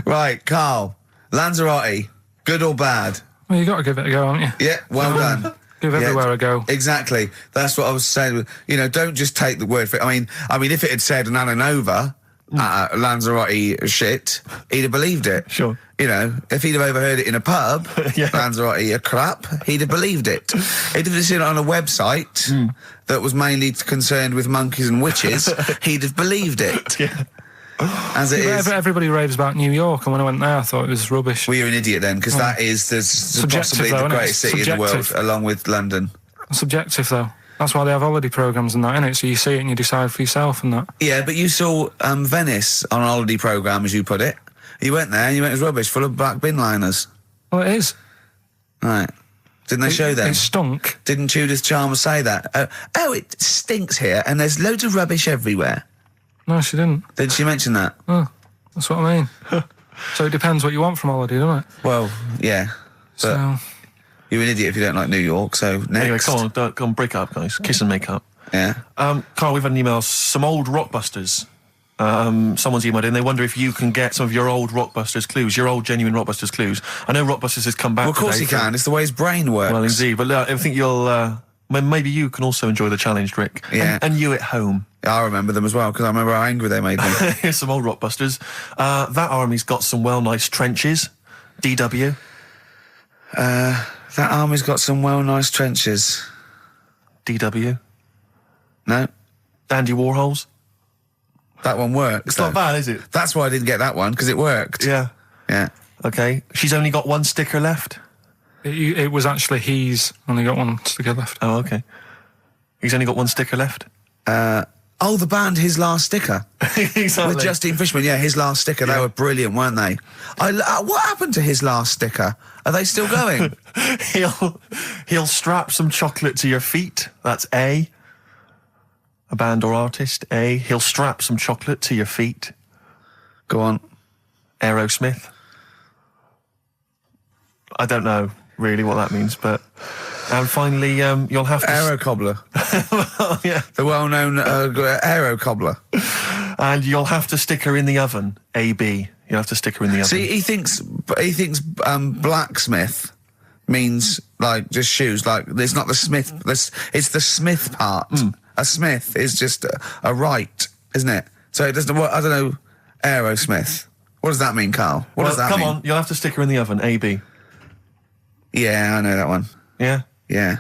Right, Carl. Lanzarote, good or bad? Well, you got to give it a go, haven't you? Yeah, well done. Give everywhere a go. Exactly. That's what I was saying. You know, don't just take the word for it. I mean, if it had said an Alanova, Lanzarote shit, he'd have believed it. Sure. You know, if he'd have overheard it in a pub, Lanzarote a crap, he'd have believed it. He'd have seen it on a website that was mainly concerned with monkeys and witches, he'd have believed it. As it is. Everybody raves about New York, and when I went there, I thought it was rubbish. Well, you're an idiot then, because that is possibly the greatest city in the world, along with London. Subjective, though. That's why they have holiday programmes and that, innit? So you see it and you decide for yourself and that. Yeah, but you saw Venice on a holiday programme, as you put it. You went there and you went, it was rubbish, full of black bin liners. Well, it is. Right. Didn't they show them? It stunk. Didn't Judith Chalmers say that? It stinks here and there's loads of rubbish everywhere. No, she didn't. Did she mention that? Oh, that's what I mean. So it depends what you want from holiday, doesn't it? Well, yeah. So... You're an idiot if you don't like New York, so next. Anyway, go on, break up, guys. Kiss and make up. Yeah. Carl, we've had an email, some old Rockbusters. Someone's emailed in, they wonder if you can get some of your old Rockbusters clues, your old genuine Rockbusters clues. I know Rockbusters has come back Well, of course today he can, it's the way his brain works. Well, indeed, but I think you'll... maybe you can also enjoy the challenge, Rick. Yeah. And you at home. I remember them as well, because I remember how angry they made me. Here's some old Rockbusters. That army's got some nice trenches. DW. That army's got some nice trenches. DW. No. Dandy Warhols. That one works. It's not bad, is it? That's why I didn't get that one, because it worked. Yeah. Yeah. Okay. She's only got one sticker left. It was actually he's only got one sticker left. Oh, okay. He's only got one sticker left. The band His Last Sticker. Exactly. With Justine Fishman, His Last Sticker. They were brilliant, weren't they? What happened to His Last Sticker? Are they still going? He'll strap some chocolate to your feet. That's A. A band or artist. A. He'll strap some chocolate to your feet. Go on. Aerosmith. I don't know really what that means, but... And finally, you'll have to... Aero Cobbler. Well, yeah. The well-known Aero Cobbler. And you'll have to stick her in the oven. AB. You'll have to stick her in the oven. See, he thinks blacksmith means, like, just shoes. Like, it's not the smith. It's the smith part. A smith is just a right, isn't it? So it doesn't... I don't know... Aerosmith. What does that mean, Carl? What does that mean? Come on, you'll have to stick her in the oven. AB. Yeah, I know that one. Yeah? Yeah.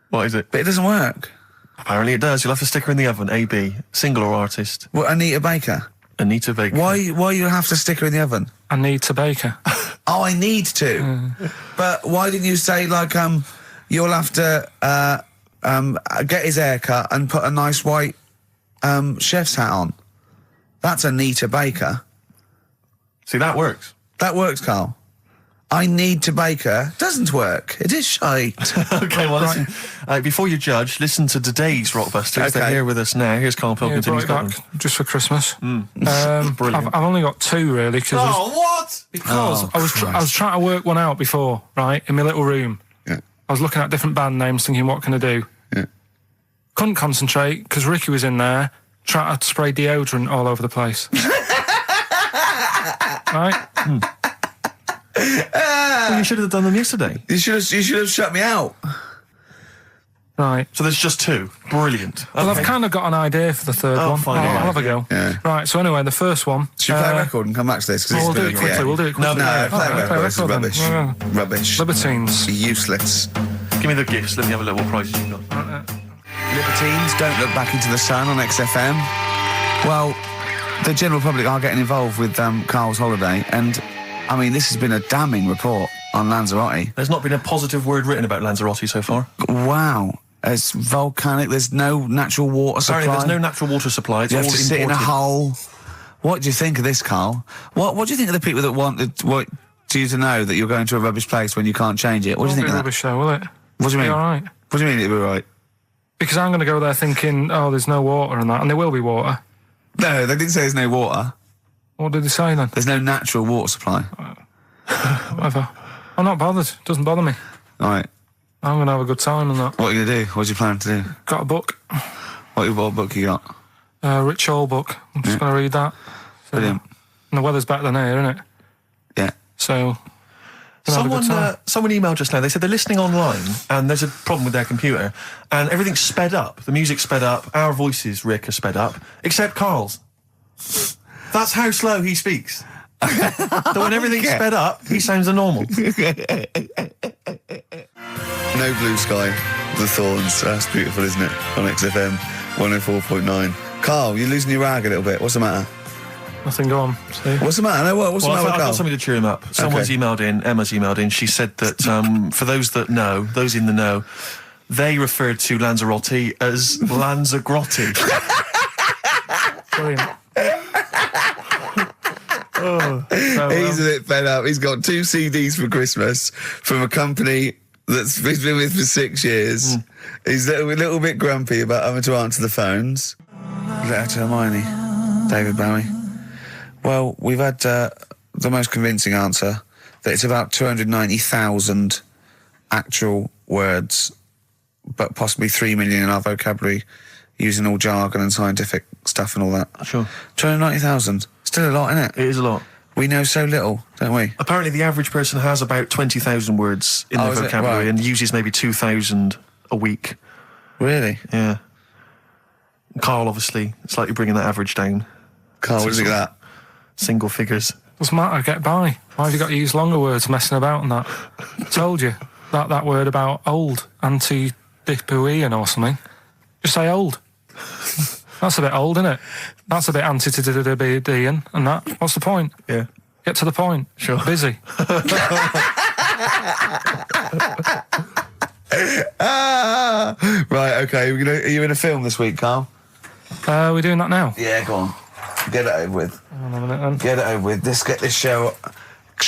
What is it? But it doesn't work. Apparently it does. You'll have to stick her in the oven. AB. Single or artist? What, Anita Baker? Anita Baker. Why you have to stick her in the oven? Anita Baker. Oh, I need to. But why didn't you say, like, you'll have to get his hair cut and put a nice white chef's hat on? That's Anita Baker. See, that works. That works, Carl. I need to Baker doesn't work. It is shite. Okay, well, listen, before you judge, listen to today's Rockbusters. Okay. They're here with us now. Here's Karl Pilkington. Yeah, He's got back just for Christmas. Brilliant. I've only got two, really. What? Because I was trying to work one out before, right, in my little room. Yeah. I was looking at different band names, thinking, what can I do? Yeah. Couldn't concentrate, because Ricky was in there, trying to spray deodorant all over the place. Right? Well, you should have done them yesterday. You should have shut me out. Right. So there's just two. Brilliant. Well, I've kind of got an idea for the third one. fine, I'll yeah. have a go. Yeah. Right, so anyway, the first one... Should we play a record and come back to this? We'll do it quickly, we'll do it quickly. No, play a Alright, record. This is then. rubbish. Yeah. Rubbish. Libertines. Useless. Give me the gifts. Let me have a look what prizes you've got. Libertines, Don't Look Back Into the Sun on XFM. Well, the general public are getting involved with Carl's holiday, and, I mean, this has been a damning report on Lanzarote. There's not been a positive word written about Lanzarote so far. Wow. It's volcanic, there's no natural water supply. Apparently there's no natural water supply. It's You all have to sit in a imported. hole. What do you think of this, Carl? What do you think of the people that want you to know that you're going to a rubbish place when you can't change it? What do you think of that? Rubbish though, will it? What do you mean? All right. What do you mean it'll be right? Because I'm going to go there thinking, oh, there's no water and that, and there will be water. No, they didn't say there's no water. What did they say then? There's no natural water supply. Whatever. I'm not bothered. It doesn't bother me. All right. I'm going to have a good time and that. What are you going to do? What's your plan to do? Got a book. What book you got? Rich Hall book. I'm just going to read that. So, Brilliant. and the weather's better than here, isn't it? Yeah. So Someone emailed just now. They said they're listening online and there's a problem with their computer and everything's sped up. The music's sped up. Our voices, Rick, are sped up, except Carl's. That's how slow he speaks. So when everything's sped up, he sounds normal. No Blue Sky, The Thorns. That's beautiful, isn't it? On XFM 104.9. Carl, you're losing your rag a little bit. What's the matter? Nothing, go on. See? What's the matter? No, what's the matter with I've Carl? got something to cheer him up. Someone's emailed in, Emma's emailed in, she said that, for those that know, those in the know, they referred to Lanzarote as Lanzagrotte. Brilliant. He's a bit fed up. He's got 2 CDs for Christmas from a company that's he's been with for 6 years. He's a little bit grumpy about having to answer the phones. Letter to Hermione. David Bowie. Well, we've had the most convincing answer that it's about 290,000 actual words, but possibly 3 million in our vocabulary, using all jargon and scientific stuff and all that. Sure. 290,000. Still a lot, isn't it? It is a lot. We know so little, don't we? Apparently the average person has about 20,000 words in their vocabulary and uses maybe 2,000 a week. Really? Yeah. Carl, obviously, slightly bringing that average down. Carl, what do you think of that? Single figures. Doesn't matter, get by. Why have you got to use longer words messing about and that? Told you. That word about old, anti-dipuian or something. Just say old. That's a bit old, isn't it? That's a bit anti-dipuian and that. What's the point? Yeah. Get to the point. Sure. Busy. Right, okay. Are you in a film this week, Carl? We're doing that now? Yeah, go on. Get it over with. Hang on a minute then. Get it over with. Let's get this show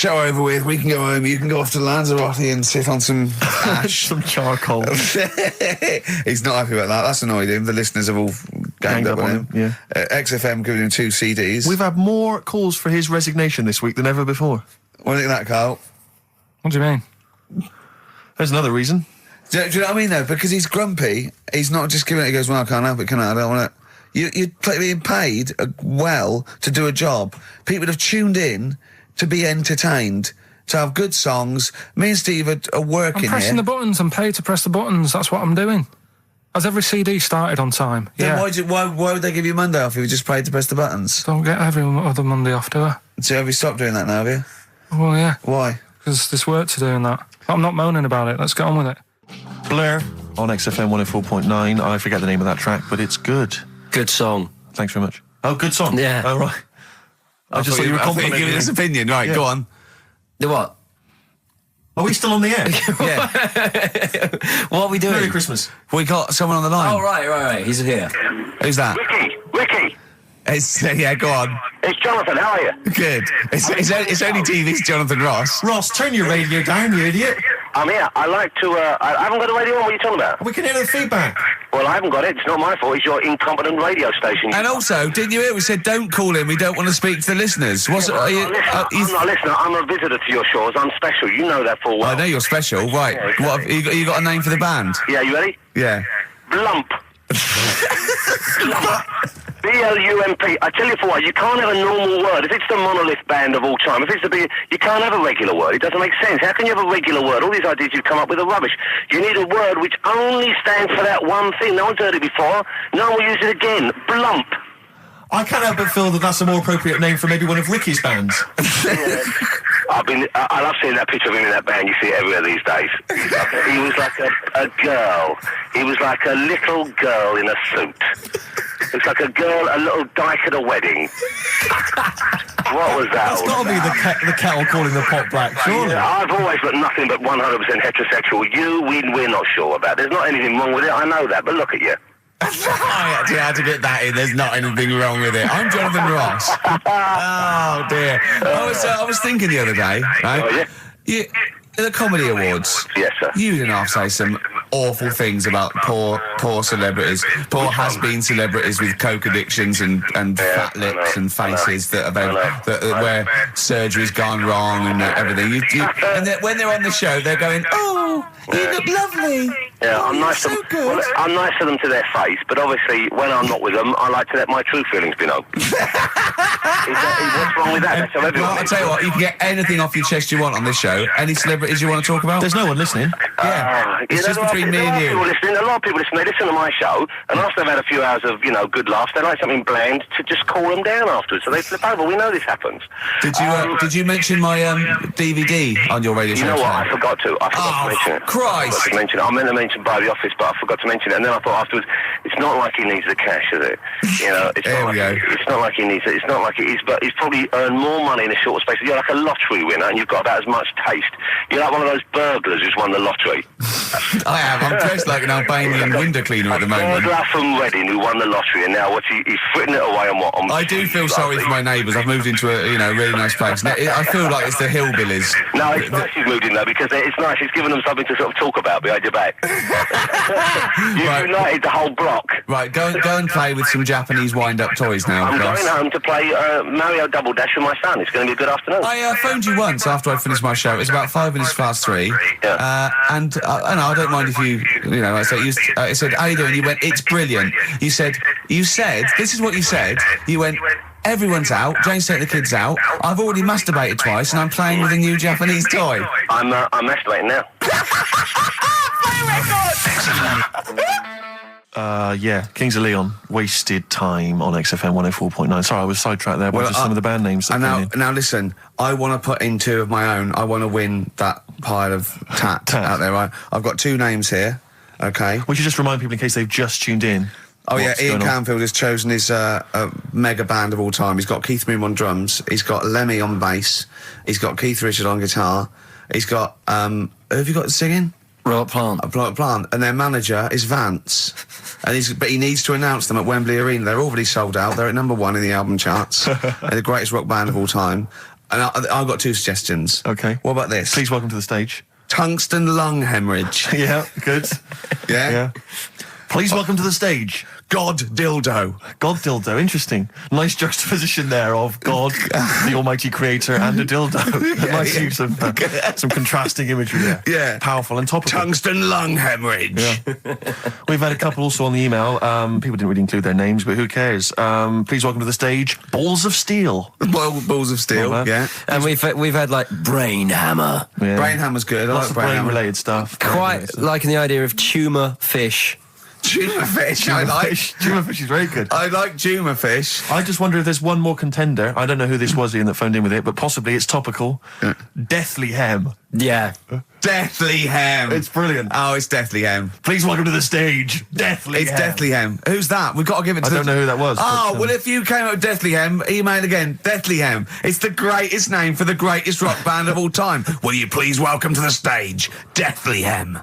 over with. We can go home. You can go off to Lanzarote and sit on some ash. Some charcoal. He's not happy about that. That's annoyed him. The listeners have all ganged up on him. Yeah. XFM giving him 2 CDs. We've had more calls for his resignation this week than ever before. What do you think of that, Carl? What do you mean? There's another reason. Do you know what I mean, though? Because he's grumpy. He's not just giving it. He goes, well, I can't help it, can I? I don't want it. You're being paid well to do a job. People have tuned in to be entertained, to have good songs. Me and Steve are working here. I'm pressing the buttons. I'm paid to press the buttons. That's what I'm doing. Has every CD started on time? Then why would they give you Monday off if you just paid to press the buttons? Don't get every other Monday off, do I? So have you stopped doing that now, have you? Well, yeah. Why? Because there's work to do in that. I'm not moaning about it. Let's get on with it. Blur on XFM 104.9. I forget the name of that track, but it's good. Good song. Thanks very much. Oh, good song. Yeah. Oh, right. I just thought you were complimenting giving his opinion. Right, go on. The what? Are we still on the air? Yeah. What are we doing? Merry Christmas. We got someone on the line. Oh, right. He's here. Who's that? Ricky. Yeah, go on. It's Jonathan. How are you? Good. It's only TV's Jonathan Ross. Ross, turn your radio down, you idiot. I'm here. I like to, I haven't got a radio on. What are you talking about? We can hear the feedback. Well, I haven't got it. It's not my fault. It's your incompetent radio station. And also, didn't you hear we said don't call in, we don't want to speak to the listeners? I'm not a listener. I'm a visitor to your shores. I'm special. You know that full well. I know you're special. Right. Yeah, exactly. What have you got a name for the band? Yeah, you ready? Yeah. Blump. B-L-U-M-P. I tell you for what, you can't have a normal word. If it's the monolith band of all time, if it's the big, you can't have a regular word. It doesn't make sense. How can you have a regular word? All these ideas you've come up with are rubbish. You need a word which only stands for that one thing. No one's heard it before. No one will use it again. Blump. I can't help but feel that that's a more appropriate name for maybe one of Ricky's bands. Yeah. I love seeing that picture of him in that band. You see it everywhere these days. He was like a girl. He was like a little girl in a suit. It's like a little dyke at a wedding. What was that? That's got to be the kettle calling the pot black, surely. I've always got nothing but 100% heterosexual. We're not sure about. There's not anything wrong with it. I know that, but look at you. I actually had to get that in. There's not anything wrong with it. I'm Jonathan Ross. Oh dear. I was thinking the other day, right? Oh, yeah? The Comedy Awards. Yes, sir. You didn't have to say some awful things about poor celebrities, poor has-been celebrities with coke addictions and fat lips and faces that where surgery's gone wrong and everything. And when they're on the show, they're going, "Oh, you look lovely." Yeah, I'm nice to well, I'm nice to them to their face, but obviously when I'm not with them, I like to let my true feelings be known. What's wrong with that? That's how everyone. Well, I'll tell you what, you can get anything off your chest you want on this show. Any celebrities you want to talk about? There's no one listening. Yeah, it's just between me and you. A lot of people listen. They listen to my show, and after they've had a few hours of good laughs, they like something bland to just cool them down afterwards. So they flip over. We know this happens. Did you mention my DVD on your radio show? You know what? I forgot to. I forgot to mention it. Christ! I forgot to mention it. I meant to mention By the Office, but I forgot to mention it. And then I thought afterwards, it's not like he needs the cash, is it? It's not like he needs it. It's not like it is, but he's probably earned more money in a shorter space. You're like a lottery winner, and you've got about as much taste. You're like one of those burglars who's won the lottery. I am. I'm dressed like an Albanian window cleaner at the moment. Burglar from Reading who won the lottery, and now he's fritting it away on what? I do feel sorry for my neighbours. I've moved into a really nice place. I feel like it's the hillbillies. No, it's nice he's moved in though, because it's nice. He's given them something to sort of talk about behind your back. You've united the whole block. Right, go and play with some Japanese wind-up toys now. I'm going home to play Mario Double Dash with my son. It's going to be a good afternoon. I phoned you once after I finished my show. It was about 3 Yeah. And I don't mind if you I said, how you doing? You went, it's brilliant. You said, this is what you said. You went, everyone's out. Jane's taking the kids out. I've already masturbated twice, and I'm playing with a new Japanese toy. I'm masturbating now. Kings of Leon, Wasted Time on XFM 104.9. Sorry, I was sidetracked there by just some of the band names. Now listen, I want to put in 2 of my own. I want to win that pile of tat out there, right? I've got 2 names here, okay? We should just remind people in case they've just tuned in. Oh yeah, Ian Canfield has chosen his mega band of all time. He's got Keith Moon on drums, he's got Lemmy on bass, he's got Keith Richard on guitar, he's got, who have you got singing? Robert Plant. Robert Plant. And their manager is Vance. But he needs to announce them at Wembley Arena. They're already sold out. They're at #1 in the album charts. They're the greatest rock band of all time. And I've got 2 suggestions. Okay. What about this? Please welcome to the stage. Tungsten lung hemorrhage. Yeah, good. Yeah? Please welcome to the stage. God dildo. God dildo, interesting. Nice juxtaposition there of God, the almighty creator, and a dildo. Nice use of some contrasting imagery there. Yeah. Powerful and topical. Tungsten lung hemorrhage. Yeah. We've had a couple also on the email. People didn't really include their names, but who cares? Please welcome to the stage, Balls of Steel. Balls of Steel, yeah. And we've had like Brain Hammer. Yeah. Brain Hammer's good. Lots of brain-related stuff. Quite liking the idea of tumour fish. Tuna fish, I like. Tuna fish is very good. I like tuna fish. I just wonder if there's one more contender. I don't know who this was, Ian, that phoned in with it, but possibly it's topical. Deathly Hem. Yeah. Deathly Hem. It's brilliant. Oh, it's Deathly Hem. Please welcome to the stage, Deathly Hem. It's Deathly Hem. Who's that? We've got to give it to I don't know who that was. Oh, well, if you came up with Deathly Hem, email again. Deathly Hem. It's the greatest name for the greatest rock band of all time. Will you please welcome to the stage, Deathly Hem.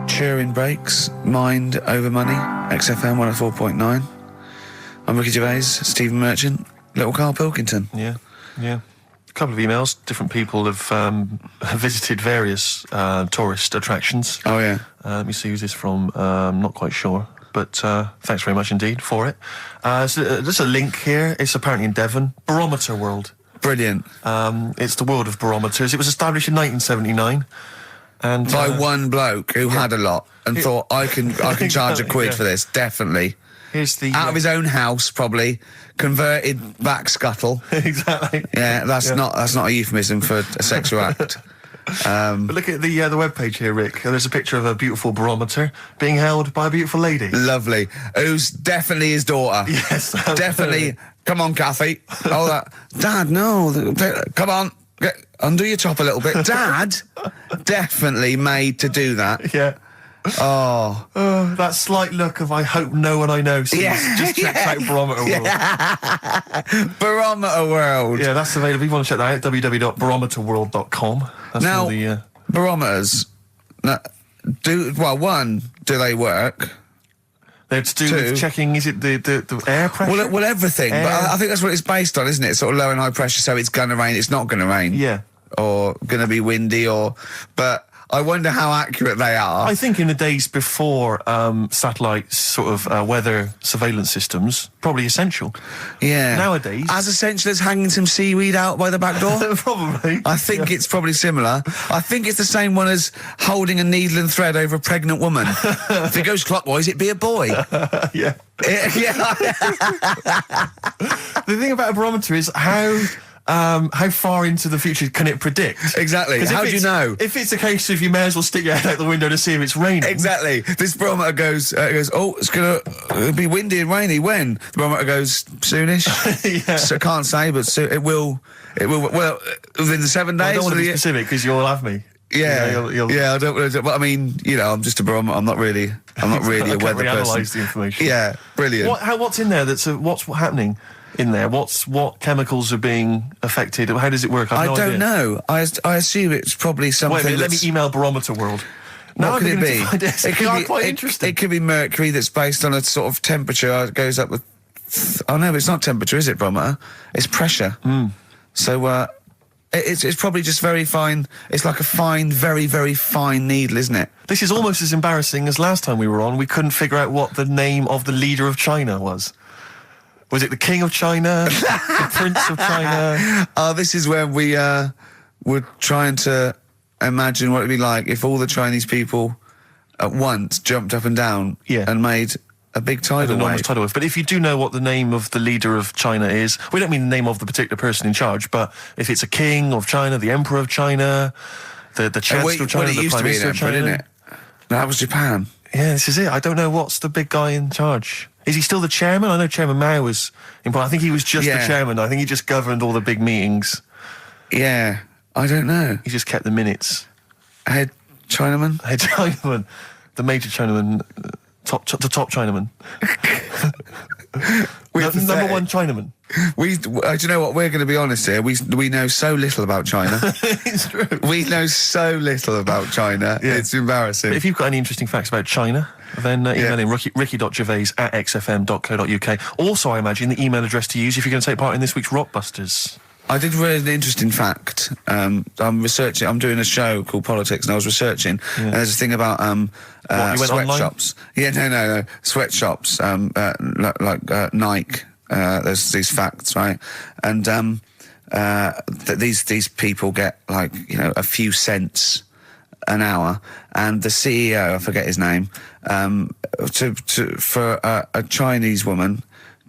Cheering breaks, mind over money, XFM 104.9. I'm Ricky Gervais, Stephen Merchant, little Karl Pilkington. Yeah. A couple of emails. Different people have visited various tourist attractions. Oh, yeah. Let me see who's this from. Not quite sure. But thanks very much indeed for it. So, there's a link here. It's apparently in Devon. Barometer World. Brilliant. It's the world of barometers. It was established in 1979. And by one bloke who had a lot and thought, I can charge £1 for this, definitely. Here's the out of his own house, probably converted back scuttle. Exactly. Yeah, that's not a euphemism for a sexual act. But look at the webpage here, Rick. There's a picture of a beautiful barometer being held by a beautiful lady. Lovely. Who's definitely his daughter. Yes, definitely. Come on, Kathy. Oh, that. Dad, no. Come on. Undo your top a little bit. Dad, definitely made to do that. Yeah. Oh, that slight look of I hope no one I know sees. Yeah. Just check out Barometer World. Barometer World. Yeah, that's available. If you want to check that out, www.barometerworld.com. That's now, all the barometers. Do they work? They're to do with checking, is it the air pressure? Well, everything. But I think that's what it's based on, isn't it? Sort of low and high pressure, so it's going to rain, it's not going to rain. Yeah. Or going to be windy, but I wonder how accurate they are. I think in the days before satellite sort of weather surveillance systems, probably essential. Yeah. Nowadays, as essential as hanging some seaweed out by the back door. Probably. I think it's probably similar. I think it's the same one as holding a needle and thread over a pregnant woman. If it goes clockwise, it'd be a boy. Yeah. Yeah. The thing about a barometer is how far into the future can it predict? Exactly. How do you know? If it's a case of you may as well stick your head out the window to see if it's raining. Exactly. This barometer goes, oh, it's going to be windy and rainy. When? The barometer goes, soonish. Yeah. So, can't say, but it will, well, within the 7 days. I don't want to be specific because you'll have me. Yeah, you'll yeah. I don't. But I mean, I'm just a barometer. I'm not really a weather person. Analyse the information. Yeah, brilliant. What's in there? What's happening in there? What chemicals are being affected? How does it work? I don't know. I assume it's probably something. Wait a minute, let me email Barometer World. What could it be? It could be quite interesting. It could be mercury that's based on a sort of temperature. It goes up with. Oh no, it's not temperature, is it, barometer? It's pressure. So it's probably just very fine. It's like a fine, very, very fine needle, isn't it? This is almost as embarrassing as last time we were on. We couldn't figure out what the name of the leader of China was. Was it the King of China? The Prince of China? Oh, this is where we were trying to imagine what it'd be like if all the Chinese people at once jumped up and down and made a big tidal wave. Tidal wave. But if you do know what the name of the leader of China is, we don't mean the name of the particular person in charge, but if it's a king of China, the emperor of China, the chancellor of China, the prime minister of China, didn't it? No, that was Japan. Yeah, this is it. I don't know what's the big guy in charge. Is he still the chairman? I know Chairman Mao was important. I think he was just the chairman. I think he just governed all the big meetings. Yeah, I don't know. He just kept the minutes. Head Chinaman? Head Chinaman. The major Chinaman. The top Chinaman. Number one Chinaman. Do you know what? We're going to be honest here. We know so little about China. It's true. We know so little about China. Yeah. It's embarrassing. But if you've got any interesting facts about China, then email in ricky.gervais@xfm.co.uk. Also, I imagine the email address to use if you're going to take part in this week's Rockbusters. I did read an interesting fact. I'm doing a show called Politics, and I was researching, and there's a thing about sweatshops. Yeah, no. Sweatshops, like Nike. There's these facts, right? And that these people get a few cents an hour, and the CEO, I forget his name, for a Chinese woman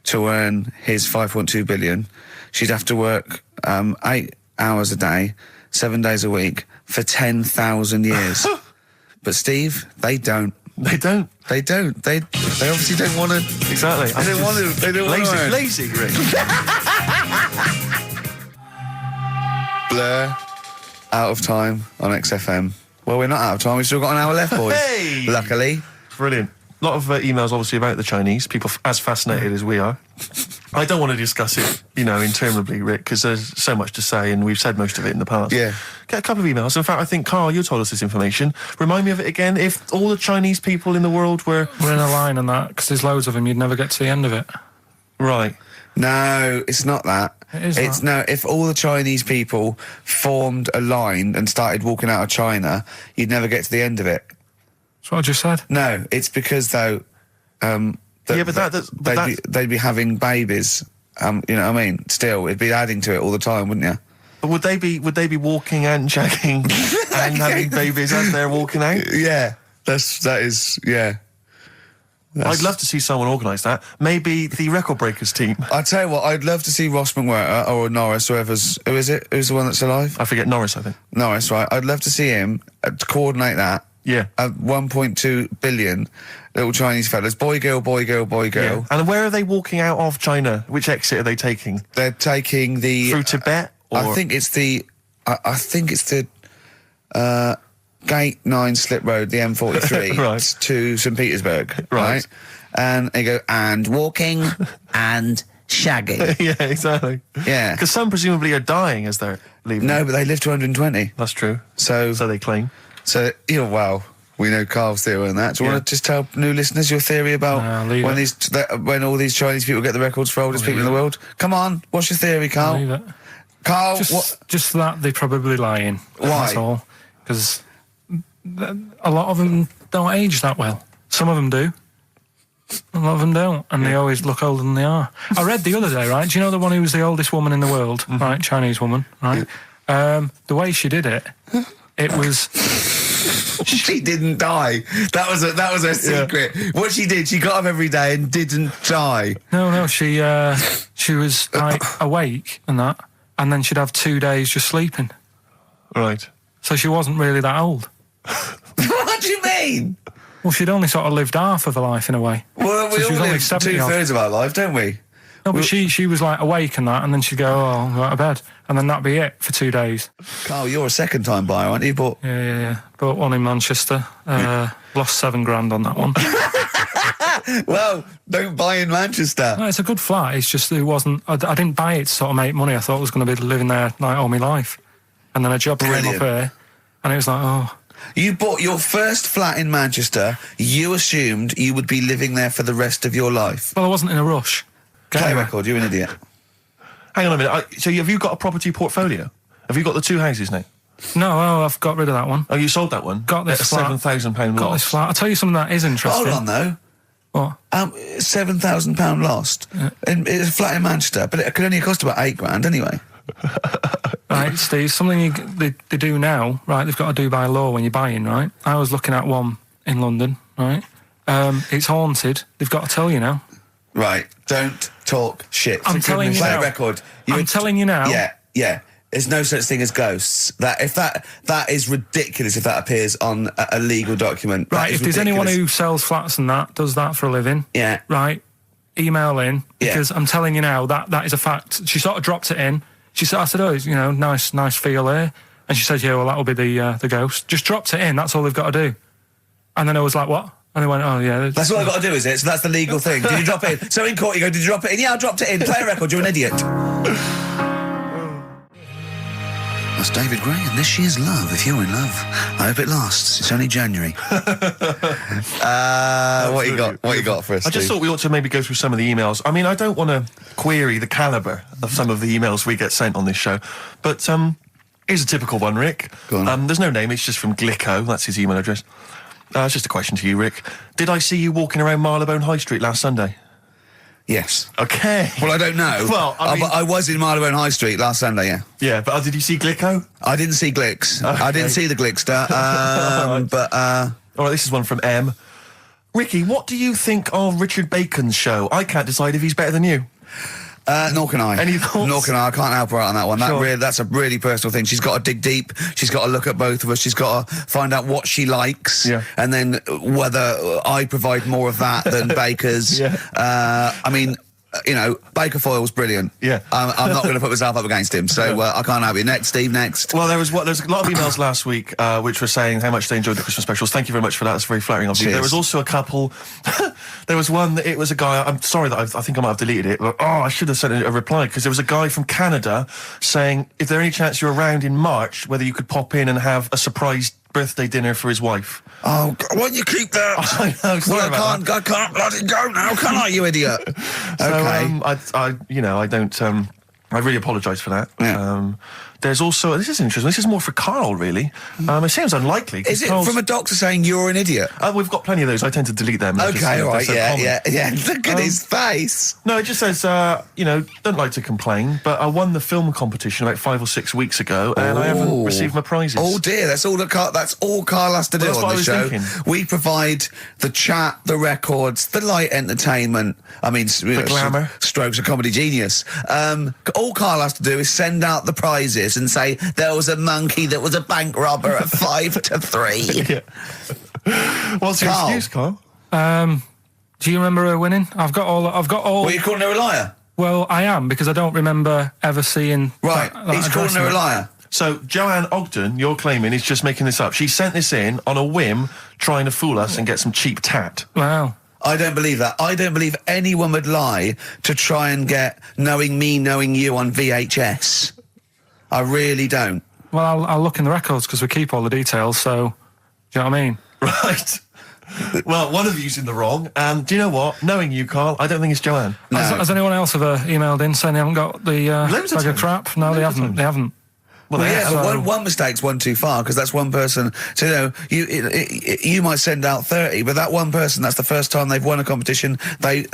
to earn his 5.2 billion, she'd have to work 8 hours a day, 7 days a week for 10,000 years. But Steve, they don't. They don't. They obviously don't want to. Exactly. They don't want to. They don't want to. Lazy, Rick. Blur. Out of time on XFM. Well, we're not out of time. We've still got an hour left, boys. Hey! Luckily. Brilliant. A lot of emails, obviously, about the Chinese. People as fascinated as we are. I don't want to discuss it, interminably, Rick, because there's so much to say, and we've said most of it in the past. Yeah. Get a couple of emails. In fact, I think, Carl, you told us this information. Remind me of it again. If all the Chinese people in the world were in a line on that, because there's loads of them, you'd never get to the end of it. Right. No, it's not that. It's no. If all the Chinese people formed a line and started walking out of China, you'd never get to the end of it. That's what I just said. No, it's because though, they'd be having babies. You know what I mean? Still, it'd be adding to it all the time, wouldn't you? But would they be walking and shagging and having babies as they're walking out? Yeah, that is. I'd love to see someone organise that. Maybe the Record Breakers team. I tell you what, I'd love to see Ross McWhirter or Norris, who is it? Who's the one that's alive? I forget Norris, I think. Norris, right? I'd love to see him to coordinate that. Yeah. 1.2 billion little Chinese fellas. Boy, girl, boy, girl, boy, girl. Yeah. And where are they walking out of China? Which exit are they taking? They're taking the... Through Tibet? Or? I think it's the Gate 9 Slip Road, the M43, right. to St. Petersburg. Right. And they go, and walking, and shagging. Yeah, exactly. Yeah. Because some presumably are dying as they're leaving. No, but they live to 120. That's true. So they claim. So, well, we know Carl's theory on that. Do you want to just tell new listeners your theory about when all these Chinese people get the records for oldest people in the world? Come on, what's your theory, Carl? Leave it. Carl, just that they're probably lying. Why? That's all. Because a lot of them don't age that well. Some of them do. A lot of them don't, and they always look older than they are. I read the other day, right? Do you know the one who was the oldest woman in the world, right? Chinese woman, right? The way she did it, it was. She didn't die. That was her secret. What she did, she got up every day and didn't die. No, she was like awake and that, and then she'd have 2 days just sleeping. Right. So she wasn't really that old. What do you mean? Well, she'd only sort of lived half of her life in a way. Well, we So she all was only live 70 odd. 2/3 of our life, don't we? No, but she was like awake and that, and then she'd go, oh, I'll go to bed, and then that'd be it for 2 days. Carl, you're a second-time buyer, aren't you? But Yeah. Bought one in Manchester. Lost $7,000 on that one. well, don't buy in Manchester. No, it's a good flat. It's just it wasn't. I didn't buy it to sort of make money. I thought I was going to be living there like all my life, and then a job came up here, and it was like, oh. You bought your first flat in Manchester. You assumed you would be living there for the rest of your life. Well, I wasn't in a rush. Play record. You're an idiot. Hang on a minute. So have you got a property portfolio? Have you got the 2 houses now? No, I've got rid of that one. Oh, you sold that one? Got this at flat. £7,000 Got loss. this flat. I'll tell you something that is interesting. Hold on, though. What? £7,000 lost. Yeah. It's a flat in Manchester, but it could only cost about £8,000 anyway. Right, Steve, something they do now, right, they've got to do by law when you're buying, right? I was looking at one in London, right? It's haunted. They've got to tell you now. Right, don't talk shit. I'm telling you now. Play a record. I'm telling you now. Yeah. There's no such thing as ghosts. That is ridiculous if that appears on a legal document. Right, if there's anyone who sells flats and that, does that for a living, yeah, right, email in, because I'm telling you now, that is a fact. She sort of dropped it in. I said, oh, you know, nice feel here. And she said, yeah, well, that'll be the ghost. Just dropped it in, that's all they've got to do. And then I was like, what? And they went, oh, yeah. That's all I've got to do, is it? So that's the legal thing. Did you drop it in? So in court you go, did you drop it in? Yeah, I dropped it in. Play a record, you're an idiot. That's David Gray, and this year's Love, if you're in love. I hope it lasts. It's only January. What you got for us, I just Steve? thought we ought to maybe go through some of the emails. I mean, I don't want to query the calibre of some of the emails we get sent on this show, but here's a typical one, Rick. Go on. There's no name, it's just from Glicko, that's his email address. It's just a question to you, Rick. Did I see you walking around Marylebone High Street last Sunday? Yes. Okay. Well, I don't know. Well, I was in Marylebone High Street last Sunday, yeah. Yeah, but did you see Glicko? I didn't see Glicks. Okay. I didn't see the Glickster. But all right, this is one from M. Ricky, what do you think of Richard Bacon's show? I can't decide if he's better than you. Nor can I. Any thoughts? Nor can I. I can't help her out on that one. Sure. That's a really personal thing. She's got to dig deep. She's got to look at both of us. She's got to find out what she likes. Yeah. And then whether I provide more of that than Baker's. Yeah. I mean, you know, Baker Foyle's brilliant. Yeah. I'm not going to put myself up against him. So I can't help you. Next, Steve, next. Well, there's a lot of emails last week which were saying how much they enjoyed the Christmas specials. Thank you very much for that. That's very flattering of you. Cheers. There was also a couple. There was one that it was a guy. I'm sorry that I think I might have deleted it. But, I should have sent a reply, because there was a guy from Canada saying if there any chance you're around in March, whether you could pop in and have a surprise birthday dinner for his wife. Oh, why don't you keep that? I know. Sorry Well, I can't bloody go now, can I, you idiot? Okay. So, I really apologise for that. Yeah. There's also, this is interesting, this is more for Carl, really. It seems unlikely. Is it from a doctor saying you're an idiot? We've got plenty of those. I tend to delete them. Okay, all right, yeah. yeah. Look at his face. No, it just says, don't like to complain, but I won the film competition about 5 or 6 weeks ago, and I haven't received my prizes. Oh dear, that's all Carl has to do Well, that's what on I the was show. thinking. We provide the chat, the records, the light entertainment. I mean, the glamour. Strokes of comedy genius. All Carl has to do is send out the prizes and say there was a monkey that was a bank robber at 5 to 3. Yeah. What's your Carl. excuse, Carl? Do you remember her winning? I've got all. Well, you calling her a liar? Well, I am, because I don't remember ever seeing. Right, he's calling her a liar. So, Joanne Ogden, you're claiming, is just making this up. She sent this in on a whim, trying to fool us and get some cheap tat. Wow. I don't believe that. I don't believe anyone would lie to try and get knowing me, knowing you on VHS. I really don't. Well, I'll look in the records, because we keep all the details, so... Do you know what I mean? Right. Well, one of you's in the wrong, and do you know what? Knowing you, Carl, I don't think it's Joanne. No. Has anyone else ever emailed in saying they haven't got the bag of crap? No, they haven't. They haven't. Well, yeah, so- but one mistake's one too far, because that's one person. So, you might send out 30, but that one person, that's the first time they've won a competition. They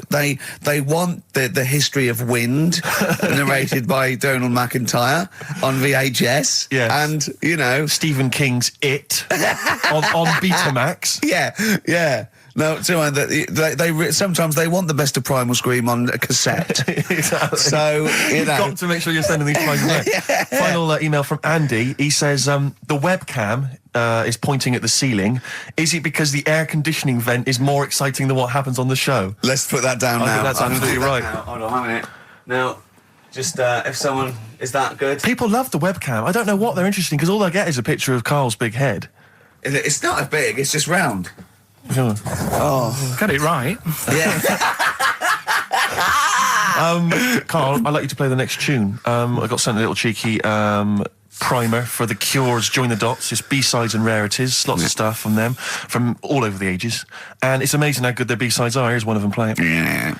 want the history of Wind narrated by Donald McIntyre on VHS. Yes. And, Stephen King's It on Betamax. Yeah. No, sometimes they want the best of Primal Scream on a cassette. Exactly. So, You've got to make sure you're sending these prizes out. Final email from Andy. He says, the webcam is pointing at the ceiling. Is it because the air conditioning vent is more exciting than what happens on the show? Let's put that down I now. think that's absolutely right. Hold on a minute. Now, just if someone... Is that good? People love the webcam. I don't know what they're interested in, because all they get is a picture of Carl's big head. It's not as big, it's just round. Oh. Got it right. Yeah. Carl, I'd like you to play the next tune. I got sent a little cheeky primer for The Cure's Join the Dots. It's B-sides and rarities, lots of stuff from them, from all over the ages. And it's amazing how good their B-sides are. Here's one of them playing. Yeah.